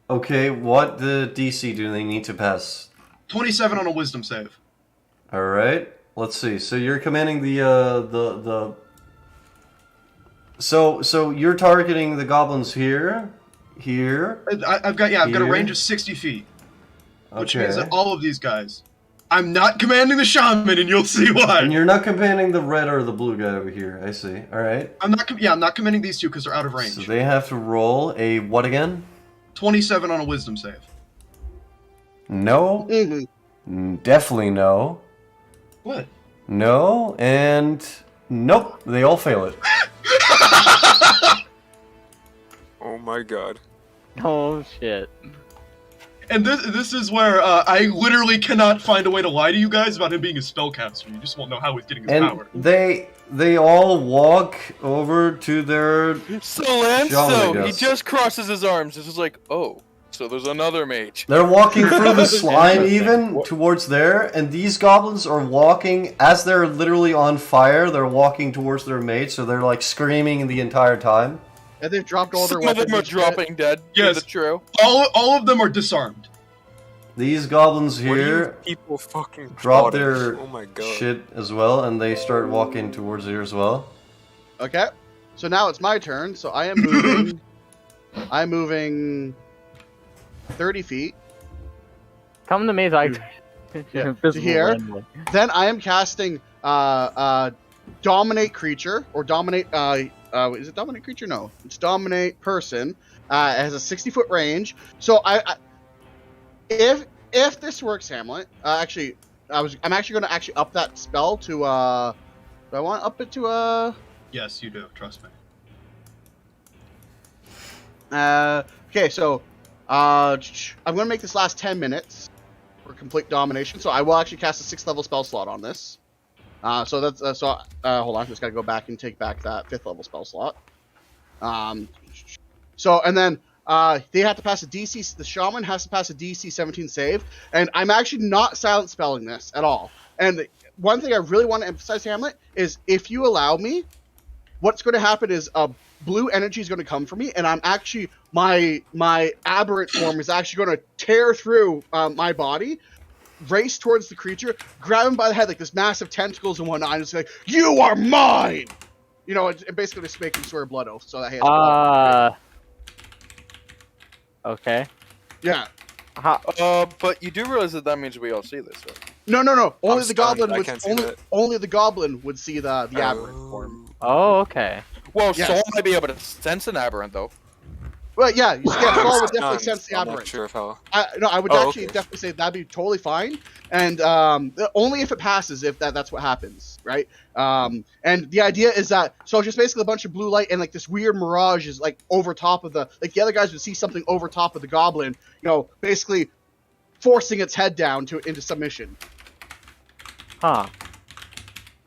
Okay, what the DC do they need to pass? 27 on a wisdom save. All right, let's see. So you're commanding the. So you're targeting the goblins here. I've got a Here. range of 60 feet, which Okay. means that all of these guys. I'm not commanding the shaman, and you'll see why. And you're not commanding the red or the blue guy over here. I see. All right. I'm not commanding these two because they're out of range. So they have to roll a what again? 27 on a wisdom save. No. Definitely no. What? No, and nope. They all fail it. Oh my god. Oh shit. And this is where I literally cannot find a way to lie to you guys about him being a spellcaster. You just won't know how he's getting his And power. they all walk over to their So Shaman, I Lanzo, he guess. just crosses his arms. It's just like, oh, so there's another mage. They're walking through the slime Interesting. even towards there, and these goblins are walking as they're literally on fire. They're walking towards their mate, so they're like screaming the entire time. And they've dropped all their Some of weapons. them are and shit. dropping dead. Yes. Is it true? All of them are disarmed. These goblins What are you here people fucking drop plotting? their Oh my god. shit as well, and they start walking towards here as well. Okay. So now it's my turn. So I am moving. I'm moving 30 feet. Come to me, so I. Yeah, Invisible to here. randomly. Then I am casting dominate creature or dominate. Is it dominate creature? No, it's dominate person. It has a 60-foot range. So if this works, Hamlet. I'm actually going to actually up that spell to. Do I want to up it to Yes, you do. Trust me. Okay, so I'm gonna make this last 10 minutes for complete domination. So I will actually cast a 6th level spell slot on this. So that's hold on, just gotta go back and take back that 5th level spell slot. So and then they have to pass a DC. The shaman has to pass a DC 17 save, and I'm actually not silent spelling this at all. And one thing I really want to emphasize, Hamlet, is if you allow me, what's going to happen is blue energy is going to come for me, and I'm actually my aberrant form is actually going to tear through my body, race towards the creature, grab him by the head like this massive tentacles and whatnot, and just like, "You are mine!" You know, it basically just making swear blood oath. So that he has blood. Okay. Yeah. But you do realize that means we all see this, right? No. Only I'm the goblin stunned. I would can't see that. only the goblin would see the aberrant form. Oh, okay. Well, Yes. Saul might be able to sense an aberrant, though. Well, yeah, Saul would definitely Stunned. sense the I'm not aberrant. sure of how. I would Oh, actually okay. definitely say that'd be totally fine, and only if it passes, if that's what happens, right? And the idea is that so just basically a bunch of blue light and like this weird mirage is like over top of the other guys would see something over top of the goblin, basically forcing its head down into submission. Huh.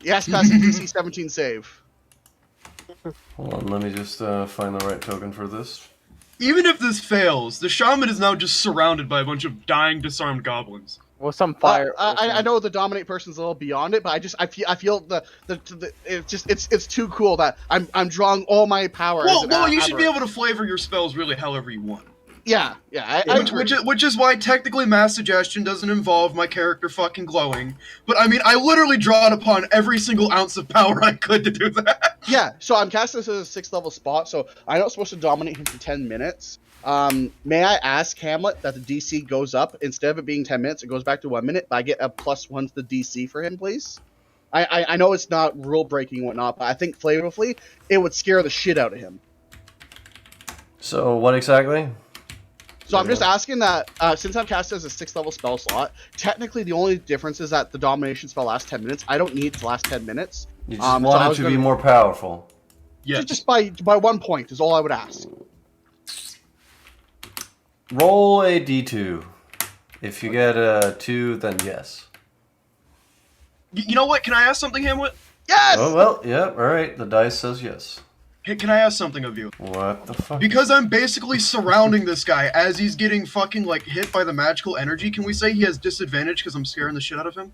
Yes, pass a DC 17 save. Hold on, let me just find the right token for this. Even if this fails, the shaman is now just surrounded by a bunch of dying, disarmed goblins. With some fire. I know the dominate person's a little beyond it, but I feel the it's too cool that I'm drawing all my power. Well, you should be able to flavor your spells really however you want. Yeah. I agree. Which is why technically mass suggestion doesn't involve my character fucking glowing. But I mean, I literally drawn upon every single ounce of power I could to do that. Yeah, so I'm casting this as a 6th level spot, so I'm not supposed to dominate him for 10 minutes. May I ask Hamlet that the DC goes up, instead of it being 10 minutes, it goes back to 1 minute, but I get a +1 to the DC for him, please? I know it's not rule breaking and whatnot, but I think flavorfully, it would scare the shit out of him. So what exactly? So I'm just asking that, since I'm casting as a 6th level spell slot, technically the only difference is that the domination spell lasts 10 minutes. I don't need it to last 10 minutes. You just so I want it was to gonna- be more powerful. Yes. Just by 1 point is all I would ask. Roll a d2. If you get a 2, then yes. You know what? Can I ask something, Hamlet? Yes! Oh, well, yeah, alright. The dice says yes. Hey, can I ask something of you? What the fuck? Because I'm basically surrounding this guy as he's getting fucking, like, hit by the magical energy, can we say he has disadvantage because I'm scaring the shit out of him?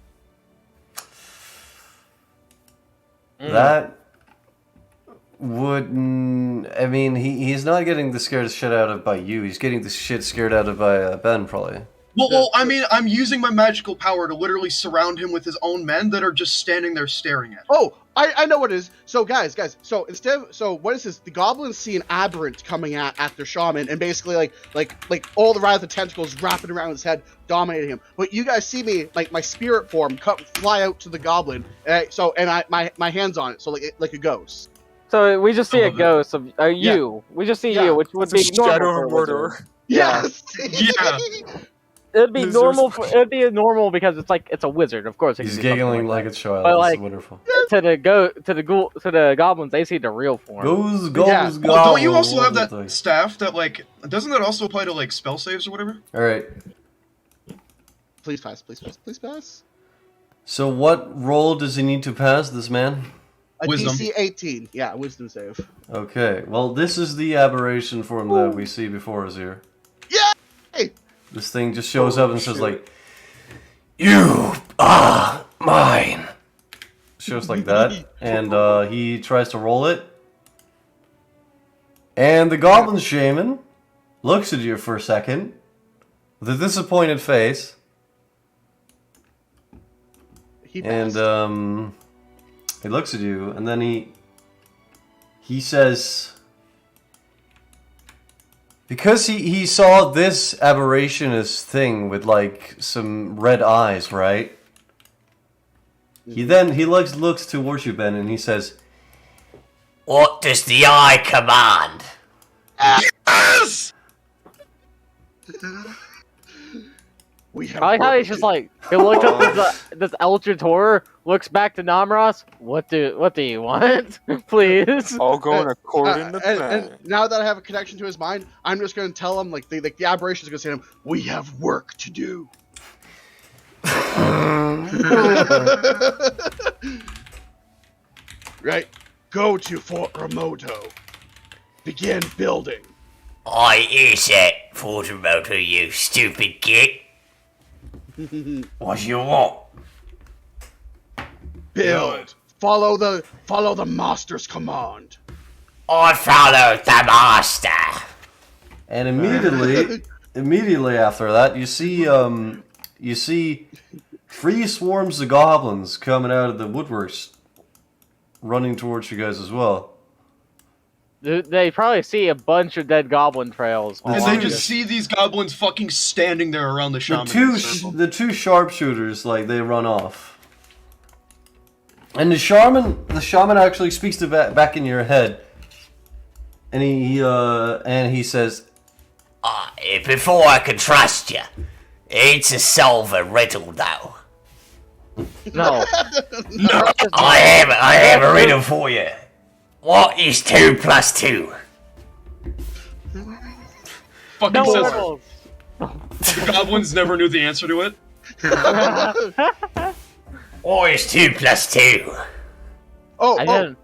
That wouldn't... I mean, he's not getting the scared shit out of by you. He's getting the shit scared out of by Ben, probably. Well, I mean, I'm using my magical power to literally surround him with his own men that are just standing there staring at him. Oh, I know what it is. So guys, so what is this? The goblins see an aberrant coming at their shaman, and basically like all the rather tentacles wrapping around his head, dominating him. But you guys see me, like my spirit form, fly out to the goblin. My hands on it, so like a ghost. So we just see a ghost of you. Yeah. We just see Yeah. you, which would be normal for a Murderer. wizard. Yes. Yeah. It'd be normal. It'd be normal because it's a wizard. Of course, it He's can do something giggling like that. a child. But, It's like, wonderful. To the goblins, they see the real form. Goes, Yeah. Well, don't you also have that staff that, like, doesn't that also apply to, like, spell saves or whatever? Alright. Please pass. So what roll does he need to pass, this man? A Wisdom. DC 18. Yeah, wisdom save. Okay, well, this is the aberration form that we see before us here. Yay! This thing just shows up and says, like, "You are mine." Shows like that, and he tries to roll it. And the goblin shaman looks at you for a second with a disappointed face, He and passed. he looks at you, and then he says, because he saw this aberrationist thing with like some red eyes, right? He looks towards you, Ben, and he says, What does the eye command? Yes! We have I like how work he's just to like he looks up this eldritch horror, looks back to Namuras. What do you want, please? All going according to plan. and now that I have a connection to his mind, I'm just going to tell him, like, the aberration is going to say to him, we have work to do. Right? Go to Fort Remoto. Begin building. I is it, Fortumoto, you stupid git. What you want? Build. Follow the master's command. I follow the master. and immediately after that, you see 3 swarms of goblins coming out of the woodworks, running towards you guys as well. They probably see a bunch of dead goblin trails. And along they just this. see these goblins fucking standing there around the The shaman. the two sharpshooters, like, they run off. And the shaman actually speaks to back in your head, and he says, Before I can trust you, it's to solve a riddle, though. No. I have a riddle for you. What is 2 plus 2? Fucking No says riddles. the goblins never knew the answer to it. What is 2 plus 2? I didn't.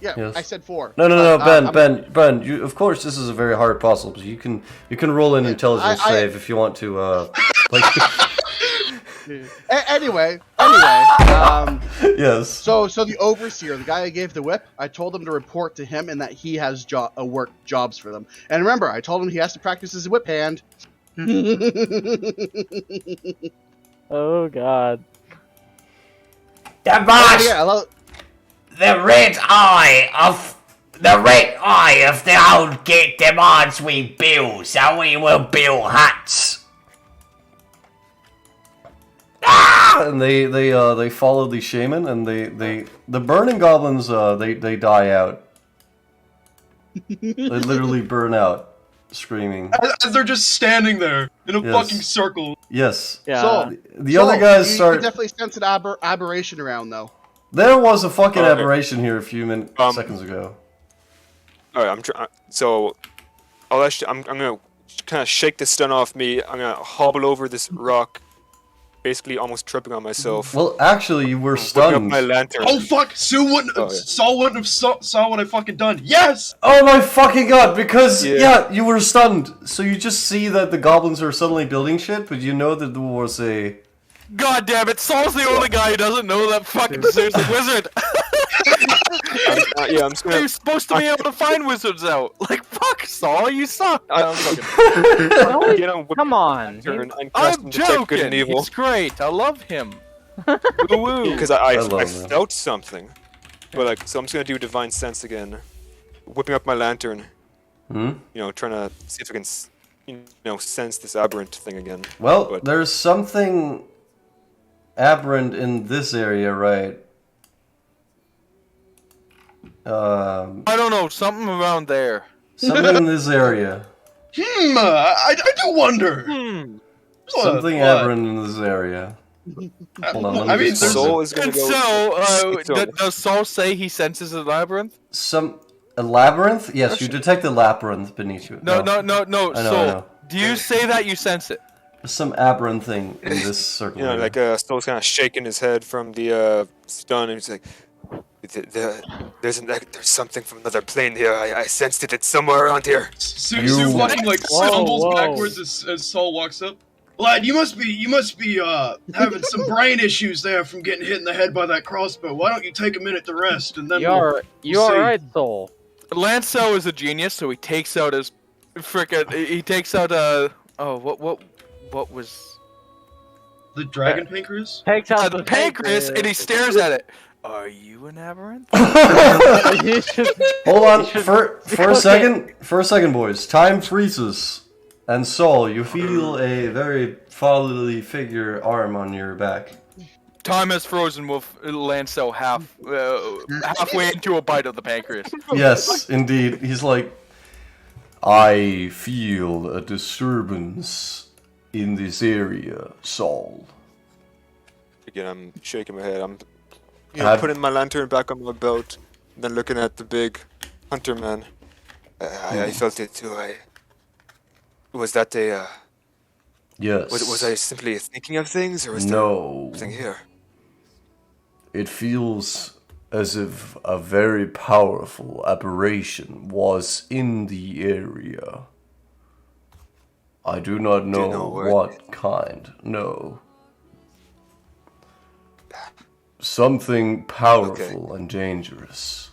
Yeah, Yes. I said 4. No, But, Ben. You, of course, this is a very hard puzzle. But you can roll an intelligence I- save if you want to. Like, Anyway, yes. so the overseer, the guy I gave the whip, I told him to report to him and that he has work jobs for them. And remember, I told him he has to practice his whip hand. Oh god. The master, Yeah, the red eye of the old git demands we build, so we will build huts. And they follow the shaman, and the burning goblins they die out. They literally burn out, screaming. As they're just standing there in a Yes. fucking circle. Yes. Yeah. So- The other guys you start. definitely sense an aberration around, though. There was a fucking Okay. aberration here a few Um, seconds ago. All right, so I'm gonna kind of shake the stun off me. I'm gonna hobble over this rock, basically almost tripping on myself. Well, actually, you were Whipping up stunned. my lantern. Oh fuck! Saul wouldn't have saw what I fucking done. Yes. Oh my fucking god! Because Yeah. you were stunned, so you just see that the goblins are suddenly building shit, but you know that there was a. God damn it! Saul's the only guy who doesn't know that fucking there's a wizard. I'm just gonna. You're supposed to be able to find wizards out. Like fuck, Saul, you suck. Come on. I'm joking. He's great. I love him. Woo woo. Because I love him. felt something, but like, so I'm just gonna do divine sense again, whipping up my lantern. Hmm? You know, trying to see if I can, sense this aberrant thing again. Well, But- there's something aberrant in this area, right? I don't know, something around there. Something in this area. I do wonder. Something What? aberrant in this area. Hold on, let me I mean, just there's pause it. Soul is gonna And go. so, does Saul say he senses a labyrinth? A labyrinth? Yes, you detect a labyrinth beneath you. No. I know, Saul, I know. do you say that you sense it? There's some aberrant thing in this circle. area. Like Soul's kind of shaking his head from the stun, and he's like, "There's something from another plane here. I sensed it. It's somewhere around here." Sue fucking like Whoa, stumbles whoa. backwards as Saul walks up. Lad, you must be having some brain issues there from getting hit in the head by that crossbow. Why don't you take a minute to rest and then You are we'll see. alright, Soul. Lancel is a genius, so he takes out his what was The dragon pancreas? Takes out the pancreas, and he stares at it. Are you an aberrant? You should- Hold on, should- for a second. For a second, boys. Time freezes. And Saul, you feel a very fatherly figure arm on your back. Time has frozen with Lancel halfway into a bite of the pancreas. Yes, indeed. He's like, I feel a disturbance in this area, Saul. Again, I'm shaking my head. I'm Have- putting my lantern back on my belt, and then looking at the big hunter man. I felt it too. Was that a? Yes. Was I simply thinking of things, or was No. there something here? It feels as if a very powerful aberration was in the area. I do not you know, know where? what kind. No. Something powerful and dangerous.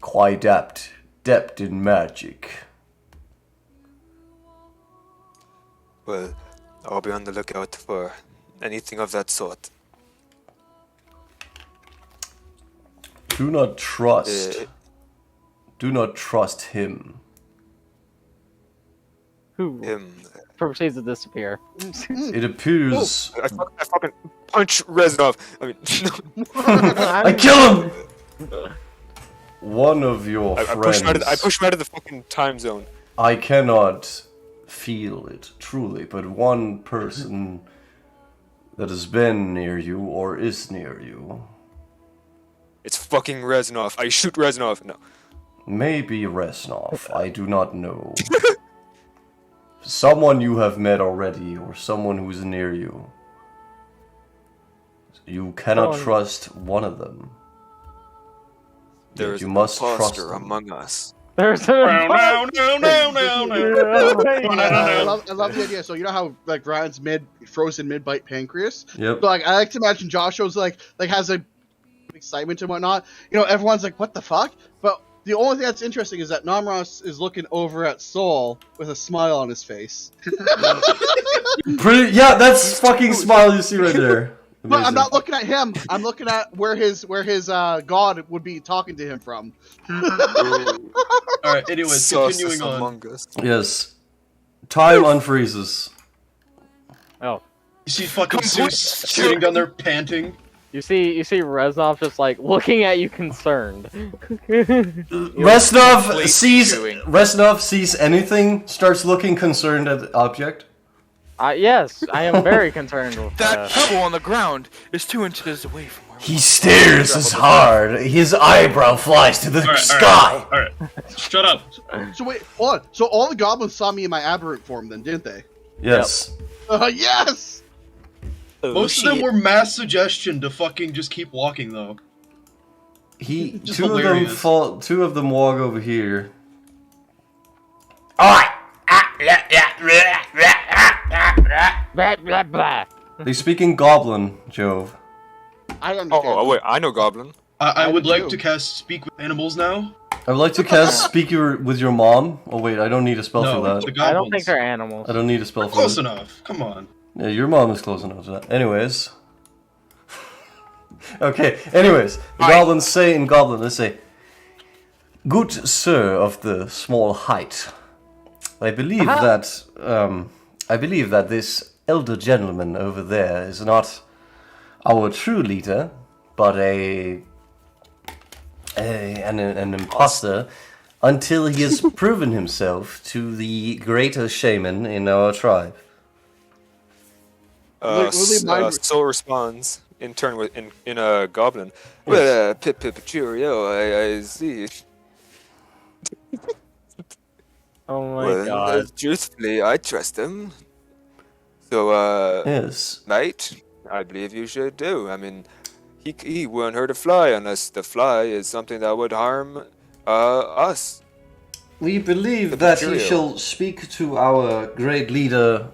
Quite adept in magic. Well, I'll be on the lookout for anything of that sort. Do not trust. Do not trust him. Who Him. proceeds to disappear. It appears. I fucking punch Reznov. I mean, I kill him. One of your I friends. push him out of the fucking time zone. I cannot feel it truly, but one person that has been near you or is near you, It's fucking Reznov. I shoot Reznov. No. maybe Resnov, I do not know. Someone you have met already, or someone who's near you. You cannot Someone- trust one of them. There Yet is you an must trust imposter them. among us. There's No, a no, no, no, no, no. I love the idea. So you know how like Ryan's frozen mid bite pancreas. Yep. So like I like to imagine Joshua's like has a excitement and whatnot. You know, everyone's like, "What the fuck?" But the only thing that's interesting is that Namuras is looking over at Soul with a smile on his face. Yeah, that's fucking smile you see right there. But I'm Amazing. not looking at him. I'm looking at where his god would be talking to him from. Alright, anyways, continuing on. Among us. Yes. Time unfreezes. Oh. You see fucking Zeus sitting down there panting. You see Reznov just like looking at you concerned. Resnov Complete sees chewing. Resnov sees anything, starts looking concerned at the object. Yes, I am very concerned with That pebble on the ground is 2 inches away from He stares as hard. His eyebrow flies to the sky. All right. Shut up. So wait, hold on. So all the goblins saw me in my aberrant form, then, didn't they? Yes. Yes. Most of them were mass suggestion to fucking just keep walking, though. Just Two hilarious. of them walk over here. Blah, blah, blah. They speak in Goblin, Jove. I understand. Oh, wait, I know Goblin. I would do like too. to cast Speak with Animals now. I would like to cast Speak with your mom. Oh wait, I don't need a spell No, for that. the goblins. I don't think they're animals. I don't need a spell for Close that. enough. Come on. Yeah, your mom is close enough to that. Anyways. Okay, anyways. The goblins say in Goblin, they say, "Good sir of the small height, I believe that this elder gentleman over there is not our true leader, but an imposter until he has proven himself to the greater shaman in our tribe." Soul responds in turn with in a goblin. Well, cheerio, I see. Oh my Well, god. truthfully, I trust him. So, Yes. knight, I believe you should do. I mean, he wouldn't hurt a fly unless the fly is something that would harm us. We believe that he material. shall speak to our great leader.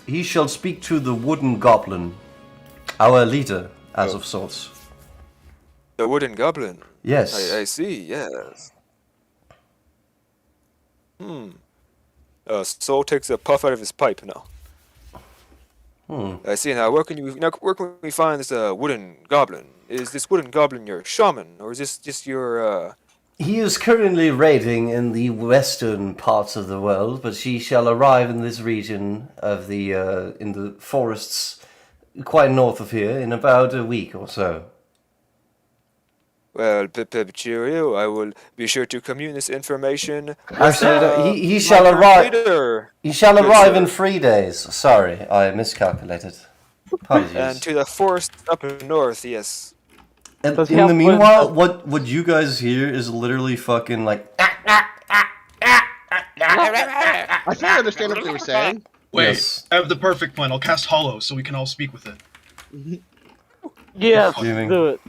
He shall speak to the wooden goblin, our leader, as of sorts. The wooden goblin. Yes. I see. Yes. Soul takes a puff out of his pipe now. I see. Now, where can we find this wooden goblin? Is this wooden goblin your shaman, or is this just your? He is currently raiding in the western parts of the world, but he shall arrive in this region of the in the forests quite north of here in about a week or so. Well, cheerio. I will be sure to commune this information. Actually, he shall arrive. Later. He shall Good arrive sir. in 3 days. Sorry, I miscalculated. Apologies. And to the forest up north, yes. And Does he in have the wisdom? meanwhile, what you guys hear is literally fucking like. I think I understand what they were saying. Wait, Yes. I have the perfect plan. I'll cast Hollow so we can all speak with it. Yes, Fuming. do it.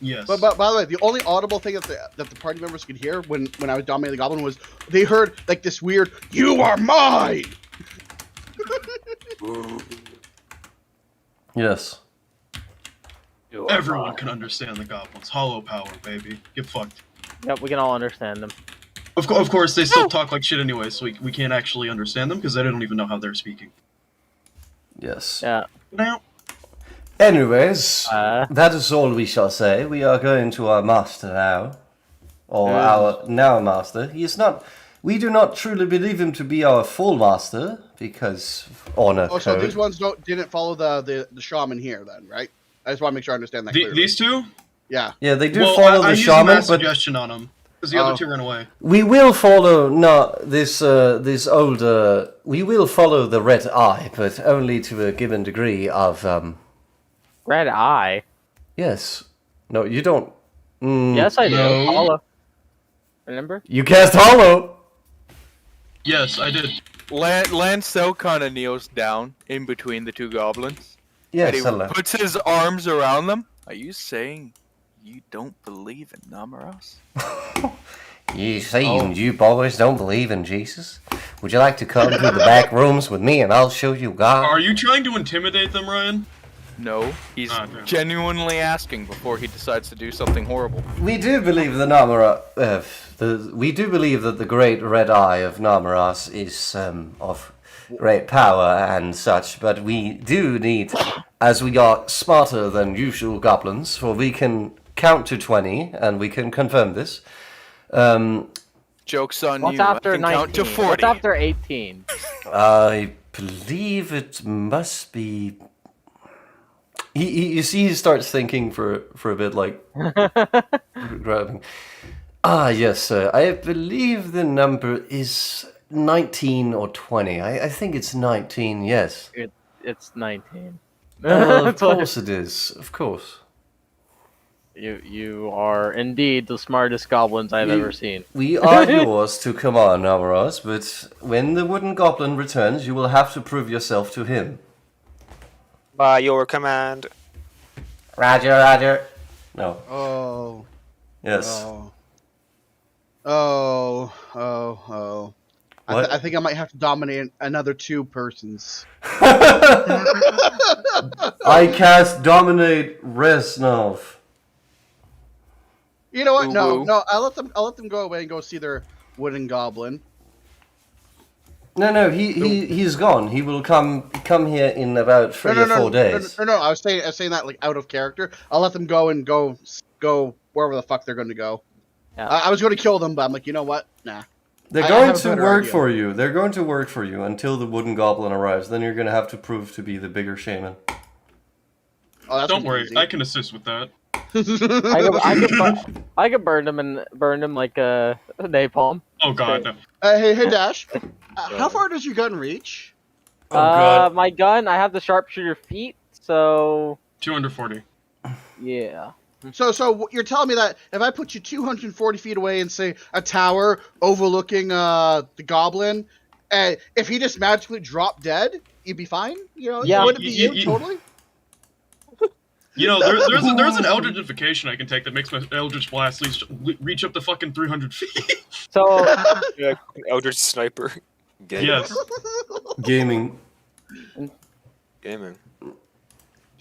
Yes. But by the way, the only audible thing that the party members could hear when I was dominating the goblin was they heard like this weird "You are mine." Yes. Everyone can understand the goblins. Hollow power, baby. Get fucked. Yep, we can all understand them. Of course, they still talk like shit anyway, so we can't actually understand them because they don't even know how they're speaking. Yes. Yeah. Now, Anyways, Uh. that is all we shall say. We are going to our master now. Or our now master. He is not. We do not truly believe him to be our full master, because honor Oh, so code. these ones didn't follow the shaman here, then, right? I just want to make sure I understand that clearly. these two? Yeah. Yeah, they do Well, follow I the used shaman, mass but suggestion on them because the other two ran away. we will follow this older. We will follow the red eye, but only to a given degree of Red eye. Yes. No, you don't. Yes, I do. No. Hollow. Remember? You cast hollow. Yes, I did. Lancel kind of kneels down in between the two goblins. Yes, And he hello. puts his arms around them. Are you saying you don't believe in Namuras? You see, you boys don't believe in Jesus? Would you like to come to the back rooms with me and I'll show you God? Are you trying to intimidate them, Ryan? No, he's Okay. genuinely asking before he decides to do something horrible. We do believe the Namura. We do believe that the great red eye of Namuras is of great power and such, but we do need, as we are smarter than usual goblins, for we can count to 20 and we can confirm this. Joke's on What's you. after I can 19? count to 40. What's after 18? I believe it must be. You see, he starts thinking for a bit, like grabbing. Ah, yes, sir. I believe the number is 19 or 20. I think it's 19. Yes. It's 19. Of course it is. Of course. You are indeed the smartest goblins I've ever seen. We are yours to command, Namuras, but when the wooden goblin returns, you will have to prove yourself to him. By your command. Roger, Roger. No. Oh. Yes. Oh. What? I think I might have to dominate another 2 persons. I cast Dominate Resnov. You know what? Woo-woo. No. I'll let them go away and go see their wooden goblin. No, he's gone. He will come here in about 3 or 4 days. No. I was saying that like out of character. I'll let them go and go wherever the fuck they're going to go. Yeah. I was going to kill them, but I'm like, you know what? Nah. They're I going have a to better work idea. for you. They're going to work for you until the wooden goblin arrives. Then you're going to have to prove to be the bigger shaman. Oh, that's Don't worry, easy. I can assist with that. I could burn him like a napalm. Oh god, no. Hey, Dash. How far does your gun reach? Oh, God. My gun, I have the sharpshooter feet, so 240. yeah. So you're telling me that if I put you 240 feet away and say a tower overlooking the goblin, if he just magically dropped dead, you'd be fine? You know, Yeah. would it be you totally? You know, there's an eldritchification I can take that makes my eldritch blast reach up to fucking 300 feet. So Yeah, Eldritch Sniper. Yes. Gaming. Gaming.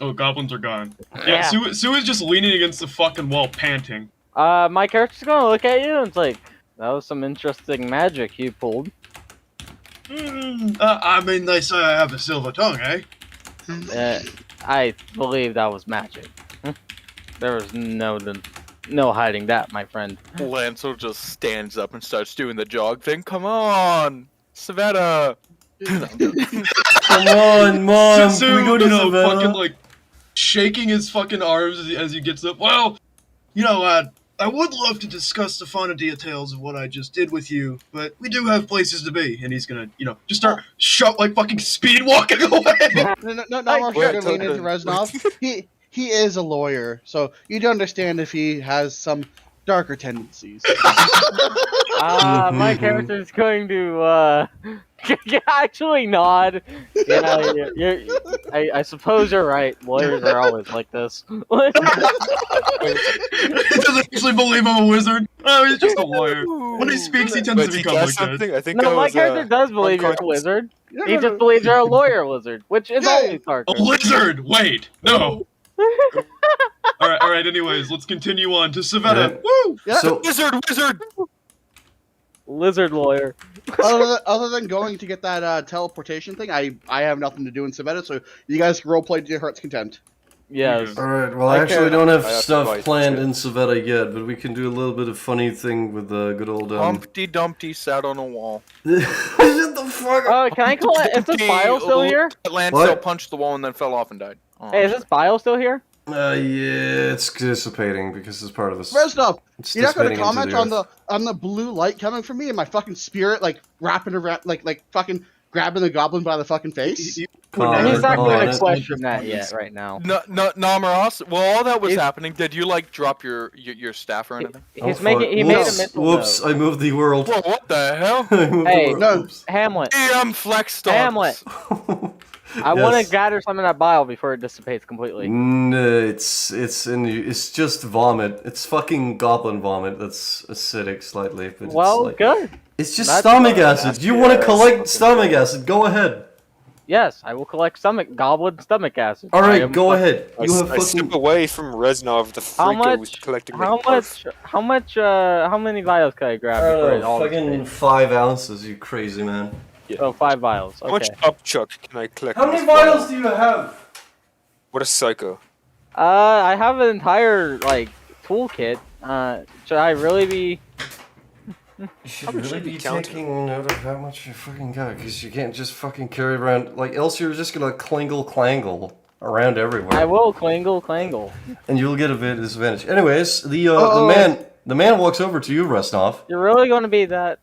Oh, goblins are gone. Yeah. Yeah, Sue is just leaning against the fucking wall, panting. my character's gonna look at you and it's like, that was some interesting magic you pulled. I mean, they say I have a silver tongue, eh? I believe that was magic. There was no hiding that, my friend. Lancel just stands up and starts doing the jog thing. Come on, Savannah. Come on, Mom. Sue, Can we go to Savannah? fucking like shaking his fucking arms as he gets up. Well, you know, I would love to discuss the finer details of what I just did with you, but we do have places to be, and he's gonna, you know, just start like fucking speed walking away. No, I'm Wait, going to lean into Reznov. He is a lawyer, so you do understand if he has some darker tendencies. My character's going to actually nod. Yeah, I suppose you're right. Lawyers are always like this. He doesn't actually believe I'm a wizard. Oh, he's just a lawyer. When he speaks, he tends But to he become does like that. something? I think No, I my was, character does believe you're a unconscious. wizard. He just believes you're a lawyer wizard, which is always darker. A lizard! Wait, no. All right. Anyways, let's continue on to Savannah. Alright. Woo! Yeah. So, Wizard! Lizard lawyer. other than going to get that teleportation thing, I have nothing to do in Savannah, so you guys can roleplay to your heart's content. Yes. alright, well, I actually don't have I have stuff advice, planned too. in Savetta yet, but we can do a little bit of funny thing with the good old, Humpty Dumpty sat on a wall. Shut the fuck up! Can I call it? Is this Bile still here? Lancel What? punched the wall and then fell off and died. Oh. Hey, is this Bile still here? Yeah, it's dissipating because it's part of this. Reznov, It's you're not going to dissipating into comment the on the blue light coming from me and my fucking spirit like wrapping around like fucking grabbing the goblin by the fucking face. Comment He's not on going it. to question that yet, right now. No, Namuras, while all that was He's- happening, did you like drop your staff or anything? He's Oh, making. fuck. He made a Whoops, mental Whoops! note. I moved the world. Whoa, what the hell? I moved Hey, the world. no. Oops. Hamlet. Damn flex stocks. Hamlet. I want Yes. to gather some of that bile before it dissipates completely. No, it's just vomit. It's fucking goblin vomit. That's acidic slightly, but Well, it's like, good. it's just That's stomach fine. acid. You want to collect stomach acid? Go ahead. Yes, I will collect goblin stomach acid. All I right, am go fucking- ahead. I, You have I step fucking. away from Reznov, the How freak who's much? collecting How many vials can I grab I before don't it know, all fucking dissipates? 5 ounces, you crazy man. Oh, 5 vials. How much Okay. upchuck can I collect? How in many this bottle? vials do you have? What a psycho. I have an entire like toolkit. Should I really be? You should Probably really should be be counting. taking note of how much you fucking got, because you can't just fucking carry it around, like, else you're just gonna clangle around everywhere. I will clangle. And you'll get a bit of disadvantage. Anyways, the Oh. the man walks over to you, Restov. You're really going to be that?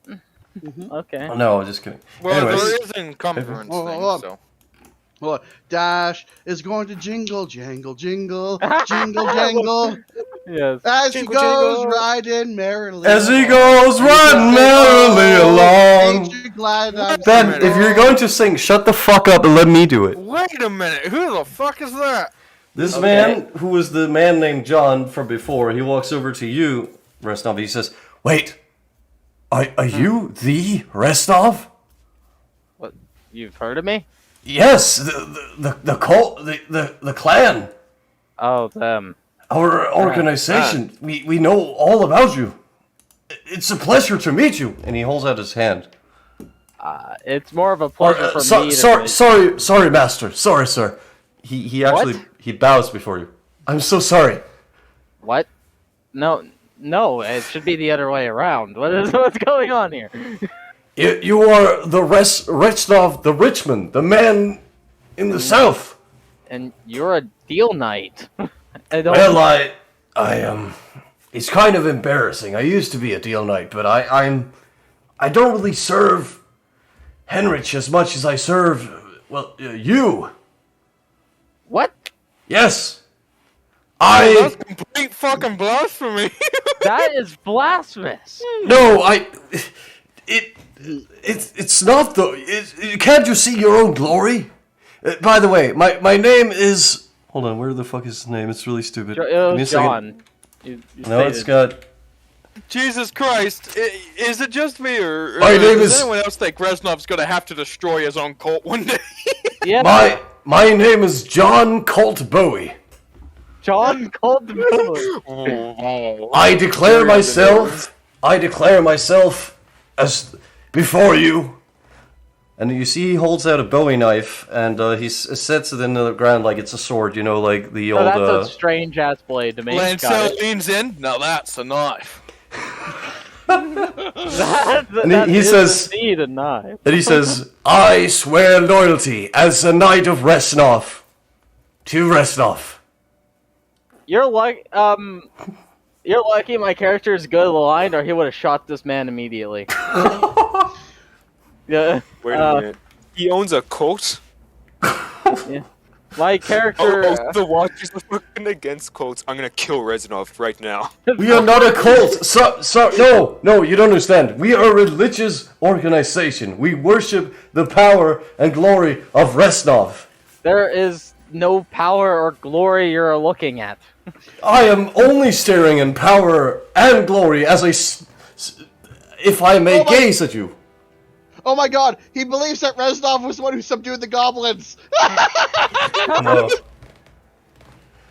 Okay. Oh, no, just kidding. Well, Anyways, there is encumbrance Hold thing, on. so. Well, Dash is going to jingle, jangle, jingle, jingle, jangle. Yes. As he Jingle, goes jingle. riding merrily. As he along. goes riding merrily along. Ain't you glad I'm Ben, if you're going to sing, shut the fuck up and let me do it. Wait a minute, who the fuck is that? This Okay. man, who was the man named John from before, he walks over to you, Restov. He says, "Wait, are you the Restov?" What? You've heard of me? Yes, the cult, the clan, Oh, them. our organization. We know all about you. It's a pleasure to meet you. And he holds out his hand. It's more of a pleasure for me. Sorry, master. Sorry, sir. He actually he bows before you. I'm so sorry. What? No, it should be the other way around. What's going on here? You are the Restov, the Richmond, the man in the south. And you're a deal knight. I don't. Well, I am. It's kind of embarrassing. I used to be a deal knight, but I don't really serve Henrich as much as I serve, you. What? Yes. That's complete fucking blasphemy. That is blasphemous. No, it's not though. Can't you see your own glory? By the way, my name is. Hold on, where the fuck is his name? It's really stupid. It Give me a was second. John. You No, it's got. Jesus Christ, is it just me, or My name does is- anyone else think Reznov's gonna have to destroy his own cult one day? Yeah. My name is John Colt Bowie. John called the I declare myself as before you. And you see he holds out a Bowie knife, and he sets it in the ground like it's a sword, you know, like the old... that's a strange ass blade to me. Lancel leans in. Now that's a knife. he says- indeed a knife. And he says, I swear loyalty as a knight of Resnov to Resnov. You're lucky my character is good aligned, or he would have shot this man immediately. Yeah. Wait a minute. He owns a cult? My character. The Watchers are fucking against cults. I'm gonna kill Reznov right now. We are not a cult. No, you don't understand. We are a religious organization. We worship the power and glory of Resnov. There is no power or glory you're looking at. I am only staring in power and glory as if I may gaze at you. Oh my god, he believes that Reznov was the one who subdued the goblins! No.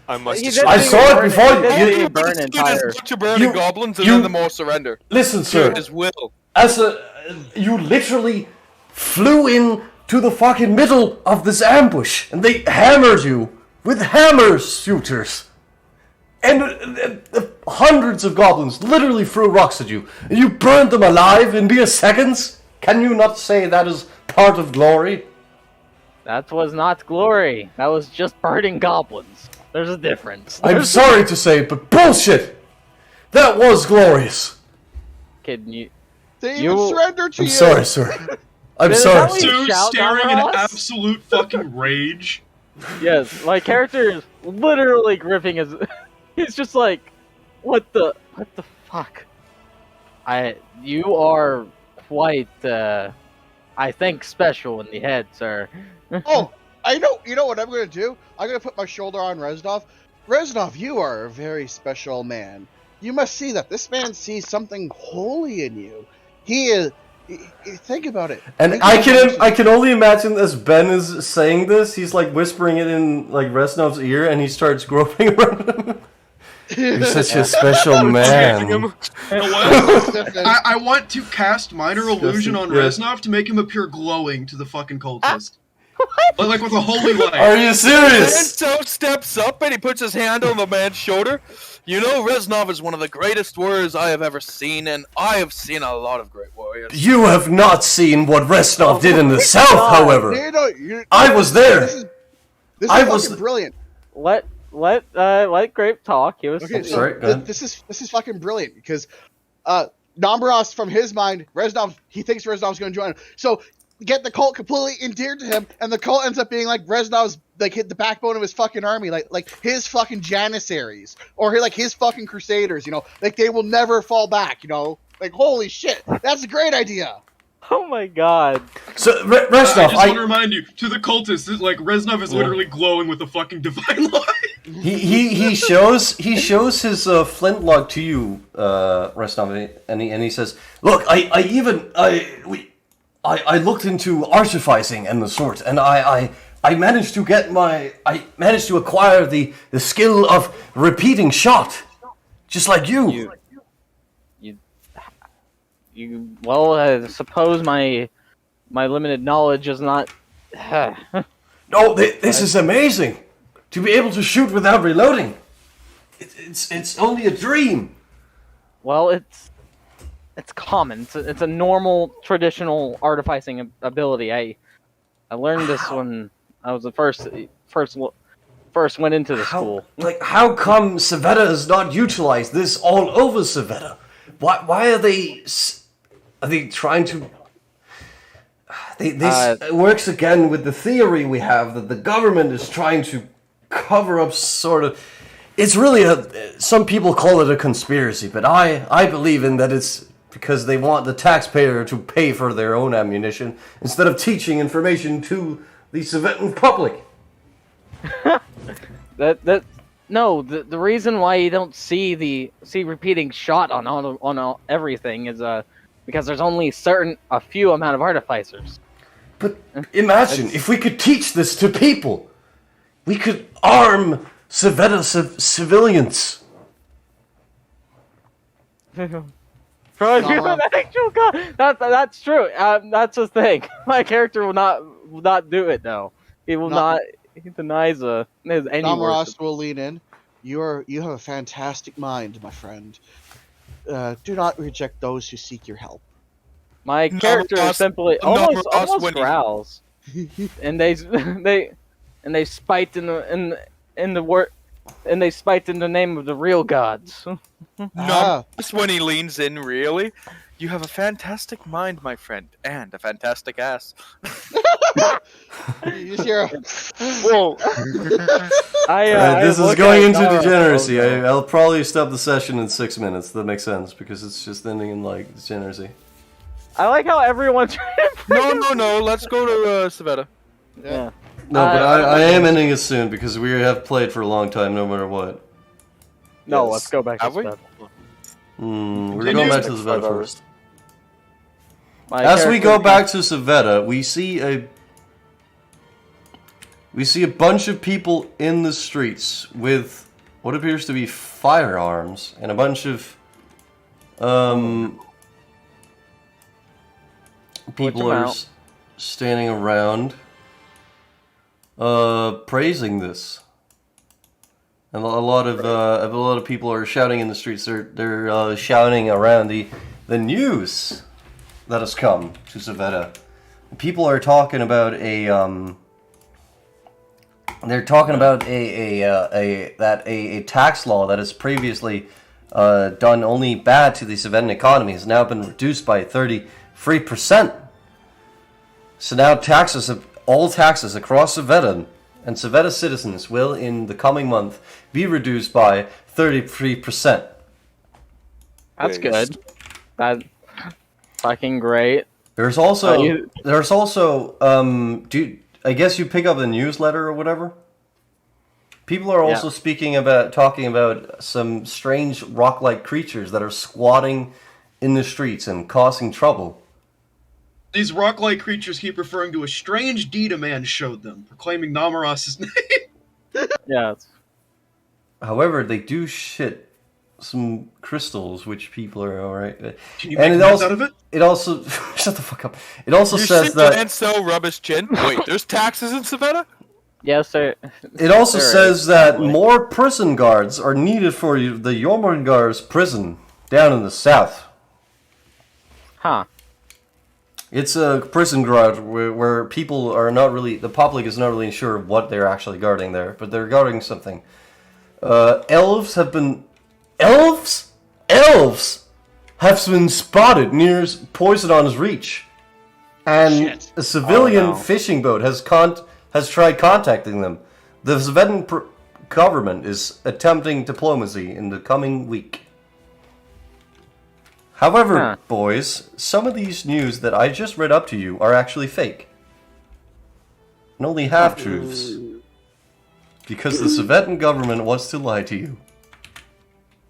I must He destroy I saw it before you. you. Burn entire. Bunch of burning You- goblins, and you- then them all surrender. Listen, sir. His will. You literally flew in to the fucking middle of this ambush, and they hammered you with hammer shooters. And hundreds of goblins literally threw rocks at you, and you burned them alive in mere seconds? Can you not say that is part of glory? That was not glory. That was just burning goblins. There's a difference. I'm sorry to say, but bullshit! That was glorious. Kidding you. They even You- surrendered to I'm you! sorry, sir. I'm Is sorry. that what you Dude shout, staring in Namuras? absolute fucking rage. Yes, my character is literally gripping his. He's just like, what the fuck? You are quite, I think, special in the head, sir. Oh, you know what I'm gonna do? I'm gonna put my shoulder on Reznov. Reznov, you are a very special man. You must see that this man sees something holy in you. Think about it. And Think I about it. can only imagine as Ben is saying this, he's like whispering it in like Resnov's ear, and he starts groping around him. You're such a special man. I want to cast minor illusion on Disgusting, Reznov to make him appear glowing to the fucking cultist. Like with a holy light. Are you And serious? so steps up and he puts his hand on the man's shoulder. You know, Reznov is one of the greatest warriors I have ever seen, and I have seen a lot of great warriors. You have not seen what Resnov did in the south, however. I was there. This is I fucking was- brilliant. Let Grape talk. He was Okay, Sorry, so go ahead. this is fucking brilliant because Namuras, from his mind, Reznov, he thinks Reznov's going to join him. So get the cult completely endeared to him, and the cult ends up being like Reznov's like hit the backbone of his fucking army, like his fucking janissaries or his fucking crusaders. Like they will never fall back. Like holy shit, that's a great idea. Oh my god. So I Reznov, just want to remind you, to the cultists, like Reznov is literally glowing with a fucking divine light. he shows his flintlock to you, Reznov, and he says, "Look, I looked into artificing and the sort, and I managed to acquire the skill of repeating shot, just like you." Well, I suppose my limited knowledge is not. No, this is amazing. To be able to shoot without reloading. It's only a dream. Well, it's common. It's a normal, traditional artificing ability. I learned this when I was the first went into the school. How come Savetta has not utilized this all over Savetta? Why are they trying to? This works again with the theory we have that the government is trying to cover up sort of. It's really some people call it a conspiracy, but I believe in that it's because they want the taxpayer to pay for their own ammunition instead of teaching information to the Savettan public. The reason why you don't see repeating shot on everything is because there's only a few amount of artificers. But imagine if we could teach this to people. We could arm Savetta civilians. Bro, you're an actual god. That's true. That's the thing. My character will not do it though. He will not. He denies his any Namuras will lean in. You have a fantastic mind, my friend. Do not reject those who seek your help. My character simply almost growls, and they spite in the name of the real gods. No, just when he leans in, really. You have a fantastic mind, my friend, and a fantastic ass. You just hear Well, this is going into degeneracy. I'll probably stop the session in 6 minutes. That makes sense because it's just ending in like degeneracy. I like how everyone's. No. Let's go to Savetta. Yeah. No, but I am ending it soon because we have played for a long time, no matter what. No, let's go back to Have we? Savetta. We're going back to Savetta first. My As we character go back to Savetta, we see a bunch of people in the streets with what appears to be firearms and a bunch of people are standing around praising this. And a lot of people are shouting in the streets. They're shouting around the news that has come to Savetta. People are talking about a tax law that has previously done only bad to the Savettan economy has now been reduced by 33%. So now all taxes across Savetta and Savetta citizens will, in the coming month, be reduced by 33%. That's good. That's fucking great. There's also, I guess you pick up the newsletter or whatever. People are also talking about some strange rock-like creatures that are squatting in the streets and causing trouble. These rock-like creatures keep referring to a strange deed a man showed them, proclaiming Namuras' name. Yeah. However, they do shit some crystals, which people are alright. Can you make sense out of it? It also shut the fuck up. It also You says sit that and sell rubbish chin. Wait, there's taxes in Savetta? Yes, sir. it also says that more prison guards are needed for the Jormungandr's prison down in the south. Huh. It's a prison guard where people are not really, the public is not really sure what they're actually guarding there, but they're guarding something. Elves have been spotted near Poisonon's Reach. and Shit. a civilian Oh, no. fishing boat has tried contacting them. The Tibetan government is attempting diplomacy in the coming week. However, Huh. boys, some of these news that I just read up to you are actually fake. And only half-truths. Because the Tibetan government wants to lie to you.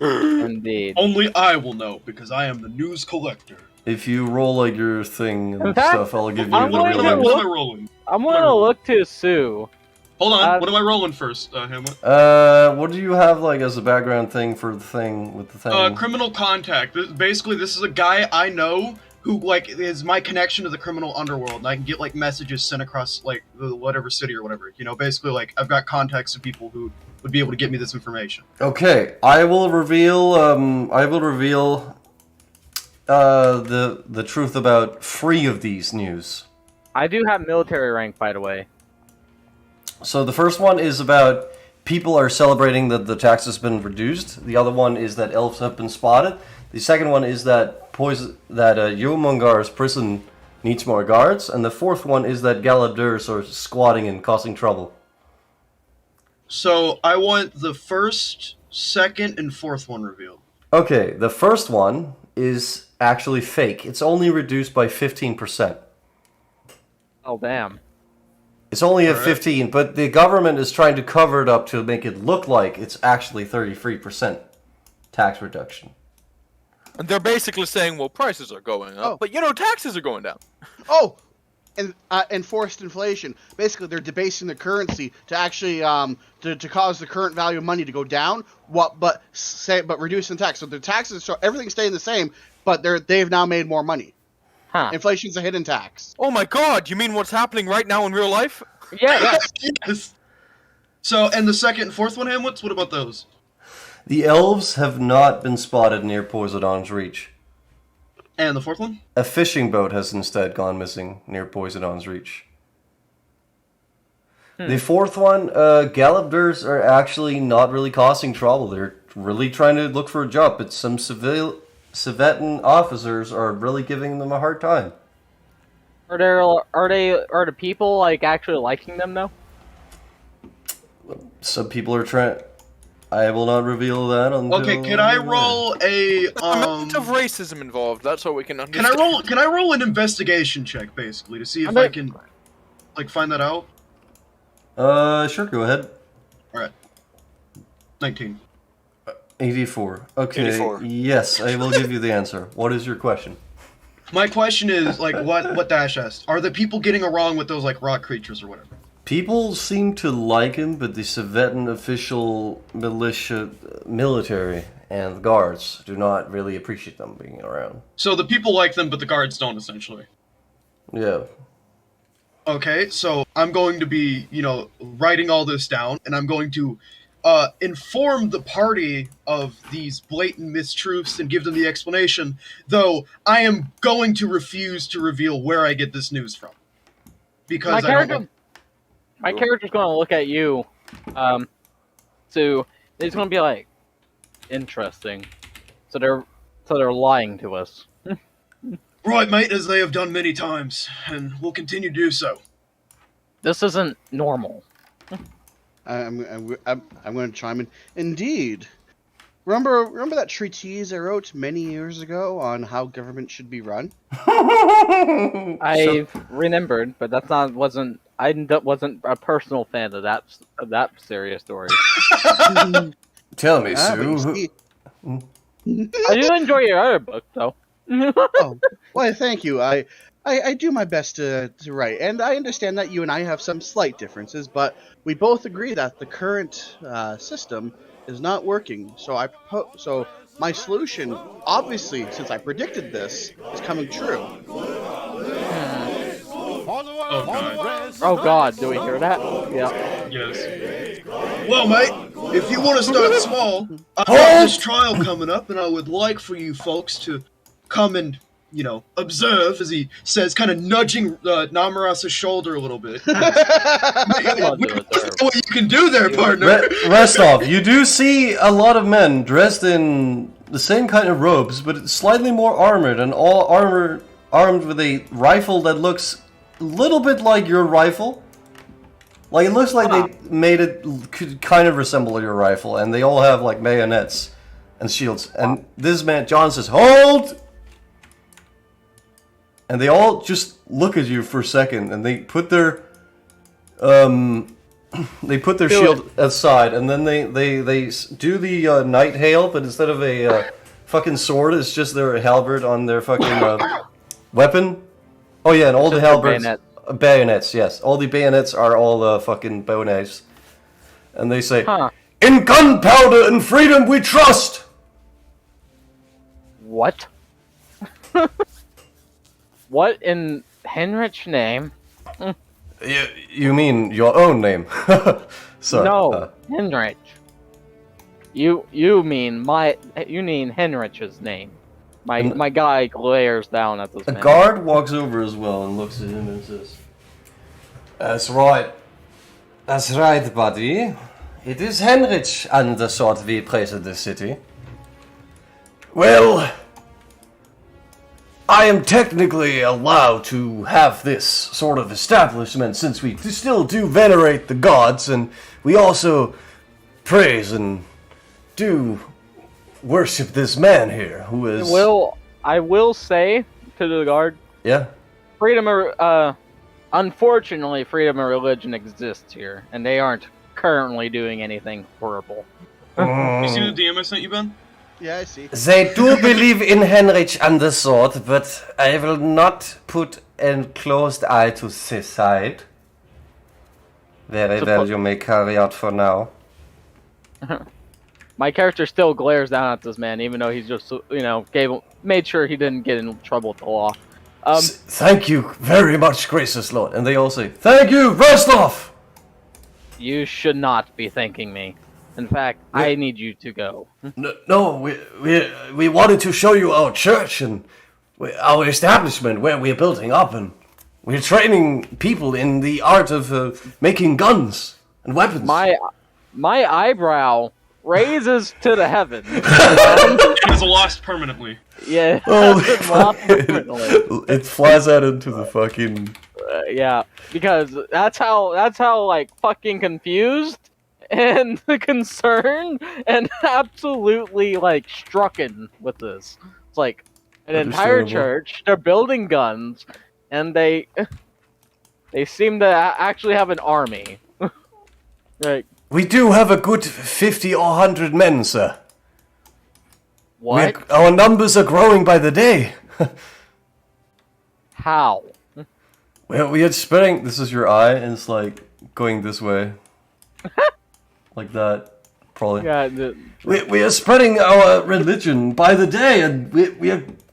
Indeed. Only I will know, because I am the news collector. If you roll like your thing and In fact, stuff, I'll give you I'm the going real to news. What am I rolling? I'm gonna look to Sue. Hold on, what am I rolling first, Hamlet? What do you have like as a background thing for the thing with the thing? Criminal contact. Basically, this is a guy I know who, like, is my connection to the criminal underworld, and I can get, like, messages sent across, like, whatever city or whatever. You know, basically, like, I've got contacts of people who would be able to get me this information. Okay, I will reveal the truth about 3 of these news. I do have military rank, by the way. So the first one is about people are celebrating that the tax has been reduced. The other one is that elves have been spotted. The second one is that Yomungar's prison needs more guards. And the fourth one is that Galabdurs are squatting and causing trouble. So, I want the first, second, and fourth one revealed. Okay, the first one is actually fake. It's only reduced by 15%. Oh damn. It's only at Alright. 15, but the government is trying to cover it up to make it look like it's actually 33% tax reduction. And they're basically saying, well, prices are going up, Oh. but you know, taxes are going down. Oh, and enforced inflation. Basically, they're debasing the currency to actually to cause the current value of money to go down. But reducing tax. So the taxes, so everything's staying the same, but they've now made more money. Huh. Inflation's a hidden tax. Oh my god, you mean what's happening right now in real life? Yeah. Yes! So, and the second and fourth one, Hamlets, what about those? The elves have not been spotted near Poseidon's Reach. And the fourth one? A fishing boat has instead gone missing near Poseidon's Reach. The fourth one, Galabdurs are actually not really causing trouble. They're really trying to look for a job, but some Civetan officers are really giving them a hard time. Are the people like actually liking them though? Some people are trying. I will not reveal that until. Okay, can I roll a, Amount of racism involved, that's what we can Can understand. I roll an investigation check, basically, to see if I'm I not- can, like, find that out? Sure, go ahead. Alright. 19. 84. Okay. 84. Yes, I will give you the answer. What is your question? My question is, like, what Dash asked. Are the people getting along with those, like, rock creatures or whatever? People seem to like him, but the Civetan official military and guards do not really appreciate them being around. So the people like them, but the guards don't, essentially. Yeah. Okay, so I'm going to be, writing all this down, and I'm going to inform the party of these blatant mistruths and give them the explanation, though I am going to refuse to reveal where I get this news from. Because My character's gonna look at you, so he's gonna be like, interesting. So they're lying to us. Right, mate, as they have done many times, and will continue to do so. This isn't normal. I'm going to chime in. Indeed. Remember that treatise I wrote many years ago on how government should be run? I've remembered, but I wasn't a personal fan of that serious story. Tell me, But you Sue. see- I do enjoy your other book, though. Oh, well, thank you. I do my best to write, and I understand that you and I have some slight differences, but we both agree that the current system is not working. So my solution, obviously, since I predicted this, is coming true. Oh, God. Oh God, do we hear that? Yeah. Yes. Well, mate, if you want to start small, I've got this trial coming up, and I would like for you folks to come and, observe, as he says, kind of nudging Namuras' shoulder a little bit. What you can do there, partner. Restov, you do see a lot of men dressed in the same kind of robes, but slightly more armored, and all armor armed with a rifle that looks a little bit like your rifle. Like, it looks like they made it could kind of resemble your rifle, and they all have, like, bayonets and shields. And this man, John, says, "Hold!" And they all just look at you for a second, and they put their shield aside, and then they do the night hail, but instead of a fucking sword, it's just their halberd on their fucking weapon. Oh yeah, and all the halberds, bayonets, yes, all the bayonets are all fucking bow knives, and they say, "In gunpowder and freedom we trust." What? What in Henrich's name? You mean your own name? Sorry. No, Henrich. You mean Henrich's name. My guy glares down at this A man. guard walks over as well and looks at him and says, "That's right. That's right, buddy. It is Henrich and the sword we praise in this city. Well, I am technically allowed to have this sort of establishment since we still do venerate the gods, and we also praise and do worship this man here, who is..." I will say to the guard, Yeah? unfortunately, freedom of religion exists here, and they aren't currently doing anything horrible. You see the DM I sent you, Ben? Yeah, I see. They do believe in Henrich and the sword, but I will not put a closed eye to this side. Very well, you may carry out for now. My character still glares down at this man, even though he's just, made sure he didn't get in trouble with the law. Thank you very much, gracious lord. And they all say, "Thank you, Rostov!" You should not be thanking me. In fact, I need you to go. No, we wanted to show you our church and our establishment where we're building up, and we're training people in the art of making guns and weapons. My eyebrow raises to the heavens. He's lost permanently. Yeah. Oh, it flies out into the fucking... yeah, because that's how like fucking confused and concerned and absolutely like strucken with this. It's like an entire church. They're building guns, and they seem to actually have an army. Like, we do have a good 50 or 100 men, sir. what? Our numbers are growing by the day. How? Well, we are spreading... This is your eye, and it's like going this way. Like that, probably. Yeah. We are spreading our religion by the day, and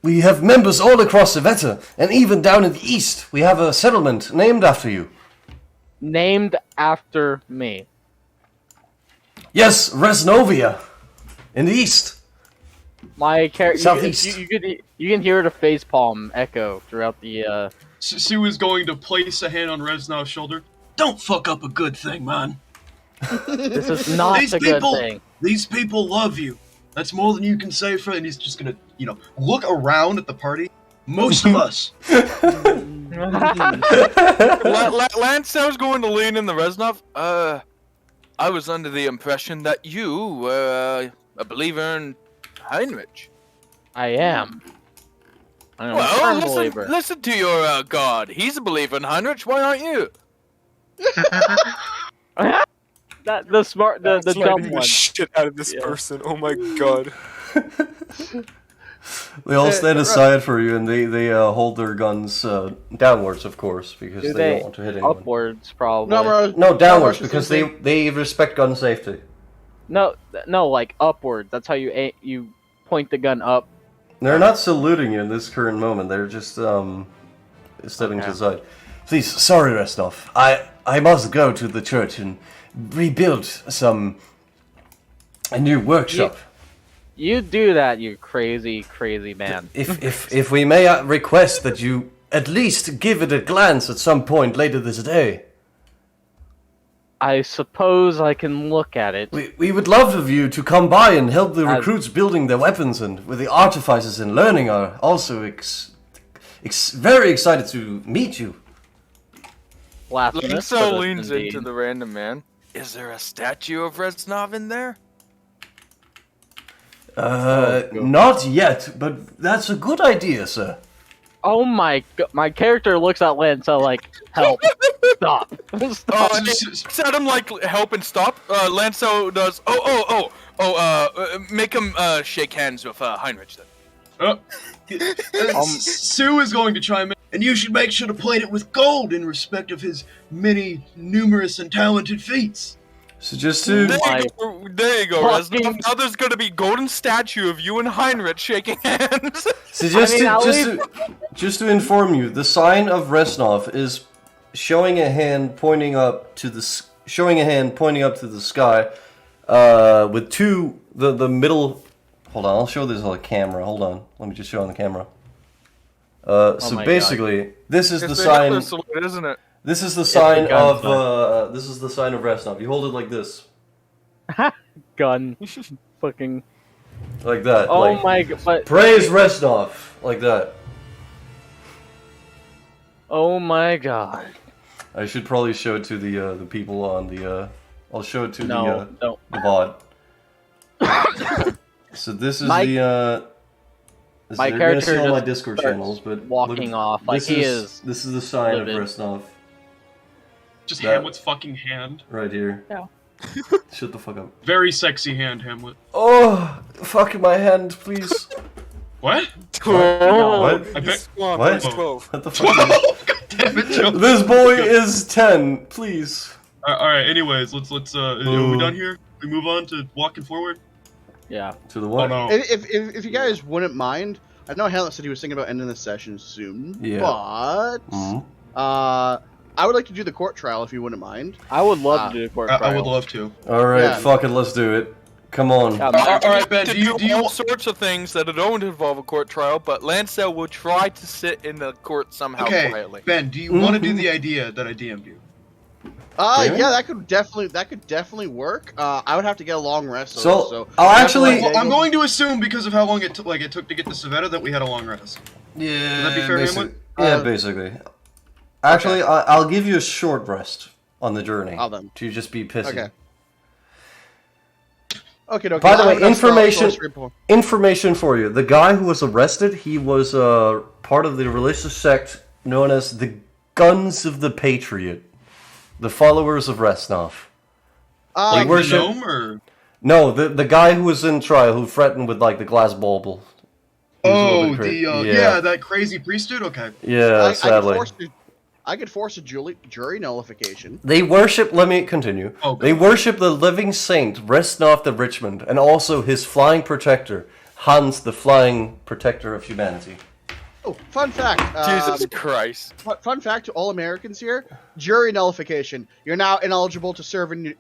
we have members all across the Veta, and even down in the east, we have a settlement named after you. Named after me. Yes, Resnovia, in the east. My character. Southeast. You can hear the facepalm echo throughout the. Sue is going to place a hand on Reznov's shoulder. Don't fuck up a good thing, man. This is not a good thing. These people love you. That's more than you can say for. And he's just gonna, look around at the party. Most of us. Lance, I was going to lean in the Reznov. I was under the impression that you were a believer in Heinrich. I am. I'm a firm believer. Listen to your god. He's a believer in Heinrich. Why aren't you? The dumb one. Shit out of this person. Oh my god. They all stand aside for you, and they hold their guns downwards, of course, because they don't want to hit anyone. Upwards, probably. No, downwards, because they respect gun safety. No, like upwards. That's how you point the gun up. They're not saluting you in this current moment. They're just stepping to the side. Please, sorry, Restov. I must go to the church and rebuild a new workshop. You do that, you crazy, crazy man. If we may request that you at least give it a glance at some point later this day. I suppose I can look at it. We would love of you to come by and help the recruits building their weapons, and with the artificers and learning are also very excited to meet you. Blasphemous. Lanso but leans indeed. into the random man. Is there a statue of Reznov in there? Not yet, but that's a good idea, sir. Oh my god! My character looks at Lanso like, help, stop. Stop. Said him like help and stop. Lanso does. Make him shake hands with Heinrich then. Sue is going to chime in, and you should make sure to plate it with gold in respect of his many numerous and talented feats. So just to There you go, fucking- Reznov. Now there's gonna be golden statue of you and Heinrich shaking hands. So just, I mean, to, just to inform you, the sign of Reznov is showing a hand pointing up to the sky, with the middle. Hold on, I'll show this on the camera. Hold on, let me just show on the camera. So my basically, this is It's the the Hitler sign. salute, isn't it? This is the sign the gun of this is the sign of Reznov. You hold it like this, Gun. Fucking. like that. Oh like, my god! But Praise Reznov, like that. oh my god! I should probably show it to the people on the. I'll show it to No, don't. the VOD. So this is My- this, my you're gonna see character all my just Discord starts channels, but walking off like this he is is this is the sign livid. of Reznov Just That- Hamlet's fucking hand. right here. Yeah. Shut the fuck up. Very sexy hand, Hamlet. Oh, fuck my hand, please. What? What? I bet. What? 12. What the fuck? Is... God damn it, Joe. This boy is 10. Please. Alright, anyways, let's are we done here? We move on to walking forward? Yeah. To the Oh what? no. If you guys wouldn't mind, I know Hamlet said he was thinking about ending the session soon, Yeah. but Mhm. I would like to do the court trial if you wouldn't mind. I would love to do a court trial. I would love to. All right, Yeah. fuck it. Let's do it. Come on. Yeah, Alright, Ben, To do you all sorts of things that don't involve a court trial, but Lancel will try to sit in the court somehow Okay, quietly. Ben, do you want to do the idea that I DM'd you? Really? Yeah, that could definitely work. I would have to get a long rest. So, I'll actually- Well, I'm going to assume because of how long it took to get to Savetta that we had a long rest. Yeah. Would that be fair, basically. Hamlet? Yeah, basically. Actually, I'll give you a short rest on the journey. I'll then. To just be pissy. Okay. Okay. By the way, information for you. The guy who was arrested, he was part of the religious sect known as the Guns of the Patriot, the followers of Reznov. Like They worship- the gnome, or No, the guy who was in trial who threatened with like the glass bauble. He was a little bit yeah, that crazy priesthood. Okay. Yeah, sadly. I could force a jury nullification. They worship, let me continue. Oh, They worship the living saint, Reznov the Richmond, and also his flying protector, Hans the Flying Protector of Humanity. Oh, fun fact. Jesus Christ. Fun fact to all Americans here: jury nullification. You're now ineligible to serve in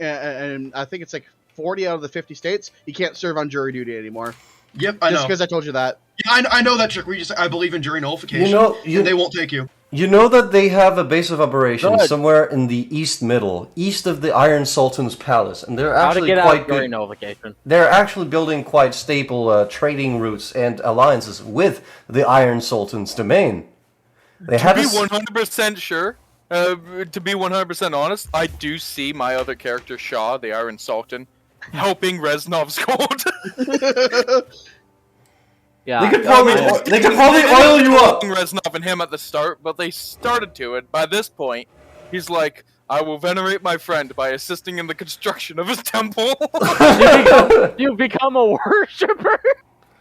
I think it's like 40 out of the 50 states. You can't serve on jury duty anymore. Yep, I Just know. because I told you that. Yeah, I know that trick. I believe in jury nullification. You know, and they won't take you. You know that they have a base of operations Good. somewhere in the East Middle, east of the Iron Sultan's palace, and they're How to actually get quite out during good. notification. They're actually building quite stable trading routes and alliances with the Iron Sultan's domain. They To have be a s- 100% sure, to be 100% honest, I do see my other character, Shaw, the Iron Sultan, helping Reznov's gold. Yeah. They could probably I oil you up. Reznov and him at the start, but they started to, and by this point, he's like, I will venerate my friend by assisting in the construction of his temple. You become a worshipper.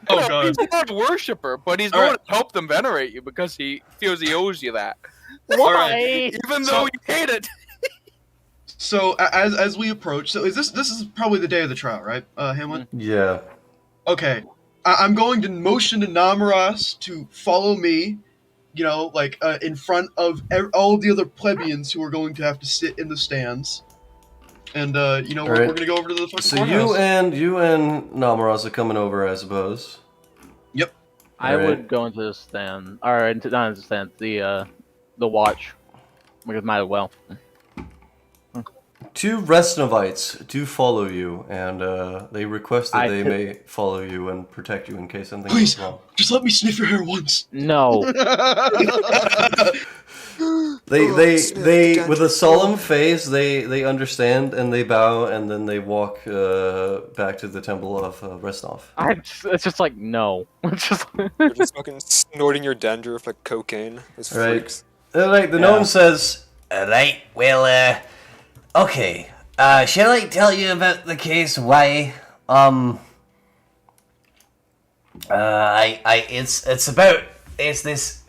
Oh No, god. he's not a worshipper, but he's All going right. to help them venerate you because he feels he owes you that. Why? Even So- though you hate it. So as we approach, so this is probably the day of the trial, right, Hamlet? Yeah. Okay. I'm going to motion to Namuras to follow me, in front of all the other plebeians who are going to have to sit in the stands. And, we're Alright. going to go over to the fucking So courthouse. you and Namuras are coming over, I suppose. I Alright. would go into the stand, or into not into the stand, the watch, because might as well. 2 Resnovites do follow you, and they request that they may follow you and protect you in case something Please, goes wrong. just let me sniff your hair once. No. They with a solemn face, they understand and they bow, and then they walk back to the temple of Resnov. It's just like no. It's just. You're just fucking snorting your dandruff like cocaine. Those Right. freaks. Like the gnome says, Right, well, okay. Shall I tell you about the case? Why? It's this.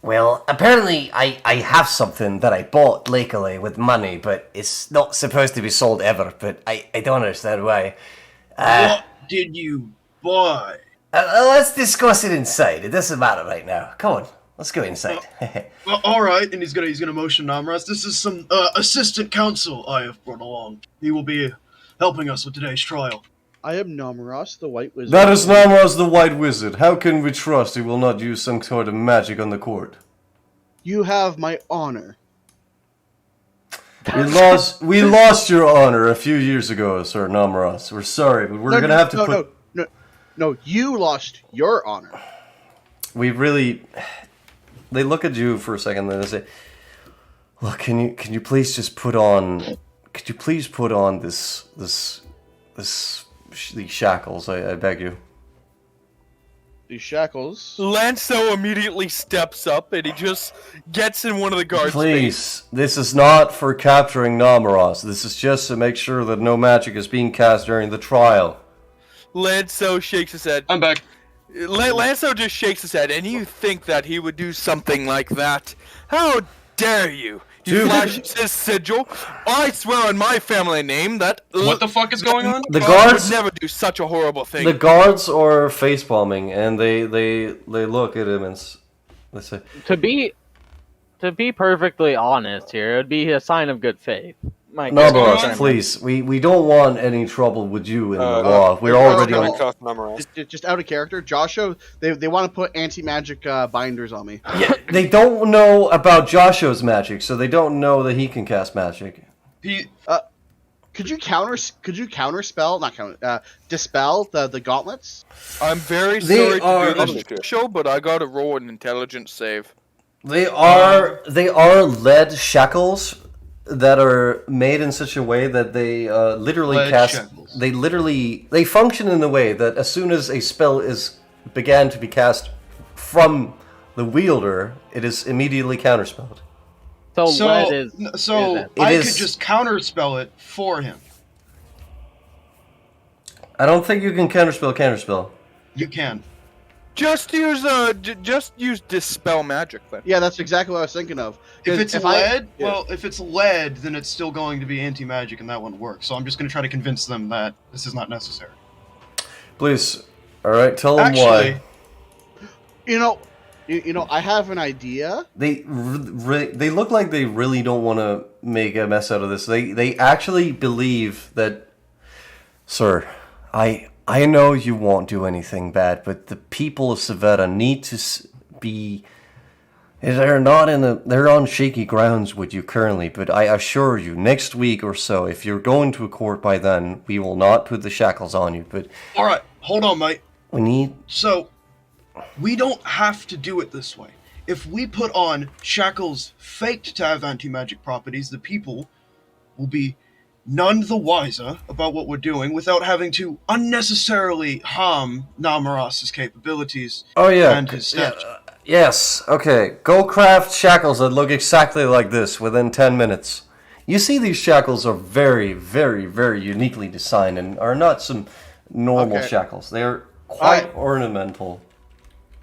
Well, apparently I have something that I bought legally with money, but it's not supposed to be sold ever, but I don't understand why. What did you buy? Let's discuss it inside. It doesn't matter right now. Come on, let's go inside. Well, all right, and he's gonna motion Namuras. This is some assistant counsel I have brought along. He will be helping us with today's trial. I am Namuras, the White Wizard. "That is Namuras the White Wizard. How can we trust he will not use some sort of magic on the court?" You have my honor. We lost your honor a few years ago, Sir Namuras. We're sorry, but we're gonna have to put. No, you lost your honor. We really. They look at you for a second, then they say, "Look, can you please just put on? Could you please put on these shackles? I beg you." These shackles. Lanso immediately steps up and he just gets in one of the guards' face. Please, this is not for capturing Namuras. This is just to make sure that no magic is being cast during the trial. Lanso shakes his head. I'm back. Lanso just shakes his head, and you think that he would do something like that? How dare you? He Dude. flashes his sigil. I swear on my family name that... What the fuck is going on? The God guards, would never do such a horrible thing. the guards are face bombing, and they look at him and they say, To be perfectly honest here, it would be a sign of good faith. "Namuras, please, we don't want any trouble with you in the law. We're already on." Cuff Namuras. Just out of character, Joshua, they want to put anti-magic binders on me. Yeah, they don't know about Joshua's magic, so they don't know that he can cast magic. Could you counterspell? Not counter. Dispel the gauntlets. I'm very They sorry are- to do this show, but I gotta roll an intelligence save. They are lead shackles that are made in such a way that they literally Lead cast. shackles. They function in a way that as soon as a spell began to be cast from the wielder, it is immediately counterspelled. So lead is I It could is- just counterspell it for him. I don't think you can counterspell. You can. Just use dispel magic then. Yeah, that's exactly what I was thinking of. 'Cause If it's I- lead, yeah. well, if it's lead, then it's still going to be anti-magic, and that wouldn't work. So I'm just going to try to convince them that this is not necessary. Please, all right, tell them Actually, why. You know, I have an idea. They look like they really don't want to make a mess out of this. They actually believe that, sir, I know you won't do anything bad, but the people of Savetta need to be. They're on shaky grounds with you currently, but I assure you, next week or so, if you're going to a court by then, we will not put the shackles on you. But all right, hold on, mate. we need. So, we don't have to do it this way. If we put on shackles faked to have anti-magic properties, the people will be none the wiser about what we're doing without having to unnecessarily harm Namuras' capabilities Oh yeah. and his stature. Yes, okay. Go craft shackles that look exactly like this within 10 minutes. You see, these shackles are very, very, very uniquely designed and are not some normal Okay. shackles. They are quite Alright. ornamental.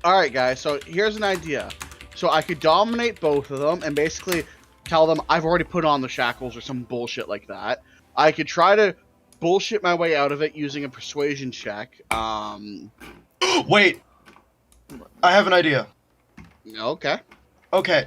All right, guys. So here's an idea. So I could dominate both of them and basically tell them I've already put on the shackles or some bullshit like that. I could try to bullshit my way out of it using a persuasion check. Wait, I have an idea. Okay. Okay,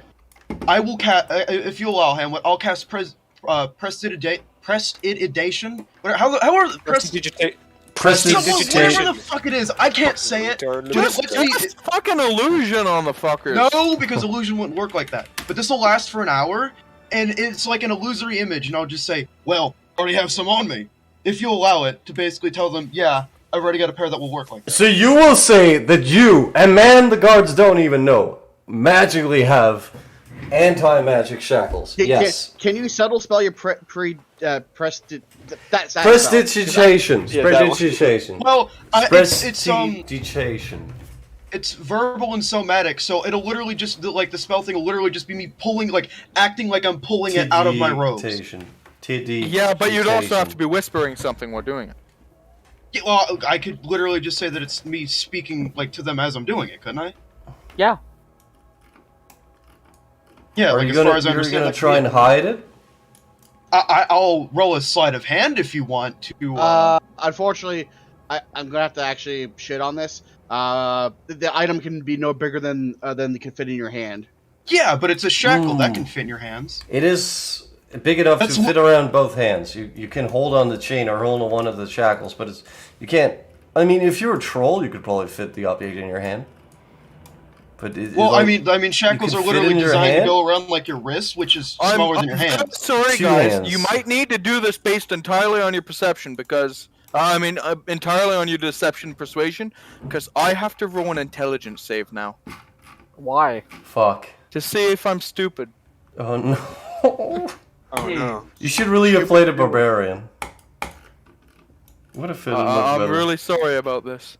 I will cast. If you allow, Hamlet, I'll cast prestidigitation. How are Prestidigitate. whatever the fuck it is? I can't say it. Just fucking illusion on the fuckers. No, because illusion wouldn't work like that. But this will last for an hour, and it's like an illusory image, and I'll just say, well, I already have some on me. If you allow it, to basically tell them, yeah, I've already got a pair that will work like that. So you will say that you, and man, the guards don't even know, magically have anti-magic shackles. Yes. Can you subtle spell your prestidigitation? Prestidigitation. Yeah, that one. Prestidigitation. Well, Prestidigitation. it's verbal and somatic, so it'll literally just, like, the spell thing will literally just be me pulling, like, acting like I'm pulling it out of my robes. Yeah, but you'd also have to be whispering something while doing it. Yeah, well, I could literally just say that it's me speaking, like, to them as I'm doing it, couldn't I? Yeah. Yeah, Are like, you as gonna, far as I you're understand, gonna that try could and be- hide it? I'll roll a sleight of hand if you want to. Unfortunately, I'm gonna have to actually shit on this. The item can be no bigger than it can fit in your hand. Yeah, but it's a shackle that can fit in your hands. It is big enough That's to fit around both hands. You can hold on the chain or hold on one of the shackles, but you can't. I mean, if you're a troll, you could probably fit the object in your hand. But I mean, shackles you are can fit literally in your designed to hand? go around like your wrist, which is smaller than your hand. I'm sorry, Two guys. hands. You might need to do this based entirely on your perception, because entirely on your deception and persuasion, because I have to roll an intelligence save now Why? Fuck. to see if I'm stupid. Oh no. Oh no. You should really have played a barbarian. Would have fitted much I'm better. really sorry about this.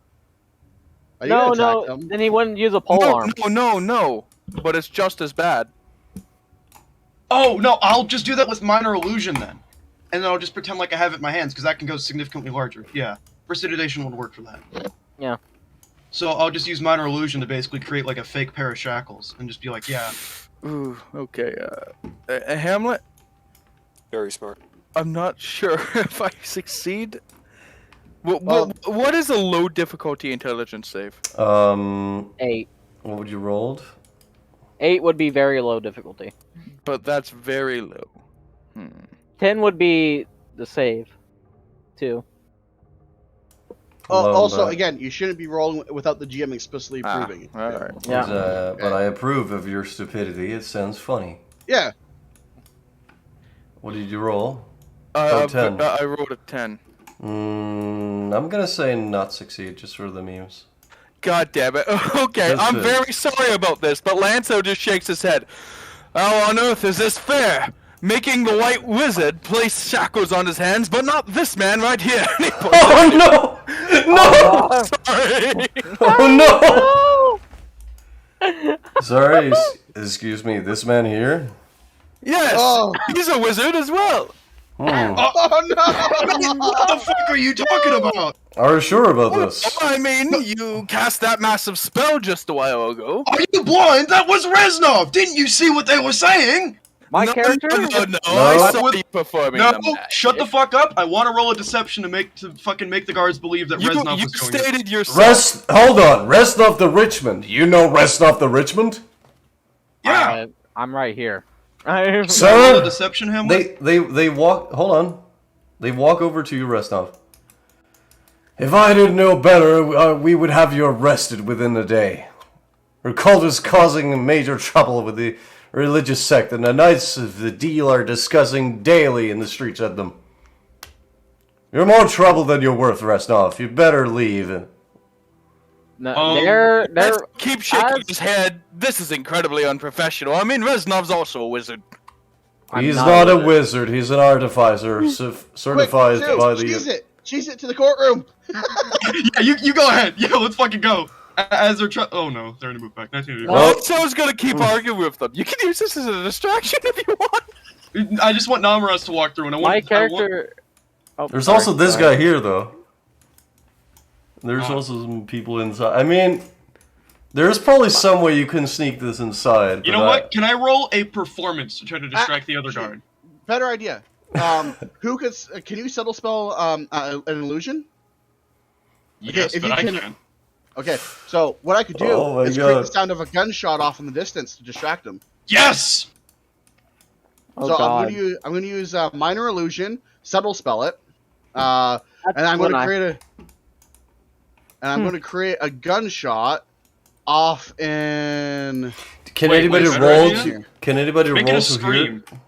Are you No, gonna no. attack them? Then he wouldn't use a pole arm. No. But it's just as bad. Oh no, I'll just do that with minor illusion then, and then I'll just pretend like I have it in my hands because that can go significantly larger. Yeah, prestidigitation would work for that. Yeah. So I'll just use minor illusion to basically create like a fake pair of shackles and just be like, yeah. Ooh, okay. Hamlet, Very smart. I'm not sure if I succeed. What is a low difficulty intelligence save? 8. What would you rolled? 8 would be very low difficulty. But that's very low. 10 would be the save. 2. Low, Also, but- again, you shouldn't be rolling without the GM explicitly approving it. All right. Yeah. But I approve of your stupidity. It sounds funny. Yeah. What did you roll? 10. I rolled a 10. I'm gonna say not succeed, just for the memes. God damn it. Okay, That's I'm it. very sorry about this, but Lanzo just shakes his head. How on earth is this fair? Making the white wizard place shackles on his hands, but not this man right here. Oh no! No! Sorry. Oh no! Sorry, excuse me, this man here? Yes, Oh. he's a wizard as well. Hmm. Oh no! What the fuck are you talking about? Are you sure about this? I mean, you cast that massive spell just a while ago. Are you blind? That was Reznov. Didn't you see what they were saying? My character? No, I saw With- you performing No, them. shut the fuck up. I want to roll a deception to fucking make the guards believe that You Reznov was going to... stated yourself. Hold on, Reznov the Richmond. You know Reznov the Richmond? Yeah. I'm right here. Roll a Sir, deception, Hamlet? they walk. Hold on, they walk over to you, Reznov. If I didn't know better, we would have you arrested within a day. Your cult is causing major trouble with the religious sect, and the Knights of the Deal are discussing daily in the streets at them. You're more trouble than you're worth, Reznov. You better leave. No, they're Let's keep shaking as- his head. This is incredibly unprofessional. I mean, Reznov's also a wizard. I'm He's not not a a wizard. wizard. He's an artificer, certified Quick, by Zeus, the. cheese it to the courtroom. Yeah, you go ahead. Yeah, let's fucking go. As they're oh no, they're gonna move back. 1980. Well- So I was gonna keep arguing with them. You can use this as a distraction if you want. I just want Namuras to walk through, and I want My I want- character. Oh, There's sorry, also this sorry. guy here, though. There's also some people inside. I mean, there's probably some way you can sneak this inside. You but know what? Can I roll a performance to try to distract the other guard? Better idea. Who could? Can you subtle spell an illusion? Yes, if but you I can- can. Okay, so what I could do Oh my is create God. the sound of a gunshot off in the distance to distract them. Yes. Oh so god. I'm gonna use minor illusion, subtle spell it, That's and I'm when gonna I- create a. And I'm going to create a gunshot off in. Can Wait, anybody wait, roll? better idea? Can anybody Make roll it a to scream. hear?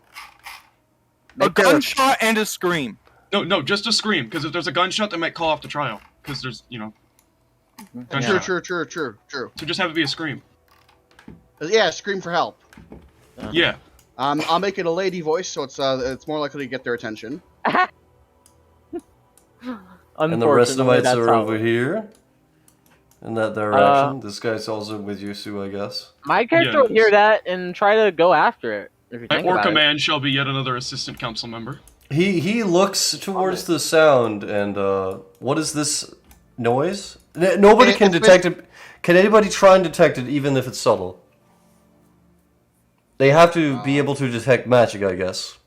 A gunshot and a scream. No, just a scream. Because if there's a gunshot, they might call off the trial. Because there's, gunshot. True. So just have it be a scream. Yeah, scream for help. Yeah. I'll make it a lady voice, so it's more likely to get their attention. And the rest of Unfortunately, us that's are how- over here. In that direction. This guy's also with you, Sue, I guess. My character will Yes. hear that and try to go after it. If you My think about Orca it. man shall be yet another assistant council member. He looks towards the sound and what is this noise? Nobody can detect it. Can anybody try and detect it even if it's subtle? They have to be able to detect magic, I guess.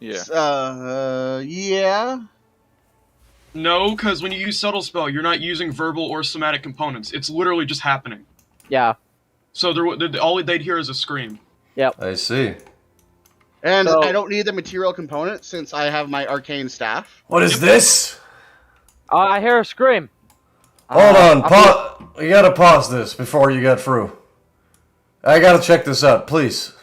Yeah. No, because when you use subtle spell, you're not using verbal or somatic components. It's literally just happening. Yeah. So all they'd hear is a scream. I see. And So- I don't need the material component since I have my arcane staff. What is this? I hear a scream. Hold on, you gotta pause this before you get through. I gotta check this out, please.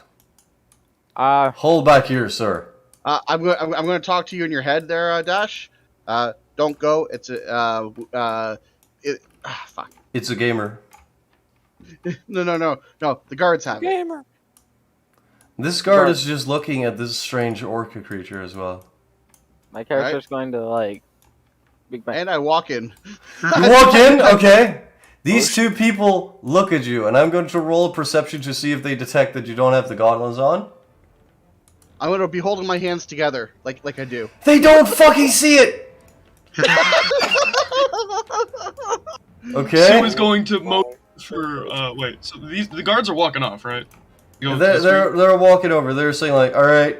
Hold back here, sir. I'm going to talk to you in your head there, Dash. Don't go. It's fuck. It's a gamer. No. The guards have it. This guard is just looking at this strange orca creature as well. My character's going to like. Big bang. And I walk in. You walk in, okay. These two people look at you, and I'm going to roll a perception to see if they detect that you don't have the gauntlets on. I'm going to be holding my hands together like I do. They don't fucking see it! Okay. Sue is going to motion for, wait, so the guards are walking off, right? You go to the street? They're walking over. They're saying like, all right,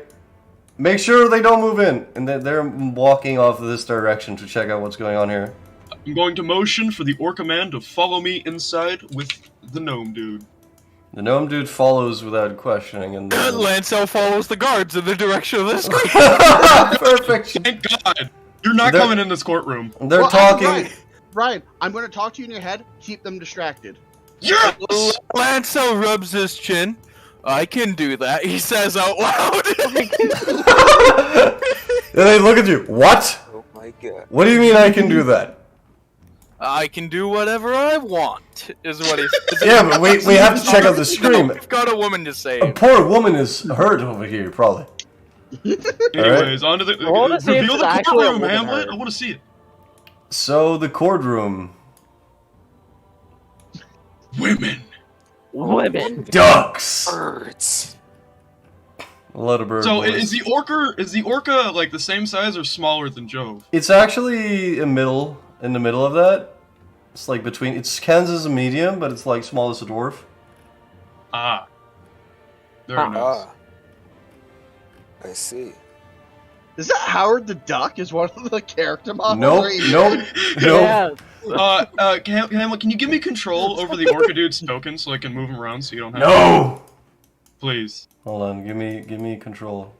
make sure they don't move in, and they're walking off this direction to check out what's going on here. I'm going to motion for the Orca man to follow me inside with the gnome dude. The gnome dude follows without questioning, and Lancel follows the guards in the direction of the screen. perfect. Thank God! You're not coming in this courtroom. They're Well, talking. Ryan, I'm going to talk to you in your head. Keep them distracted. Yes! Lancel rubs his chin. I can do that, he says out loud. And they look at you. What? Oh my god. What do you mean I can do that? I can do whatever I want, is what he says. Yeah, but we have to check out the scream. We've got a woman to A save. poor woman is hurt over here, probably. Anyways, on to the... I wanna see if reveal it's the actually a courtroom, woman Hamlet! hurt. I want to see it. So the courtroom. Women! Women. Ducks. Birds. A lot of birds. So, is the orca, like, the same size or smaller than Jove? It's actually in the middle of that. It's like between. It's Kansas a medium, but it's like small as a dwarf. Ah. Very nice. Ah. I see. Is that Howard the Duck? Is one of the character models? Nope, Or you- nope, nope. Yeah. Hamlet, can you give me control over the orca dude's token so I can move him around so you don't have No. Please. Hold on, give me control.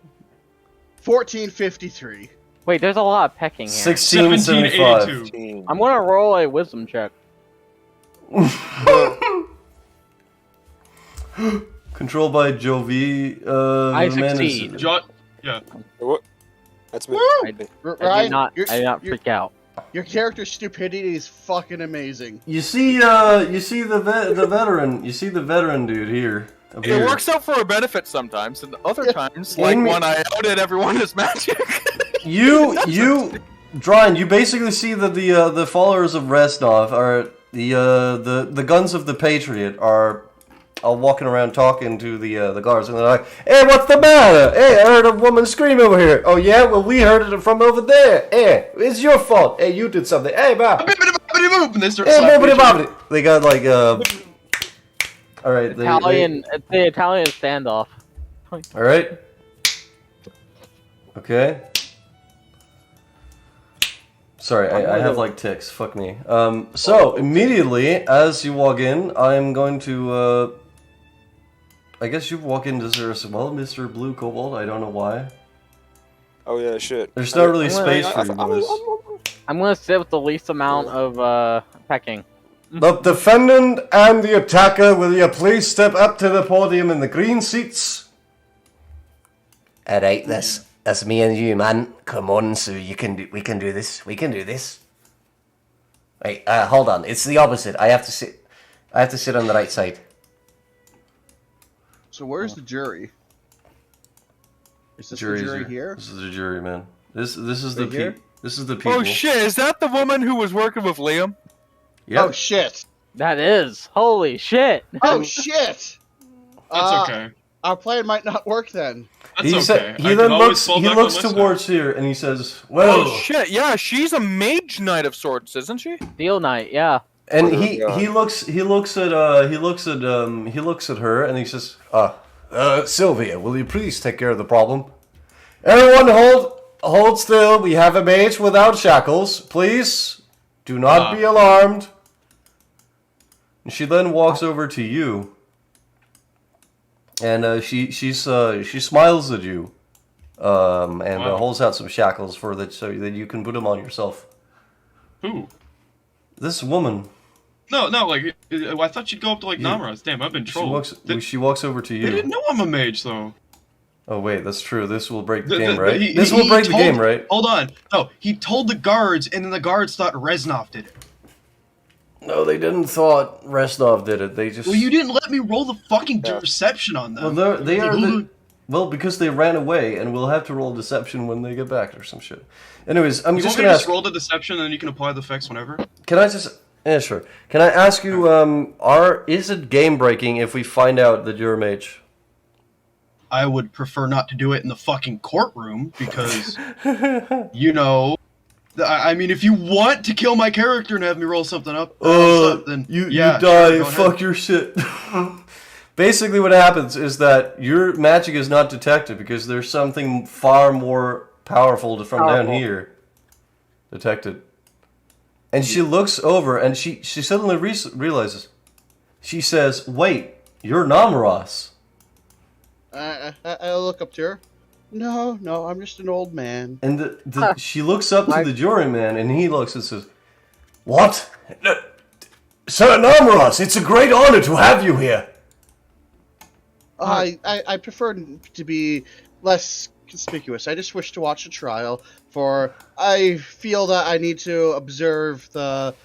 1453. Wait, there's a lot of pecking here. 1675. 1782. I'm gonna roll a wisdom check. Controlled by Jovi. I the man is- succeed. Yeah. What? That's me. I did Ryan, not your, freak out. your character's stupidity is fucking amazing. You see the veteran. You see the veteran dude here. Up It here. works out for a benefit sometimes, and other times, like In- when I outed everyone as magic. You, Drian, you basically see that the followers of Reznov are the guns of the Patriot are walking around talking to the guards, and they're like, "Hey, what's the matter? Hey, I heard a woman scream over here. Oh yeah, well we heard it from over there. Hey, it's your fault. Hey, you did something. Hey, bye. And they start Hey, slapping each other. bobbity. They got like All right, Italian. It's the Italian standoff. All right. Okay. Sorry, I have like tics. Fuck me. So immediately as you walk in, I'm going to. I guess you walk into there as well, Mr. Blue Cobalt. I don't know why. Oh yeah, shit. There's not really I'm space I- for you I- boys. I'm gonna sit with the least amount of pecking. The defendant and the attacker, will you please step up to the podium in the green seats? All right, that's me and you, man. Come on, so we can do this. We can do this. Wait, hold on. It's the opposite. I have to sit on the right side. So where's the jury? Is this Jury's the jury here. here? This is the jury, man. This is Right the here? This is the people. Oh shit! Is that the woman who was working with Liam? Yep. Oh shit! That is. Holy shit. Oh shit! That's okay. Our plan might not work then. That's He okay. he I then can always looks fall he back on looks my side. towards here and he says, "Well," Oh shit! Yeah, she's a mage knight of sorts, isn't she? Steel Knight, yeah. and Oh, he God. looks at her and he says, Sylvia, will you please take care of the problem? Everyone hold still. We have a mage without shackles. Please do not be alarmed." And she then walks over to you, and she smiles at you, and holds out some shackles so that you can put them on yourself. Who? This woman. No, like I thought she'd go up to like Namuras. Damn, I've been trolled. She walks over to They didn't you. know I'm a mage though. Oh wait, that's true. This will break the The- game, the- right? he- This he will break the told- game, right? Hold on. No, he told the guards, and then the guards thought Reznov did it. No, they didn't thought Restov did it. They just. Well, you didn't let me roll the fucking deception on them. Well, they are Like, the. Well, because they ran away, and we'll have to roll deception when they get back or some shit. Anyways, I'm You just want me gonna to ask. roll the deception, and then you can apply the effects whenever. Can I just? Yeah, sure. Can I ask you? Is it game breaking if we find out that you're a mage? I would prefer not to do it in the fucking courtroom because, you know, I mean, if you want to kill my character and have me roll something up, then you yeah, die. sure, go Fuck ahead. your shit. Basically, what happens is that your magic is not detected because there's something far more powerful from down here detected. And she looks over and she suddenly realizes. She says, "Wait, you're Namuras." I look up to her. No, I'm just an old man. And she looks up to the juryman, and he looks and says, "What? Sir Namuras, it's a great honor to have you here." I prefer to be less conspicuous. I just wish to watch a trial, for I feel that I need to observe the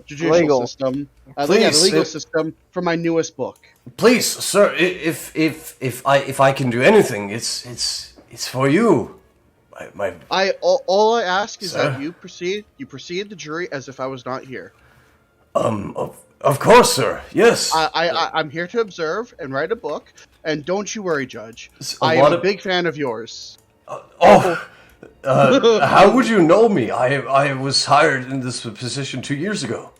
judicial Legal. system, the Please, legal system for my newest book. Please, sir, if I can do anything, it's for you. All I ask is Sir? that you proceed the jury as if I was not here. Of course, sir. Yes. I'm here to observe and write a book, and don't you worry, Judge. A I lot am a of- big fan of yours. How would you know me? I was hired in this position 2 years ago.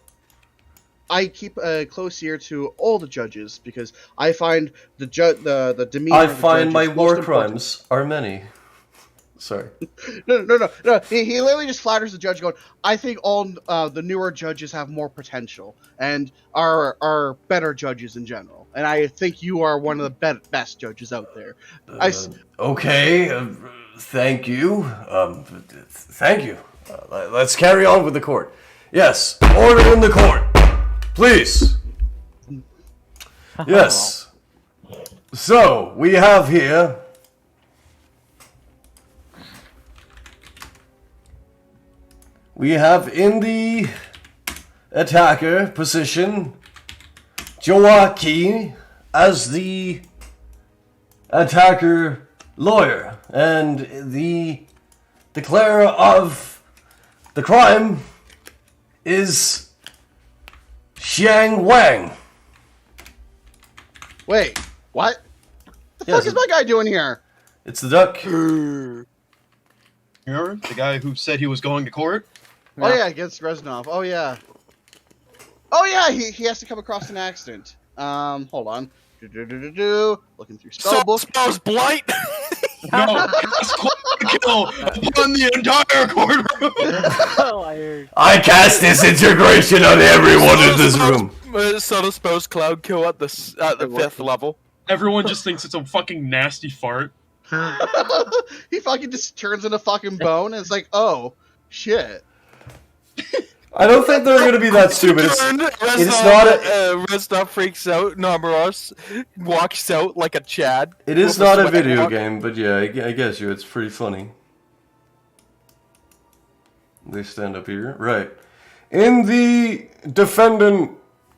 I keep a close ear to all the judges because I find the demeanor. I of the find judge my is war most important. crimes are many. Sorry. No. He literally just flatters the judge, going, "I think all the newer judges have more potential and are better judges in general, and I think you are one of the best judges out there." Okay. Thank you. Thank you. Let's carry on with the court. Yes. Order in the court. Please. Yes. So, we have here... We have in the attacker position Joaquin as the attacker lawyer, and the declarer of the crime is Xiang Wang. Wait, what? The Yes, fuck is my guy doing here? It's the duck. Remember the guy who said he was going to court? Oh yeah, against Reznov. Oh yeah. He has to come across an accident. Hold on. Looking through spellbook. Spells blight. No, press kill upon the entire courtroom. Oh, I heard. I cast disintegration on everyone in this room. Subtle spells cloud kill at the 5th level. Everyone just thinks it's a fucking nasty fart. He fucking just turns into fucking bone and it's like, oh, shit. I don't think they're gonna be that stupid. It's not a. Reznov freaks out. Namuras walks out like a Chad. It is with not a sweat video walk. game, but yeah, I guess you. It's pretty funny. They stand up here, right? In the defendant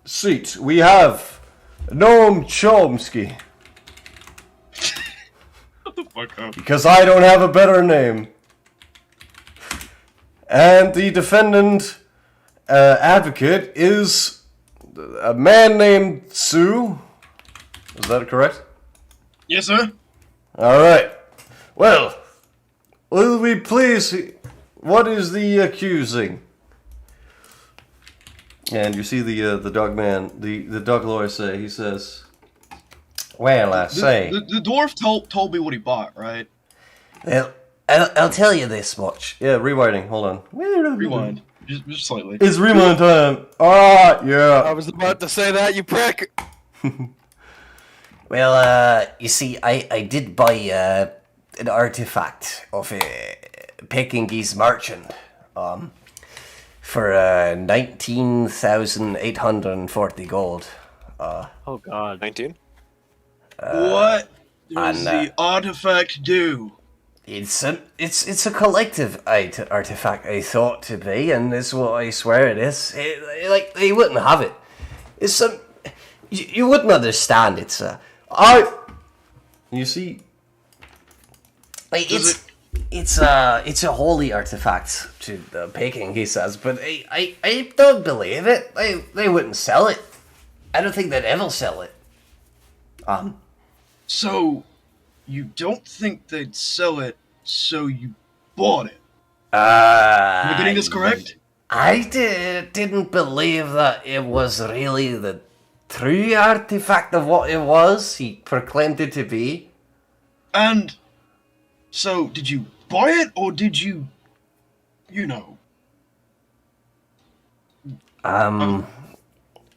seat, we have Noam Chomsky. What the fuck up? Because I don't have a better name. And the defendant advocate is a man named Sue. Is that correct? Yes, sir. Alright. Well, will we please... What is the accusing? And you see the dog man, the dog lawyer say, he says... Well, I say... The dwarf told me what he bought, right? Well, I'll tell you this much. Yeah, rewinding, hold on. Rewind. Just slightly. It's rewind time. Ah, I yeah. was about to say that, you prick. Well, you see, I did buy an artifact of a Pekingese merchant for 19,840 gold. Oh God. 19? What does and, the artifact do? It's a collective artifact, I thought to be, and this is what I swear it is. Like, they wouldn't have it. It's some... You wouldn't understand. It's a... You see... Like, it's a holy artifact to the Peking, he says, but I don't believe it. They wouldn't sell it. I don't think they'd ever sell it. So, you don't think they'd sell it, so you bought it? Am I getting this correct? I didn't believe that it was really the true artifact of what it was he proclaimed it to be. And so, did you buy it, or did you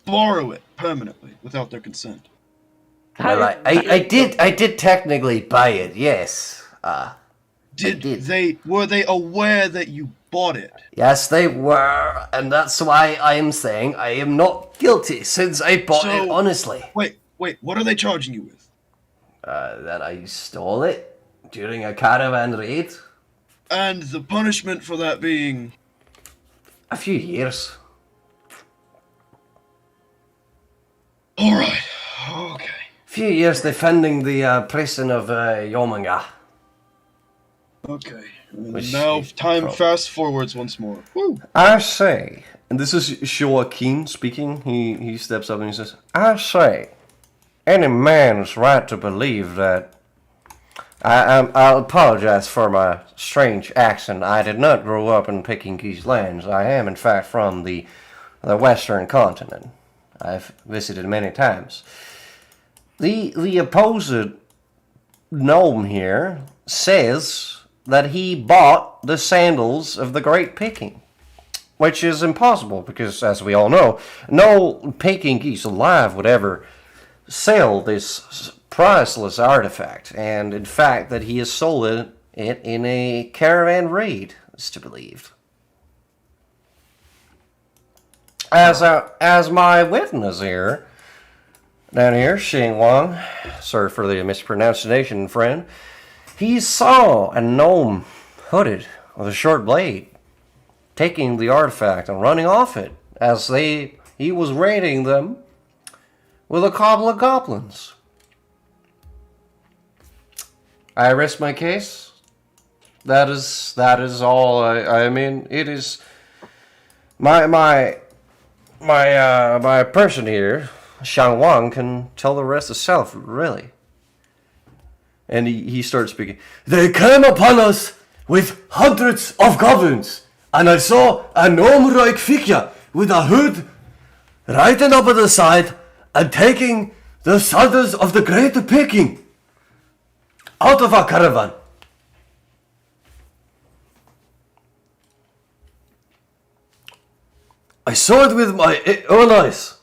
borrow it permanently without their consent? Well, I did technically buy it, yes. Were they aware that you bought it? Yes, they were, and that's why I am saying I am not guilty, since I bought it honestly. Wait, what are they charging you with? That I stole it during a caravan raid. And the punishment for that being... A few years. Alright, okay. Few years defending the prison of Yomanga. Okay, and Which now is time probably- fast forwards once more. Woo! I say, and this is Joaquin speaking, he steps up and he says, I say, any man's right to believe that... I'll apologize for my strange accent. I did not grow up in Pekingese lands. I am, in fact, from the western continent. I've visited many times. The opposed gnome here says that he bought the sandals of the Great Peking, which is impossible because, as we all know, no Pekingese alive would ever sell this priceless artifact, and in fact that he has sold it in a caravan raid, is to believe. As my witness here, down here, Xing Wang, sorry for the mispronunciation, friend, he saw a gnome hooded with a short blade taking the artifact and running off it as he was raiding them with a couple of goblins. I rest my case. That is all. I mean, it is my person here, Shang Wang, can tell the rest herself, really. And he starts speaking. They came upon us with hundreds of goblins, and I saw a gnome-like figure with a hood riding up at the side and taking the sandals of the Great Peking out of our caravan. I saw it with my own eyes.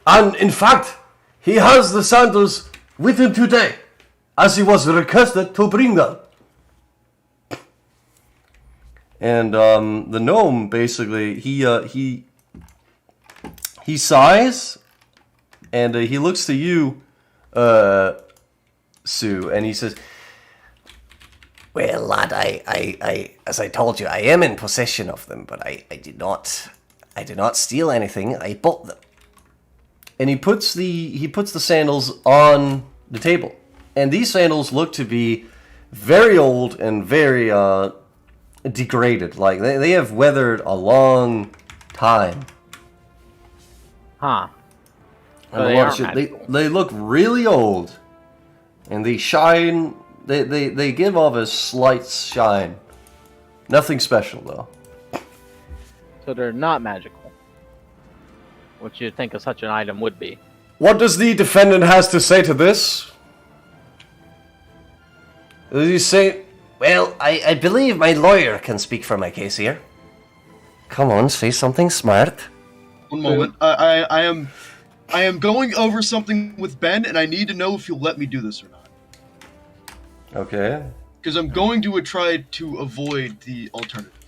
And in fact, he has the sandals with him today, as he was requested to bring them. And the gnome basically he sighs, and he looks to you, Sue, and he says, Well, lad, I, as I told you, I am in possession of them, but I did not steal anything. I bought them. and he puts the sandals on the table, and these sandals look to be very old and very degraded. Like they have weathered a long time. Huh. And they watch aren't it. magical. They look really old, and they shine. They give off a slight shine. Nothing special though. So they're not magical. Which you'd think of such an item would be. What does the defendant has to say to this? Does he say? Well, I believe my lawyer can speak for my case here. Come on, say something smart. One moment. I am going over something with Ben, and I need to know if you'll let me do this or not. Okay. Because I'm going to try to avoid the alternative.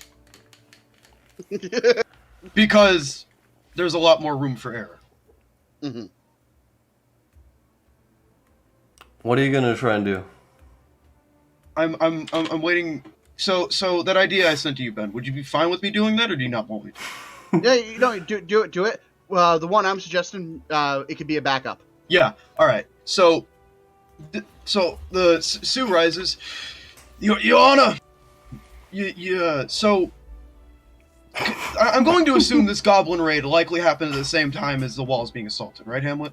Because there's a lot more room for error. Mm-hmm. What are you gonna try and do? I'm waiting. So that idea I sent to you, Ben, would you be fine with me doing that, or do you not want me to? Yeah, do it. Well, the one I'm suggesting, it could be a backup. Yeah. All right. So Sue rises. Your Honor. So I'm going to assume this goblin raid likely happened at the same time as the walls being assaulted, right, Hamlet?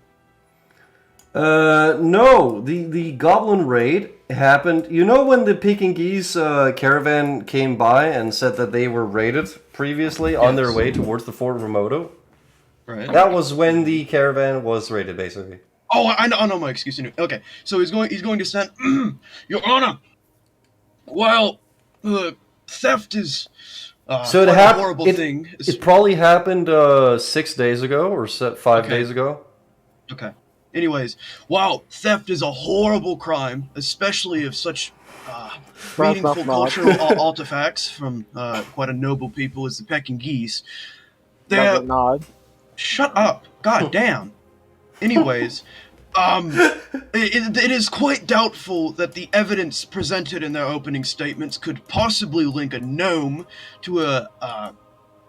No. The goblin raid happened. You know when the Pekingese caravan came by and said that they were raided previously on their way towards the Fort Remoto? Right. That was when the caravan was raided, basically. Oh, I know my excuse. Okay, so he's going to send, Your Honor. While theft is So quite a horrible it, thing. It probably happened 6 days ago or 5 days ago. Okay. Anyways, while theft is a horrible crime, especially of such meaningful cultural artifacts from quite a noble people as the Pekingese, they're... Nod. Shut up! God damn! Anyways, it is quite doubtful that the evidence presented in their opening statements could possibly link a gnome to a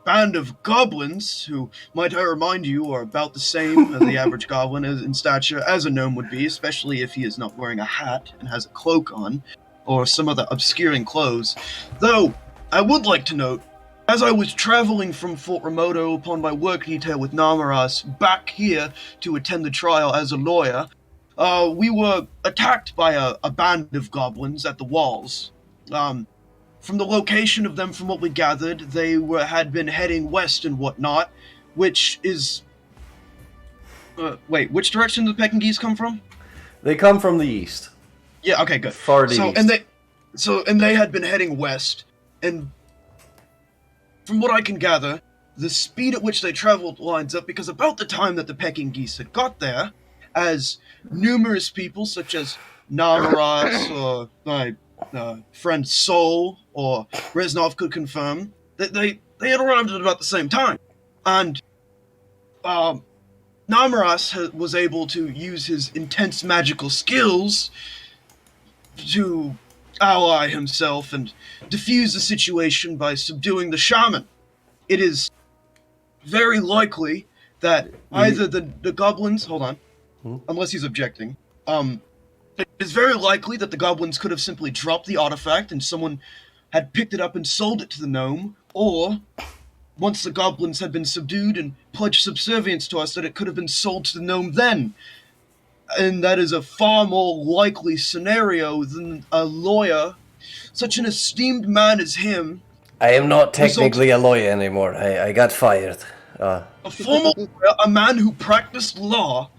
band of goblins who, might I remind you, are about the same as the average goblin in stature as a gnome would be, especially if he is not wearing a hat and has a cloak on, or some other obscuring clothes. Though, I would like to note, as I was traveling from Fort Remoto upon my work detail with Namuras back here to attend the trial as a lawyer, we were attacked by a band of goblins at the walls. From the location of them, from what we gathered, they had been heading west and whatnot, which is... wait, which direction did the Pekingese come from? They come from the east. Yeah, okay, good. Far to the east. And they had been heading west, and from what I can gather, the speed at which they traveled lines up, because about the time that the Pekingese had got there, as numerous people such as Namuras or my friend Sol or Reznov could confirm, that they had arrived at about the same time. And Namuras was able to use his intense magical skills to ally himself and defuse the situation by subduing the shaman. It is very likely that either the goblins... Hold on. Unless he's objecting. It is very likely that the goblins could have simply dropped the artifact and someone had picked it up and sold it to the gnome, or once the goblins had been subdued and pledged subservience to us, that it could have been sold to the gnome then. And that is a far more likely scenario than a lawyer, such an esteemed man as him. I am not technically a lawyer anymore. I got fired. A former lawyer, a man who practiced law,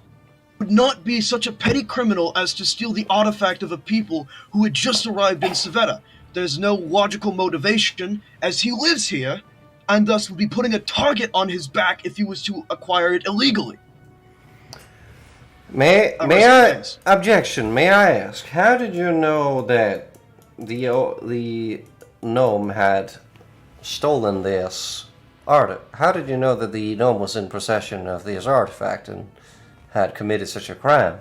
would not be such a petty criminal as to steal the artifact of a people who had just arrived in Savetta. There's no logical motivation, as he lives here, and thus would be putting a target on his back if he was to acquire it illegally. May I objection? May I ask, how did you know that the gnome had stolen this art? How did you know that the gnome was in possession of this artifact and had committed such a crime?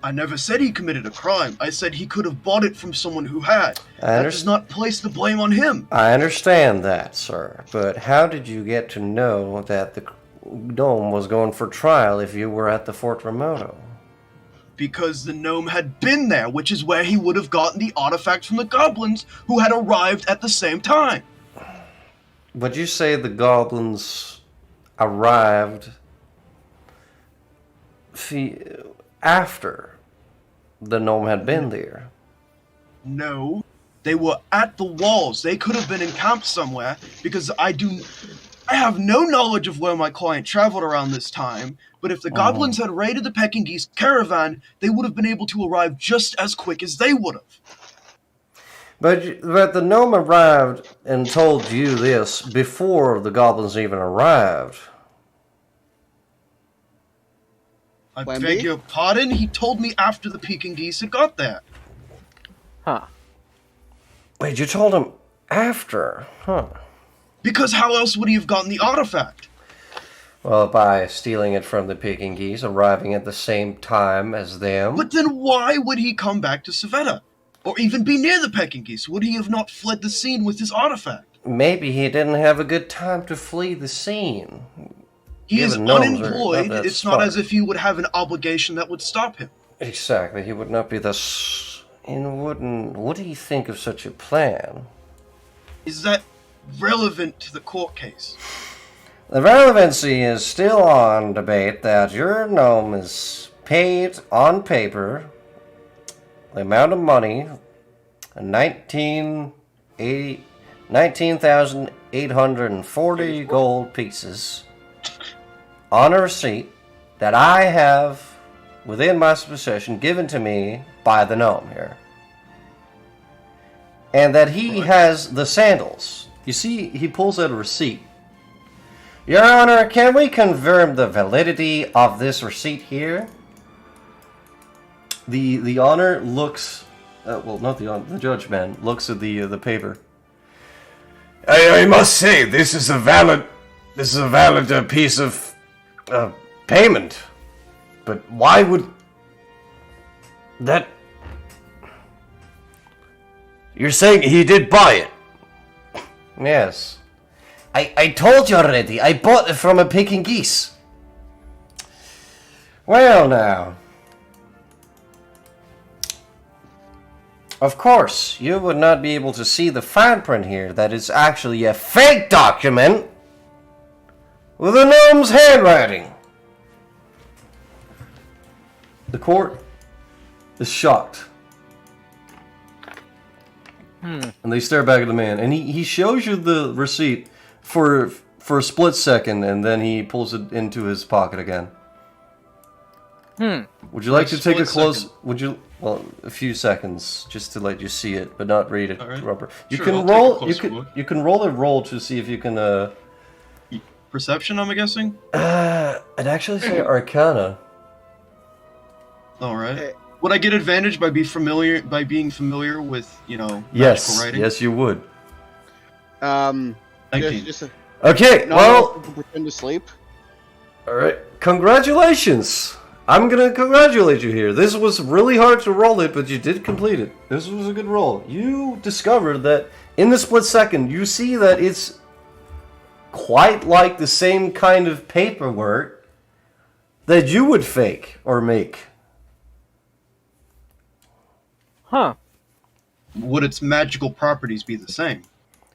I never said he committed a crime. I said he could have bought it from someone who had. That does not place the blame on him. I understand that, sir, but how did you get to know that the gnome was going for trial if you were at the Fort Remoto? Because the gnome had been there, which is where he would have gotten the artifact from the goblins who had arrived at the same time. Would you say the goblins arrived after the gnome had been there? No, they were at the walls. They could have been encamped somewhere, because I have no knowledge of where my client traveled around this time, but if the goblins had raided the Pecking Geese caravan, they would have been able to arrive just as quick as they would have. But the gnome arrived and told you this before the goblins even arrived. I Plan beg B? your pardon? He told me after the Peking Geese had got there. Huh. Wait, you told him after? Huh. Because how else would he have gotten the artifact? Well, by stealing it from the Peking Geese, arriving at the same time as them. But then why would he come back to Savetta? Or even be near the Pecking Geese? Would he have not fled the scene with his artifact? Maybe he didn't have a good time to flee the scene. He is Given gnomes are unemployed. not that It's not smart. as if he would have an obligation that would stop him. Exactly, he would not be would he think of such a plan? Is that relevant to the court case? The relevancy is still on debate that your gnome is paid on paper the amount of money, 19,840 gold pieces, on a receipt that I have within my possession given to me by the gnome here. And that he has the sandals. You see, he pulls out a receipt. Your Honor, can we confirm the validity of this receipt here? The honor looks, well, not the honor, the judge man looks at the paper. I must say, this is a valid piece of payment. But why would that? You're saying he did buy it? Yes. I told you already, I bought it from a Peking Geese. Well now. Of course, you would not be able to see the fine print here that is actually a fake document with a gnome's handwriting. The court is shocked. And they stare back at the man, and he shows you the receipt for a split second, and then he pulls it into his pocket again. Would you like to take a close? Second. Would you? Well, a few seconds just to let you see it, but not read it. All right. Rubber. You Sure, can I'll take a roll. You closer can look. you can roll a roll to see if you can. Perception, I'm guessing? I'd actually say Arcana. Alright. Would I get advantage by being familiar with, Yes. magical writing? Yes, you would. 19. Just Okay. no, Well. pretend to sleep. All right. Congratulations. I'm gonna congratulate you here. This was really hard to roll it, but you did complete it. This was a good roll. You discovered that in the split second, you see that it's quite like the same kind of paperwork that you would fake or make. Huh. Would its magical properties be the same?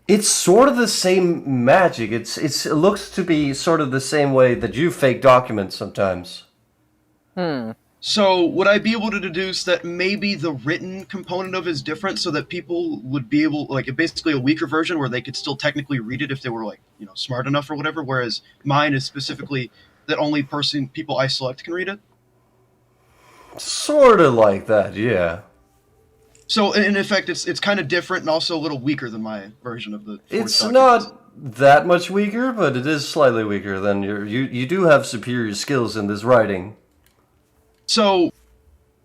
It's sort of the same magic. It looks to be sort of the same way that you fake documents sometimes. So, would I be able to deduce that maybe the written component of it is different so that people would be able, basically a weaker version where they could still technically read it if they were, smart enough or whatever, whereas mine is specifically that only people I select can read it? Sort of like that, yeah. So, in effect, it's kind of different and also a little weaker than my version of the forged It's documents. not that much weaker, but it is slightly weaker than you do have superior skills in this writing. So,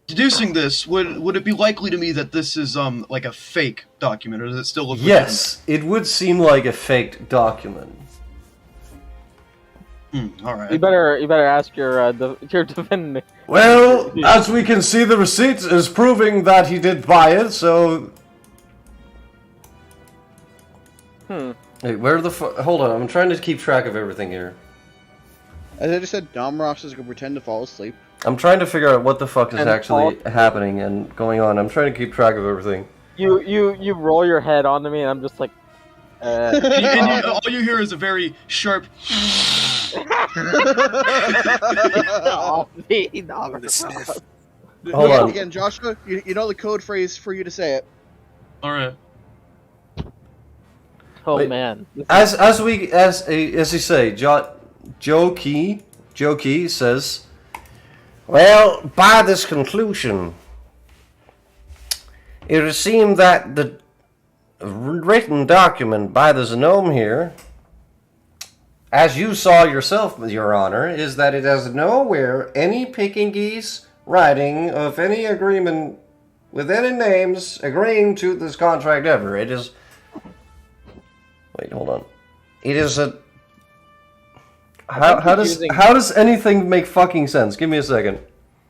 Deducing this, would it be likely to me that this is like a fake document, or does it still look Yes, it would seem like a faked document. legitimate? All right. You better ask your defendant. Well, as we can see, the receipt is proving that he did buy it, so... Wait, where the fuck... Hold on, I'm trying to keep track of everything here. As I just said, Namuras is going to pretend to fall asleep. I'm trying to figure out what the fuck is And actually all- happening and going on. I'm trying to keep track of everything. You roll your head onto me, and I'm just like, All you hear is a very sharp. oh, me, no. The sniff. Hold on. Again, Joshua, you know the code phrase for you to say it. All right. Oh Wait. man. As you say, Joe Key says, well, by this conclusion, it would seem that the written document by the Gnome here, as you saw yourself, Your Honor, is that it has nowhere any Pekingese writing of any agreement with any names agreeing to this contract ever. It is... Wait, hold on. It is a... How does anything make fucking sense? Give me a second.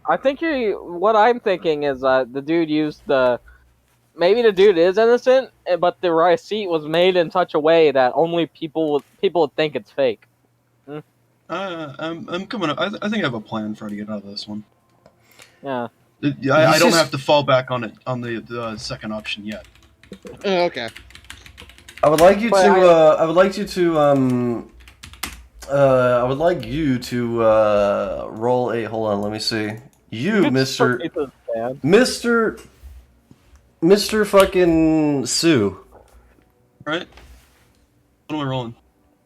I think what I'm thinking is the dude used the. Maybe the dude is innocent, but the receipt was made in such a way that only people would think it's fake. I'm coming up. I think I have a plan for how to get out of this one. Yeah. I don't have to fall back on it on the second option yet. Okay. I would like you But to. I would like you to. I would like you to roll a. Hold on, let me see. You, Mister fucking Sue. Right? What am I rolling?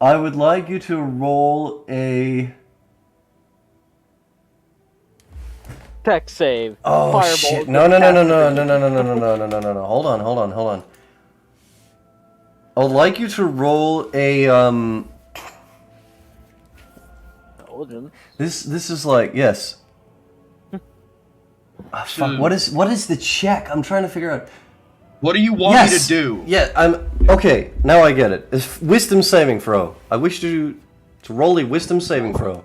I would like you to roll a. Tech save. Oh Fireball shit! is No! the Hold on. I would like you to roll a Intelligence. This is like yes. Fuck! What is the check? I'm trying to figure out. What do you want me to do? Yeah, I'm okay. Now I get it. It's wisdom saving throw. I wish to roll a wisdom saving throw.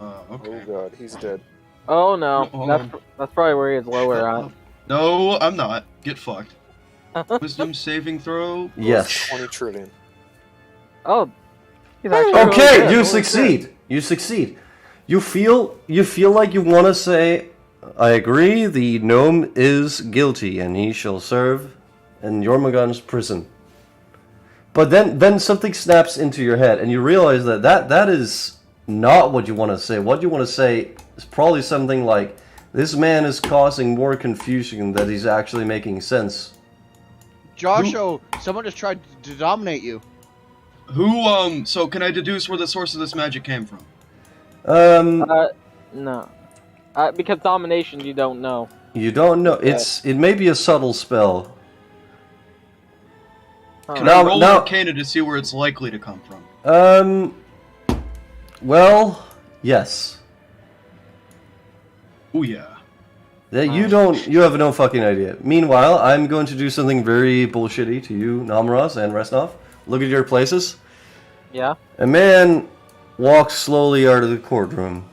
Okay. Oh god, he's dead. Oh no, Hold that's probably where he's lower at. No, I'm not. Get fucked. Wisdom saving throw. Yes. 20 trillion. Oh, he's actually really Okay, good. you Holy succeed. shit. You succeed. You feel like you want to say, I agree. The gnome is guilty, and he shall serve in Jormungand's prison. But then something snaps into your head, and you realize that is not what you want to say. What you want to say is probably something like, "This man is causing more confusion than he's actually making sense." Joshua, someone just tried to dominate you. Who, so can I deduce where the source of this magic came from? No. Because domination, you don't know. You don't know. It may be a subtle spell. Can Now- I roll now- Arcana to see where it's likely to come from? Well, yes. Oh yeah. That you have no fucking idea. Meanwhile, I'm going to do something very bullshitty to you, Namuras and Resnov. Look at your places. Yeah. A man walks slowly out of the courtroom.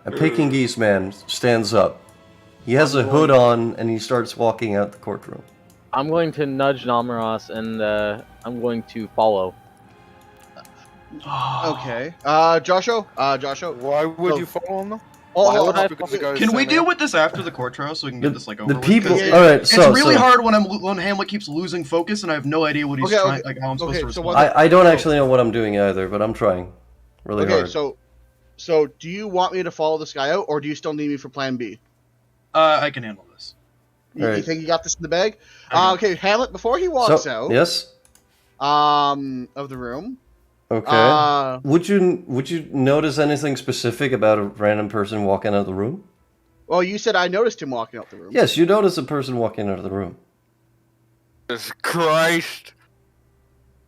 A Pekingese man stands up. He has a hood on and he starts walking out the courtroom. I'm going to nudge Namuras and I'm going to follow. Okay. Joshua. Why would Oh. you follow him though? Oh, Why hold would on. I Because the guy's Can we saying deal that? with this after the court trial so we can get this like over The with? people. 'Cause All right, it's so really so hard when Hamlet keeps losing focus and I have no idea what he's Okay, trying, okay. like how I'm supposed Okay, to so respond. what- I don't actually know what I'm doing either, but I'm trying really Okay, hard. so do you want me to follow this guy out, or do you still need me for Plan B? I can handle this. You Alright. think you got this in the bag? I do. Okay, Hamlet. Before he walks out, yes. of the room. Okay. Would you notice anything specific about a random person walking out of the room? Well, you said I noticed him walking out the room. Yes, you notice a person walking out of the room. Jesus Christ.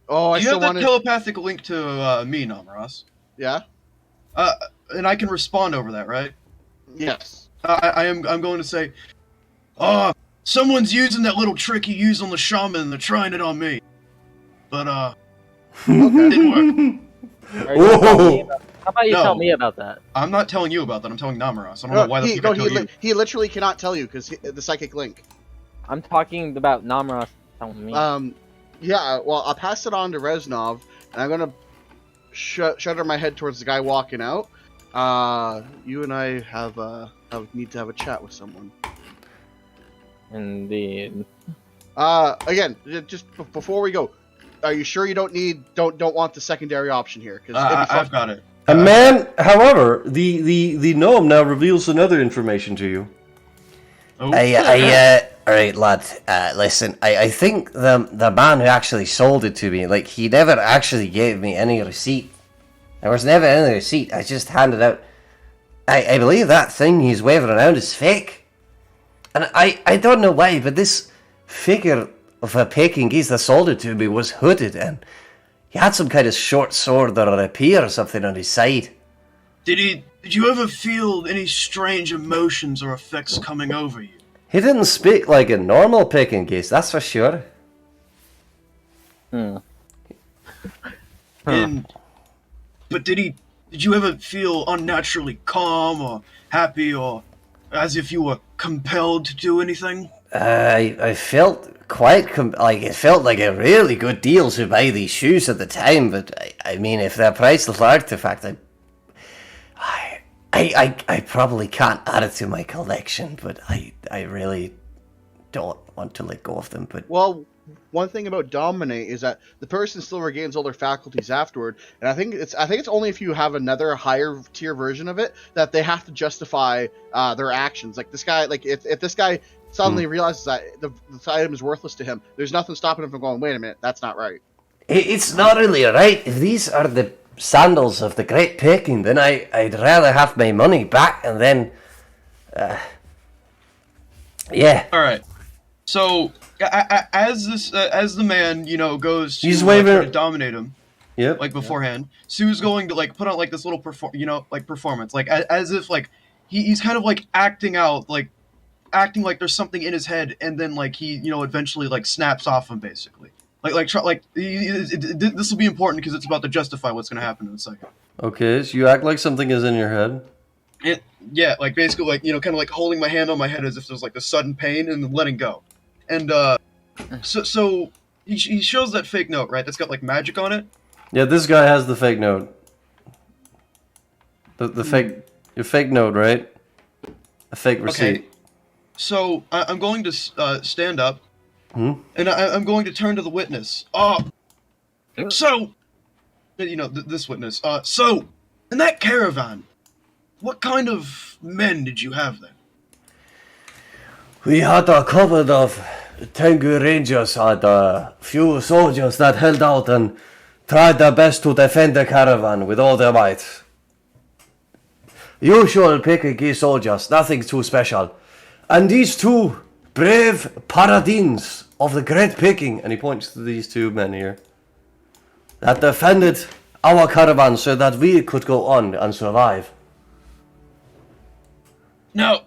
Oh, I You still have that wanted. telepathic link to me, Namuras. Yeah. And I can respond over that, right? Yes. I'm going to say, someone's using that little trick you use on the shaman, and they're trying it on me. But, it didn't work. Are you gonna tell me about- How about you No. tell me about that? I'm not telling you about that, I'm telling Namuras. I don't know why the fuck I tell you. He literally cannot tell you because the psychic link. I'm talking about Namuras telling me. Yeah. Well, I'll pass it on to Reznov, and I'm gonna shudder my head towards the guy walking out. You and I need to have a chat with someone. Indeed. Again, just before we go, are you sure you don't want the secondary option here? Because I've got it. Man, however, the gnome now reveals another information to you. Oh. Alright, lad, listen, I think the man who actually sold it to me, like, he never actually gave me any receipt. There was never any receipt, I just handed out. I believe that thing he's waving around is fake. And I don't know why, but this figure of a Peking geese that sold it to me was hooded, and he had some kind of short sword or a rapier or something on his side. Did you ever feel any strange emotions or effects coming over you? He didn't speak like a normal Peking geese, that's for sure. But did you ever feel unnaturally calm or happy or as if you were compelled to do anything? I felt quite it felt like a really good deal to buy these shoes at the time, but I mean, if they're priceless artifact, I probably can't add it to my collection, but I really don't want to let go of them. But well, one thing about dominate is that the person still regains all their faculties afterward, and I think it's only if you have another higher tier version of it that they have to justify their actions. Like this guy, like if this guy suddenly realizes that this item is worthless to him, there's nothing stopping him from going, wait a minute, that's not right. It's not really right. If these are the sandals of the Great Peking, then I'd rather have my money back, and then yeah. All right. So as the man, goes to, He's try waving- to dominate him, Yep. like beforehand, Sue's going to like put on like this little performance, like as if like he's kind of like acting like there's something in his head, and then like he eventually like snaps off him basically. This will be important because it's about to justify what's going to happen in a second. Okay, so you act like something is in your head. Yeah, like basically like kind of like holding my hand on my head as if there's like a sudden pain and then letting go. And so he shows that fake note, right? That's got like magic on it. Yeah, this guy has the fake note. The fake, your fake note, right? A fake receipt. Okay. So I'm going to stand up, and I'm going to turn to the witness. So, this witness. So, in that caravan, what kind of men did you have there? We had a couple of Tengu Rangers and a few soldiers that held out and tried their best to defend the caravan with all their might. Usual Peking soldiers, nothing too special. And these two brave paladins of the Great Peking, and he points to these two men here, that defended our caravan so that we could go on and survive. Now,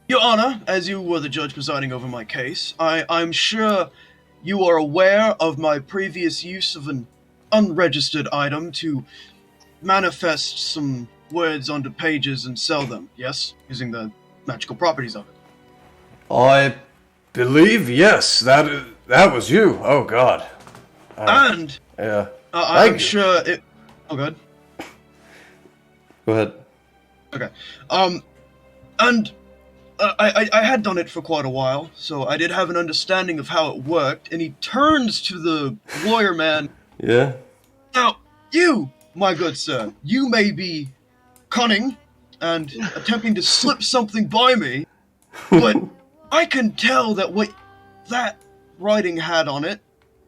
Your Honor, as you were the judge presiding over my case, I'm sure you are aware of my previous use of an unregistered item to manifest some words onto pages and sell them, yes? Using the magical properties of it. I believe, yes, that was you. Oh, God. And Yeah. I'm sure it... Oh, good. Go ahead. Okay. And I had done it for quite a while, so I did have an understanding of how it worked, and he turns to the lawyer man. Yeah? Now, you, my good sir, you may be cunning and attempting to slip something by me, but I can tell that what that writing had on it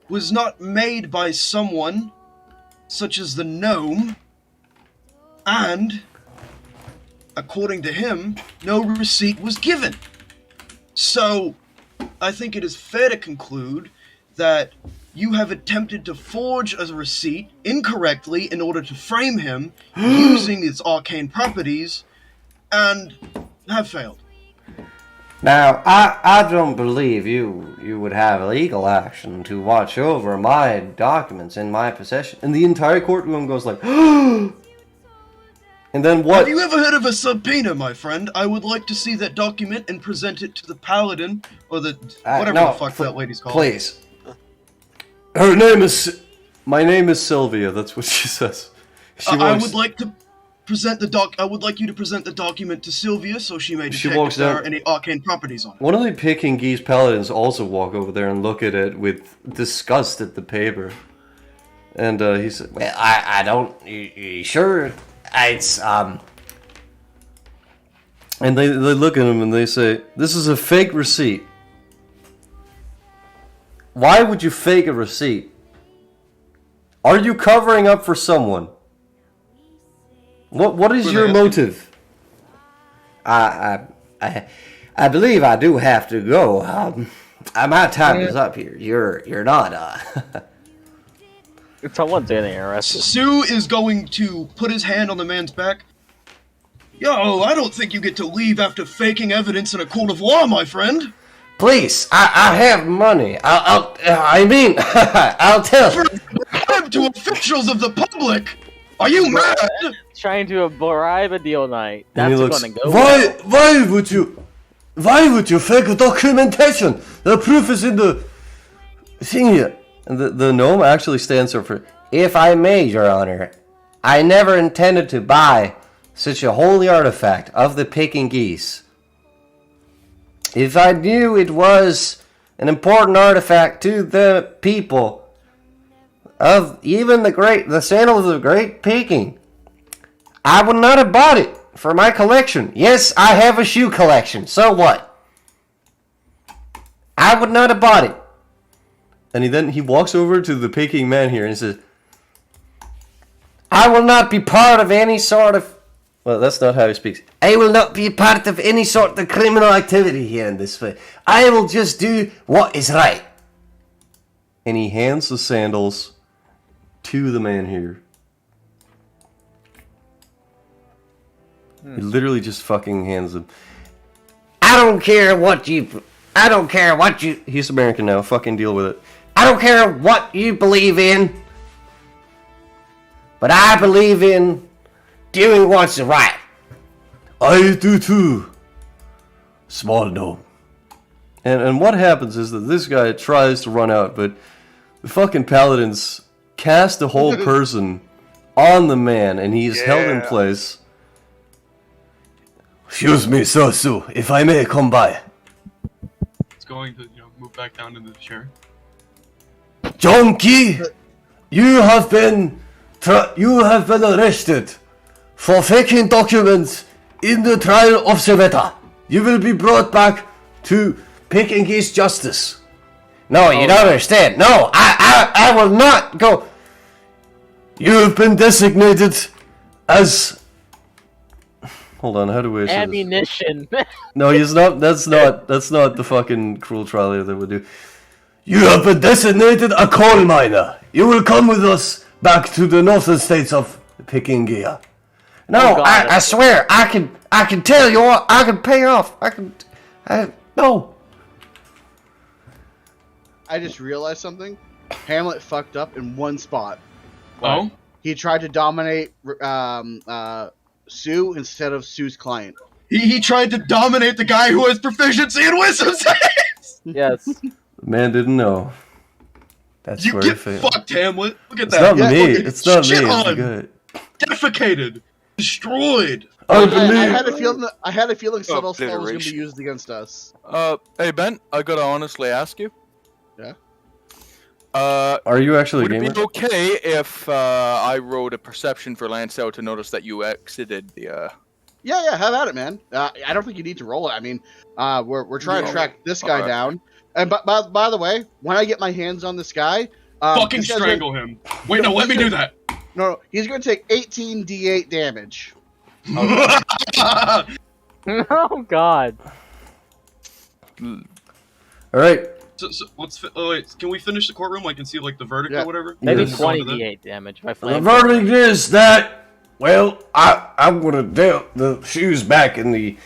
was not made by someone such as the gnome, and according to him, no receipt was given. So, I think it is fair to conclude that you have attempted to forge a receipt incorrectly in order to frame him using its arcane properties and have failed. Now, I don't believe you would have legal action to watch over my documents in my possession. And the entire courtroom goes like, and then what? Have you ever heard of a subpoena, my friend? I would like to see that document and present it to the paladin, or the whatever no, the fuck that lady's called. Please. My name is Sylvia. That's what she says. I would like to present the I would like you to present the document to Sylvia so she may detect if there are any arcane properties on it. One of the Peking Geese paladins also walk over there and look at it with disgust at the paper. And he said, Well, I don't... You sure? It's, And they look at him and they say, this is a fake receipt. Why would you fake a receipt? Are you covering up for someone? What is your motive? I believe I do have to go. My time is up here. You're not, Someone's getting arrested. Sue is going to put his hand on the man's back. Yo, I don't think you get to leave after faking evidence in a court of law, my friend. Please, I have money. I'll tell. Bribe to officials of the public. Are you mad? Trying to bribe a deal night. And he That's looks, gonna go. Well. Why would you fake documentation? The proof is in the thing here. And the gnome actually stands up for, If I may, Your Honor, I never intended to buy such a holy artifact of the Peking Geese. If I knew it was an important artifact to the people of even the sandals of Great Peking, I would not have bought it for my collection. Yes, I have a shoe collection. So what? I would not have bought it. and he walks over to the Peking man here and he says, I will not be part of any sort of... well, that's not how he speaks. I will not be part of any sort of criminal activity here in this way. I will just do what is right. And he hands the sandals to the man here. He literally just fucking hands them. I don't care what you... He's American now, fucking deal with it. I don't care what you believe in. But I believe in doing what's right. I do too. Small gnome. And what happens is that this guy tries to run out, but the fucking paladins cast the whole person on the man, and he's held in place. Excuse me, Sue, if I may come by. It's going to, move back down into the chair. Donkey, you have been arrested for faking documents in the trial of Seveta. You will be brought back to Peking Geese justice. No, you don't understand. No, I will not go. You have been designated as... Hold on, how do we say this? Ammunition. No, he's not. That's not the fucking cruel trial that we do. You have been designated a coal miner. You will come with us back to the northern states of Peking Gear. No, I swear, I can tell you what, I can pay off. No. I just realized something. Hamlet fucked up in one spot. Oh? He tried to dominate Sue instead of Sue's client. He tried to dominate the guy who has proficiency in wisdom saves. Yes. The man didn't know. That's You where get he failed. fucked, Hamlet. Look at It's that. not me. Fucking It's not me. shit It's on. the guy. Defecated. Destroyed. I had a feeling subtle spell was going to Obliteration. be used against us. Hey Ben, I gotta honestly ask you. Yeah? Are you actually a Would gamer? it be okay if I rolled a perception for Lancel to notice that you exited the? Yeah, have at it, man. I don't think you need to roll it. I mean, we're trying to track this guy Okay. down. And by the way, when I get my hands on this guy, Fucking this guy's strangle him. Wait, no, let me do that. No, he's going to take 18 d8 damage. Oh God. All right. So wait, can we finish the courtroom? I can see like the verdict Yeah. or whatever. Maybe Yes. 20 d8 damage if I The flame. verdict is that, well, I I'm gonna deal the shoes back in the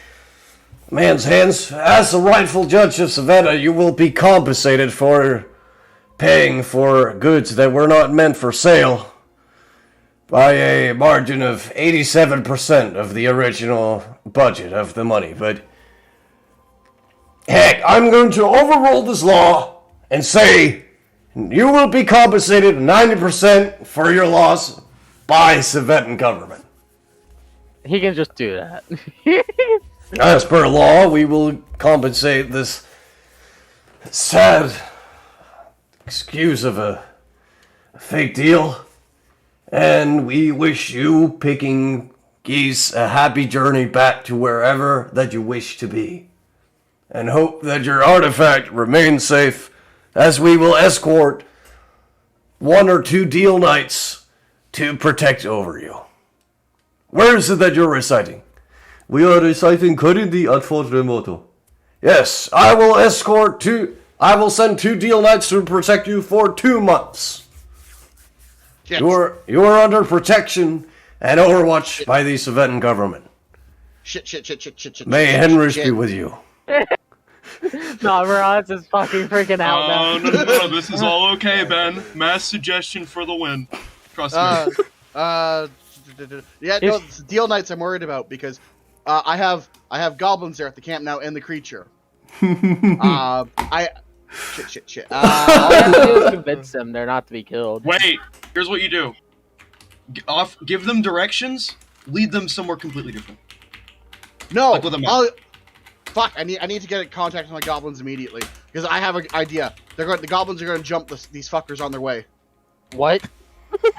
man's hands. As the rightful judge of Savannah, you will be compensated for paying for goods that were not meant for sale by a margin of 87% of the original budget of the money. But heck, I'm going to overrule this law and say you will be compensated 90% for your loss by Savetan government. He can just do that. As per law, we will compensate this sad excuse of a fake deal, and we wish you, picking geese, a happy journey back to wherever that you wish to be, and hope that your artifact remains safe, as we will escort 1 or 2 deal knights to protect over you. Where is it that you're reciting? We are reciting currently at Fort Remoto. Yes, I will send 2 deal knights to protect you for 2 months. Yes. You are under protection and overwatch by the Savetan government. Shit. May Henrich be with you. Namuras is fucking freaking out now. No, this is all okay, Ben. Mass suggestion for the win. Trust me. Yeah, no, it's deal knights I'm worried about because I have goblins there at the camp now and the creature. Shit. All you have to do is convince them they're not to be killed. Wait, here's what you do. Give them directions, lead them somewhere completely different. No, Like with a map. fuck! I need to get in contact with my goblins immediately because I have an idea. The goblins are going to jump these fuckers on their way. What?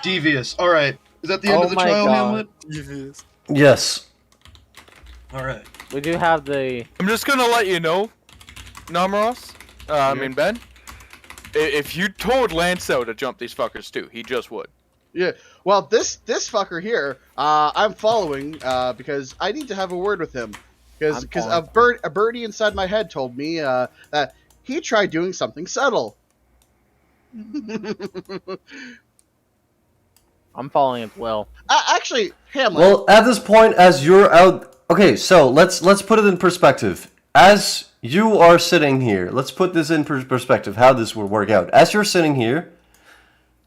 Devious. All right. Is that the end Oh of the my trial, God. Hamlet? Devious. Yes. All right. We do have the. I'm just gonna let you know, Namuras. I mean Ben. If you told Lanso to jump these fuckers too, he just would. Yeah. Well, this fucker here, I'm following because I need to have a word with him because a birdie inside my head told me that he tried doing something subtle. I'm following as well. Actually, Hamlet. Well, at this point, as you're out, okay, so let's put it in perspective. As you are sitting here, let's put this in perspective. How this would work out. As you're sitting here,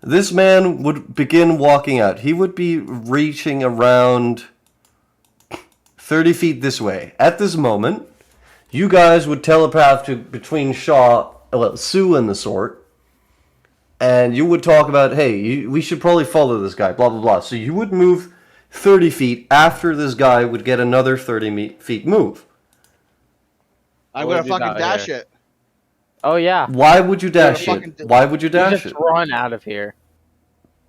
this man would begin walking out. He would be reaching around 30 feet this way. At this moment, you guys would telepath between Sue and the sort. And you would talk about, hey, we should probably follow this guy, blah, blah, blah. So you would move 30 feet after this guy would get another 30 feet move. I'm What gonna would you fucking do dash here? it. Oh yeah. Why would you dash fucking it? Why would you You dash just it? run out of here.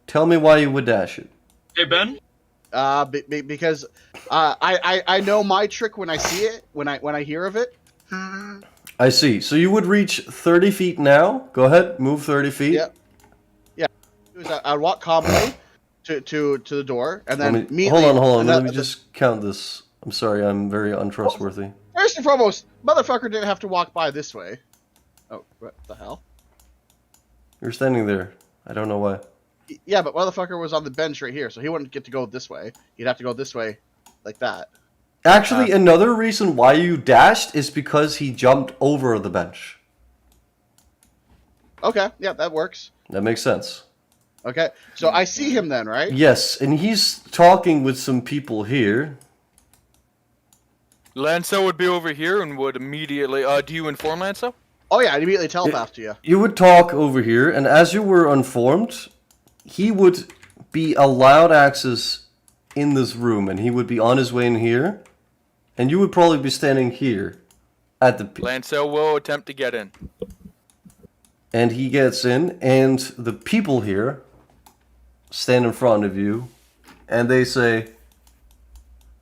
Tell me why you would dash it. Hey, Ben? Because I know my trick when I see it, when I hear of it. I see. So you would reach 30 feet now. Go ahead, move 30 feet. Yeah. I'd walk calmly to the door, and then immediately. Hold on. and Let then- me just count this. I'm sorry, I'm very untrustworthy. First and foremost, motherfucker didn't have to walk by this way. Oh, what the hell? You're standing there. I don't know why. Yeah, but motherfucker was on the bench right here, so he wouldn't get to go this way. He'd have to go this way, like that. Actually, another reason why you dashed is because he jumped over the bench. Okay, yeah, that works. That makes sense. Okay, so I see him then, right? Yes, and he's talking with some people here. Lanso would be over here and would immediately. Do you inform Lanso? Oh yeah, I'd immediately telepath to you. You would talk over here, and as you were informed, he would be allowed access in this room, and he would be on his way in here, and you would probably be standing here at the... Lanso will attempt to get in. And he gets in, and the people here stand in front of you, and they say,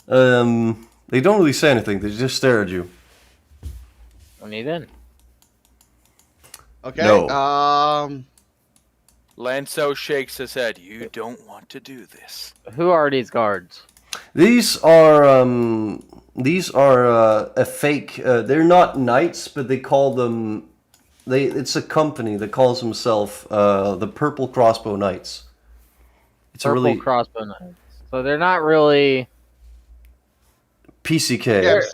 they don't really say anything, they just stare at you. We need in. Okay. No. Lanso shakes his head. You don't want to do this. Who are these guards? These are a fake, they're not knights, but they call them, it's a company that calls himself, the Purple Crossbow Knights. It's Purple a really... crossbow knights. So they're not really PCK. Yes.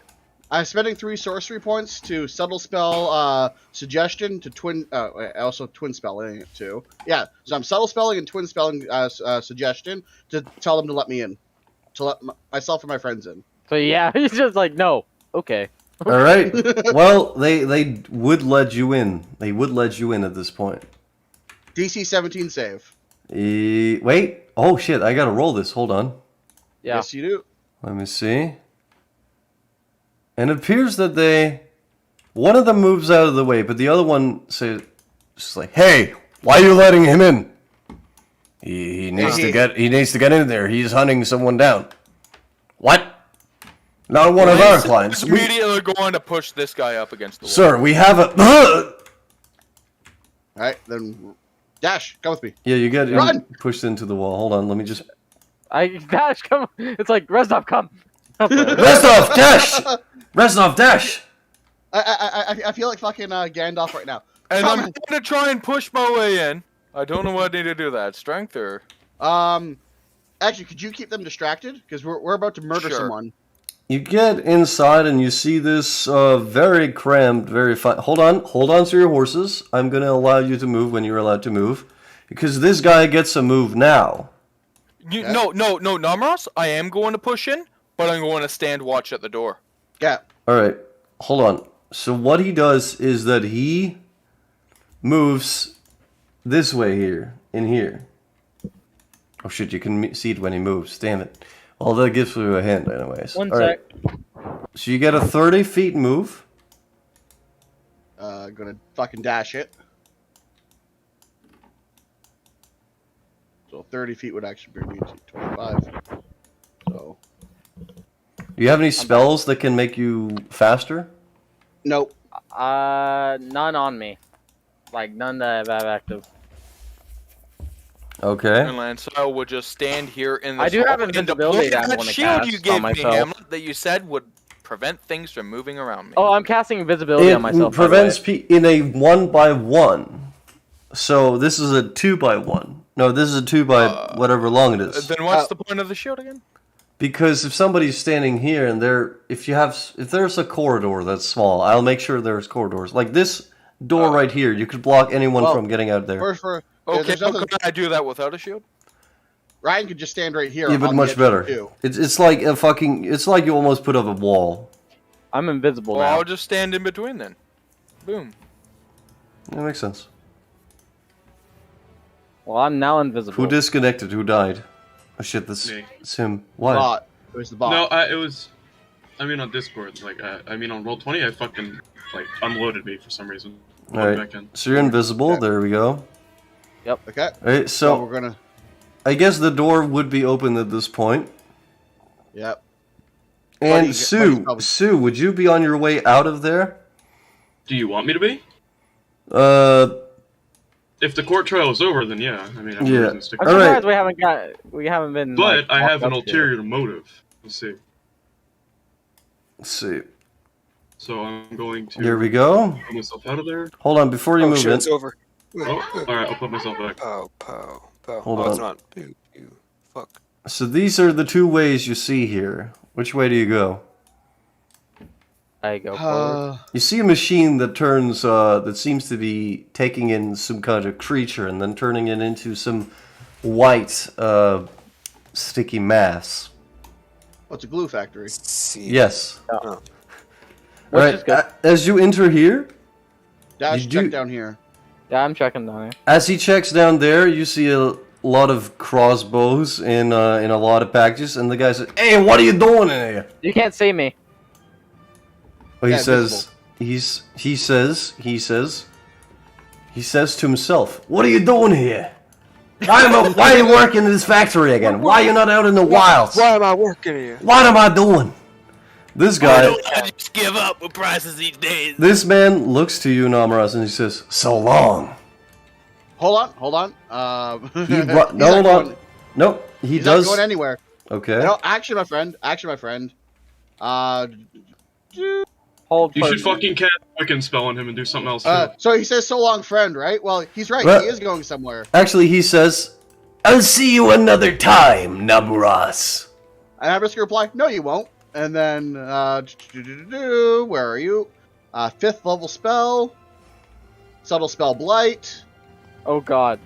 I'm spending 3 sorcery points to subtle spell suggestion to twin. Also twin spelling it too. Yeah, so I'm subtle spelling and twin spelling suggestion to tell them to let me in, to let myself and my friends in. So yeah, he's just like, no. Okay. All right. Well, they would let you in. They would let you in at this point. DC 17 save. Wait. Oh shit! I gotta roll this. Hold on. Yeah. Yes, you do. Let me see. And it appears that one of them moves out of the way, but the other one says, just like, "Hey, why are you letting him in? He needs to get in there. He's hunting someone down." What? Not one of our clients. Immediately going to push this guy up against the wall. Sir, we have a. All right, then Dash, come with me. Yeah, you get Run! pushed into the wall. Hold on, let me just. Dash, come. It's like Reznov, come. Reznov, dash! Reznov, dash! I feel like fucking Gandalf right now. And Come I'm going to try and push my way in. I don't know what I need to do that. Strength or... Actually, could you keep them distracted? Because we're about to murder Sure. someone. You get inside and you see this very cramped, very fine. Hold on to your horses. I'm going to allow you to move when you're allowed to move. Because this guy gets a move now. No, Namuras, I am going to push in, but I'm going to stand watch at the door. Yeah. Alright, hold on. So what he does is that he moves this way here, in here. Oh shit, you can see it when he moves, damn it. Well, that gives you a hint anyways. One Alright. So you get a 30 feet move. Gonna fucking dash it. So 30 feet would actually bring me to 25. So. Do you have any spells that can make you faster? Nope. None on me. Like, none that I have active. Okay. And Lancel would just stand here in the I do have invisibility that I that want to shield cast you on gave me, myself. Hamlet, that you said would prevent things from moving around me. Oh, I'm casting invisibility on myself. It prevents in a 1x1. So this is a 2x1. No, this is a 2 by whatever long it is. Then what's the point of the shield again? Because if somebody's standing here and if there's a corridor that's small, I'll make sure there's corridors. Like this door right here, you could block anyone from getting out there. Okay, so can I do that without a shield? Ryan could just stand right here. Yeah, but much better. It's like it's like you almost put up a wall. I'm invisible Well, now. I'll just stand in between then. Boom. That makes sense. Well, I'm now invisible. Who disconnected? Who died? Oh shit, Me. it's him. Why? Bot. It was the bot. No, it was. I mean, on Discord, like, I mean, on Roll20, I fucking like unloaded me for some reason. Alright, Back in. so you're invisible. Okay. There we go. Okay. Alright, So so we're gonna. I guess the door would be open at this point. Yep. And Buddy- Sue, buddy's Sue, would you be on your way out of there? Do you want me to be? If the court trial is over, then yeah. I mean, I have no Yeah. reason to stick I'm around. surprised we haven't been. But like, I have an walked up to. ulterior motive. Let's see. Let's see. So I'm going to Here we go. put myself out of there. Hold on, before you Oh move shit, in. it's over. Oh, alright, I'll put myself back. Pow, pow, pow. Hold oh, on. it's not. Pew, pew. Fuck. So these are the two ways you see here. Which way do you go? I go forward. You see a machine that turns, that seems to be taking in some kind of creature and then turning it into some white, sticky mass. What's a glue factory? See. Yes. Oh. Which Alright, is good. as you enter here, Dash, You check do- down here. Yeah, I'm checking down here. as he checks down there, you see a lot of crossbows in a lot of packages, and the guy says, "Hey, what are you doing in here?" You can't see me. Well, he Yeah, says, he says to himself, "What are you doing here? Why are you working in this factory again? Why are you not out in the wilds? Why am I working here? What am I doing?" This guy, I just give up with prices these days. this man looks to you, Namuras, and he says, "So long." Hold on. He he's no, not hold on. going- Nope, he He's does. not going anywhere. Okay. No, actually, my friend. Hold. You should person. fucking cast a Wiccan spell on him and do something else too. So he says, "So long, friend." Right? Well, he's right. Well- He is going somewhere. Actually, he says, "I'll see you another time, Namuras." And I'm just gonna reply, "No, you won't." And then, where are you? 5th level spell. Subtle spell Blight. Oh god.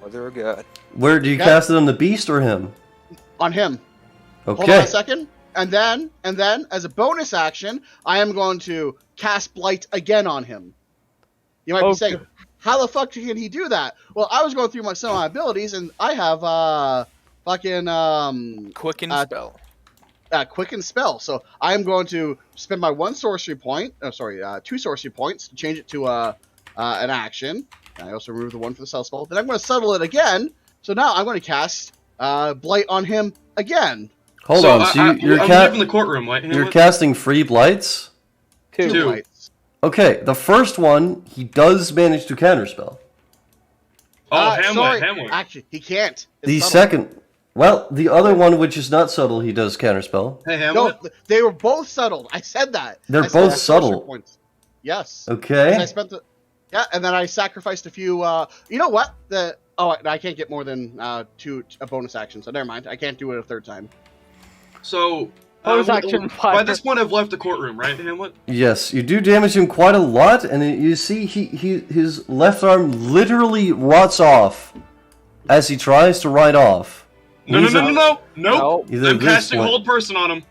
Mother of God. Where do you cast it on the beast or him? On him. Okay. Hold on a second. And then, as a bonus action, I am going to cast Blight again on him. You might be saying, how the fuck can he do that? Well, I was going through some of my abilities, and I have Quicken spell. Quicken spell. So I am going to spend my 2 sorcery points to change it to an action. And I also remove the 1 for the spell spell. Then I'm going to settle it again. So now I'm going to cast Blight on him again. Hold on, so you're leaving the courtroom, right? You're casting free blights? 2 Blights. Okay, the first one, he does manage to counterspell. Hamlet. Actually, he can't. It's The subtle. second... Well, the other one, which is not subtle, he does counterspell. Hey, Hamlet. No, they were both settled. I said that. They're I said both my sorcery subtle. Points. Yes. Okay. And I spent and then I sacrificed a few. You know what? I can't get more than 2 a bonus action. So never mind. I can't do it a 3rd time. So, Bonus action by this point, I've left the courtroom, right, Hamlet? Yes, you do damage him quite a lot, and you see his left arm literally rots off as he tries to ride off. No. Nope. Either I'm this casting one- Hold Person on him.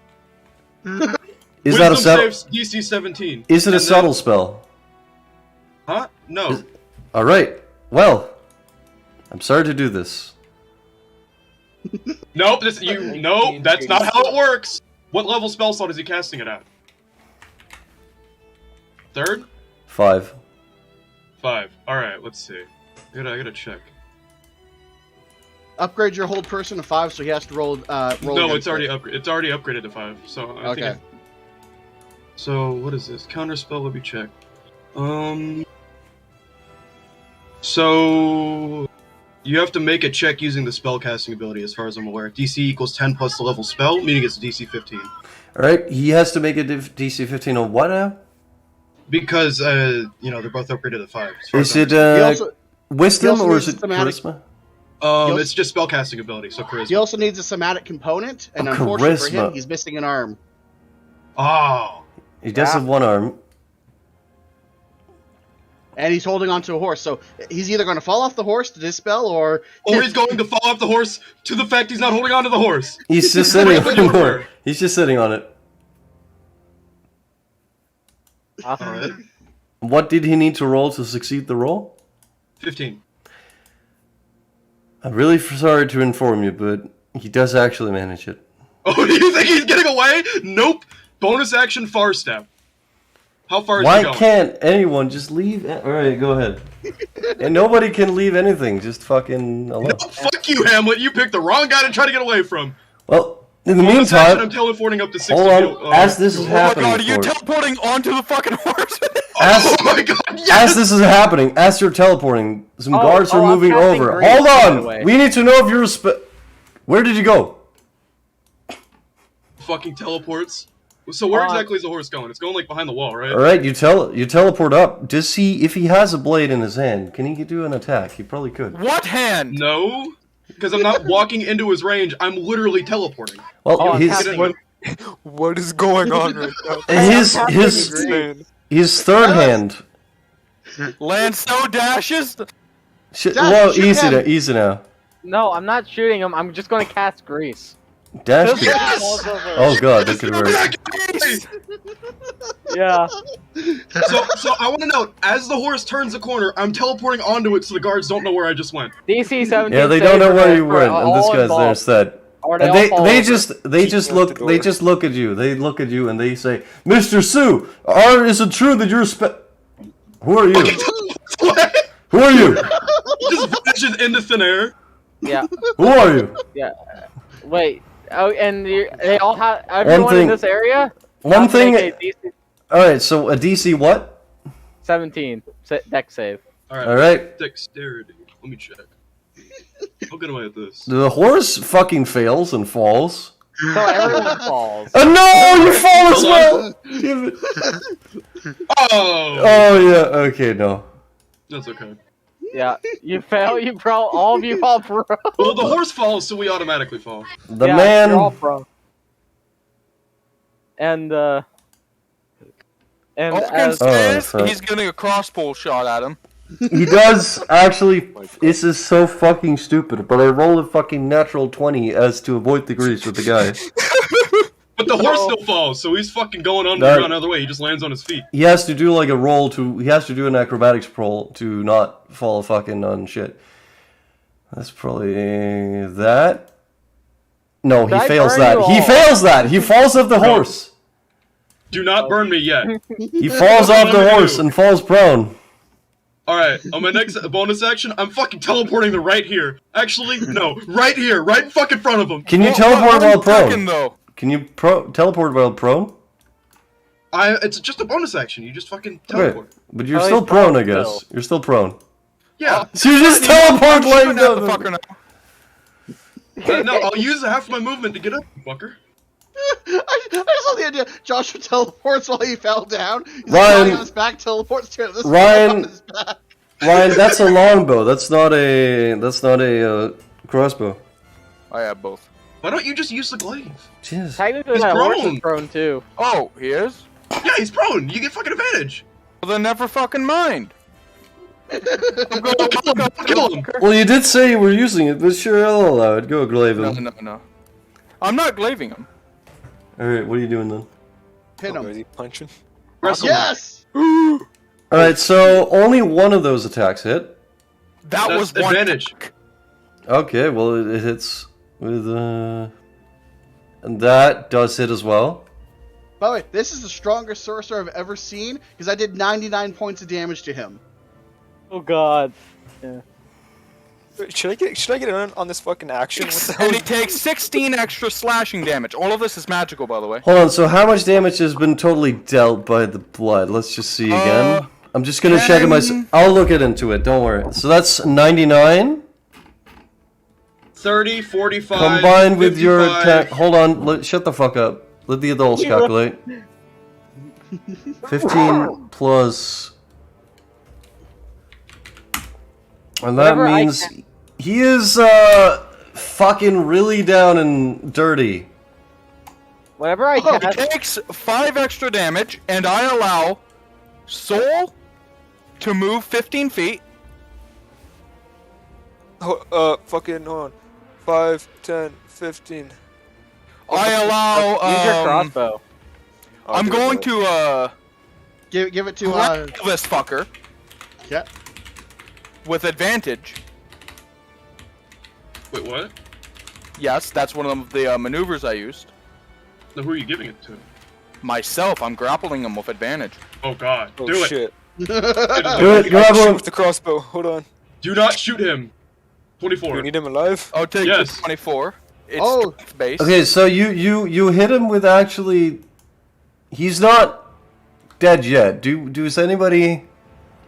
Is that a Wisdom subtle? saves DC 17. Is it a And subtle spell? Huh? No. All right. Well, I'm sorry to do this. Nope. That's not how it works. What level spell slot is he casting it at? 3rd? 5. 5. All right. Let's see. I gotta check. Upgrade your hold person to 5, so he has to roll. No, against it's already it. It's already upgraded to 5. So I think. So what is this? Counter spell. Let me check. So you have to make a check using the spellcasting ability, as far as I'm aware. DC equals 10 plus the level spell, meaning it's DC 15. All right. He has to make a DC 15 on what now? Because they're both upgraded to 5. as far Is as it I'm wisdom also or is needs it thematic- charisma? It's just spellcasting ability, so charisma. He also needs a somatic component, and Oh, unfortunately for charisma. him, he's missing an arm. Oh. He does have one arm. And he's holding onto a horse, so he's either going to fall off the horse to dispel, or Or he's going to fall off the horse to the fact he's not holding onto the horse. He's just sitting on it. He's just sitting on it. Alright. What did he need to roll to succeed the roll? 15. I'm really sorry to inform you, but he does actually manage it. Oh, do you think he's getting away? Nope. Bonus action far step. How far is Why he going? can't anyone just leave? Alright, go ahead. And nobody can leave anything, just fucking alone. No, fuck you, Hamlet. You picked the wrong guy to try to get away from. Well, in the Bonus action, I'm meantime, teleporting up to 60 hold feet. on, as this is Oh my happening, god, are you of course, teleporting onto the fucking horse? Oh my god, yes! as this is happening, as you're teleporting, some guards are I'm moving casting over. grease, Hold by the on! way. We need to know if you're Where did you go? Fucking teleports. So where Hold on. exactly is the horse going? It's going like behind the wall, right? Alright, you teleport up. Does he, if he has a blade in his hand, can he do an attack? He probably could. What hand? No, because I'm not walking into his range. I'm literally teleporting. Well, I'm his casting- What is going on right now? his third hand. Land so dashes? Well, shoot him. easy now. No, I'm not shooting him. I'm just going to cast grease. Dash. Yes! Oh god, that could work. Yeah. So I want to know, as the horse turns the corner, I'm teleporting onto it so the guards don't know where I just went. DC 17. Yeah, they don't know where you went, and this guy's there instead. Or And all fall they over. just look at you. They look at you and they say, "Mr. Sue, is it true that you're Who are you? Who are you? Just vanishes into thin air. Yeah. Who are you?" Yeah. Wait. Oh, and they all have everyone in thing- this area. One have to thing. make a DC All right, so a DC what? 17 deck save. All right. All right. Dexterity. Let me check. I'll get away with this. The horse fucking fails and falls. So everyone falls. Oh no! You fall as well. Damn it. Oh. Oh yeah. Okay. No. That's okay. Yeah. You fail. You all of you fall pro. Well, the horse falls, so we automatically fall. The Yeah, man. you're all pro. and All I can as say is fuck. he's getting a crossbow shot at him. He does actually. This is so fucking stupid, but I roll a fucking natural 20 as to avoid the grease with the guy. But the horse still falls, so he's fucking going underground the other way. He just lands on his feet. He has to do like a roll to. He has to do an acrobatics roll to not fall fucking on shit. That's probably that. No, Did he I fails burn that. you He all? fails that. He falls off the No. horse. Do not burn me yet. He falls off the horse and falls prone. Alright, on my next bonus action, I'm fucking teleporting to right here. Actually, no, right here, right in fucking front of him. Can you Well, teleport while one second, prone? though. Can you teleport while prone? It's just a bonus action. You just fucking teleport. Okay, but you're Oh, still he's prone, prone I guess. still. You're still prone. Yeah. So you just teleport I'm laying shooting at down. the fucker now. No, I'll use half my movement to get up, fucker. I just love the idea. Joshua teleports while he fell down. He's Ryan- lying on his back, teleports to this Ryan- on his back. Ryan, that's a longbow. That's not a crossbow. I have both. Why don't you just use the glaive? Jeez. technically He's my horse prone. is prone too. Oh, he is? Yeah, he's prone. You get fucking advantage. Well, then never fucking mind. I'm going to Kill him, kill him. Well, you did say you were using it, but sure, I'll allow it. Go glaive No, him. no. I'm not glaving him. Alright, what are you doing then? Hit Where him. is he punching? Wrestle him. Yes! Alright, so only one of those attacks hit. That That's was one advantage. attack. Okay, well, it hits with, and that does hit as well. By the way, this is the strongest sorcerer I've ever seen, because I did 99 points of damage to him. Oh god. Wait, should I get in on this fucking action? What the hell? And he takes 16 extra slashing damage. All of this is magical, by the way. Hold on, so how much damage has been totally dealt by the blood? Let's just see again. I'm just gonna check it myself. I'll look it into it, don't worry. So that's 99 30, 45. combined with your 55. attack. Hold on, shut the fuck up. Let the adults calculate. 15 plus. And that Whatever I means he is fucking really down and dirty. Whenever I He cast, takes 5 extra damage, and I allow Soul to move 15 feet. Fucking hold on. 5, 10, 15. I allow. use your crossbow. I'm going to Give it to, grapple this fucker yeah. with advantage. Wait, what? Yes, that's one of the maneuvers I used. Now, who are you giving it to? Myself, I'm grappling him with advantage. Oh god, Oh do it. shit. Do it, grab Shoot him. with the crossbow. Hold on. Do not shoot him. Do 24. we need him alive? I'll take Yes. the 24. It's Oh. strength based. Okay, so you hit him with actually. He's not dead yet. Does anybody?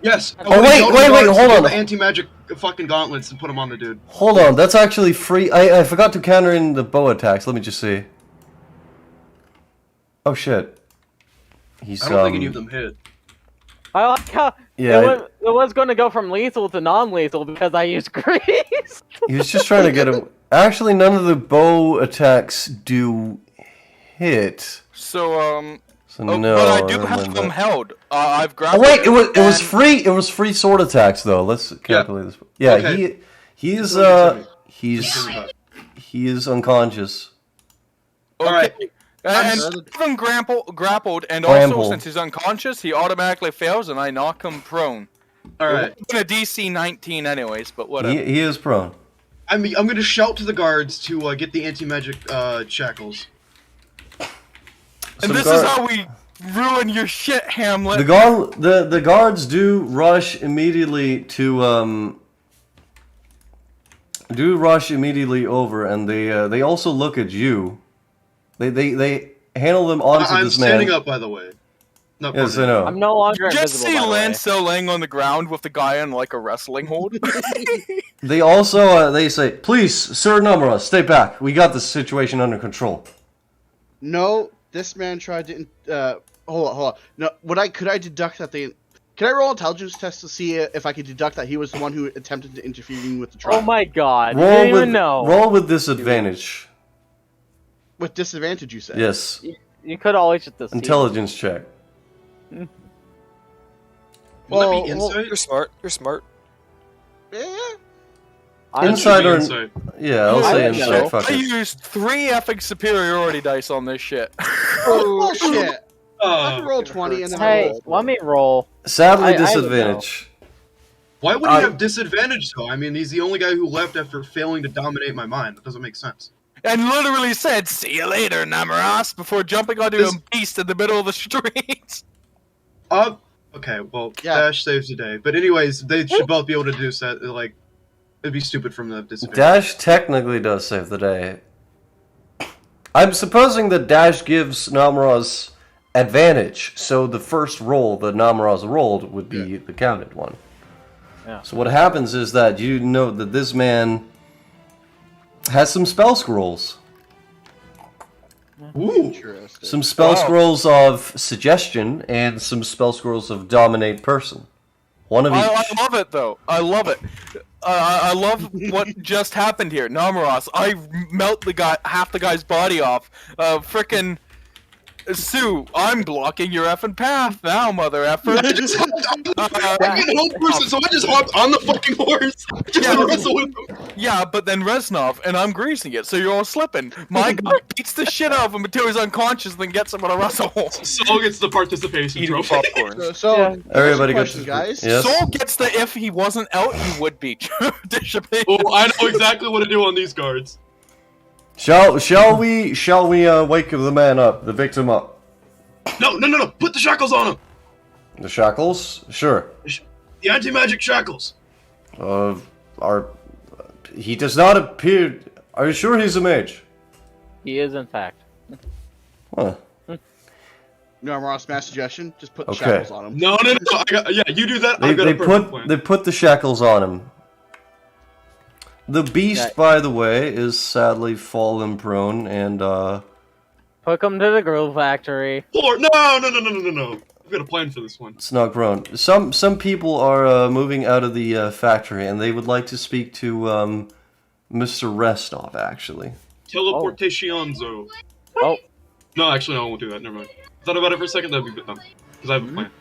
Yes. Oh, wait, go to wait, the wait, guards, hold get on. The anti-magic fucking gauntlets and put them on the dude. Hold on, that's actually free. I forgot to counter in the bow attacks. Let me just see. Oh shit. He's I don't think any of them hit. I like how Yeah, it was going to go from lethal to non-lethal because I used grease. he was just trying to get him. Actually, none of the bow attacks do hit. So So oh, no. but I do never have mind them that. held. I've Oh grappled. wait, it was and- free. It was free sword attacks though. Let's calculate this. Yeah, Okay. he's Give me that. he is unconscious. Okay. Alright. And Steven grappled, and Trample. also since he's unconscious, he automatically fails, and I knock him prone. Alright. It's a DC 19 anyways, but whatever. He is prone. I'm gonna shout to the guards to get the anti-magic shackles. And Some this is how we ruin your shit, Hamlet. The guards do rush immediately to over, and they also look at you. They handle them onto I'm this man. standing up, by the way. Not Yes, pointing. I know. I'm no longer Just invisible. see by the way. Lanso laying on the ground with the guy in like a wrestling hold. They also they say, "Please, Sir Namuras, stay back. We got this situation under control." No, this man tried to. Hold on. No, could I deduct that they? Can I roll intelligence test to see if I could deduct that he was the one who attempted to intervene with the trial? Oh my god! You Roll didn't with even know. roll with disadvantage. With disadvantage, you said. Yes. You could always just deceive. Intelligence check. Will Well, that be insight? You're smart. You're smart. Yeah. Insight or insight. yeah, I'll I say don't insight. know. Fuck I it. used 3 effing superiority dice on this shit. Oh shit! I Uh, can roll 20 and then Hey, roll. let me roll. Sadly, I would disadvantage. why would he I- have disadvantage though? I mean, he's the only guy who left after failing to dominate my mind. That doesn't make sense. And literally said, "See you later, Namuras," before jumping onto This- a beast in the middle of the street. Okay, well, Yeah. Dash saves the day. But anyways, they should both be able to do so. Like, it'd be stupid from the disadvantage. Dash technically does save the day. I'm supposing that Dash gives Namuras advantage, so the first roll that Namuras rolled would be the counted one. Yeah. So what happens is that you know that this man has some spell scrolls. Ooh, Interesting. Some spell Wow. scrolls of suggestion and some spell scrolls of dominate person. One of each. I love it though. I love it. I love what just happened here, Namuras. I melt the guy, half the guy's body off. Frickin' Sue, I'm blocking your effing path now, mother effer. I'm an old person, so I just hopped on the fucking horse just Yeah. to wrestle with him. Yeah, but then Reznov, and I'm greasing it, so you're all slipping. My guy beats the shit out of him until he's unconscious, then gets him on a wrestle. Soul gets the participation Eating trophy. popcorn. So Yeah. here's Everybody a gets question, guys. Yes. Soul gets the if he wasn't out, he would be. Dissipation. Oh, I know exactly what to do on these cards. Shall we wake the man up, the victim up? No! Put the shackles on him. The shackles? Sure. The anti-magic shackles. He does not appear. Are you sure he's a mage? He is, in fact. Huh. No, Ross, mass suggestion. Just put the Okay. shackles on him. No. Yeah, you do that. They, I've got they a perfect plan. put the shackles on him. The beast, Yeah. by the way, is sadly fallen prone and Hook him to the grill factory. Or no. I've got a plan for this one. it's not grown. Some people are moving out of the factory and they would like to speak to Mr. Restov actually. Teleportationzo. Oh, No, actually, no, I won't do that. Never mind. Thought about it for a second. That'd be good though, because I have a plan.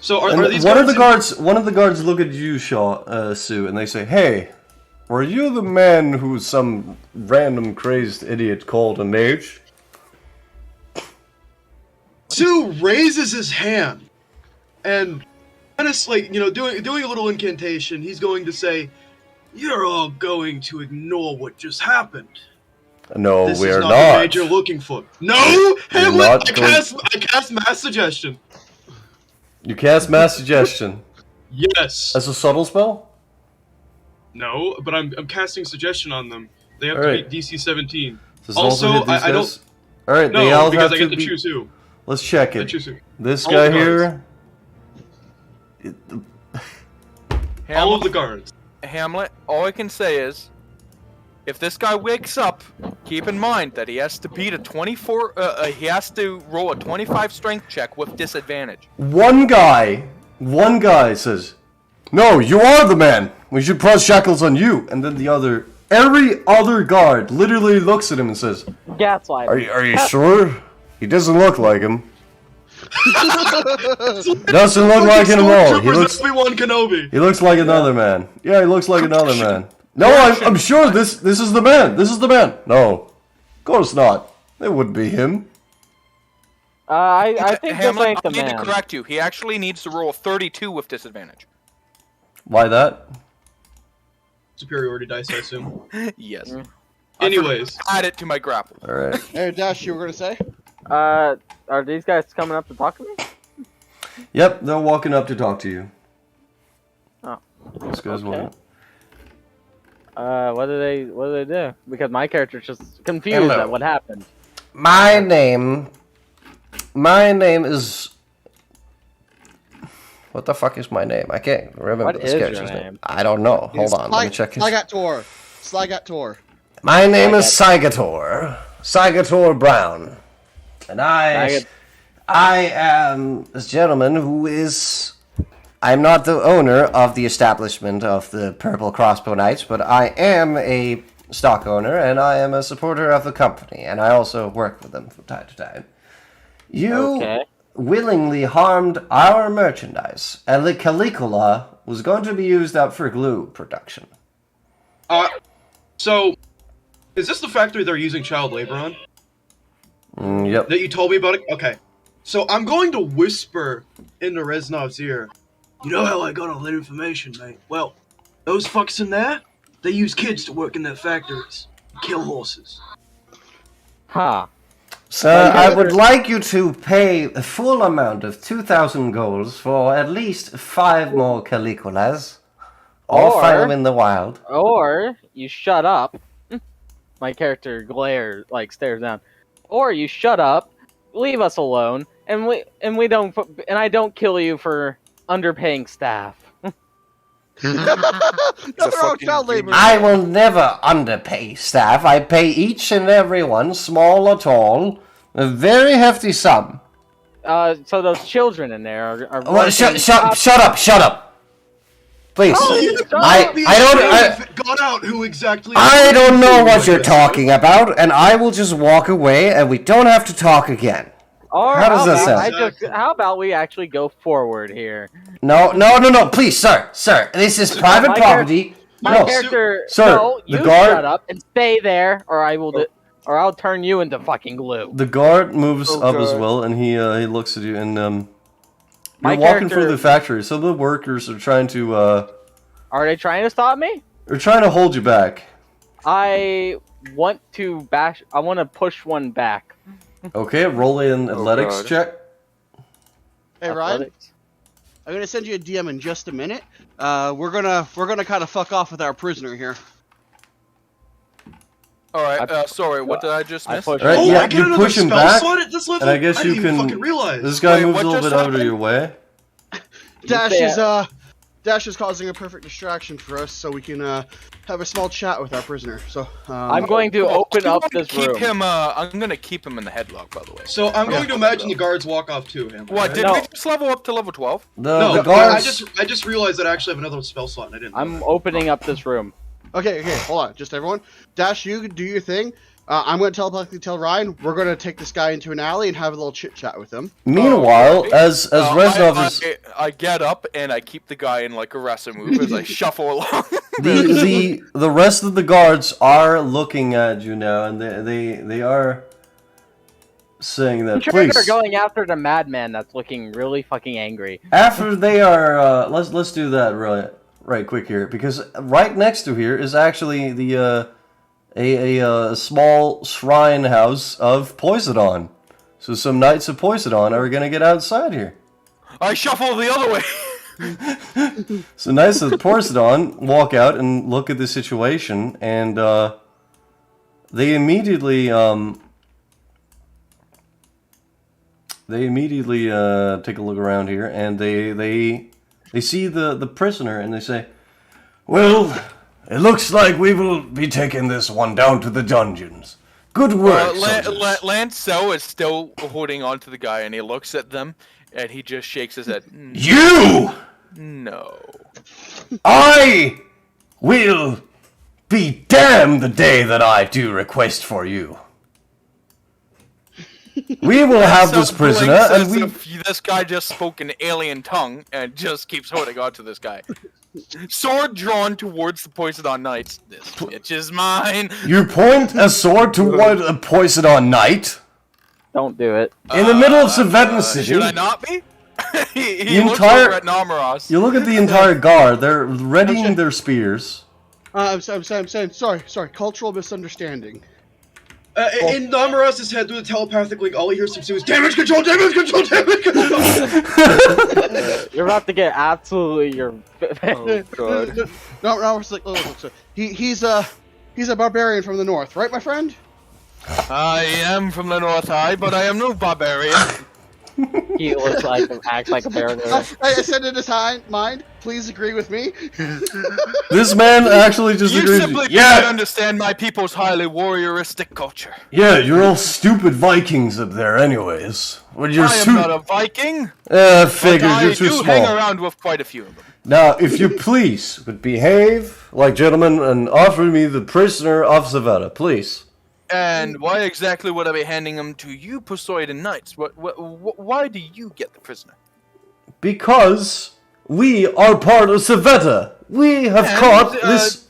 So are And these one of guards? the guards look at you, Sue, and they say, "Hey, were you the man who some random crazed idiot called a mage?" Sue raises his hand, and honestly, doing a little incantation. He's going to say, "You're all going to ignore what just happened. No, This we're is not not. the mage you're looking for." No, Hamlet. not I cast mass suggestion. You cast mass suggestion. Yes. As a subtle spell? No, but I'm casting suggestion on them. They have Alright. to be DC 17. Does Also, hit these I don't- guys? Alright, they No, all because have I get to to be... choose who. Let's check I it. choose who. This All guy the here... All of the guards. Hamlet, all I can say is, if this guy wakes up, keep in mind that he has to beat a 24. He has to roll a 25 strength check with disadvantage. One guy says, "No, you are the man. We should put shackles on you." And then every other guard literally looks at him and says, gaslight. Are you sure? He doesn't look like him. Doesn't look like him at all. Obi-Wan Kenobi. He looks like another man. Yeah, he looks like another man. No, I'm sure this is the man. This is the man. No, of course not. It wouldn't be him. I think this Hamlet, ain't the I need man. to correct you. He actually needs to roll a 32 with disadvantage. Why that? Superiority dice, I assume. Yes. Anyways. Add it to my grapple. All right. Hey, Dash, you were gonna say? Are these guys coming up to talk to me? Yep, they're walking up to talk to you. Oh. This guy's walking. What do they do? Because my character's just confused Hello. at what happened. My name is. What the fuck is my name? I can't remember What this is your character's name. name? I don't know. Hold on, let me check his. Sligator. My name is Saigator Brown, and I am this gentleman who is. I'm not the owner of the establishment of the Purple Crossbow Knights, but I am a stock owner, and I am a supporter of the company, and I also work with them from time to time. You Okay. willingly harmed our merchandise, and the Caligula was going to be used up for glue production. So, is this the factory they're using child labor on? Yep. That you told me about it? Okay. So I'm going to whisper into Reznov's ear. You know how I got all that information, mate? Well, those fucks in there, they use kids to work in their factories. Kill horses. Ha. Sir, I would like you to pay a full amount of 2,000 golds for at least 5 more Caligulas. Or find them in the wild. Or you shut up. My character stares down. Or you shut up, leave us alone, and I don't kill you for underpaying staff. I will never underpay staff. I pay each and every one, small or tall, a very hefty sum. So those children in there are Well, shut up. Please. Got out who exactly. I don't know what you're talking about, and I will just walk away, and we don't have to talk again. Or how does that sound? How about we actually go forward here? No, please, sir, this is private property. My character, sir, no, you the guard, shut up and stay there, or I'll turn you into fucking glue. The guard moves up as well, and he looks at you, and you're walking through the factory. Some of the workers are trying to. Are they trying to stop me? They're trying to hold you back. I want to push one back. Okay, roll an athletics check. Hey Ryan, I'm gonna send you a DM in just a minute. We're gonna kind of fuck off with our prisoner here. All right. Sorry, what did I just miss? Right, yeah, you push him back, and I guess you can. This guy moves a little bit out of your way. Dash is causing a perfect distraction for us, so we can have a small chat with our prisoner. So I'm going to open up this room. I'm gonna keep him in the headlock, by the way. So I'm going to imagine the guards walk off too. What? Did we just level up to level 12? The guards. I just realized that I actually have another spell slot, and I didn't. I'm opening up this room. Okay, hold on, just everyone. Dash, you do your thing. I'm going to telepathically tell Ryan we're going to take this guy into an alley and have a little chit chat with him. Meanwhile, as Reznov is, I get up and I keep the guy in like a wrestling move as I shuffle along. the rest of the guards are looking at you now, and they are saying that. Please. Please, going after the madman that's looking really fucking angry. after they are, let's do that right quick here, because right next to here is actually the a small shrine house of Poseidon. So some knights of Poseidon are gonna get outside here. I shuffle the other way. So knights of Poseidon walk out and look at the situation, and they immediately take a look around here, and they see the prisoner, and they say, "Well, it looks like we will be taking this one down to the dungeons. Good work, soldiers." Lancel is still holding on to the guy, and he looks at them, and he just shakes his head. You! No. I will be damned the day that I do request for you. We will have this prisoner, and this guy just spoke an alien tongue, and just keeps holding on to this guy. Sword drawn towards the Poseidon Knights. This bitch is mine. You point a sword toward a Poseidon Knight? Don't do it. In the middle of Savannah City? Should I not be? he looks over at Namuras. You look at the entire guard. They're readying their spears. I'm saying, sorry, cultural misunderstanding. In Namuras' head through the telepathic link, all he hears from Sue is damage control, damage control, damage control. You're about to get absolutely your. Oh god. No, it's like, he's a barbarian from the north, right, my friend? I am from the north, but I am no barbarian. He looks like acts like a barbarian. I said in his mind, please agree with me? This man actually just You agrees. simply Yeah, cannot understand my people's highly warrioristic culture. yeah, you're all stupid Vikings up there, anyways. When you're I am not a Viking, figures, but I you're too do small. hang around with quite a few of them. Now, if you please would behave like gentlemen and offer me the prisoner of Savannah, please. And why exactly would I be handing them to you, Poseidon Knights? Why do you get the prisoner? Because we are part of Savannah. We have And, caught this.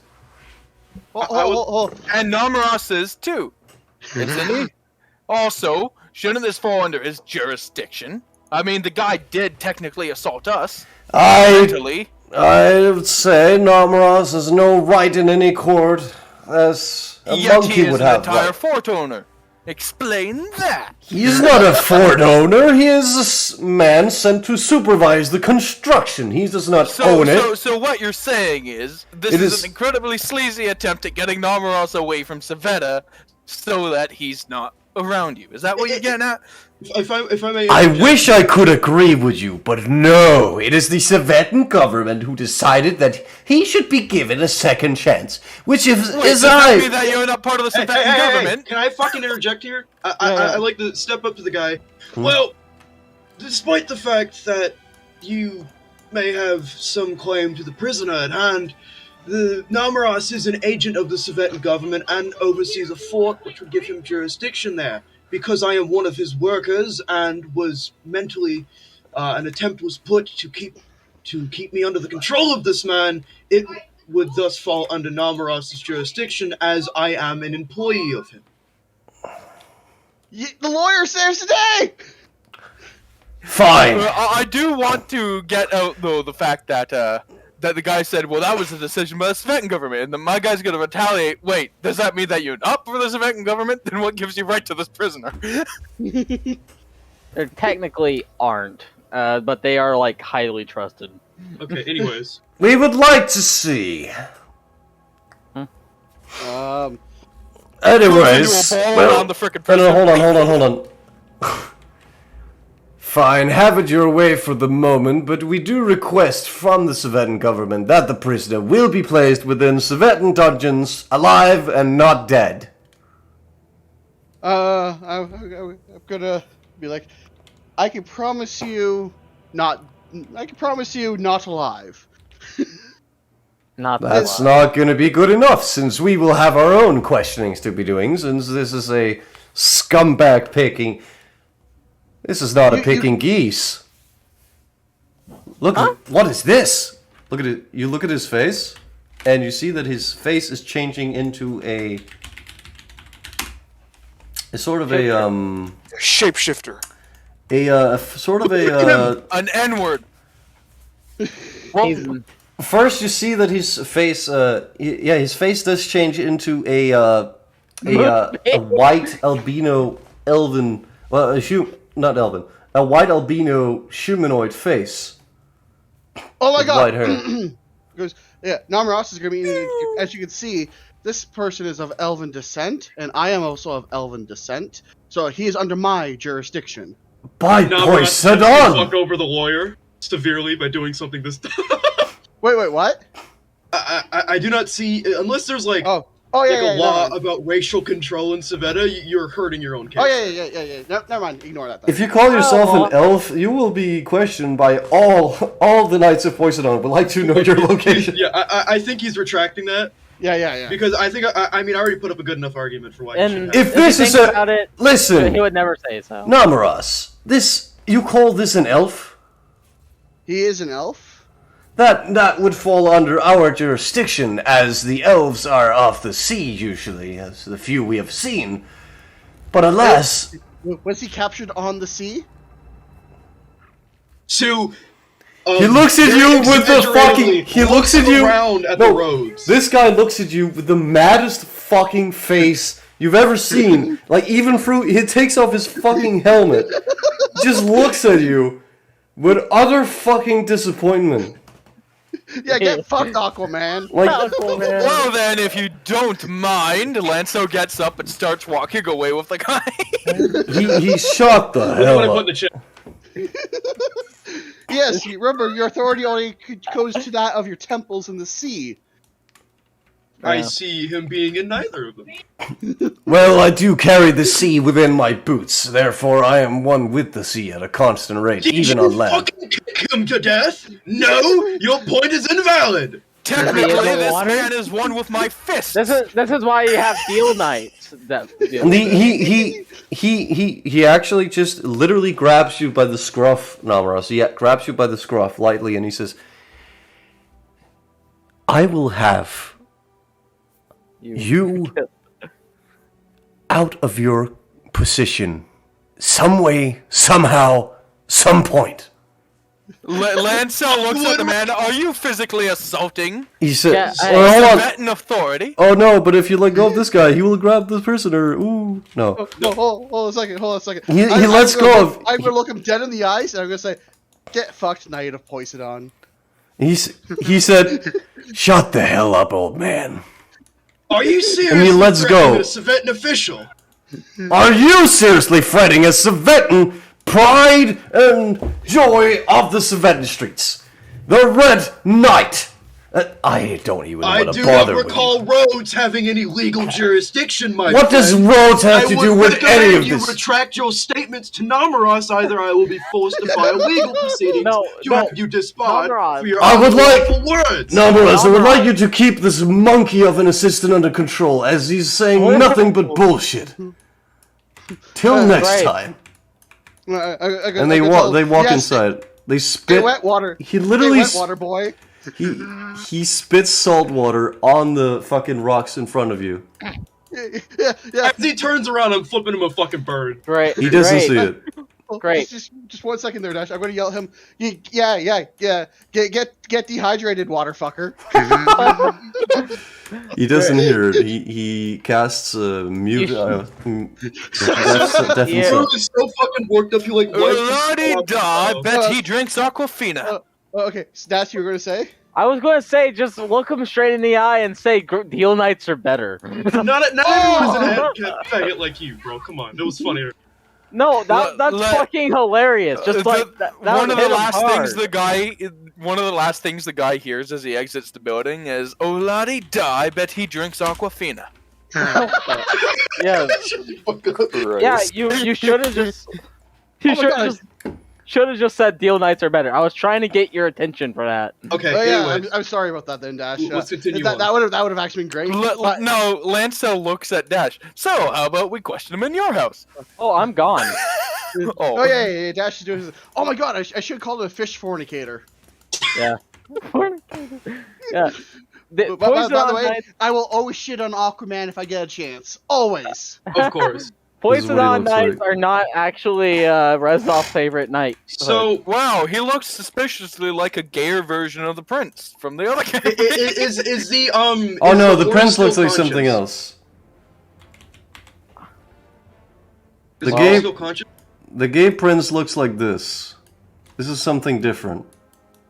And Namuras is too. Isn't he? Also, shouldn't this fall under his jurisdiction? I mean, the guy did technically assault us. Mentally. I would say Namuras has no right in any court, as a Yet monkey he is would an have entire right. fort owner. Explain that. He's not a fort owner. He is a man sent to supervise the construction. He does not own it. So what you're saying is this It is is- an incredibly sleazy attempt at getting Namuras away from Savannah so that he's not around you. Is that what you're getting at? If I may, I wish I could agree with you, but no. It is the Savetan government who decided that he should be given a second chance, which Wait, is does that mean that you're not part of the Hey, Savetan government? can I fucking interject here? I like to step up to the guy. Well, despite the fact that you may have some claim to the prisoner at hand, the Namuras is an agent of the Savetan government and oversees a fort which would give him jurisdiction there. Because I am one of his workers and was mentally, an attempt was put to keep me under the control of this man, it would thus fall under Namuras' jurisdiction as I am an employee of him. The lawyer saves the day! Fine. I do want to get out though the fact that that the guy said, well, that was a decision by the Savetan government, and then my guy's gonna retaliate. Wait, does that mean that you're not for the Savetan government? Then what gives you right to this prisoner? They technically aren't, but they are like highly trusted. Okay, anyways. We would like to see. Anyways, Into a ball well, around the frickin' no, prison. hold on. Fine, have it your way for the moment, but we do request from the Savetan government that the prisoner will be placed within Savetan dungeons, alive and not dead. I'm gonna be like, I can promise you not alive. Not That's alive. not going to be good enough, since we will have our own questionings to be doing, since this is a scumbag picking. This is not a picking geese. Look, what is this? Look at it. You look at his face, and you see that his face is changing into a sort of a Shapeshifter. sort of a An N-word. He's- First, you see that his face, his face does change into a white albino elven, well, not elven, a white albino humanoid face. Oh my with god! white hair. Goes, yeah, Namuras is gonna be, as you can see, this person is of elven descent, and I am also of elven descent, so he is under my jurisdiction. By Poseidon! Fuck over the lawyer severely by doing something this. Wait, what? I do not see, unless there's like a law about racial control in Savannah, you're hurting your own case. Oh yeah. No, never mind. Ignore that. Then. If you call yourself an elf, you will be questioned by all the Knights of Poseidon. Would like to know your location. Yeah, I think he's retracting that. Yeah. Because I think I mean I already put up a good enough argument for why. And If this you is think a about it, listen, he would never say so. Namuras, this you call this an elf? He is an elf. That would fall under our jurisdiction, as the elves are off the sea usually, as the few we have seen. But alas, Was he captured on the sea? So he looks at you with the fucking. He looks at you. Around at the roads. This guy looks at you with the maddest fucking face you've ever seen. Like even through, he takes off his fucking helmet, just looks at you with utter fucking disappointment. Yeah, get fucked, Aquaman. Like, Well then, if you don't mind, Lanzo gets up and starts walking away with the guy. he shot the What do you hell want to put up. in the chat? Yes, remember, your authority only goes to that of your temples in the sea. I see him being in neither of them. Well, I do carry the sea within my boots, therefore I am one with the sea at a constant rate, Did even you on land. fucking kick him to death? No, your point is invalid. Technically, in the this water? man is one with my fist. This is why you have deal knights. And he actually just literally grabs you by the scruff, Namuras. He grabs you by the scruff lightly, and he says, "I will have you out of your position, some way, somehow, some point." Lancel looks at the man. Are you physically assaulting? He said, Yeah, hold on. Tibetan authority. Oh no, but if you let go of this guy, he will grab this person, or ooh, no. No, hold on a second. He lets go of. I'm gonna look him dead in the eyes, and I'm gonna say, "Get fucked, Knight of Poseidon." He said, "Shut the hell up, old man." Are you serious? And he lets go. A Savetan official. Are you seriously fretting a Savetan pride and joy of the Savetan streets? The Red Knight. I don't even I want do to not bother with recall you. Rhodes having any legal jurisdiction, my What friend. does Rhodes have to I do would with any recommend of you this? retract your statements to Namuras, either I will be forced to file legal proceedings to have you disbarred for your I would like unlawful words. Namuras, I would like you to keep this monkey of an assistant under control, as he's saying nothing but bullshit. Till next time. And they walk inside. They spit. Hey, wet water. He literally Hey, wet water boy. he spits salt water on the fucking rocks in front of you. Yeah. As he turns around, I'm flipping him a fucking bird. Great. He doesn't see it. Great. Just 1 second there, Dash. I'm gonna yell at him. Yeah. Get dehydrated, water fucker. He doesn't hear it. He casts mute. Death Yeah. Bro is so fucking worked up, he like La-di-da, bet he drinks Aquafina. Okay, so Dash, you were gonna say? I was going to say, just look him straight in the eye and say, deal knights are better. Not everyone's an head faggot like you, bro. Come on, it was funnier. No, that's fucking hilarious. Just like that one of the hit him last hard. things the guy hears as he exits the building is, "Oh la-di-da, I bet he drinks Aquafina." Yeah. Yeah, you should have just should have just said deal knights are better. I was trying to get your attention for that. Okay, yeah, I'm sorry about that then, Dash. Let's continue that would have actually been great. but- No, Lancel looks at Dash. So, how about we question him in your house? Oh, I'm gone. Oh yeah, Dash is doing his. Oh my god, I should call it a fish fornicator. Yeah. Yeah. But by the way, I will always shit on Aquaman if I get a chance. Always. Of course. Poison knights are not actually Reznov's favorite knight. So wow, he looks suspiciously like a gayer version of the prince from the other campaign. is the Oh no, the prince looks like something else. The gay prince looks like this. This is something different.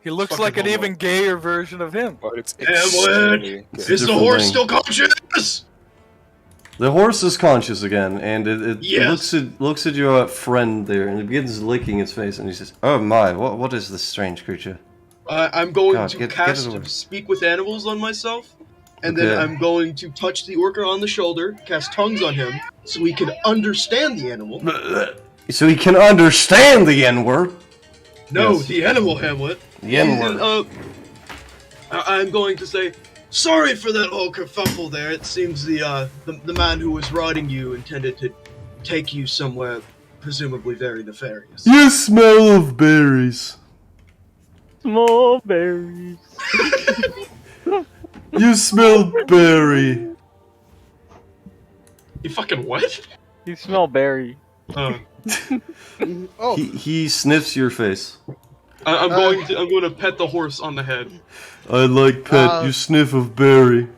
He looks like an even gayer version of him. But it's Hamlet! Is the horse still conscious? The horse is conscious again, and it Yes. looks at your friend there, and it begins licking its face, and he says, "Oh my, what is this strange creature?" I'm going God, to get cast it away. Speak with Animals on myself, and Okay. then I'm going to touch the orca on the shoulder, cast tongues on him, so he can understand the animal. So he can understand the N-word. No, Yes. the animal, Hamlet. The N-word. And, I'm going to say, sorry for that whole kerfuffle there. It seems the man who was riding you intended to take you somewhere presumably very nefarious. You smell of berries. Small berries. You smell berry. You fucking what? You smell berry. Oh, He sniffs your face. I'm going to pet the horse on the head. I like pet. You sniff of berry.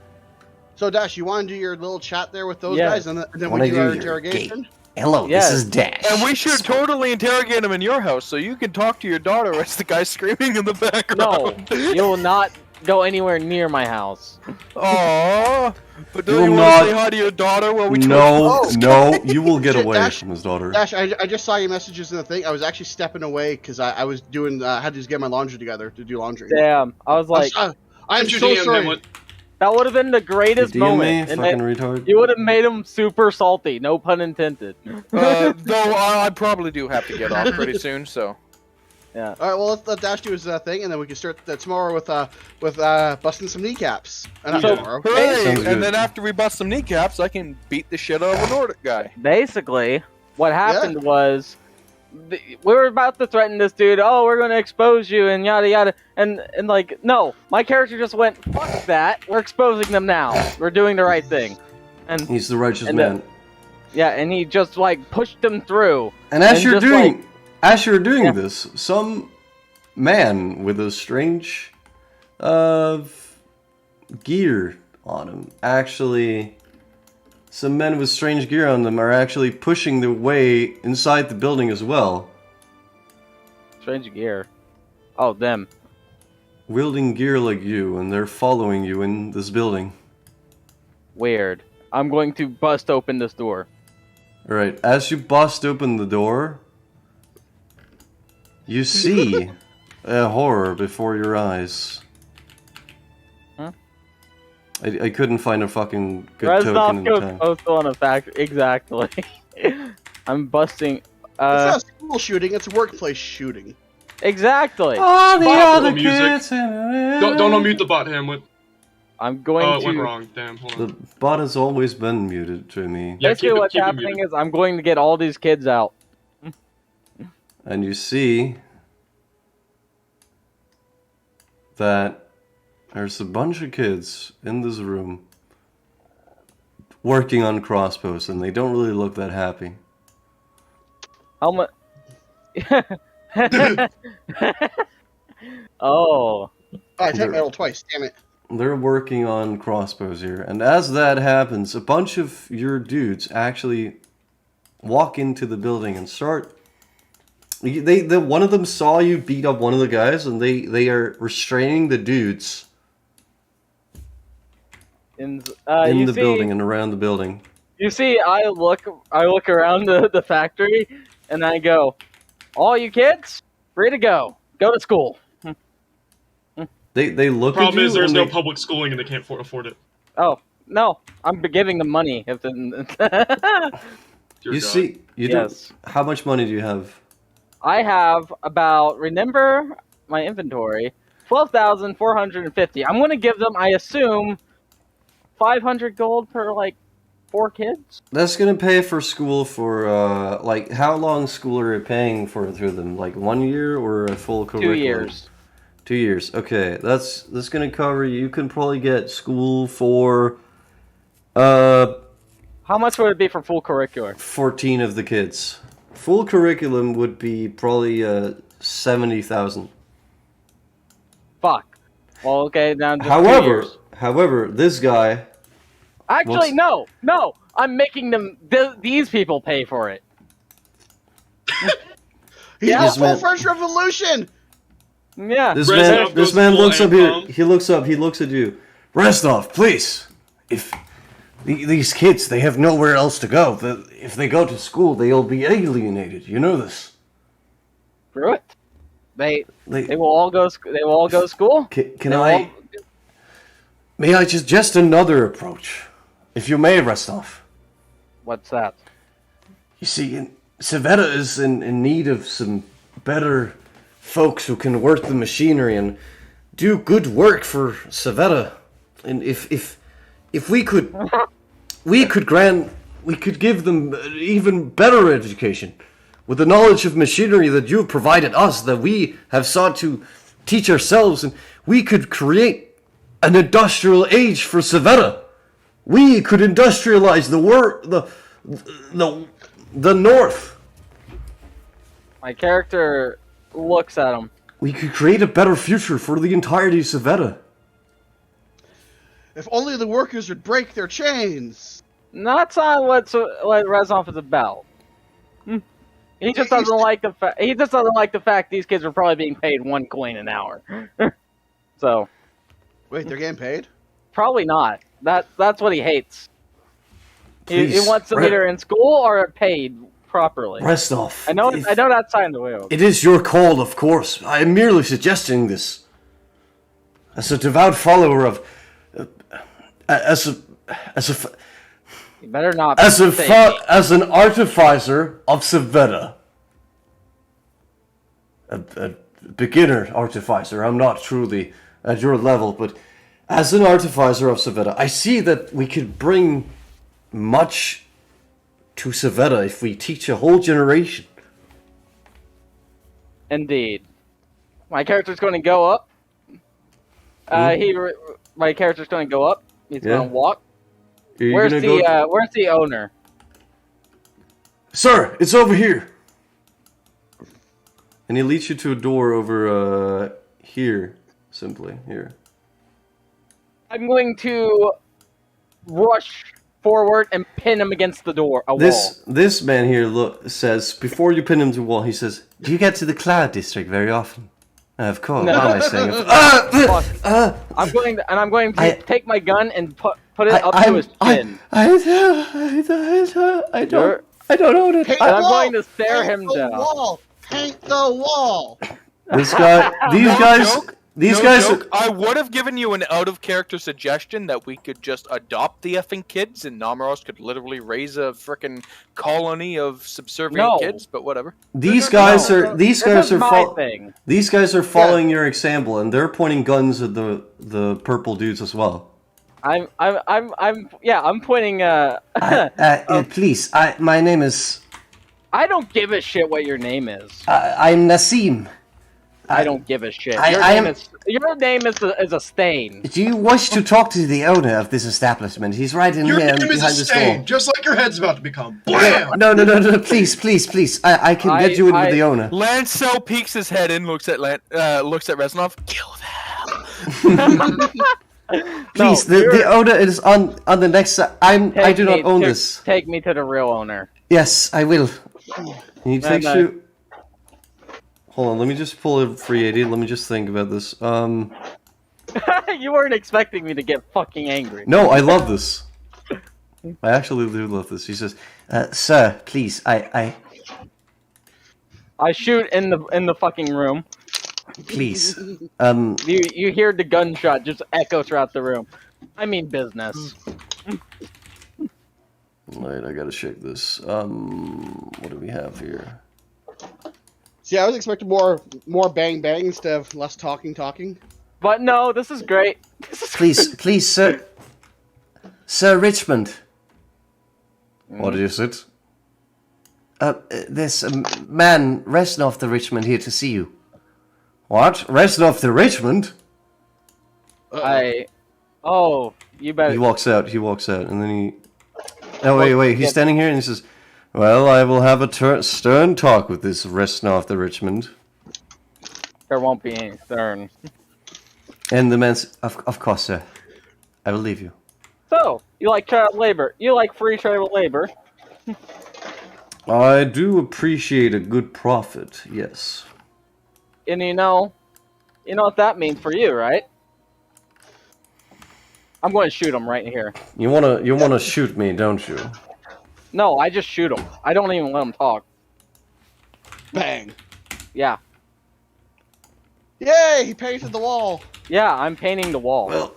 so Dash, you want to do your little chat there with those Yeah. guys, and then Wanna we do do our your interrogation? Hello, Yes. this is Dash. And we should totally interrogate him in your house, so you can talk to your daughter as the guy's screaming in the No, background. you will not go anywhere near my house. Aww. But You don't you will want to not- say hi to your daughter while we No, talk? no, you will get Shit, away Dash. from his daughter. Dash, I just saw your messages in the thing. I was actually stepping away because I was doing had to just get my laundry together to do laundry. Damn, I was like, I'm Did so you DM sorry. Hamlet? that would have been the You greatest DM moment. me, And fucking then retard. you would have made him super salty. No pun intended. Though I probably do have to get off pretty soon, so. Yeah. All right, well let's let Dash do his thing, and then we can start tomorrow with busting some kneecaps. Not So- tomorrow. Hooray! Sounds good. And then after we bust some kneecaps, I can beat the shit out of a Nordic guy. Basically, what happened was we were about to threaten this dude. Oh, we're going to expose you and yada yada. And like, no, my character just went, fuck that. We're exposing them now. We're doing the right thing. And He's the righteous And, man. yeah, and he just like pushed them through. And as and you're just, doing, like- as you're doing Yeah. this, some man with a strange, gear on him. Actually, some men with strange gear on them are actually pushing their way inside the building as well, Strange gear. Oh, them. wielding gear like you, and they're following you in this building. Weird. I'm going to bust open this door. All right, as you bust open the door, you see a horror before your eyes. Huh? I couldn't find a fucking good token in Reznov goes time. postal on a factory. Exactly. I'm busting. It's not a school shooting; it's a workplace shooting. Exactly. All the Bot other music. kids. Don't unmute the bot, Hamlet. I'm going Oh, it to. went wrong. Damn, hold on. The bot has always been muted, Jimmy. Yeah, Basically, keep it- what's keep it happening muted. is I'm going to get all these kids out. And you see that there's a bunch of kids in this room working on crossbows, and they don't really look that happy. How much? Oh, I hit metal twice. Damn it! They're working on crossbows here, and as that happens, a bunch of your dudes actually walk into the building and start. One of them saw you beat up one of the guys, and they are restraining the dudes in in the building and around the building. You see, I look around the factory, and I go, "All you kids, free to go. Go to school." They look at Problem you is, there's and no they- public schooling and they can't afford it. Oh no, I'm giving them money. If the Dear You God. see, you Yes. don't. How much money do you have? I have about, remember my inventory, 12,450. I'm gonna give them, I assume, 500 gold per like 4 kids. That's gonna pay for school for like how long school are you paying for through them? Like 1 year or a full 2 curriculum? years. 2 years. Okay, that's gonna cover. You can probably get school for How much would it be for full curriculum? 14 of the kids. Full curriculum would be probably 70,000. Fuck. Well, okay, now just 2 However, years. this guy. Actually, no. I'm making them. These people pay for it. He's Yeah. got This full man- French Revolution. Yeah. This Reznov goes man full looks up here. AFM. He looks up. He looks at you. Reznov, please. If these kids, they have nowhere else to go. If they go to school, they'll be alienated. You know this. Screw it. They They, will all go. They will all go to school. can They will I? all- May I just another approach, if you may, Reznov? What's that? You see, Savetta is in need of some better folks who can work the machinery and do good work for Savetta. And if we could give them an even better education with the knowledge of machinery that you have provided us, that we have sought to teach ourselves, and we could create an industrial age for Savetta. We could industrialize the North. My character looks at him. We could create a better future for the entirety of Savetta. If only the workers would break their chains. That's not what Reznov is about. He just doesn't like the fact. He just doesn't like the fact these kids are probably being paid 1 coin an hour. So, Wait, they're getting paid? Probably not. That's what he hates. He Please, wants them either in school or paid properly. Restov. I know that side of the wheel. It is your call, of course. I am merely suggesting this. As a devout follower of... as You better not. an artificer of Savetta. A beginner artificer. I'm not truly at your level, but as an artificer of Savetta, I see that we could bring much to Savetta if we teach a whole generation. Indeed. My character's going to go up. My character's going to go up. He's Yeah. going to walk. Are you Where's gonna the go- Where's the owner? Sir, it's over here. And he leads you to a door over here. Simply here. I'm going to rush forward and pin him against the door. A wall. This man here says, before you pin him to the wall, he says, "Do you get to the Cloud District very often?" Of course. No. What am I saying? I'm going to take my gun and put it up to his chin. I don't own it. Paint And I'm the wall! going to stare him Paint the down. wall! Paint the wall! These guys. These guys. Joke, I would have given you an out-of-character suggestion that we could just adopt the effing kids, and Namuras could literally raise a frickin' colony of subservient kids. But whatever. These guys are. These guys are. my thing. These guys are following your example, and they're pointing guns at the purple dudes as well. I'm pointing. Please, my name is. I don't give a shit what your name is. I'm Nassim. I don't give a shit. Your name is a stain. Do you wish to talk to the owner of this establishment? He's right in Your here name is a behind the stain, store. just like your head's about to become. Blam! No, please. I can get you in with the owner. Lancel peeks his head in, looks at Reznov. Kill them. Please, the owner is on the next side. I do not own this. Take me to the real owner. Yes, I will. He takes you. Hold on, let me just pull a free 80. Let me just think about this. You weren't expecting me to get fucking angry. No, I love this. I actually do love this. He says, Sir, please, I shoot in the fucking room. please. You hear the gunshot just echo throughout the room. I mean business. Wait, I gotta check this. What do we have here? See, I was expecting more bang bang instead of less talking. But no, this is great. Please, sir. Sir Richmond. What is it? There's a man, Reznov the Richmond, here to see you. What? Reznov the Richmond? Oh, you better. He walks out, and then he... Oh, wait, he's standing here and he says, "Well, I will have a stern talk with this Reznov the Richmond." There won't be any stern. And the man says, of course, sir. I will leave you. So, you like child labor? You like free child labor? I do appreciate a good profit, yes. And you know what that means for you, right? I'm going to shoot him right here. You wanna shoot me, don't you? No, I just shoot him. I don't even let him talk. Bang! Yeah. Yay! He painted the wall. Yeah, I'm painting the wall. Well,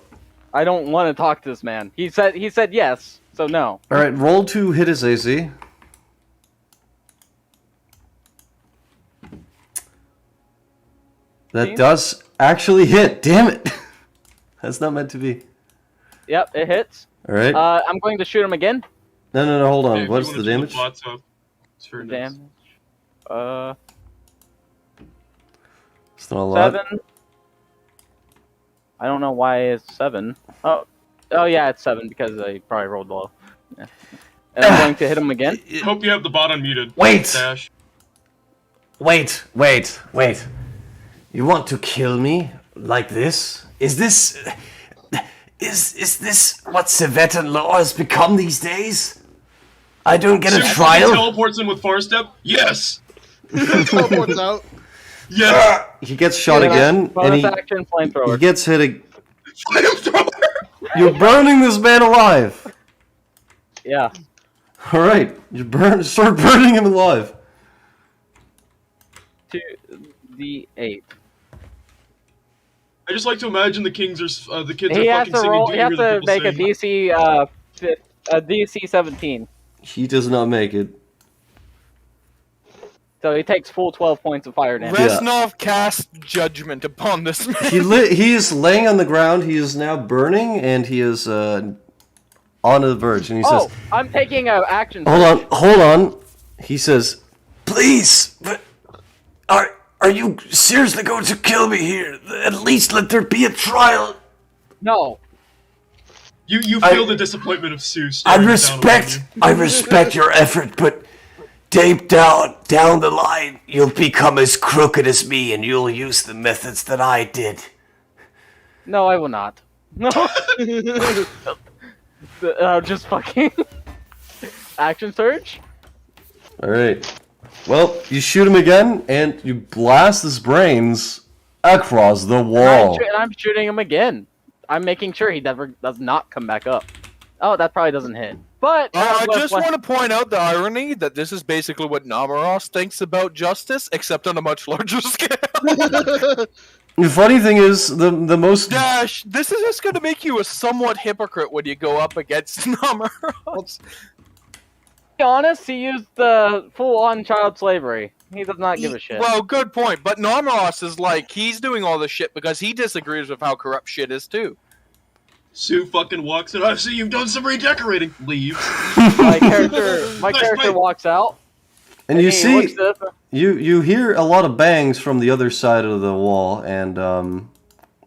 I don't want to talk to this man. He said yes, so no. all right, roll to hit his AC. That does actually hit. Damn it! That's not meant to be. Yep, it hits. All right. I'm going to shoot him again. No. Hold on. Hey, if What's you the wanna damage? shoot lots of- it's very nice. Damage. It's not a lot. 7. I don't know why it's 7. Oh yeah, it's 7 because I probably rolled low. Yeah. And I'm going to hit him again. Hope you have the bot unmuted. Wait! Dash. Wait. You want to kill me like this? Is this what Civetan law has become these days? I don't get a Soon as he trial? teleports in with Far Step. Yes. Teleports out. Yes. He gets shot again, and Bonus action flamethrower. he gets hit. flamethrower. You're burning this man alive. Yeah. All right, start burning him alive. To the 8. I just like to imagine the kids are He has fucking to singing. roll. Do He you has hear the to people make a sing? DC DC 17. He does not make it. So he takes full 12 points of fire damage. Reznov cast judgment upon this man. He is laying on the ground. He is now burning, and he is on the verge. And he says, I'm taking an action. Hold on. He says, Please, but are you seriously going to kill me here? At least let there be a trial. No. You feel the disappointment of Sue. I staring down on you. respect your effort, but deep down the line, you'll become as crooked as me, and you'll use the methods that I did. No, I will not. No. Just fucking action surge. all right. Well, you shoot him again, and you blast his brains across the wall. And I'm shooting him again. I'm making sure he never does not come back up. Oh, that probably doesn't hit. But I just want to point out the irony that this is basically what Namuras thinks about justice, except on a much larger scale. The funny thing is, the most... Dash, this is just going to make you a somewhat hypocrite when you go up against Namuras. To be honest, he used the full-on child slavery. He does not give a shit. Well, good point. But Namuras is like, he's doing all this shit because he disagrees with how corrupt shit is too. Sue fucking walks in. I see you've done some redecorating. Leaves. My character walks out. And you he see, looks up. you hear a lot of bangs from the other side of the wall, and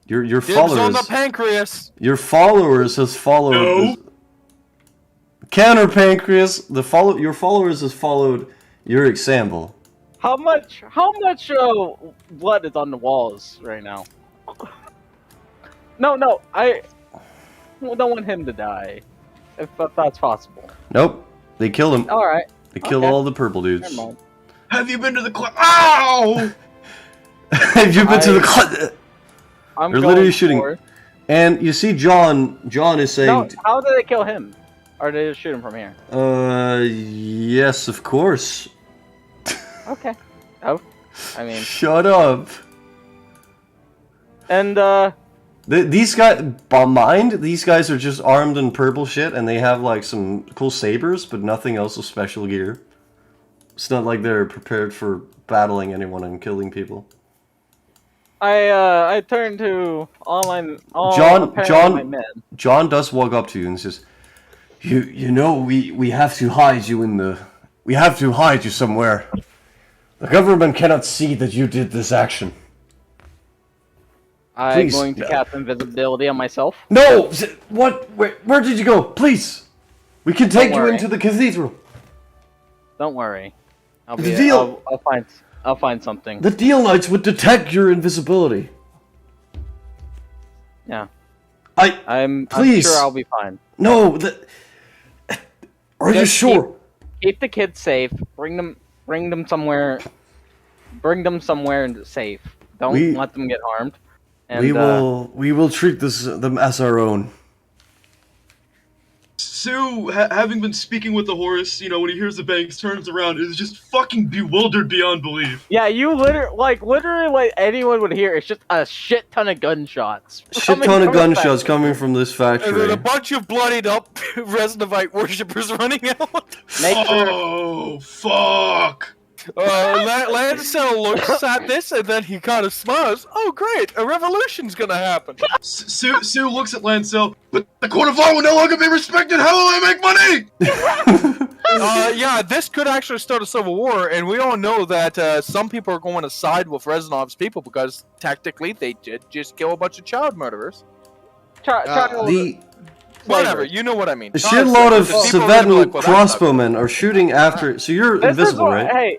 your Dibs followers... on the pancreas. Your followers has followed... No. Counter pancreas. Your followers has followed your example. How much blood is on the walls right now? No, I don't want him to die, if that's possible. Nope, they killed him. All right. They killed all the purple dudes. Never mind. Have you been to the club? Ow! Have you been to the? I'm They're going literally shooting. for- And you see, John is saying, No, how did they kill him? Or did they just shoot him from here? yes, of course. Okay. Oh, I mean, Shut up. and These guys, these guys are just armed in purple shit, and they have like some cool sabers, but nothing else of special gear. It's not like they're prepared for battling anyone and killing people. I turned to online. John men. John does walk up to you and says, "You know, we have to hide you we have to hide you somewhere. The government cannot see that you did this action." I'm Please. going to cast invisibility on myself. No! What? Where did you go? Please! We can take you worry. into the cathedral. Don't worry. The deal- I'll find something. The Deal Knights would detect your invisibility. Yeah. I'm I'm sure I'll be fine. No, are you Just sure? Keep the kids safe. Bring them somewhere. Bring them somewhere safe. Don't let them get harmed. And, we will treat them as our own. Sue, having been speaking with the horse, when he hears the bangs, turns around, is just fucking bewildered beyond belief. Yeah, you literally what anyone would hear is just a shit ton of gunshots. Shit ton of gunshots coming from this And then factory. a bunch of bloodied up Resnovite worshippers running out. Oh, fuck! Lancel looks at this and then he kind of smiles. Oh, great! A revolution's gonna happen. Sue looks at Lancel, but the court of law will no longer be respected. How will I make money? Yeah, this could actually start a civil war, and we all know that some people are going to side with Reznov's people because tactically they did just kill a bunch of child murderers. Whatever, you know what I mean. A shitload of People are gonna be like, well, that's not crossbowmen are shooting after. So you're invisible, right? Hey,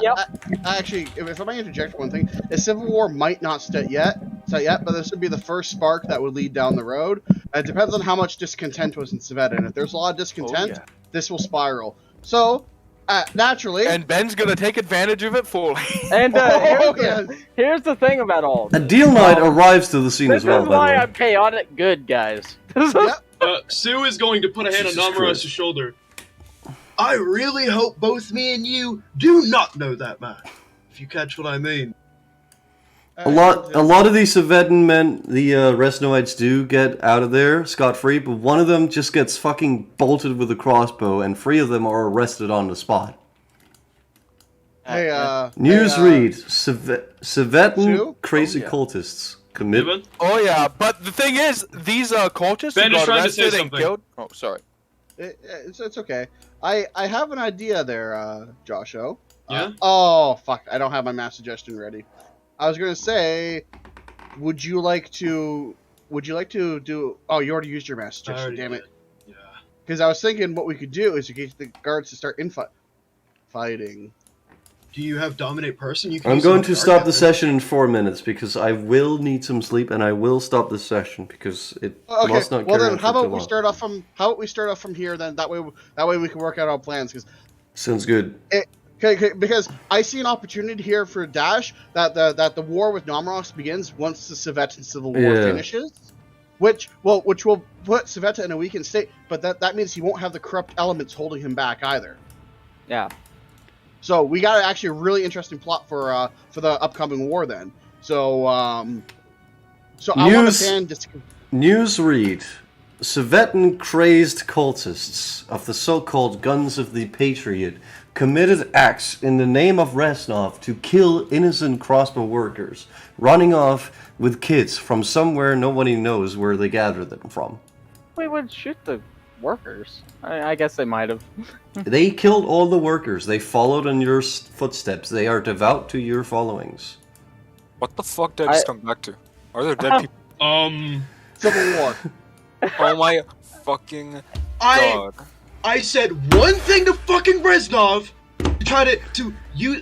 yep. Actually, if I may interject one thing, a civil war might not start yet, but this would be the first spark that would lead down the road. It depends on how much discontent was in Savetta, and if there's a lot of discontent, this will spiral. So, Naturally. And Ben's gonna take advantage of it fully. And Oh, here's the thing about all A this. deal knight arrives to the scene This as well, is by the why way. I'm chaotic good, guys. Yep. Sue is going to put a hand on Jesus Namuras' Christ. shoulder. I really hope both me and you do not know that man. If you catch what I mean. A lot of these Savetan men, the Resnoites do get out of there scot-free, but one of them just gets fucking bolted with a crossbow, and 3 of them are arrested on the spot. Hey, Newsread, Savetan Sue? crazy Oh, yeah. cultists commit... Evan? Oh yeah, but the thing is, these cultists Ben who is got trying to say arrested and something. killed. Oh, sorry. It's okay. I have an idea there, Josho. Yeah? Oh, fuck. I don't have my mass suggestion ready. I was going to say, would you like to do... Oh, you already used your mass I suggestion, already damn it. did. Yeah. Because I was thinking what we could do is to get the guards to start fighting. Do you have dominate person? You can I'm use going some to stop the guard session in 4 minutes, because I will need some sleep, and I will stop the session, because it Okay. must not Well carry then, on how for too about we long. start off from here? Then that way we can work out our plans. Sounds good. Because I see an opportunity here for Dash that the war with Namuras begins once the Savetan Civil War Yeah. finishes, which will put Saveta in a weakened state. But that means he won't have the corrupt elements holding him back either. Yeah. So we got actually a really interesting plot for the upcoming war then. So I want News- to pan just. Newsread. Savetan crazed cultists of the so-called Guns of the Patriot committed acts in the name of Resnov to kill innocent crossbow workers, running off with kids from somewhere nobody knows where they gathered them from. We would shoot the workers. I guess they might have. They killed all the workers. They followed in your footsteps. They are devout to your followings. What the fuck did I just come back to? Are there dead people? Civil War. Oh my fucking god. I said one thing to fucking Reznov to try to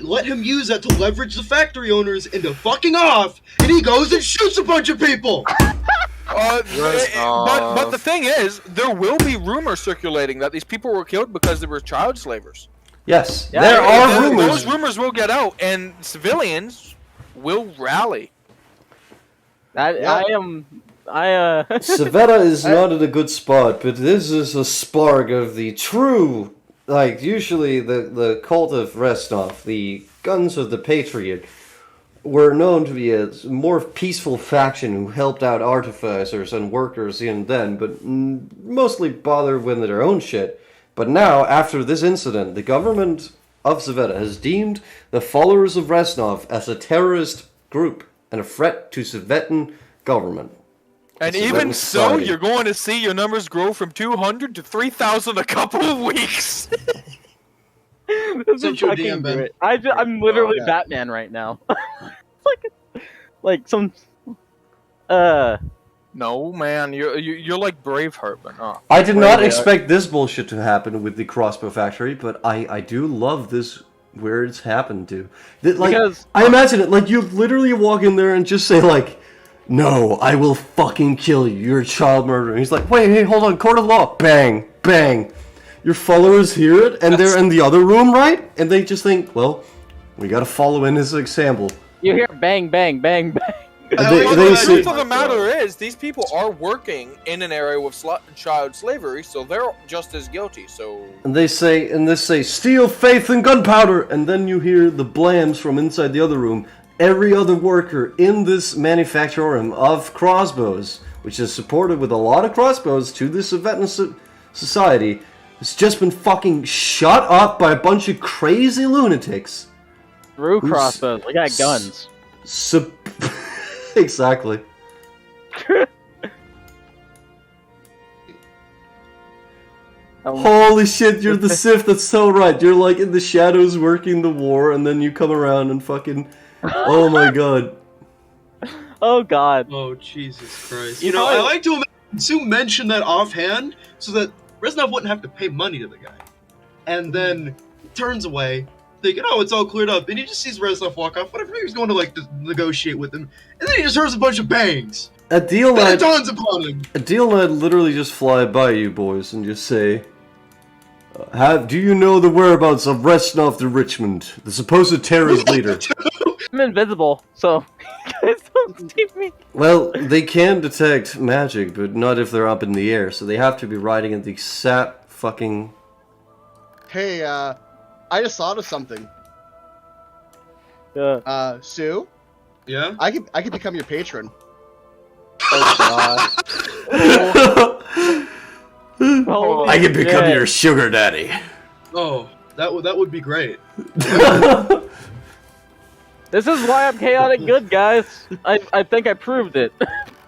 let him use that to leverage the factory owners into fucking off, and he goes and shoots a bunch of people. But the thing is, there will be rumors circulating that these people were killed because they were child slavers. Yes, Yeah, there are rumors. Those rumors will get out, and civilians will rally. Saveta is not in a good spot, but this is a spark of the true, like, usually the cult of Restov, the Guns of the Patriot, were known to be a more peaceful faction who helped out artificers and workers in then, but mostly bothered with their own shit. But now, after this incident, the government of Saveta has deemed the followers of Resnov as a terrorist group and a threat to Savetan government. And It's a even written so, society. you're going to see your numbers grow from 200 to 3,000 a couple of weeks. This Set is your fucking DM, Ben. great. I'm literally yeah. Batman right now. like some. No, man, you're like Braveheart, but not. I did not Right, expect this bullshit to happen with the crossbow factory, but I do love this where it's happened to. Like, Because- I imagine it, like, you literally walk in there and just say, like, no, I will fucking kill you, you're a child murderer. And he's like, wait, hey, hold on, court of law, bang, bang. Your followers hear it, and they're in the other room, right? And they just think, well, we gotta follow in his example. You hear bang, bang, bang, bang. And I they like The that. see, truth of the matter is, these people are working in an area with child slavery, so they're just as guilty. So and they say, steel, faith, and gunpowder, and then you hear the blams from inside the other room. Every other worker in this manufactorum of crossbows, which is supported with a lot of crossbows to the Savetan society, has just been fucking shot up by a bunch of crazy lunatics. Through crossbows. We got guns. Exactly. Holy shit, you're the Sith, that's so right. You're like in the shadows working the war, and then you come around and fucking... Oh my god. Oh god. Oh, Jesus Christ. You You know, know, I like to imagine Sue mentioned that offhand so that Reznov wouldn't have to pay money to the guy. And then turns away, thinking, oh, it's all cleared up. And he just sees Reznov walk off. Whatever, he was going to, like, negotiate with him. And then he just hears a bunch of bangs. A deal Then it knight... dawns upon him. A deal knight literally just fly by you boys and just say, Do you know the whereabouts of Resnov the Richmond, the supposed terrorist leader? I'm invisible, so you guys don't see me. Well, they can detect magic, but not if they're up in the air, so they have to be riding at the sap fucking... Hey, I just thought of something. Sue? Yeah? I could become your patron. Oh god. Holy I can become shit. your sugar daddy. Oh, that would be great. This is why I'm chaotic good, guys. I think I proved it.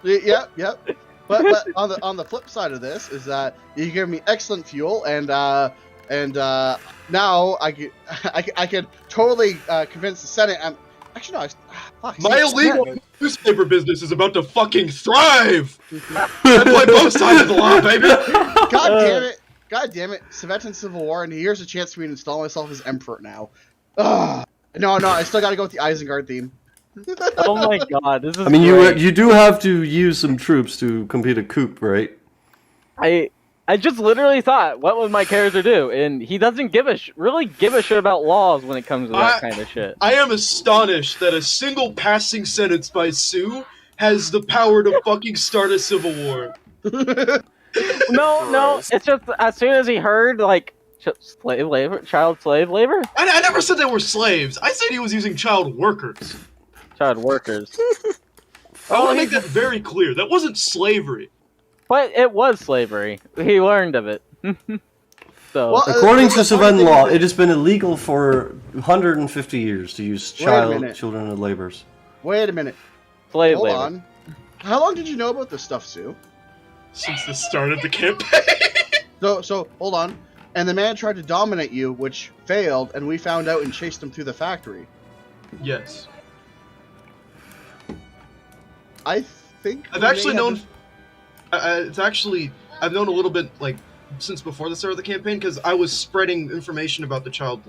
Yep. But on the flip side of this is that you give me excellent fuel, and now I could totally convince the Senate. Actually, no. Fuck, My illegal newspaper business is about to fucking thrive! I play both sides of the law, baby! God damn it! Tibetan Civil War, and here's a chance for me to install myself as emperor now. Ugh. No, I still gotta go with the Isengard theme. Oh my god, this is I mean, great. you do have to use some troops to complete a coup, right? I just literally thought, what would my character do? And he doesn't really give a shit about laws when it comes to that kind of shit. I am astonished that a single passing sentence by Sue has the power to fucking start a civil war. No, it's just as soon as he heard, like, child slave labor? I never said they were slaves. I said he was using child workers. Child workers. I want to make that very clear. That wasn't slavery. But it was slavery. He learned of it. So, Well, According to the funny Savannah thing law, is it has been illegal for 150 years to use children as laborers. Wait a minute. slave Hold labor. on. How long did you know about this stuff, Sue? Since the start of the campaign. So hold on. And the man tried to dominate you, which failed, and we found out and chased him through the factory. Yes. I think I've actually known. I've known a little bit, like, since before the start of the campaign, because I was spreading information about the child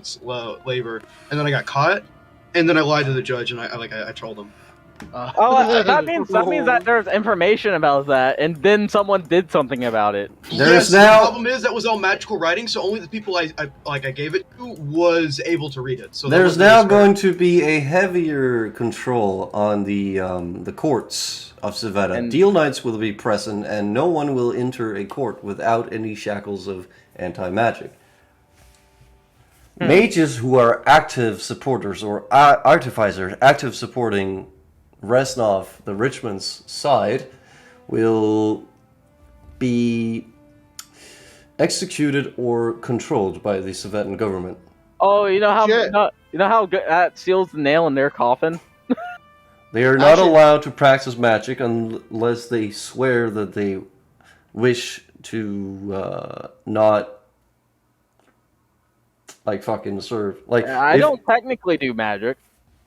labor, and then I got caught, and then I lied to the judge, and I trolled him. That means that there's information about that, and then someone did something about it. There's The now problem is that was all magical writing, so only the people I gave it to was able to read it. So there's now going to be a heavier control on the courts of Savannah. And- Deal knights will be present, and no one will enter a court without any shackles of anti-magic. Mages who are active supporters or artificers active supporting Resnov, the Richmond's side, will be executed or controlled by the Tibetan government. Oh, you know how Shit. good that seals the nail in their coffin? They are not allowed to practice magic unless they swear that they wish to not like fucking serve. Like I don't technically do magic.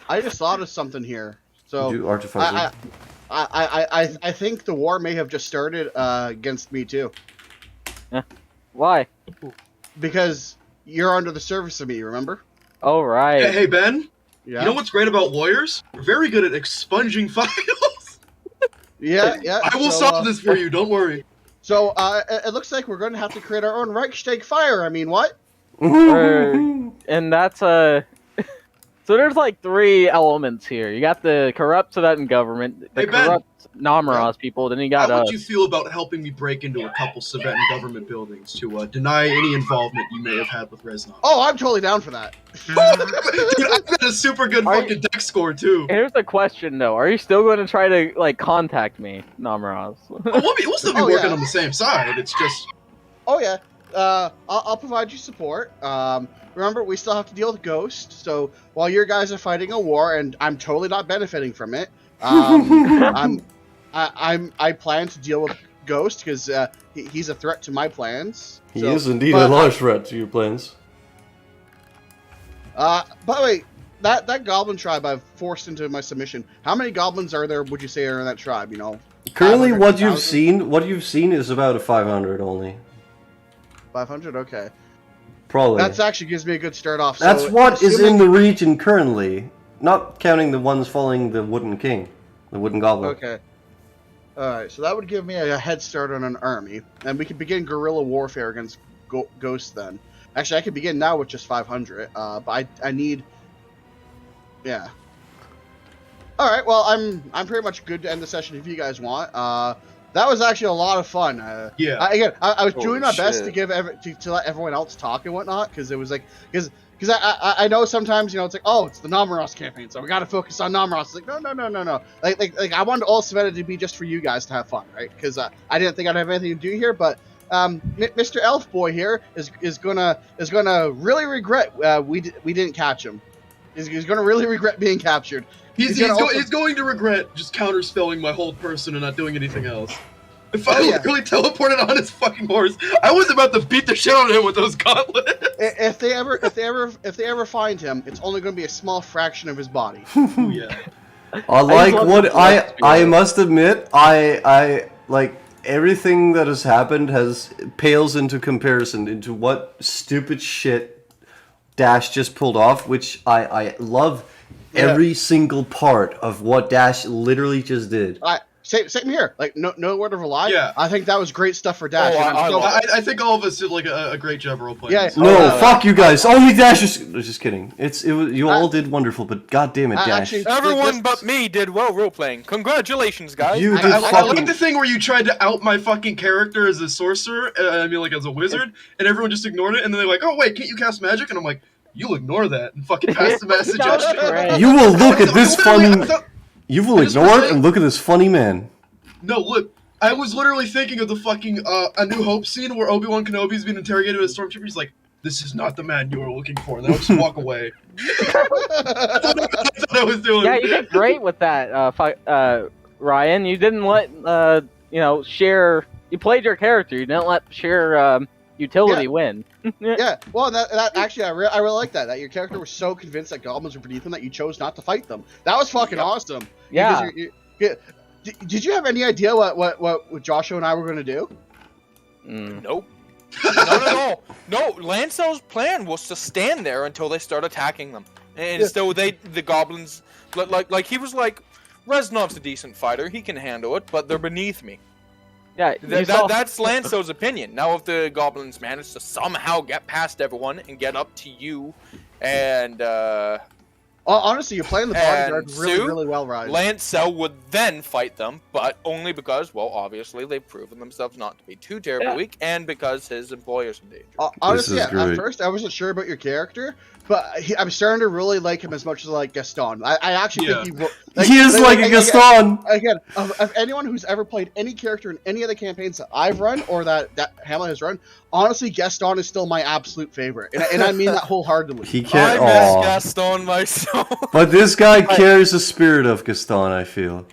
I just thought of something here. So do artificer. I think the war may have just started against me too, Why? because you're under the service of me. Remember? Oh right. Hey Ben, Yeah. you know what's great about lawyers? They're very good at expunging files. Yeah. I will solve this for you. Don't worry. So it looks like we're going to have to create our own Reichstag fire. I mean, what? And that's So there's like three elements here. You got the corrupt Tibetan government, the Hey, Ben. corrupt Namuras people, then you got How would you feel about helping me break into a couple Tibetan government buildings to deny any involvement you may have had with Resnov? Oh, I'm totally down for that. Dude, I've got a super good Are fucking deck score too. Here's the question though: are you still going to try to like contact me, Namuras? We'll still be Oh, working yeah. on the same side. It's just Oh yeah. I'll provide you support. Remember, we still have to deal with Ghost. So while your guys are fighting a war, and I'm totally not benefiting from it, I plan to deal with Ghost because he's a threat to my plans. He So- is indeed but, a large threat to your plans. By the way, that goblin tribe I've forced into my submission. How many goblins are there? Would you say are in that tribe? You know. Currently, 500, what you've 2,000? seen is about a 500 only. 500. Okay. Probably. That's actually gives me a good start off. That's so, what is assuming- in the region currently, not counting the ones following the Wooden King, the Wooden Goblin. Okay. Alright, so that would give me a head start on an army, and we could begin guerrilla warfare against Ghosts then. Actually, I can begin now with just 500. But I need. Yeah. All right. Well, I'm pretty much good to end the session if you guys want. That was actually a lot of fun. Yeah. I was doing my Holy best shit. to give to let everyone else talk and whatnot, because it was like because I know sometimes it's like, oh, it's the Namuras campaign, so we got to focus on Namuras. It's like no. Like I wanted all Savannah to be just for you guys to have fun, right? Because I didn't think I'd have anything to do here, but Mr. Elf Boy here is gonna really regret we didn't catch him. He's gonna really regret being captured. He's going to regret just counterspelling my whole person and not doing anything else. If I really teleported on his fucking horse, I was about to beat the shit out of him with those gauntlets. If they ever find him, it's only going to be a small fraction of his body. Oh yeah. I must admit, I like everything that has happened pales into comparison into what stupid shit Dash just pulled off, which I love every single part of what Dash literally just did. Same here. Like no word of a lie. Yeah. I think that was great stuff for Dash. I think all of us did like a great job role playing. Yeah. No, fuck you guys. Only Dash just kidding. You all did wonderful, but god damn it, Dash. Everyone but me did well role playing. Congratulations, guys. You did I fucking... like the thing where you tried to out my fucking character as a sorcerer, like as a wizard, and everyone just ignored it, and then they're like, oh wait, can't you cast magic? And I'm like, you'll ignore that and fucking pass the message out. You will look at this funny... You will ignore it and look at this funny man. No, look, I was literally thinking of the fucking A New Hope scene where Obi-Wan Kenobi's being interrogated as a stormtrooper. He's like, this is not the man you were looking for. And then I'll just walk away. That's what I was doing. Yeah, you did great with that, Ryan. You didn't let, share... You played your character. You didn't let share utility win. Yeah, well, that actually, I really like that your character was so convinced that goblins were beneath him that you chose not to fight them. That was fucking awesome. Yeah. Did you have any idea what Joshua and I were going to do? Nope. Not at all. No, Lancel's plan was to stand there until they start attacking them. And so the goblins, like he was like, Reznov's a decent fighter, he can handle it, but they're beneath me. Yeah, that's Lancel's opinion. Now if the goblins manage to somehow get past everyone and get up to you and honestly, you're playing the bodyguard really well, Ryan. Lancel would then fight them, but only because, well, obviously they've proven themselves not to be too terribly weak, and because his employer's in danger. Honestly, at first I wasn't sure about your character, but I'm starting to really like him as much as I like Gaston. I actually think he is like a Gaston. Again, of anyone who's ever played any character in any of the campaigns that I've run or that Hamlet has run, honestly, Gaston is still my absolute favorite, and I mean that wholeheartedly. He can't. I miss Gaston myself. But this guy carries the spirit of Gaston, I feel.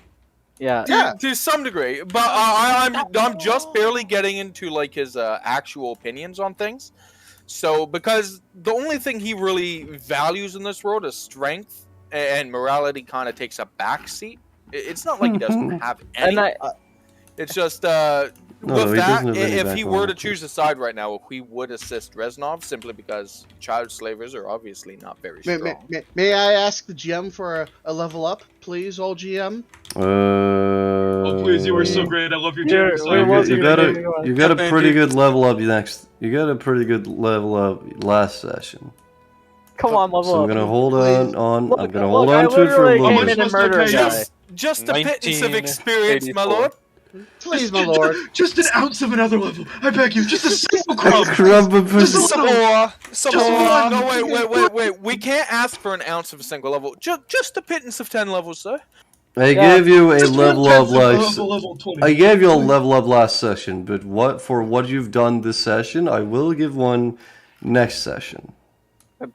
Yeah. To some degree, but I'm just barely getting into like his actual opinions on things. So because the only thing he really values in this world is strength, and morality kind of takes a backseat. It's not like he doesn't have any. It's just with that, if he were to choose a side right now, he would assist Reznov simply because child slavers are obviously not very strong. May I ask the GM for a level up, please, old GM? Oh, please, you were so great. I love your GM. You got a pretty good level up next. You got a pretty good level up last session. Come on, level up. I'm gonna hold on. I'm gonna hold on to it for a little. Just a pittance of experience, my lord. Please, my lord. Just an ounce of another level. I beg you. Just a single crumb. Just a little. No, wait. We can't ask for an ounce of a single level. Just a pittance of 10 levels, sir. I gave you a level up I gave you a level up last session, but what you've done this session, I will give one next session.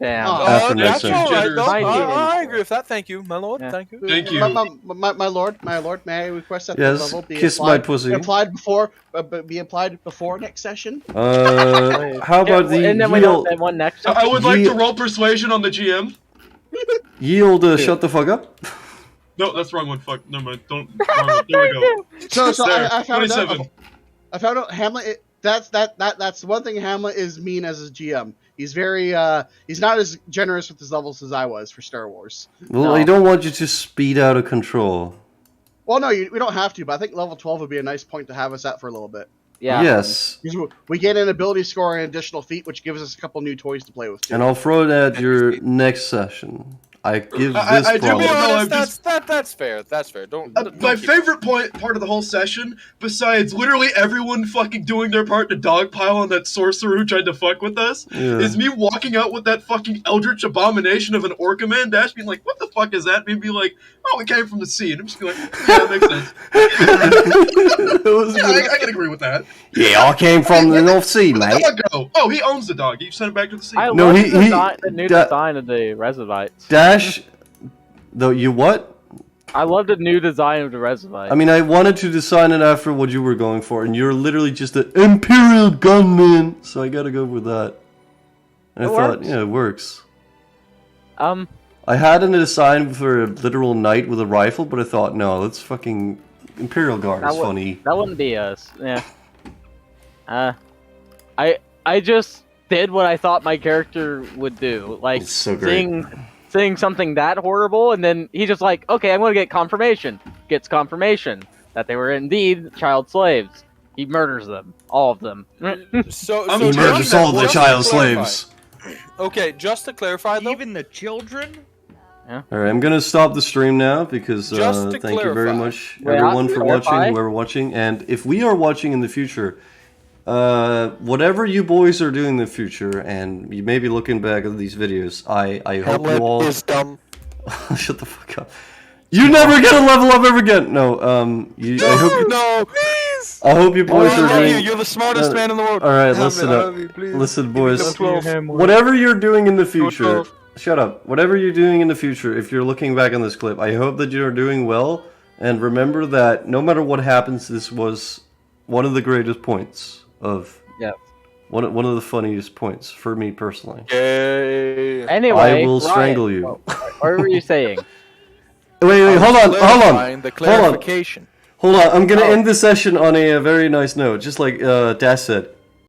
Damn. That's all right, though. I agree with that. Thank you, my lord. Yeah. Thank you. Thank you. My lord, may I request that this level be kiss applied, my pussy. Be applied before next session? How about the and then we don't have one next session? I would like to roll persuasion on the GM. Yield, shut the fuck up. No, that's the wrong one. Fuck, never mind. Don't. There we go. So I found 27. out. I found out Hamlet. That's one thing Hamlet is mean as a GM. He's very he's not as generous with his levels as I was for Star Wars. Well, I don't want you to speed out of control. Well, no, we don't have to, but I think level 12 would be a nice point to have us at for a little bit. Yeah. Yes. We get an ability score and additional feat, which gives us a couple new toys to play with too. And I'll throw that your next session. I give this I do To be promise. know, honest, that's fair. That's fair. Don't My keep- favorite part of the whole session, besides literally everyone fucking doing their part to dogpile on that sorcerer who tried to fuck with us, Yeah. is me walking out with that fucking eldritch abomination of an orca man, Dash being like, what the fuck is that? Me be like, oh, it came from the sea. And I'm just be like, yeah, that makes sense. Yeah, I can agree with that. Yeah, I came from the North Sea, Where did mate. the dog go? Oh, he owns the dog. He sent it back to the sea. I No, love he- the new da- design of the Resovites. Dash, though you what? I love the new design of the Resovites. I mean, I wanted to design it after what you were going for, and you're literally just an Imperial gunman, so I gotta go with that. And I It thought, works. yeah, it works. Um, I had a design for a literal knight with a rifle, but I thought, no, let's fucking Imperial Guard is funny. that wouldn't be us. Yeah. I just did what I thought my character would do, like It's so great. seeing something that horrible, and then he just like, okay, I'm gonna get confirmation. Gets confirmation that they were indeed child slaves. He murders them, all of them. So I'm so He murders just- all the just to child clarify- slaves. Okay, just to clarify though. Even the children? Alright, I'm gonna stop the stream now because Just to thank you very clarify. much, Wait, everyone, I'll for clarify. watching, whoever watching. And if we are watching in the future, whatever you boys are doing in the future, and you may be looking back at these videos, I hope you Hamlet all. is dumb. Shut the fuck up. You never get a level up ever again! No, I hope, No, please. I hope you boys I are love you. doing. You're the smartest man in the world. Alright, Hamlet, listen I up. love you, please. Listen, Give me boys. level 12. Whatever you're doing in the future, 12. shut up. Whatever you're doing in the future, if you're looking back on this clip, I hope that you're doing well. And remember that no matter what happens, this was one of the greatest points of. Yeah. One of the funniest points for me personally. Yay. Anyway, I will Ryan, strangle you. What were you saying? Wait, hold on. Clarifying the Hold on. clarification. Hold on, I'm gonna end the session on a very nice note, just like Dash said.